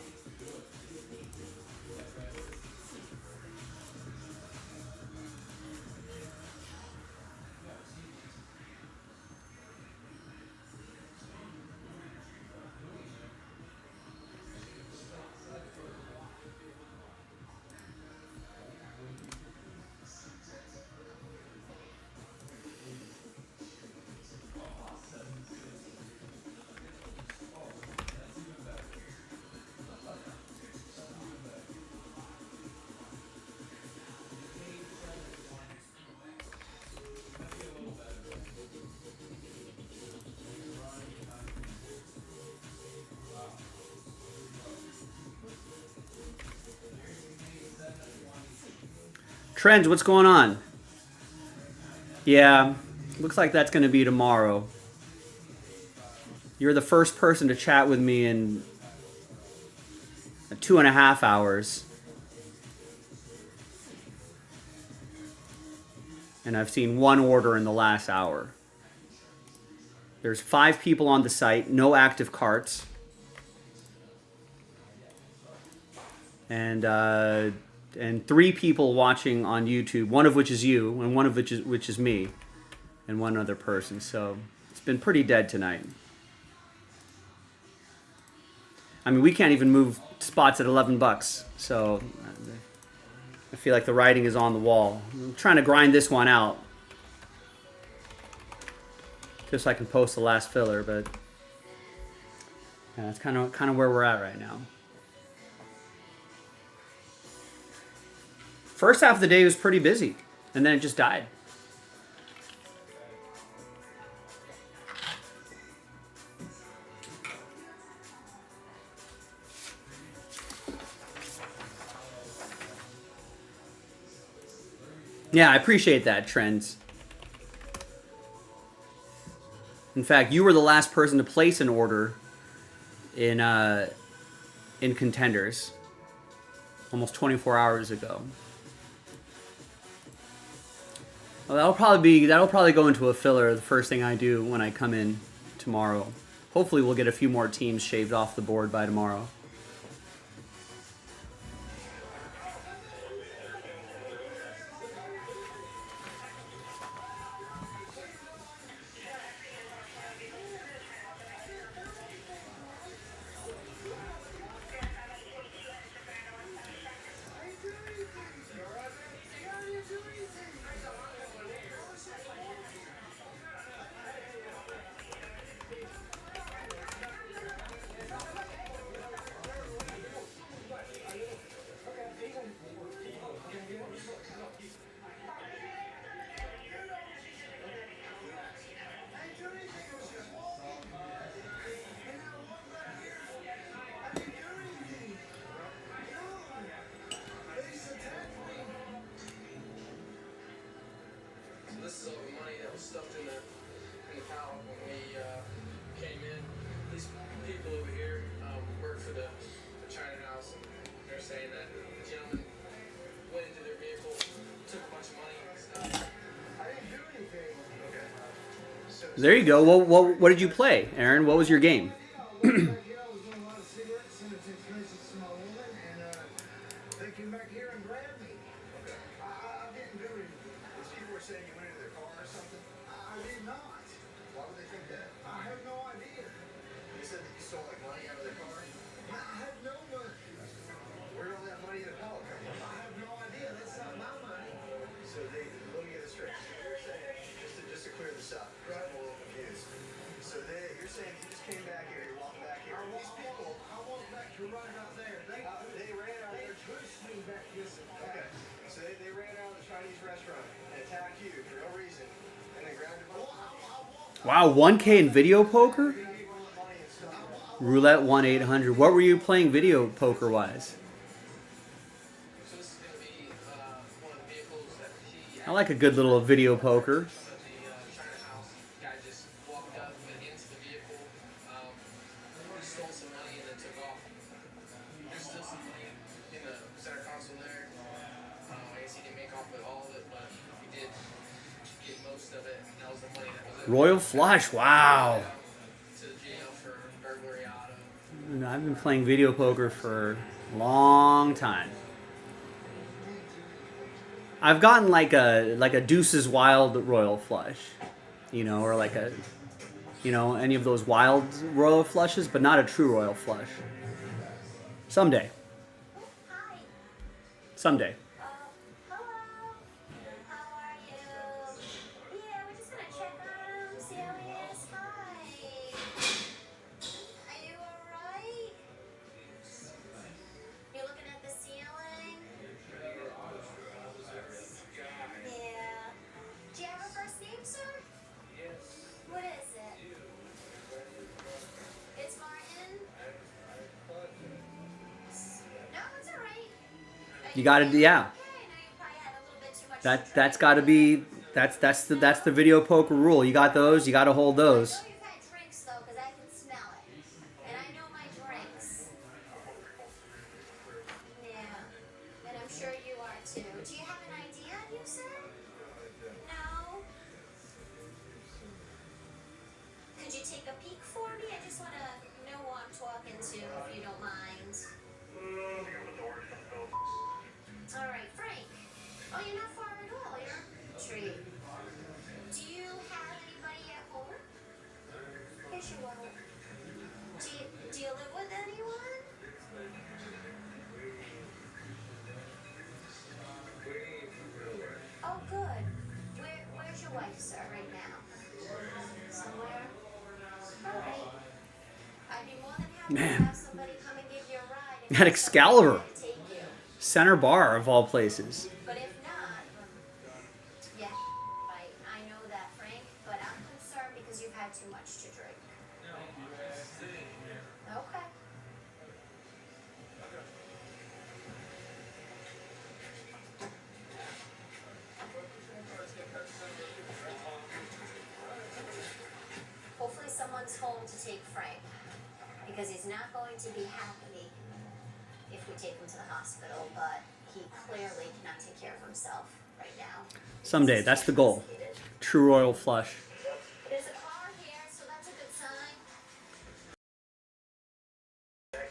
Trends, what's going on? Yeah, looks like that's going to be tomorrow. You're the first person to chat with me in 2.5 hours. and I've seen one order in the last hour. There's 5 people on the site, no active carts. And 3 people watching on YouTube, one of which is you, and one of which is me, and one other person. So it's been pretty dead tonight. I mean, we can't even move spots at $11, so I feel like the writing is on the wall. I'm trying to grind this one out, just so I can post the last filler, but yeah, that's kind of where we're at right now. First half of the day was pretty busy, and then it just died. Yeah, I appreciate that, Trends. In fact, you were the last person to place an order in Contenders almost 24 hours ago. Well, that'll probably go into a filler, the first thing I do when I come in tomorrow. Hopefully we'll get a few more teams shaved off the board by tomorrow. This is all the money that was stuffed in the pallet when we came in. These people over here work for the China House, and they're saying that the gentleman went into their vehicle, took a bunch of money. I didn't do anything. Okay. So There you go. What did you play, Aaron? What was your game? They came back here and grabbed me. Okay. I didn't do anything. These people were saying you went into their car or something? I did not. Why would they think that? I have no idea. You said that you stole like money out of their car? I have no money. Where did all that money in the pallet come from? I have no idea. That's not my money. So they, let me get this straight. You're saying, just to clear this up, because I'm a little confused. So you're saying you just came back here, you're walking back here. These people, I walked back to right out there. They ran out there, pushed me back this way. Okay. So they ran out of the Chinese restaurant and attacked you for no reason, and they grabbed your money. Wow, 1K in video poker? Roulette 1-800. What were you playing video poker wise? So this is going to be one of the vehicles that I like a good little video poker. the China House guy just walked up, went into the vehicle, stole some money, and then took off. There's still some money in the center console there. I guess he didn't make off with all of it, but he did get most of it. And that was the money that was in Royal Flush, wow. to the jail for burglary auto. I've been playing video poker for a long time. I've gotten like a Deuces Wild Royal Flush, or like any of those wild Royal Flushes, but not a true Royal Flush. Someday. Hi. Someday. Hello. How are you? Yeah, we're just gonna check on him, see how he is. Hi. Are you alright? You're looking at the ceiling? Yeah. Do you have a first name, sir? Yes. What is it? It's Martin? No, it's alright. You gotta, yeah. That's gotta be, that's the video poker rule. You got those, you gotta hold those. I know you've had drinks though, because I can smell it. And I know my drinks. Yeah. And I'm sure you are too. Do you have an ID on you, sir? No, Oh, you're not far at all. You're on the tree. Do you have anybody at home? Yes, you will. Do you live with anyone? Oh, good. Where's your wife, sir, right now? Somewhere? All right. I'd be more than happy to Man. have somebody come and give you a ride. If Got there's somebody Excalibur. there to take you. Center bar of all places. But if not, yeah, I know that, Frank, but I'm concerned because you've had too much to drink. Okay. Hopefully someone's home to take Frank, because he's not going to be happy if we take him to the hospital, but he clearly cannot take care of himself right now. Someday, that's the goal. True royal flush. There's a car here, so that's a good sign. Oh,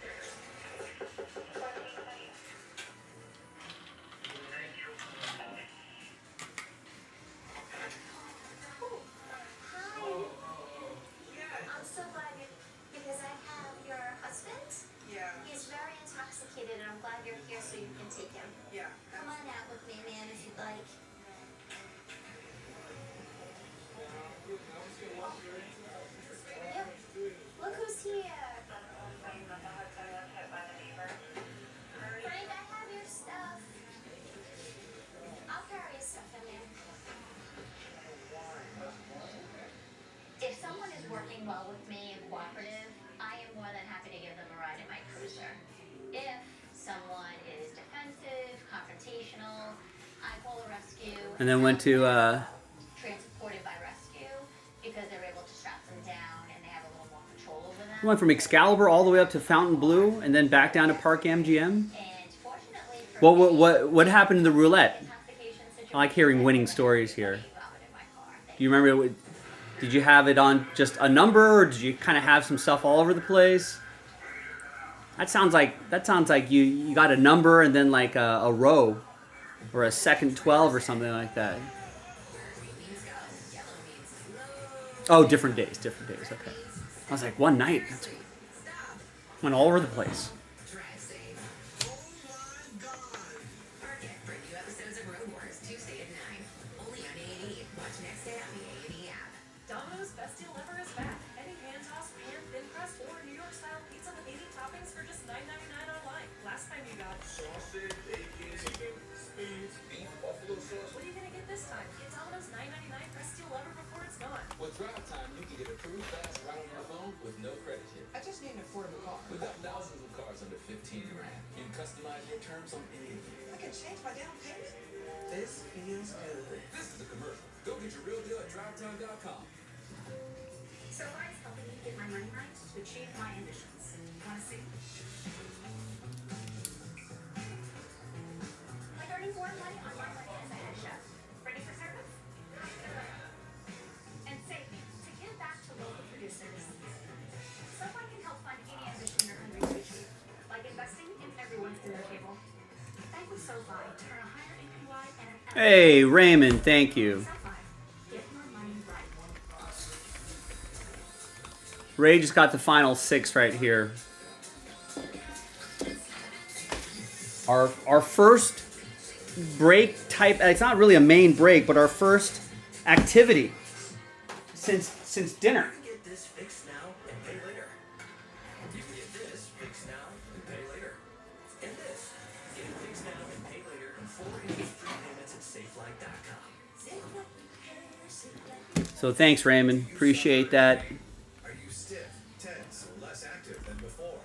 hi. I'm so glad because I have your husband. Yeah. He's very intoxicated, and I'm glad you're here so you can take him. Yeah. Come on out with me, man, if you'd like. Yep. Look who's here. Frank, I have your stuff. I'll carry your stuff in there. If someone is working well with me and cooperative, I am more than happy to give them a ride in my cruiser. If someone is defensive, confrontational, I call a rescue. And then went to Transported by rescue because they're able to strap them down and they have a little more control over them. went from Excalibur all the way up to Fountain Blue and then back down to Park MGM. And fortunately for What happened to the roulette? I like hearing winning stories here. Do you remember? Did you have it on just a number, or did you kind of have some stuff all over the place? That sounds like you got a number and then like a row, or a second 12 or something like that. Oh, different days. Okay. I was like, one night. Went all over the place. Domino's Best Deal Ever is back. Any hand tossed, pan, thin crust, or New York style pizza with 80 toppings for just $9.99 online. Last time you got Sausage, bacon, chicken, spinach, beef, buffalo sauce. What are you gonna get this time? Get Domino's $9.99 Best Deal Ever before it's gone. With Drive Time, you can get approved fast right on your phone with no credit hit. I just need an affordable car. We've got thousands of cars under 15 grand. You can customize your terms on any of them. I can change my down payment. This feels good. This is a commercial. Go get your real deal at drivetime.com. So I was helping me get my money right to achieve my ambitions. Want to see? Like earning more money on my money as a head chef. Ready for service? And saving to give back to local producers. So if I can help fund any ambition you're hungry to achieve, like investing in everyone's dinner table. Bank with SoFi to earn a higher APY and an Hey, Raymond, thank you. get your money right. Ray just got the final 6 right here. Our first break type. It's not really a main break, but our first activity since dinner. Get this fixed now and pay later. You can get this fixed now and pay later. And this. Get it fixed now and pay later in 4 interest-free payments at SafeLight.com. So thanks, Raymond. Appreciate that. Are you stiff, tense, or less active than before?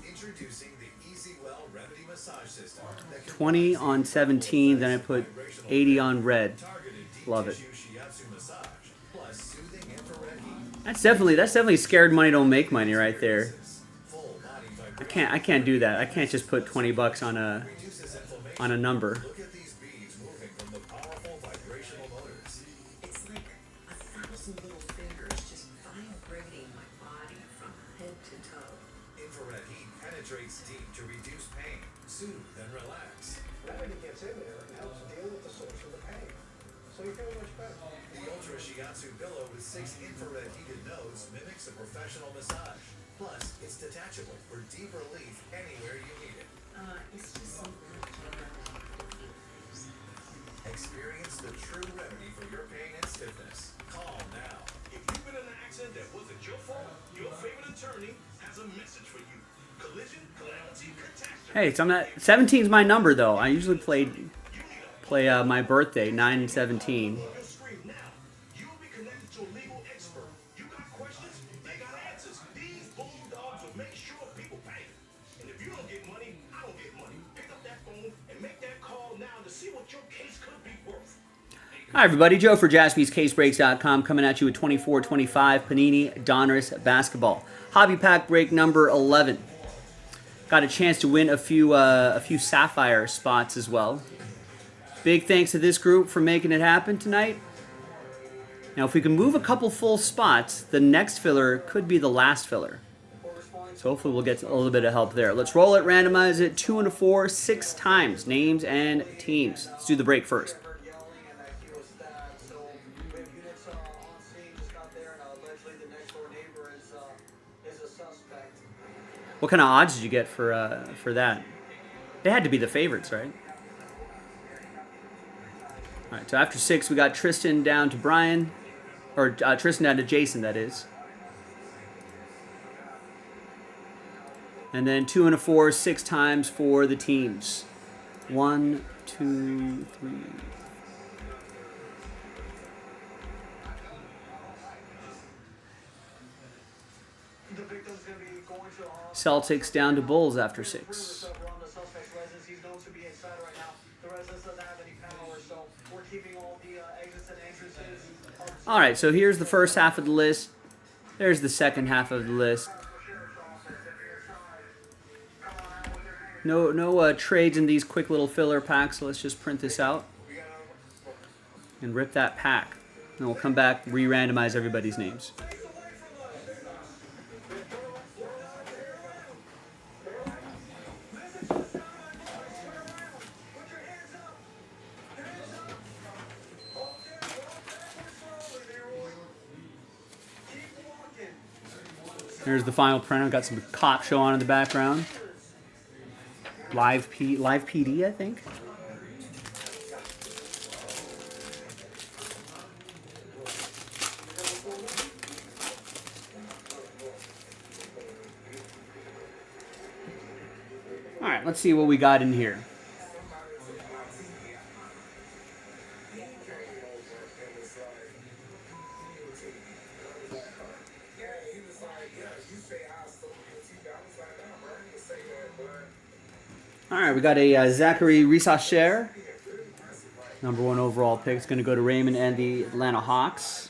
Introducing the EasyWell Remedy Massage System. That can 20 on 17, then I put 80 on red. targeted deep Love it. tissue shiatsu massage, plus soothing infrared heat. That's definitely scared money don't make money right there. Full body vibration I can't do that. I can't just put $20 reduces inflammation. on a number. Look at these beads moving from the powerful vibrational motors. It's like 1,000 little fingers just vibrating my body from head to toe. Infrared heat penetrates deep to reduce pain, soothe, and relax. Remedy gets in there and helps deal with the source of the pain. So you feel much better. The Ultra Shiatsu pillow with 6 infrared heated nodes mimics a professional massage. Plus, it's detachable for deep relief anywhere you need it. It's just so much. Experience the true remedy for your pain and stiffness. Call now. If you've been in an accident that wasn't your fault, your favorite attorney has a message for you. Collision, calamity, catastrophe. Hey, so I'm not. 17's my number though. I usually play my birthday, 9/17. You'll scream now. You'll be connected to a legal expert. You got questions, they got answers. These bulldogs will make sure people pay. And if you don't get money, I don't get money. Pick up that phone and make that call now to see what your case could be worth. Hi everybody, Joe for JaspysCaseBreaks.com coming at you with 24-25 Panini Donruss Basketball. Hobby Pack break number 11. Got a chance to win a few Sapphire spots as well. Big thanks to this group for making it happen tonight. Now if we can move a couple full spots, the next filler could be the last filler. So hopefully we'll get a little bit of help there. Let's roll it, randomize it, 2 and a 4, 6 times. Names and teams. Let's do the break first. What kind of odds did you get for that? They had to be the favorites, right? All right, so after 6, we got Tristan down to Brian. Or Tristan down to Jason, that is. And then 2 and a 4, 6 times for the teams. 1, 2, 3. The victim's going to be going to the hospital. Celtics down to Bulls after 6. The suspect's residence, he's known to be inside right now. The residence doesn't have any power, so we're keeping all the exits and entrances. All right, so here's the first half of the list. There's the second half of the list. No trades in these quick little filler packs, so let's just print this out and rip that pack. And we'll come back, re-randomize everybody's names. There's the final printer. Got some cop show on in the background. Live PD, I think. All right, let's see what we got in here. All right, we got a Zachary Risacher, number 1 overall pick. It's going to go to Raymond and the Atlanta Hawks.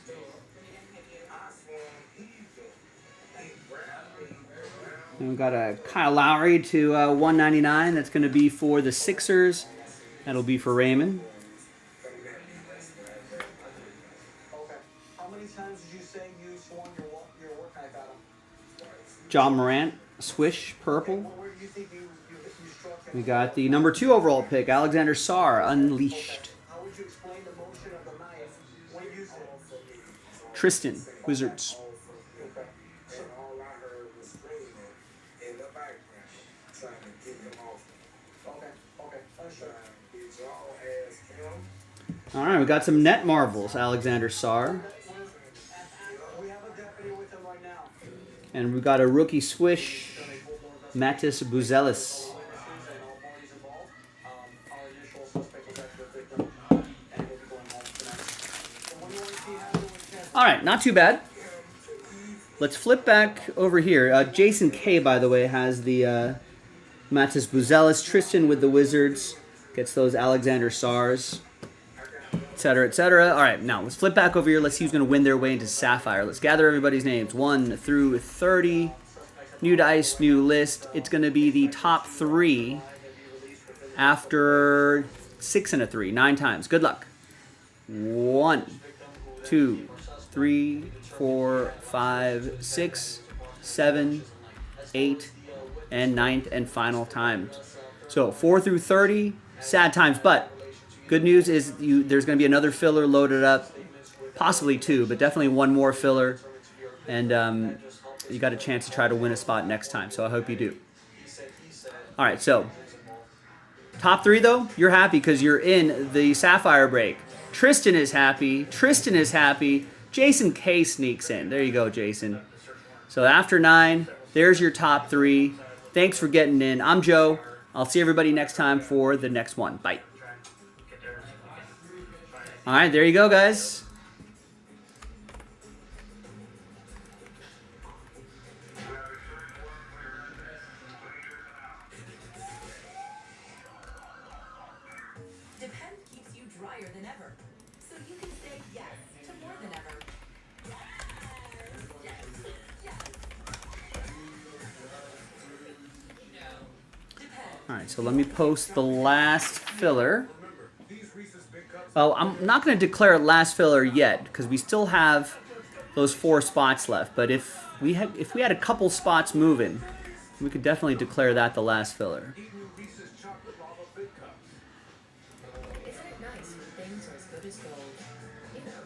And we got a Kyle Lowry to 199. That's going to be for the Sixers. That'll be for Raymond. Okay. How many times did you say you swung your work knife at him? John Morant, swish, purple. Where do you think you struck him? We got the number 2 overall pick, Alexander Sarr, unleashed. How would you explain the motion of the knife when used it? Tristan, Wizards. All I heard was screaming in the background, trying to get him off. Okay. Get your ass him. All right, we got some net marvels, Alexander Sarr. We have a deputy with him right now. And we got a rookie swish, Matis Buzelis. All right, not too bad. Let's flip back over here. Jason K, by the way, has the Matis Buzelis. Tristan with the Wizards gets those Alexander Sarrs, etc., etc. All right, now let's flip back over here. Let's see who's going to win their way into Sapphire. Let's gather everybody's names, 1 through 30. New dice, new list. It's going to be the top 3 after 6 and a 3, 9 times. Good luck. 1, 2, 3, 4, 5, 6, 7, 8, and 9th and final times. So 4 through 30, sad times. But good news is there's going to be another filler loaded up, possibly two, but definitely one more filler, and you got a chance to try to win a spot next time. So I hope you do. All right, so top three though, you're happy because you're in the Sapphire break. Tristan is happy. Tristan is happy. Jason K sneaks in. There you go, Jason. So after 9, there's your top 3. Thanks for getting in. I'm Joe. I'll see everybody next time for the next one. Bye. All right, there you go, guys. Depend keeps you drier than ever, so you can say yes to more than ever. All right, so let me post the last filler. Oh, I'm not going to declare last filler yet because we still have those 4 spots left. But if we had a couple spots moving, we could definitely declare that the last filler. Isn't it nice when things are as good as gold? You know,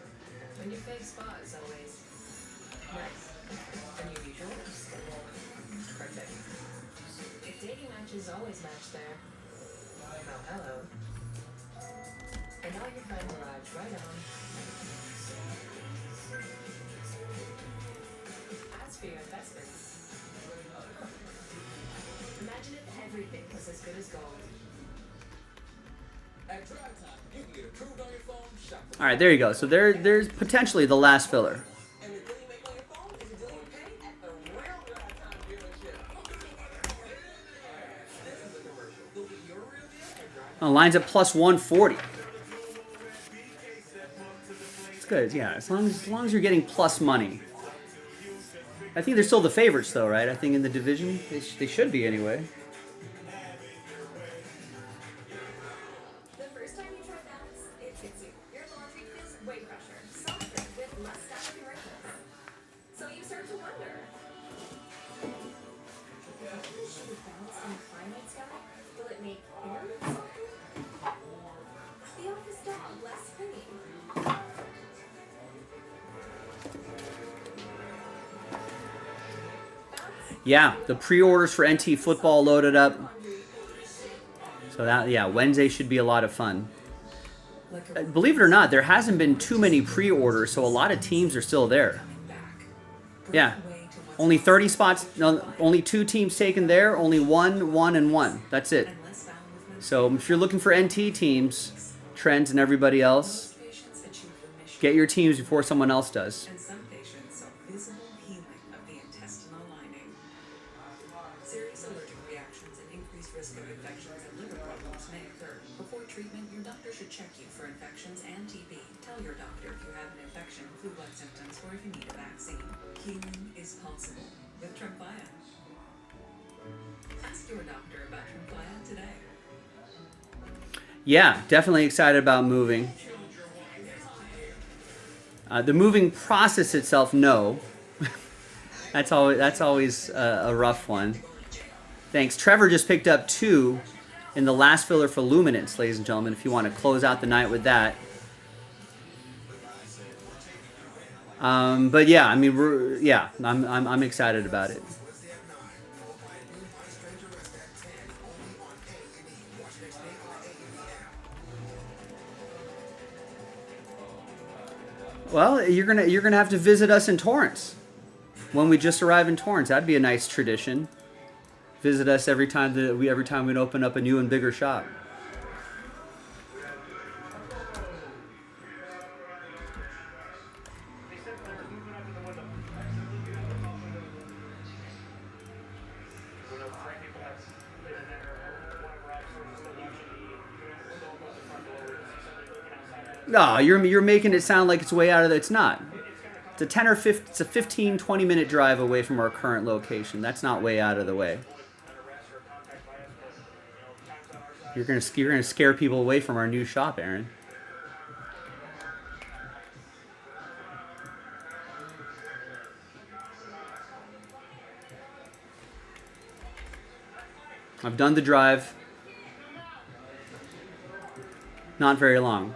when your fave spot is always nice and your usual perfect. If dating matches always match there, well, hello. And all your friends arrived right on. As for your investments, imagine if everything was as good as gold. At Drive Time, you can get approved on your phone, shop for All right, there you go. So there's potentially the last filler. and the deal you make on your phone is a deal you pay at the real Drive Time dealership. This is a commercial. They'll be your real deal at Drive Time. Oh, lines at plus 140. It's good, yeah. As long as you're getting plus money. I think they're still the favorites, though, right? I think in the division they should be anyway. The first time you try balance, it fits you. Your laundry feels way fresher, softer, with less static wrinkles. So you start to wonder. Should balance in the climate sky? Will it make air softer? The office dog less springy. Yeah, the pre-orders for NT football loaded up. So that, yeah, Wednesday should be a lot of fun. Believe it or not, there hasn't been too many pre-orders, so a lot of teams are still there. Yeah, only 30 spots, no, only 2 teams taken there, only 1, and 1. That's it. So if you're looking for NT teams, Trent and everybody else, get your teams before someone else does. And some patients saw visible healing of the intestinal lining. Serious allergic reactions and increased risk of infections and liver problems may occur. Before treatment, your doctor should check you for infections and TB. Tell your doctor if you have an infection, flu-like symptoms, or if you need a vaccine. Healing is possible with Tremfya. Ask your doctor about Tremfya today. Yeah, definitely excited about moving. The moving process itself, no. That's always a rough one. Thanks. Trevor just picked up 2 in the last filler for Luminance, ladies and gentlemen, if you want to close out the night with that. But yeah, I mean, I'm excited about it. Well, you're gonna have to visit us in Torrance when we just arrive in Torrance. That'd be a nice tradition. Visit us every time we open up a new and bigger shop. No, you're making it sound like it's way out of there. It's not. It's a 10 or 15, it's a 15, 20-minute drive away from our current location. That's not way out of the way. You're gonna scare people away from our new shop, Aaron. I've done the drive. Not very long.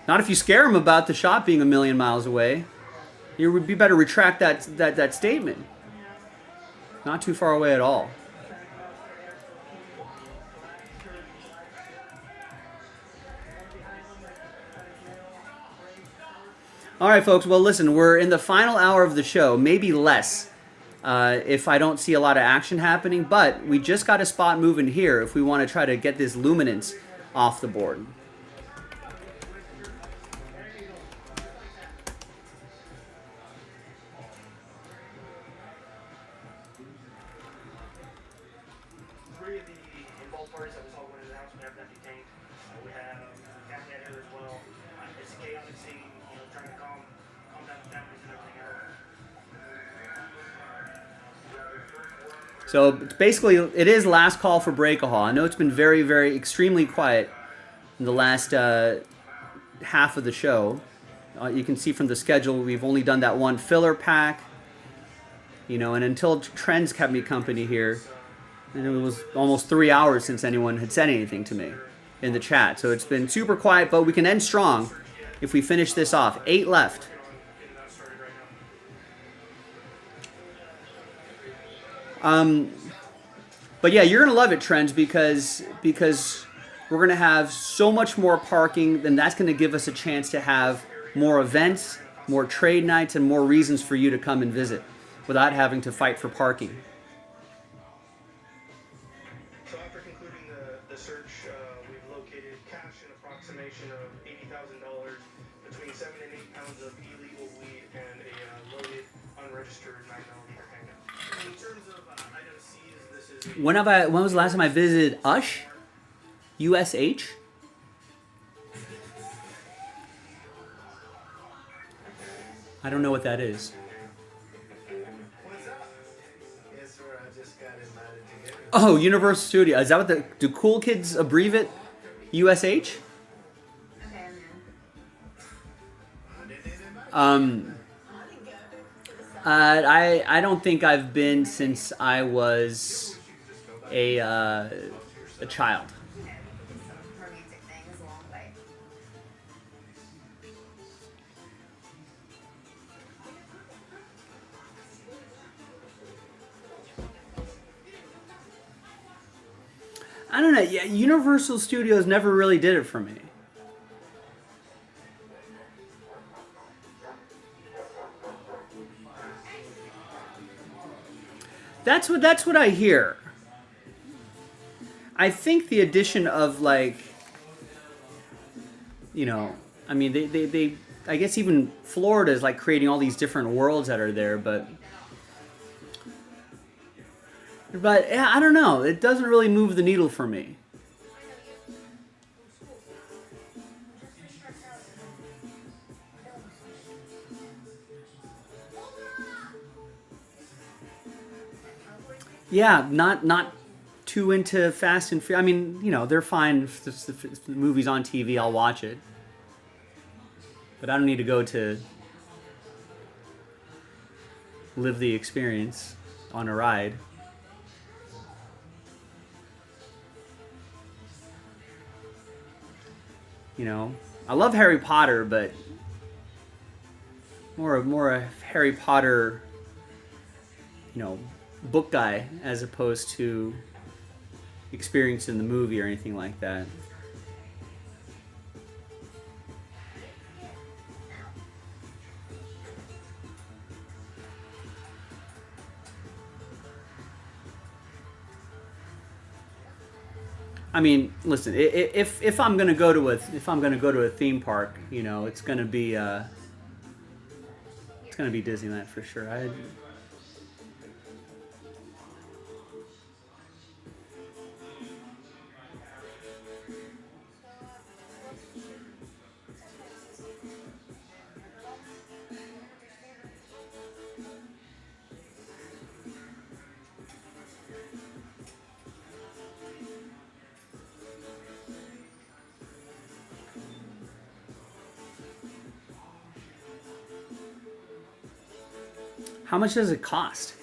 Not if you scare them about the shot being a million miles away. You would be better retract that statement. Not too far away at all. All right, folks. Well, listen, we're in the final hour of the show, maybe less, if I don't see a lot of action happening. But we just got a spot moving here if we want to try to get this luminance off the board. Three of the involved parties that we saw when announced we have been detained. We have Captain here as well. It's a chaotic scene, trying to calm down the families and everything else. So basically, it is last call for Breakahol. I know it's been very, very extremely quiet in the last half of the show. You can see from the schedule, we've only done that one filler pack. And until Trends kept me company here, and it was almost 3 hours since anyone had said anything to me in the chat. So it's been super quiet, but we can end strong if we finish this off. 8 left. But yeah, you're going to love it, Trends, because we're going to have so much more parking, then that's going to give us a chance to have more events, more trade nights, and more reasons for you to come and visit without having to fight for parking. So after concluding the search, we've located cash in approximation of $80,000 between 7 and 8 pounds of illegal weed and a loaded, unregistered 9mm handgun. In terms of item seized, this is When was the last time I visited USH? USH? I don't know what that is. Oh, Universal Studio. Is that what do cool kids abbreviate it? USH? I don't think I've been since I was a child. I don't know. Yeah, Universal Studios never really did it for me. That's what I hear. I think the addition of I mean, they I guess even Florida is like creating all these different worlds that are there, but yeah, I don't know. It doesn't really move the needle for me. Yeah, not too into Fast and Furious. I mean, they're fine. If the movie's on TV, I'll watch it. But I don't need to go to live the experience on a ride. I love Harry Potter, but more a Harry Potter, book guy as opposed to experience in the movie or anything like that. I mean, listen. If I'm gonna go to a theme park, it's gonna be Disneyland for sure. How much does it cost?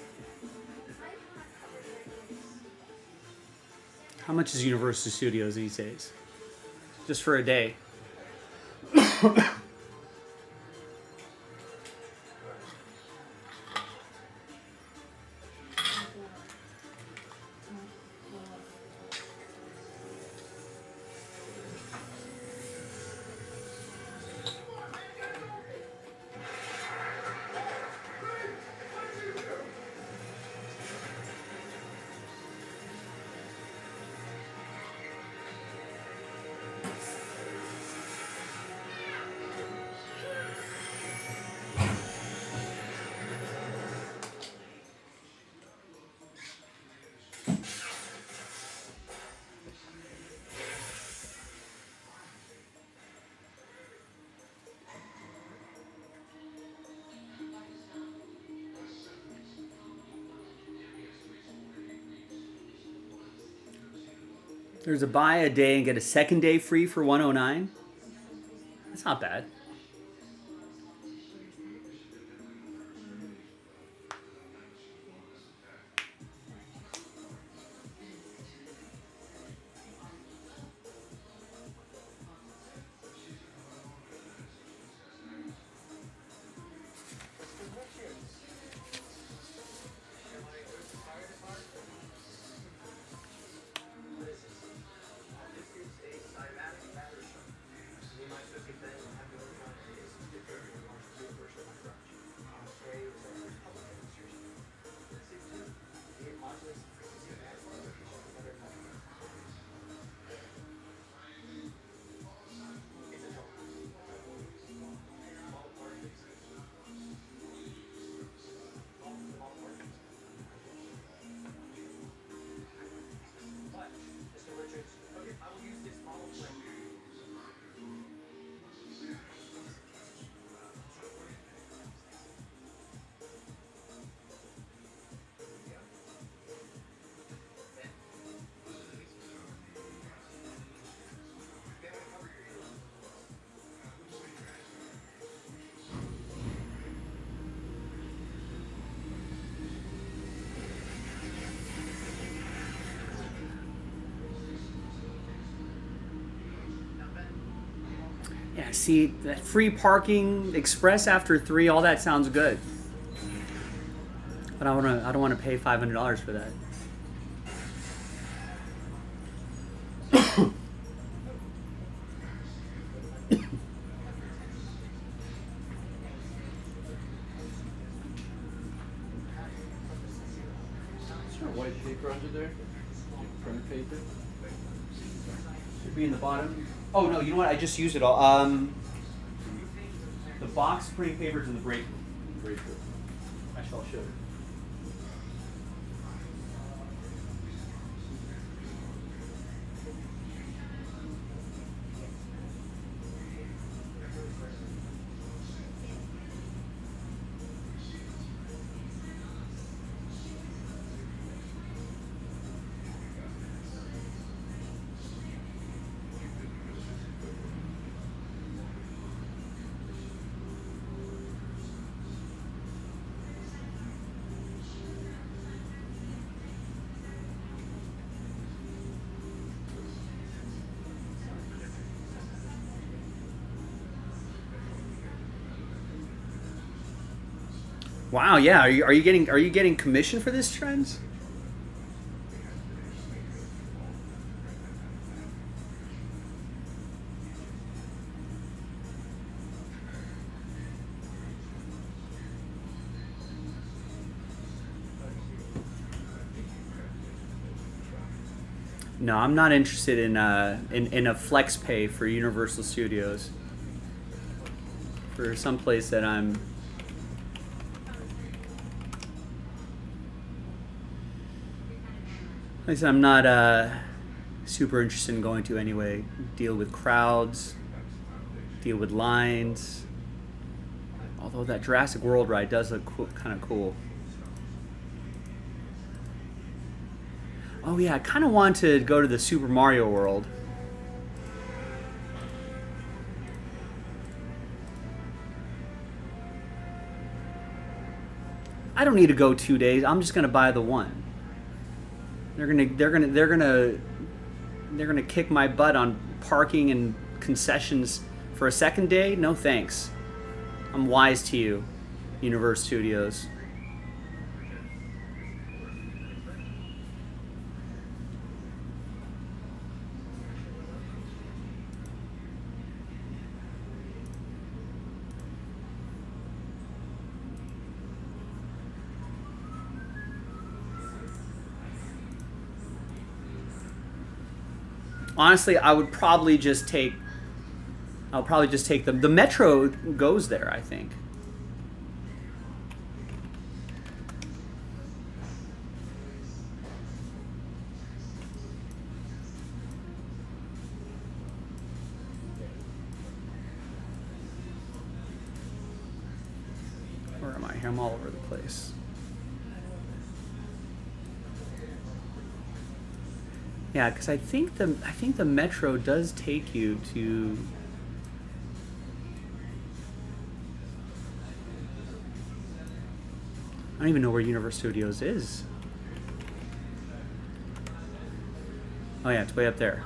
How much is Universal Studios these days? Just for a day. There's a buy a day and get a second day free for 109. That's not bad. Yeah, see, that free parking, express after 3, all that sounds good. But I don't want to pay $500 for that. Is there white paper under there? Print paper? Should be in the bottom. Oh no, you know what? I just used it all. The box printing paper's in the break room. Break room. Actually, I'll show you. Wow, yeah. Are you getting commission for this, Trends? No, I'm not interested in a flex pay for Universal Studios. For some place that I'm. Like I said, I'm not super interested in going to anyway. Deal with crowds, deal with lines. Although that Jurassic World ride does look kind of cool. Oh yeah, I kind of want to go to the Super Mario World. I don't need to go 2 days. I'm just gonna buy the one. They're gonna they're gonna kick my butt on parking and concessions for a second day? No thanks. I'm wise to you, Universal Studios. Honestly, I would probably just take. I'll probably just take the Metro goes there, I think. Where am I? Here, I'm all over the place. Yeah, because I think the Metro does take you to. I don't even know where Universal Studios is. Oh yeah, it's way up there.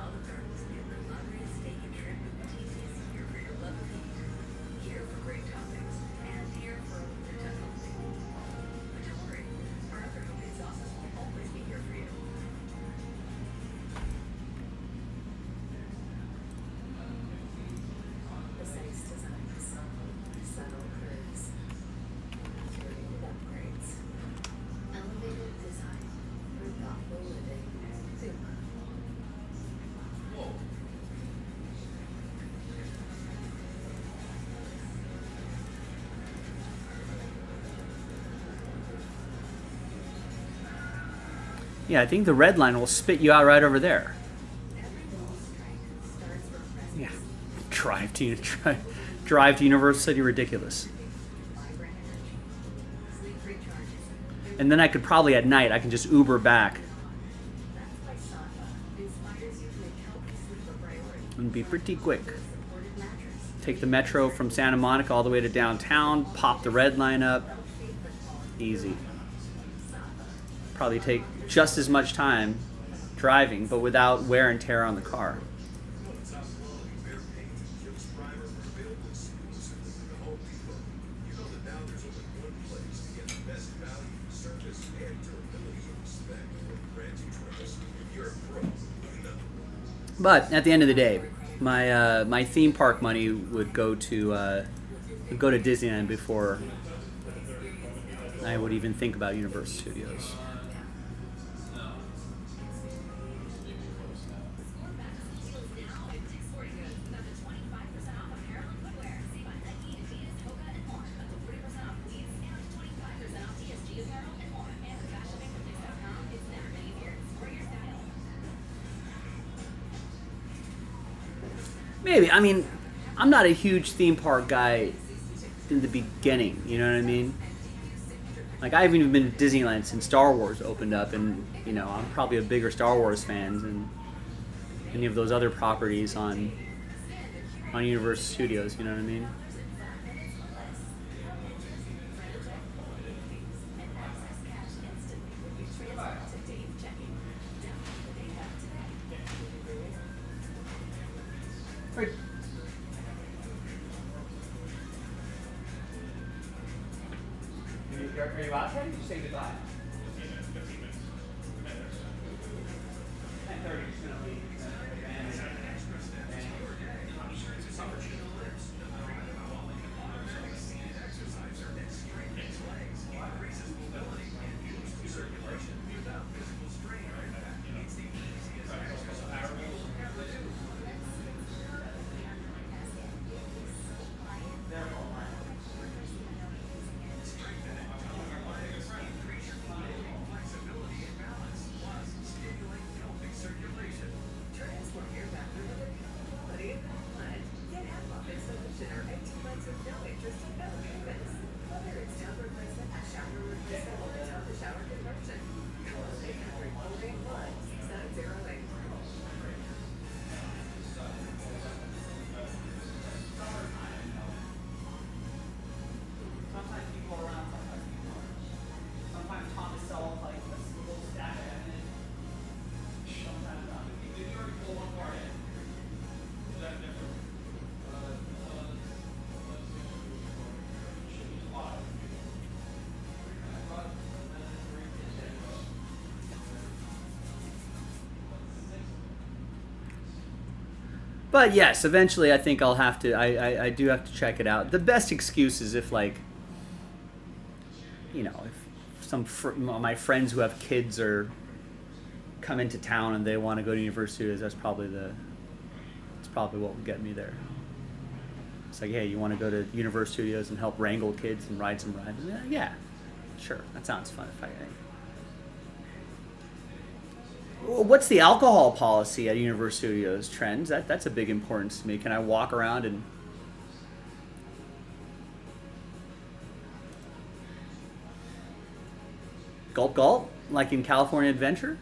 Yeah, I think the red line will spit you out right over there. Yeah, drive to Universal City, ridiculous. And then I could probably at night I can just Uber back and be pretty quick. Take the Metro from Santa Monica all the way to downtown, pop the red line up, easy. Probably take just as much time driving, but without wear and tear on the car. But at the end of the day, my theme park money would go to Disneyland before I would even think about Universal Studios. Maybe. I mean, I'm not a huge theme park guy in the beginning, you know what I mean? Like, I haven't even been to Disneyland since Star Wars opened up, and, you know, I'm probably a bigger Star Wars fan than any of those other properties on Universal Studios, you know what I mean? Are you out yet? Did you say goodbye? 15 minutes. 10:30, just gonna leave. But yes, eventually I think I'll have to. I do have to check it out. The best excuse is if like, if some my friends who have kids or come into town and they want to go to Universal Studios. That's probably what will get me there. It's like, hey, you want to go to Universal Studios and help wrangle kids and ride some rides? Yeah, sure, that sounds fun. What's the alcohol policy at Universal Studios, Trends? That's a big importance to me. Can I walk around and gulp gulp like in California Adventure?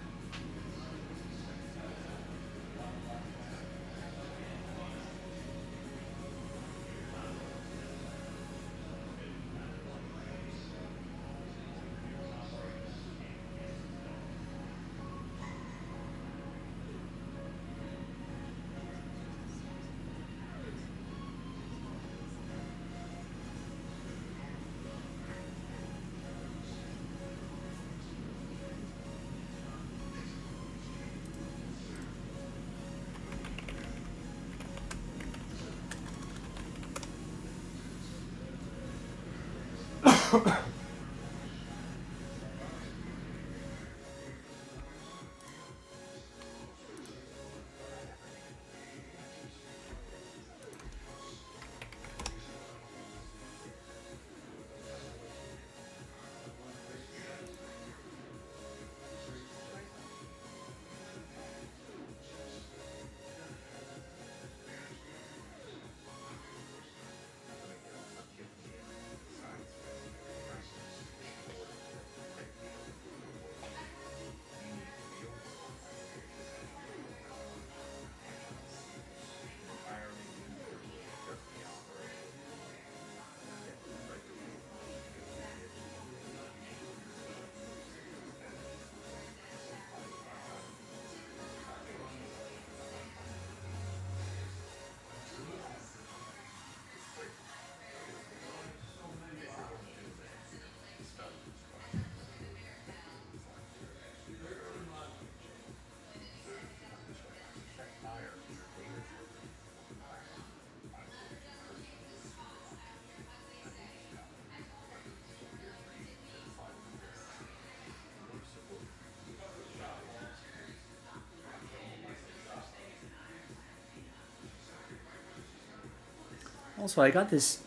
Also, I got this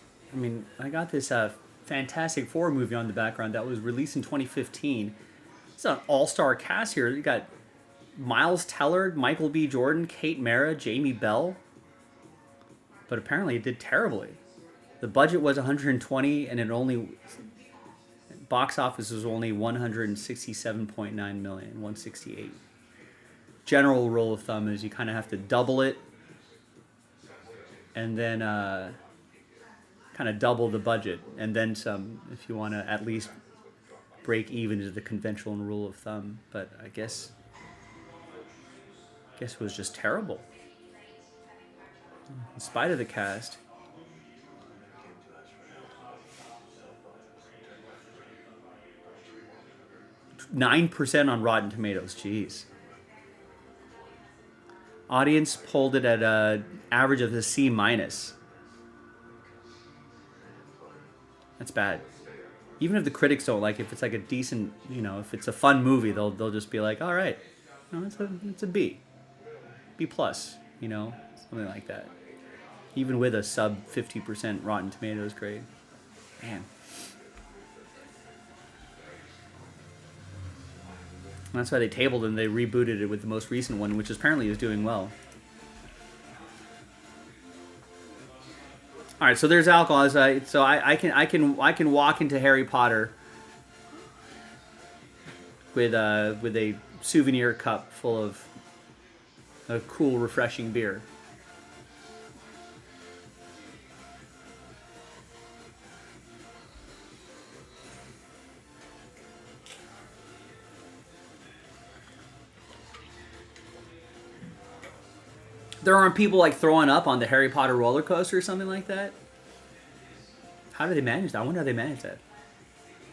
Fantastic Four movie on the background that was released in 2015. It's an all-star cast here. You got Miles Teller, Michael B. Jordan, Kate Mara, Jamie Bell. But apparently it did terribly. The budget was 120 and box office was only 167.9 million, 168. General rule of thumb is you kind of have to double it and then kind of double the budget and then some if you want to at least break even is the conventional rule of thumb. But I guess it was just terrible in spite of the cast. 9% on Rotten Tomatoes. Jeez. Audience polled it at an average of a C-. That's bad. Even if the critics don't like it, if it's like a decent, if it's a fun movie, they'll just be like, all right, it's a B. B+, something like that. Even with a sub 50% Rotten Tomatoes grade. Man. And that's why they tabled and they rebooted it with the most recent one, which apparently is doing well. All right, so there's alcohol. So I can walk into Harry Potter with a souvenir cup full of a cool, refreshing beer. There aren't people like throwing up on the Harry Potter roller coaster or something like that? How do they manage that? I wonder how they manage that.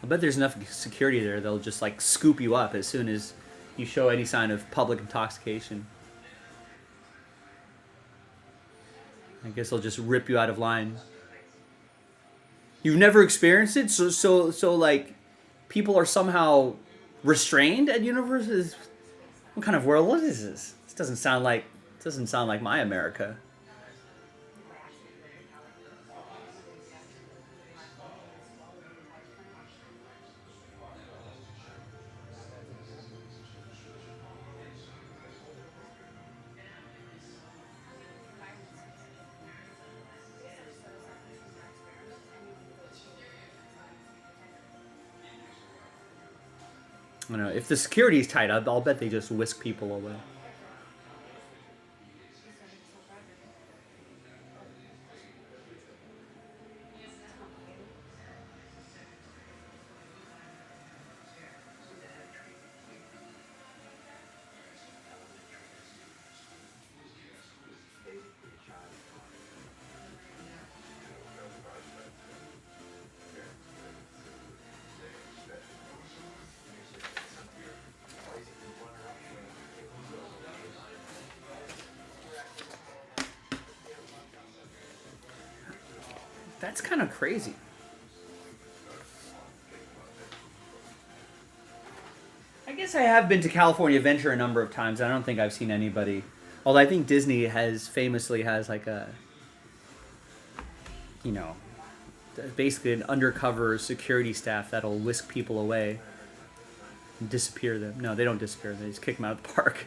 I bet there's enough security there they'll just like scoop you up as soon as you show any sign of public intoxication. I guess they'll just rip you out of line. You've never experienced it, so like, people are somehow restrained at universities. What kind of world is this? This doesn't sound like my America. I don't know. If the security's tight, I'll bet they just whisk people away. That's kind of crazy. I guess I have been to California Adventure a number of times. I don't think I've seen anybody. Although I think Disney famously has like a, you know, basically an undercover security staff that'll whisk people away and disappear them. No, they don't disappear them. They just kick them out of the park.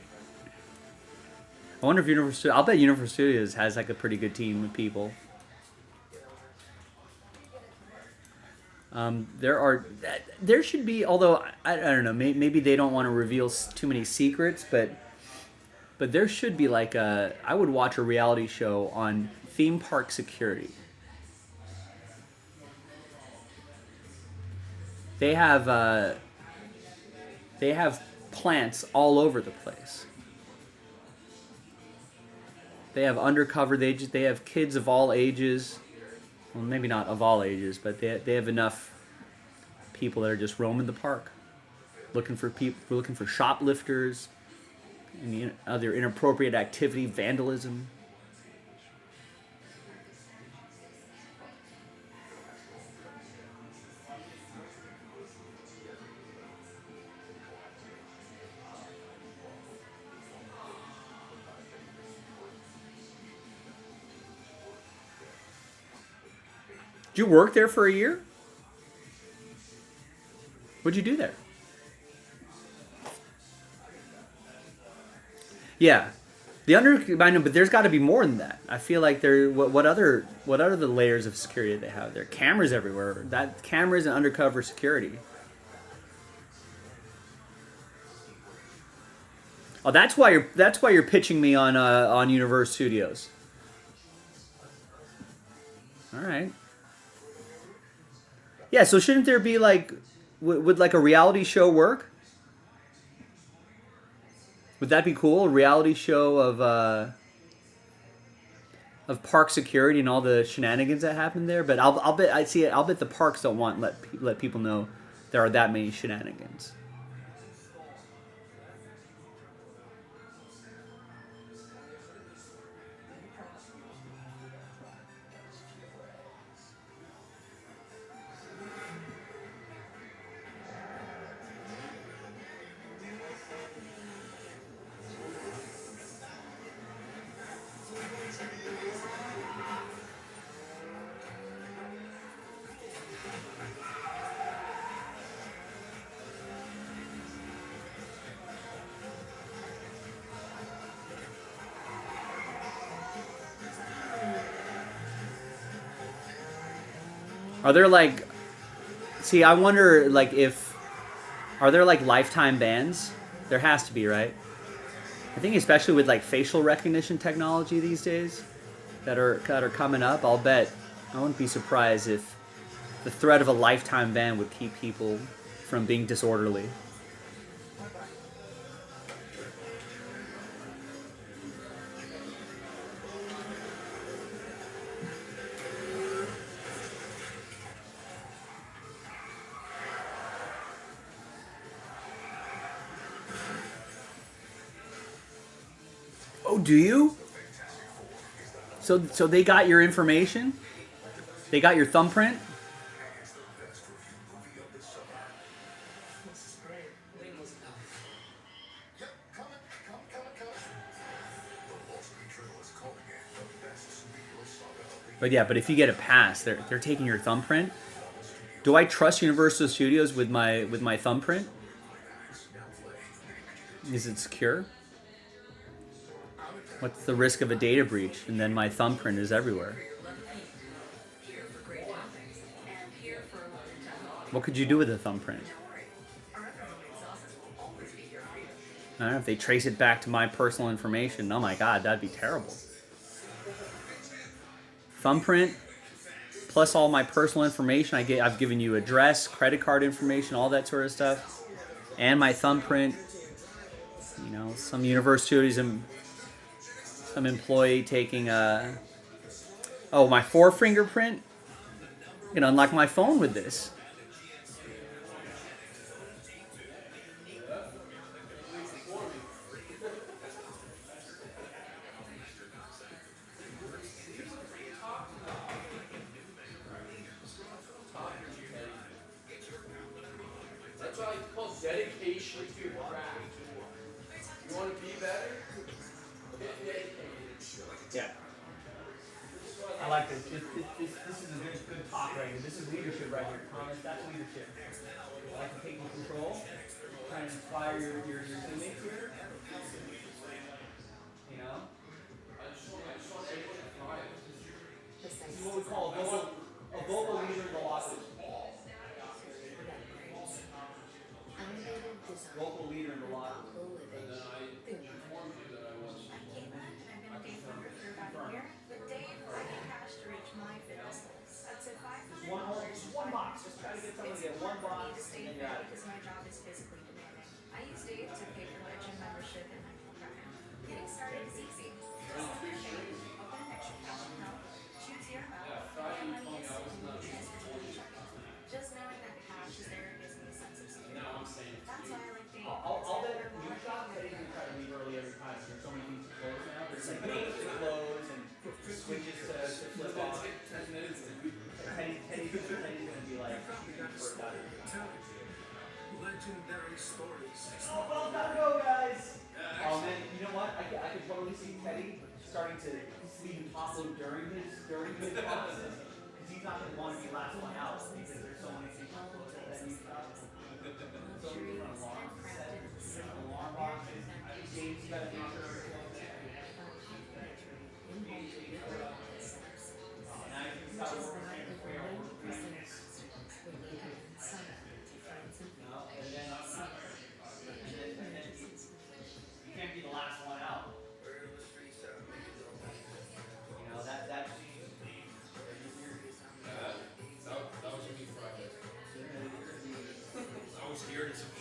I wonder if I'll bet Universal Studios has like a pretty good team of people. There should be, although I don't know, maybe they don't want to reveal too many secrets, but there should be like I would watch a reality show on theme park security. They have plants all over the place. They have undercover. They have kids of all ages. Well, maybe not of all ages, but they have enough people that are just roaming the park, looking for shoplifters, and other inappropriate activity, vandalism. Did you work there for a year? What'd you do there? Yeah, I know, but there's got to be more than that. I feel like what other the layers of security they have? There are cameras everywhere. Cameras and undercover security. Oh, that's why you're pitching me on Universal Studios. All right. Yeah, so shouldn't there be like, would like a reality show work? Would that be cool? A reality show of park security and all the shenanigans that happen there. But I'll bet I'll bet the parks don't want let people know there are that many shenanigans. Are there like, see, I wonder like are there like lifetime bans? There has to be, right? I think especially with like facial recognition technology these days that are coming up, I'll bet I wouldn't be surprised if the threat of a lifetime ban would keep people from being disorderly. Oh, do you? So they got your information. They got your thumbprint. This is great. Wayne was enough. Yep, coming. The Wall Street Journal is calling it the best superhero saga of the But yeah, but if you get a pass, they're taking your thumbprint. Do I trust Universal Studios with my thumbprint? Is it secure? What's the risk of a data breach? And then my thumbprint is everywhere. Here for great topics and here for a lifetime holiday. What could you do with a thumbprint? Don't worry, our ever-loving sauces will always be here for you. I don't know if they trace it back to my personal information. Oh my god, that'd be terrible. Thumbprint plus all my personal information. I've given you address, credit card information, all that sort of stuff, and my thumbprint. You know, some universities and some employee taking my 4 fingerprint. You can unlock my phone with this. That's what I call dedication to your craft. You want to be better? Get dedicated. Yeah. I like this. This is a good talk right here. This is leadership right here. Thomas, that's leadership. I like to take control, try and inspire your teammates here. You know? I just want everyone to thrive. This is what we call a vocal leader in the locker room. Elevated design. Vocal leader in the locker room. And then I informed you that I was. I'm Caitlin, and I've been a Dave member for about a year. With Dave, I get cash to reach my fitness goals. I'd say Just one box. Just try to get someone to get one box and then you're out of because here. my job is physically demanding. I use Dave to pay for my gym membership and my meal program. Getting started is easy. Just open your bank, open an extra cash account, choose your amount, and money instantly transferred to your checking. Just knowing that cash is there gives me a sense of security. Now I'm saying it to That's you. why I like Dave. I'll bet you shop that you try to leave early every time. There's so many things to close now. There's like games to close and switches to flip on. Teddy's gonna be like first out of Legendary stories. Oh, well, gotta go, guys. Oh man, you know what? I could totally see Teddy starting to sleep and top load during his process because he's not gonna want to be last one out because there's so many things to close at that new shop. So many different alarms set, different alarm boxes. James, you gotta make sure. You can't be the last one out. You know that. That was me Friday. I was here to support.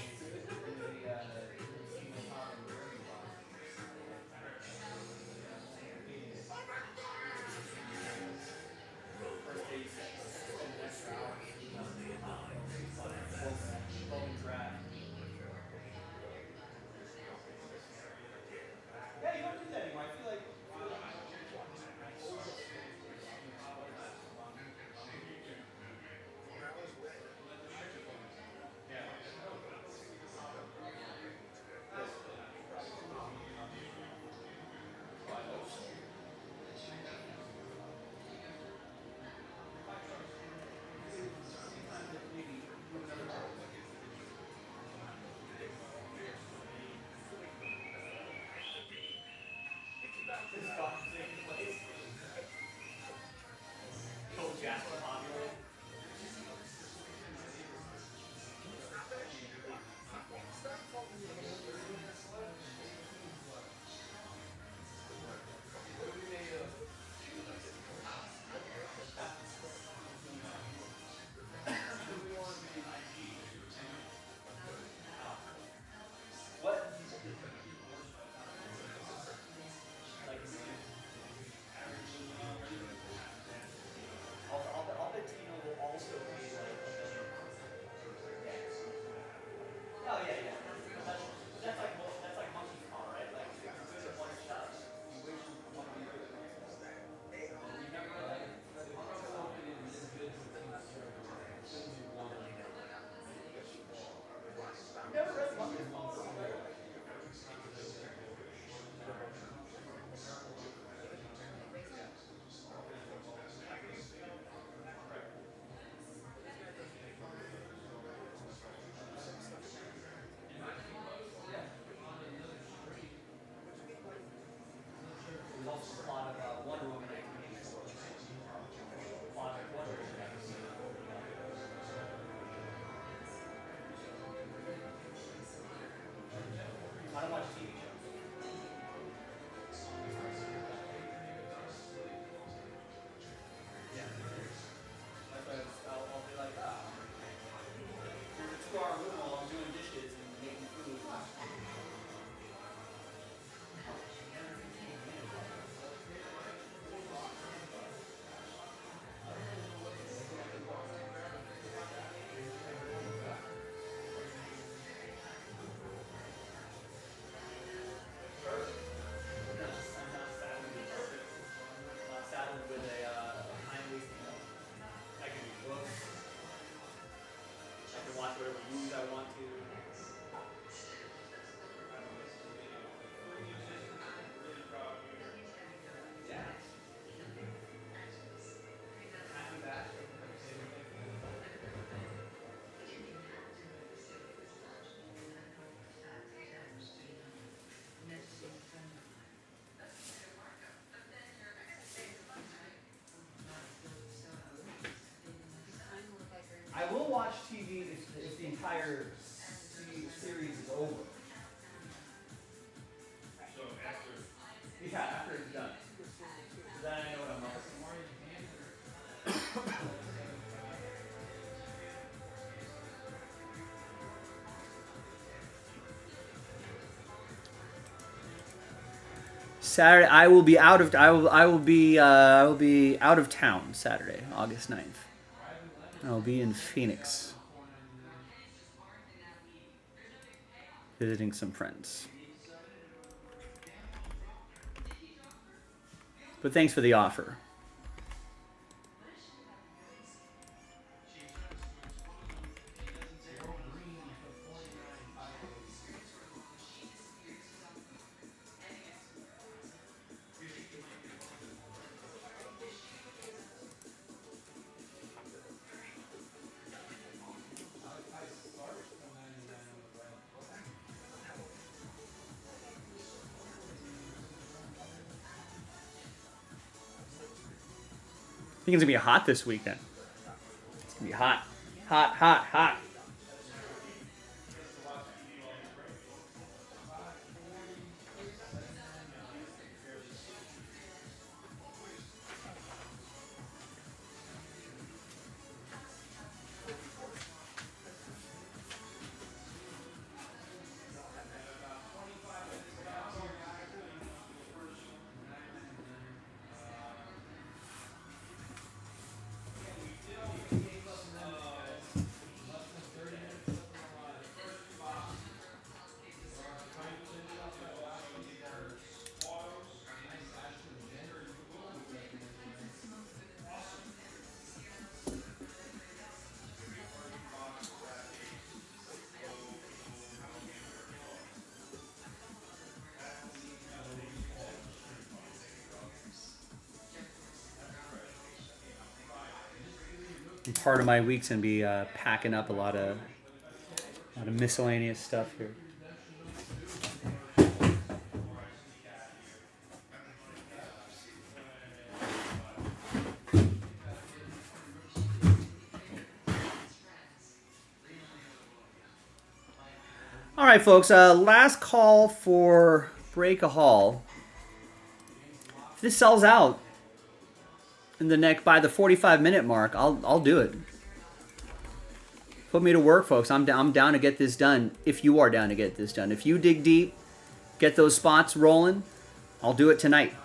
I will watch TV if the entire series is over. So after. Yeah, after it's done. Then I know what I'm up. Saturday, I will be out of. I will be out of town Saturday, August 9th. I will be in Phoenix, visiting some friends. But thanks for the offer. I think it's gonna be hot this weekend. It's gonna be hot, hot, hot, hot. And part of my week's gonna be packing up a lot of miscellaneous stuff here. All right, folks. Last call for Break a Haul. If this sells out in the neck by the 45-minute mark, I'll do it. Put me to work, folks. I'm down to get this done. If you are down to get this done, if you dig deep, get those spots rolling, I'll do it tonight.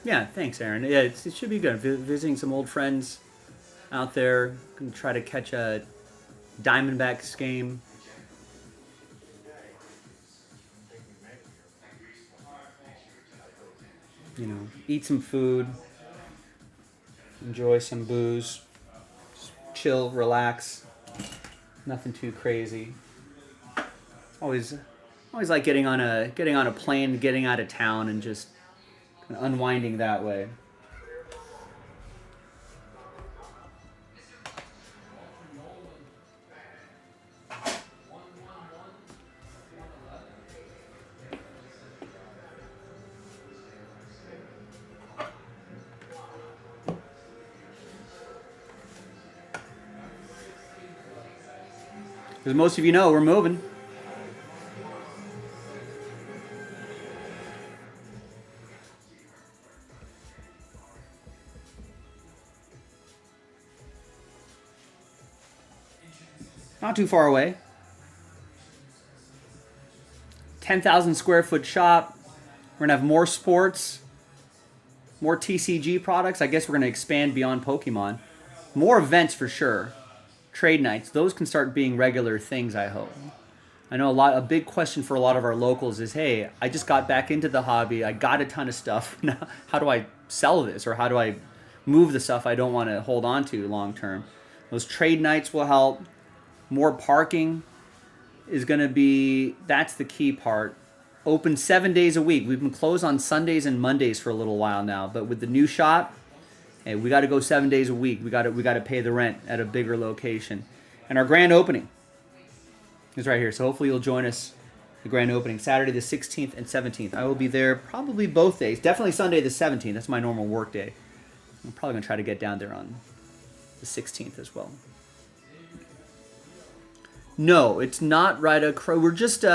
Yeah, thanks, Aaron. Yeah, it should be good. Visiting some old friends out there. Gonna try to catch a Diamondbacks game. You know, eat some food, enjoy some booze, chill, relax. Nothing too crazy. Always like getting on a plane, getting out of town, and just unwinding that way. As most of you know, we're moving. Not too far away. 10,000 square foot shop. We're going to have more sports, more TCG products. I guess we're going to expand beyond Pokemon. More events for sure. Trade nights. Those can start being regular things, I hope. I know a big question for a lot of our locals is, hey, I just got back into the hobby. I got a ton of stuff. Now, how do I sell this, or how do I move the stuff I don't want to hold on to long term? Those trade nights will help. More parking is going to be, that's the key part. Open 7 days a week. We've been closed on Sundays and Mondays for a little while now, but with the new shop, hey, we got to go 7 days a week. We got to pay the rent at a bigger location. And our grand opening is right here. So hopefully you'll join us. The grand opening, Saturday the 16th and 17th. I will be there probably both days. Definitely Sunday the 17th. That's my normal work day. I'm probably going to try to get down there on the 16th as well. No, it's not right across. We're just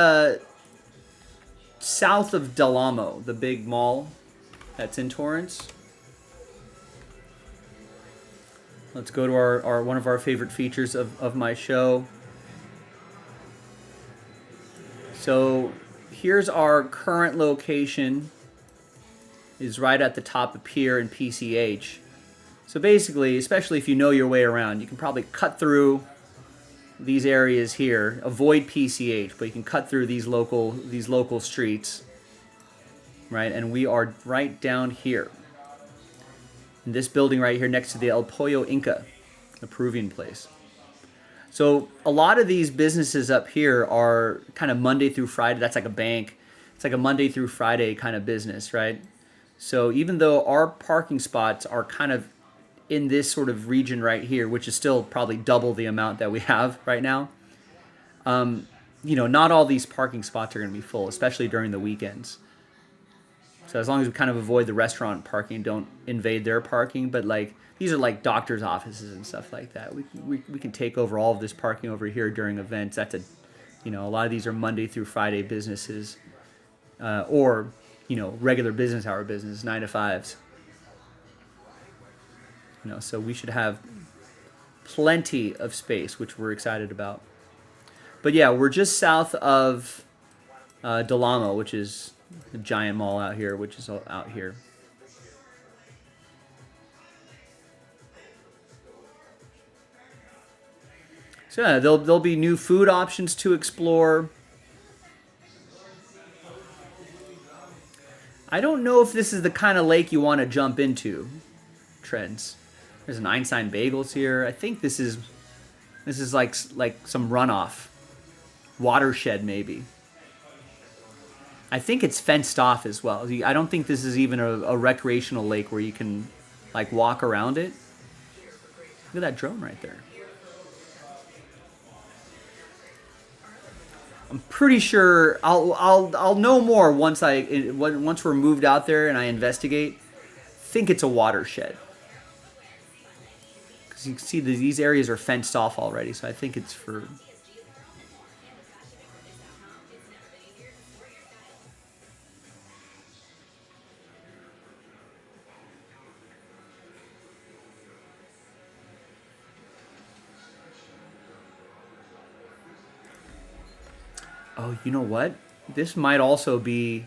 south of Del Amo, the big mall that's in Torrance. Let's go to our one of our favorite features of my show. So here's our current location. Is right at the top of Pier and PCH. So basically, especially if you know your way around, you can probably cut through these areas here. Avoid PCH, but you can cut through these local streets, right? And we are right down here in this building right here next to the El Pollo Inca, the Peruvian place. So a lot of these businesses up here are kind of Monday through Friday. That's like a bank. It's like a Monday through Friday kind of business, right? So even though our parking spots are kind of in this sort of region right here, which is still probably double the amount that we have right now, not all these parking spots are going to be full, especially during the weekends. So as long as we kind of avoid the restaurant parking, don't invade their parking, but like these are like doctors' offices and stuff like that. We can take over all of this parking over here during events. That's a lot of these are Monday through Friday businesses, or regular business hour business, 9 to 5s. So we should have plenty of space, which we're excited about. But yeah, we're just south of Del Amo, which is the giant mall out here, which is out here. So yeah, there'll be new food options to explore. I don't know if this is the kind of lake you want to jump into, Trends. There's an Einstein Bagels here. I think this is like some runoff, watershed maybe. I think it's fenced off as well. I don't think this is even a recreational lake where you can like walk around it. Look at that drone right there. I'm pretty sure I'll know more once we're moved out there and I investigate. I think it's a watershed. Because you can see these areas are fenced off already, so I think it's for... Oh, you know what? This might also be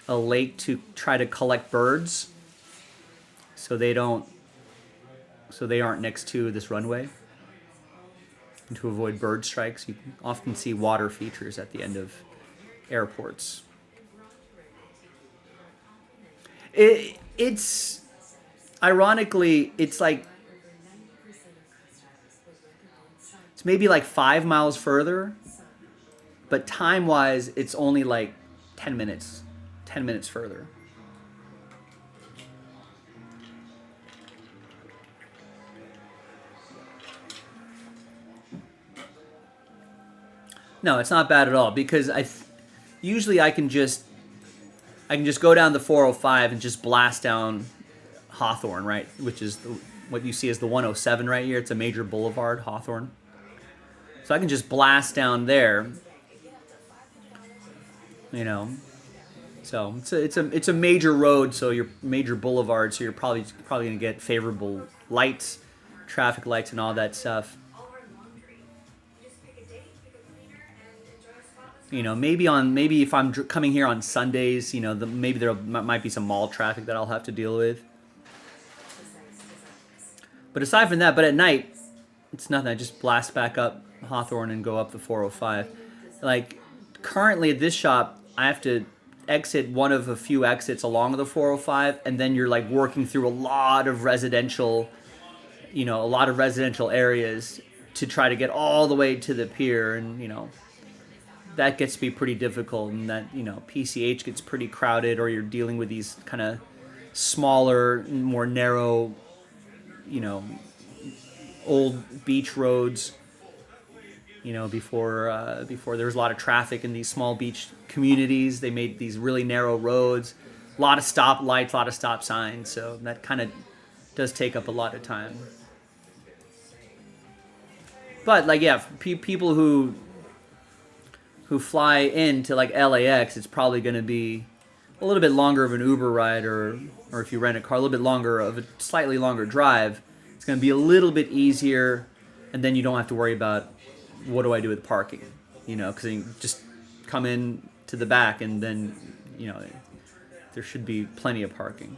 a lake to try to collect birds, so they aren't next to this runway. And to avoid bird strikes, you often see water features at the end of airports. It's ironically, it's maybe like 5 miles further. But time-wise, it's only like 10 minutes further. No, it's not bad at all because usually I can just go down the 405 and just blast down Hawthorne, right? Which is what you see as the 107 right here. It's a major boulevard, Hawthorne. So I can just blast down there. So it's a major road, so your major boulevard, so you're probably gonna get favorable lights, traffic lights, and all that stuff. Maybe if I'm coming here on Sundays, maybe there might be some mall traffic that I'll have to deal with. But aside from that, but at night, it's nothing. I just blast back up Hawthorne and go up the 405. Like currently at this shop, I have to exit one of a few exits along the 405, and then you're like working through a lot of residential areas to try to get all the way to the pier, and that gets to be pretty difficult, and that PCH gets pretty crowded, or you're dealing with these kind of smaller, more narrow, old beach roads You know, before there was a lot of traffic in these small beach communities, they made these really narrow roads, a lot of stop lights, a lot of stop signs. So that kind of does take up a lot of time. But like, yeah, people who fly into like LAX, it's probably going to be a little bit longer of an Uber ride, or if you rent a car, a little bit longer of a slightly longer drive. It's going to be a little bit easier, and then you don't have to worry about what do I do with parking, you know, because you just come in to the back, and then, you know, there should be plenty of parking.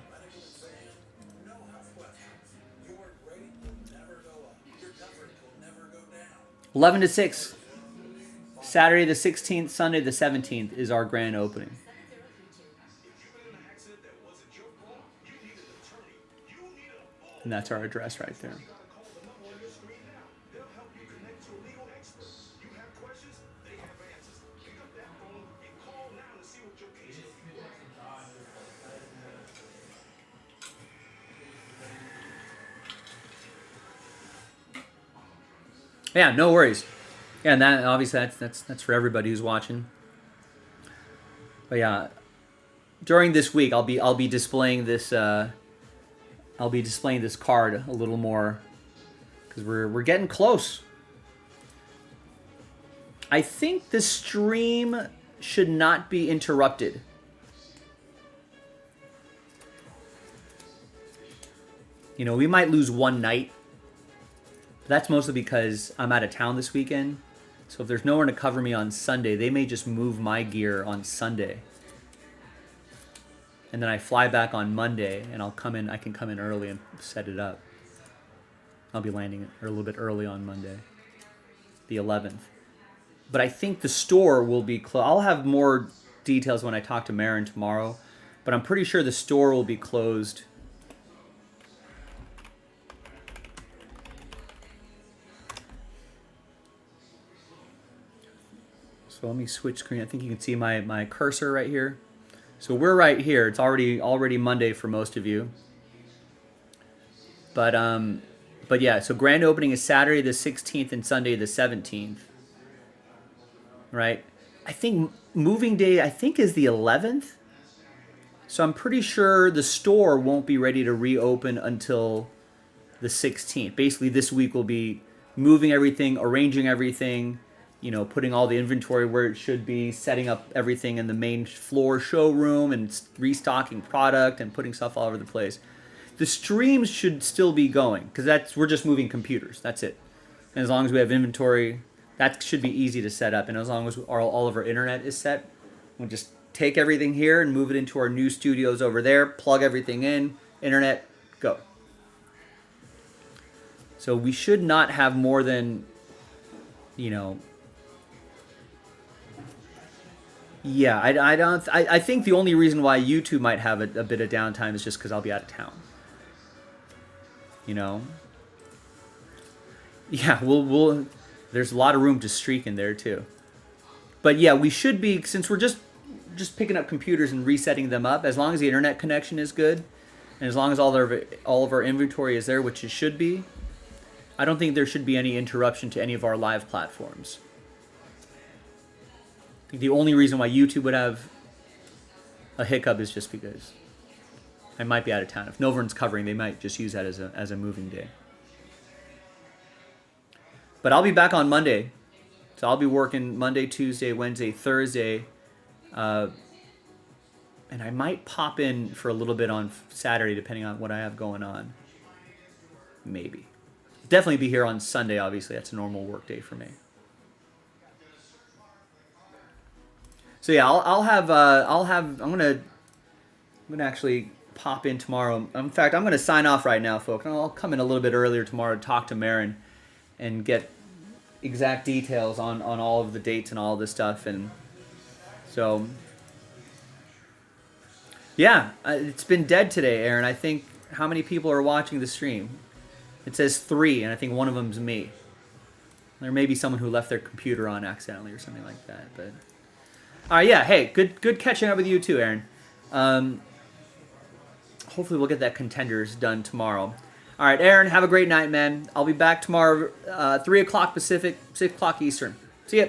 11 to 6. Saturday the 16th, Sunday the 17th is our grand opening. And that's our address right there. Yeah, no worries. Yeah, and that obviously that's for everybody who's watching. But yeah, during this week I'll be displaying this card a little more because we're getting close. I think the stream should not be interrupted. You know, we might lose one night. That's mostly because I'm out of town this weekend. So if there's no one to cover me on Sunday, they may just move my gear on Sunday. And then I fly back on Monday, and I can come in early and set it up. I'll be landing a little bit early on Monday, the 11th. But I think the store will be closed. I'll have more details when I talk to Marin tomorrow, but I'm pretty sure the store will be closed. So let me switch screen. I think you can see my cursor right here. So we're right here. It's already Monday for most of you. But yeah, so grand opening is Saturday the 16th and Sunday the 17th. Right? I think moving day is the 11th. So I'm pretty sure the store won't be ready to reopen until the 16th. Basically this week will be moving everything, arranging everything, you know, putting all the inventory where it should be, setting up everything in the main floor showroom and restocking product and putting stuff all over the place. The streams should still be going because we're just moving computers. That's it. And as long as we have inventory, that should be easy to set up. And as long as all of our internet is set, we'll just take everything here and move it into our new studios over there, plug everything in, internet, go. So we should not have more than, you know, yeah, I think the only reason why YouTube might have a bit of downtime is just because I'll be out of town. You know? Yeah, we'll there's a lot of room to streak in there too. But yeah, we should be, since we're just picking up computers and resetting them up, as long as the internet connection is good, and as long as all of our inventory is there, which it should be, I don't think there should be any interruption to any of our live platforms. I think the only reason why YouTube would have a hiccup is just because I might be out of town. If no one's covering, they might just use that as a moving day. But I'll be back on Monday. So I'll be working Monday, Tuesday, Wednesday, Thursday. And I might pop in for a little bit on Saturday, depending on what I have going on. Maybe. Definitely be here on Sunday, obviously. That's a normal work day for me. So yeah, I'm gonna actually pop in tomorrow. In fact, I'm gonna sign off right now, folks. I'll come in a little bit earlier tomorrow to talk to Marin and get exact details on all of the dates and all of this stuff. And so, yeah, it's been dead today, Aaron. I think, how many people are watching the stream? It says 3, and I think one of them's me. There may be someone who left their computer on accidentally or something like that, but. All right, yeah, hey, good catching up with you too, Aaron. Hopefully we'll get that Contenders done tomorrow. All right, Aaron, have a great night, man. I'll be back tomorrow, 3 o'clock Pacific, 6 o'clock Eastern. See ya.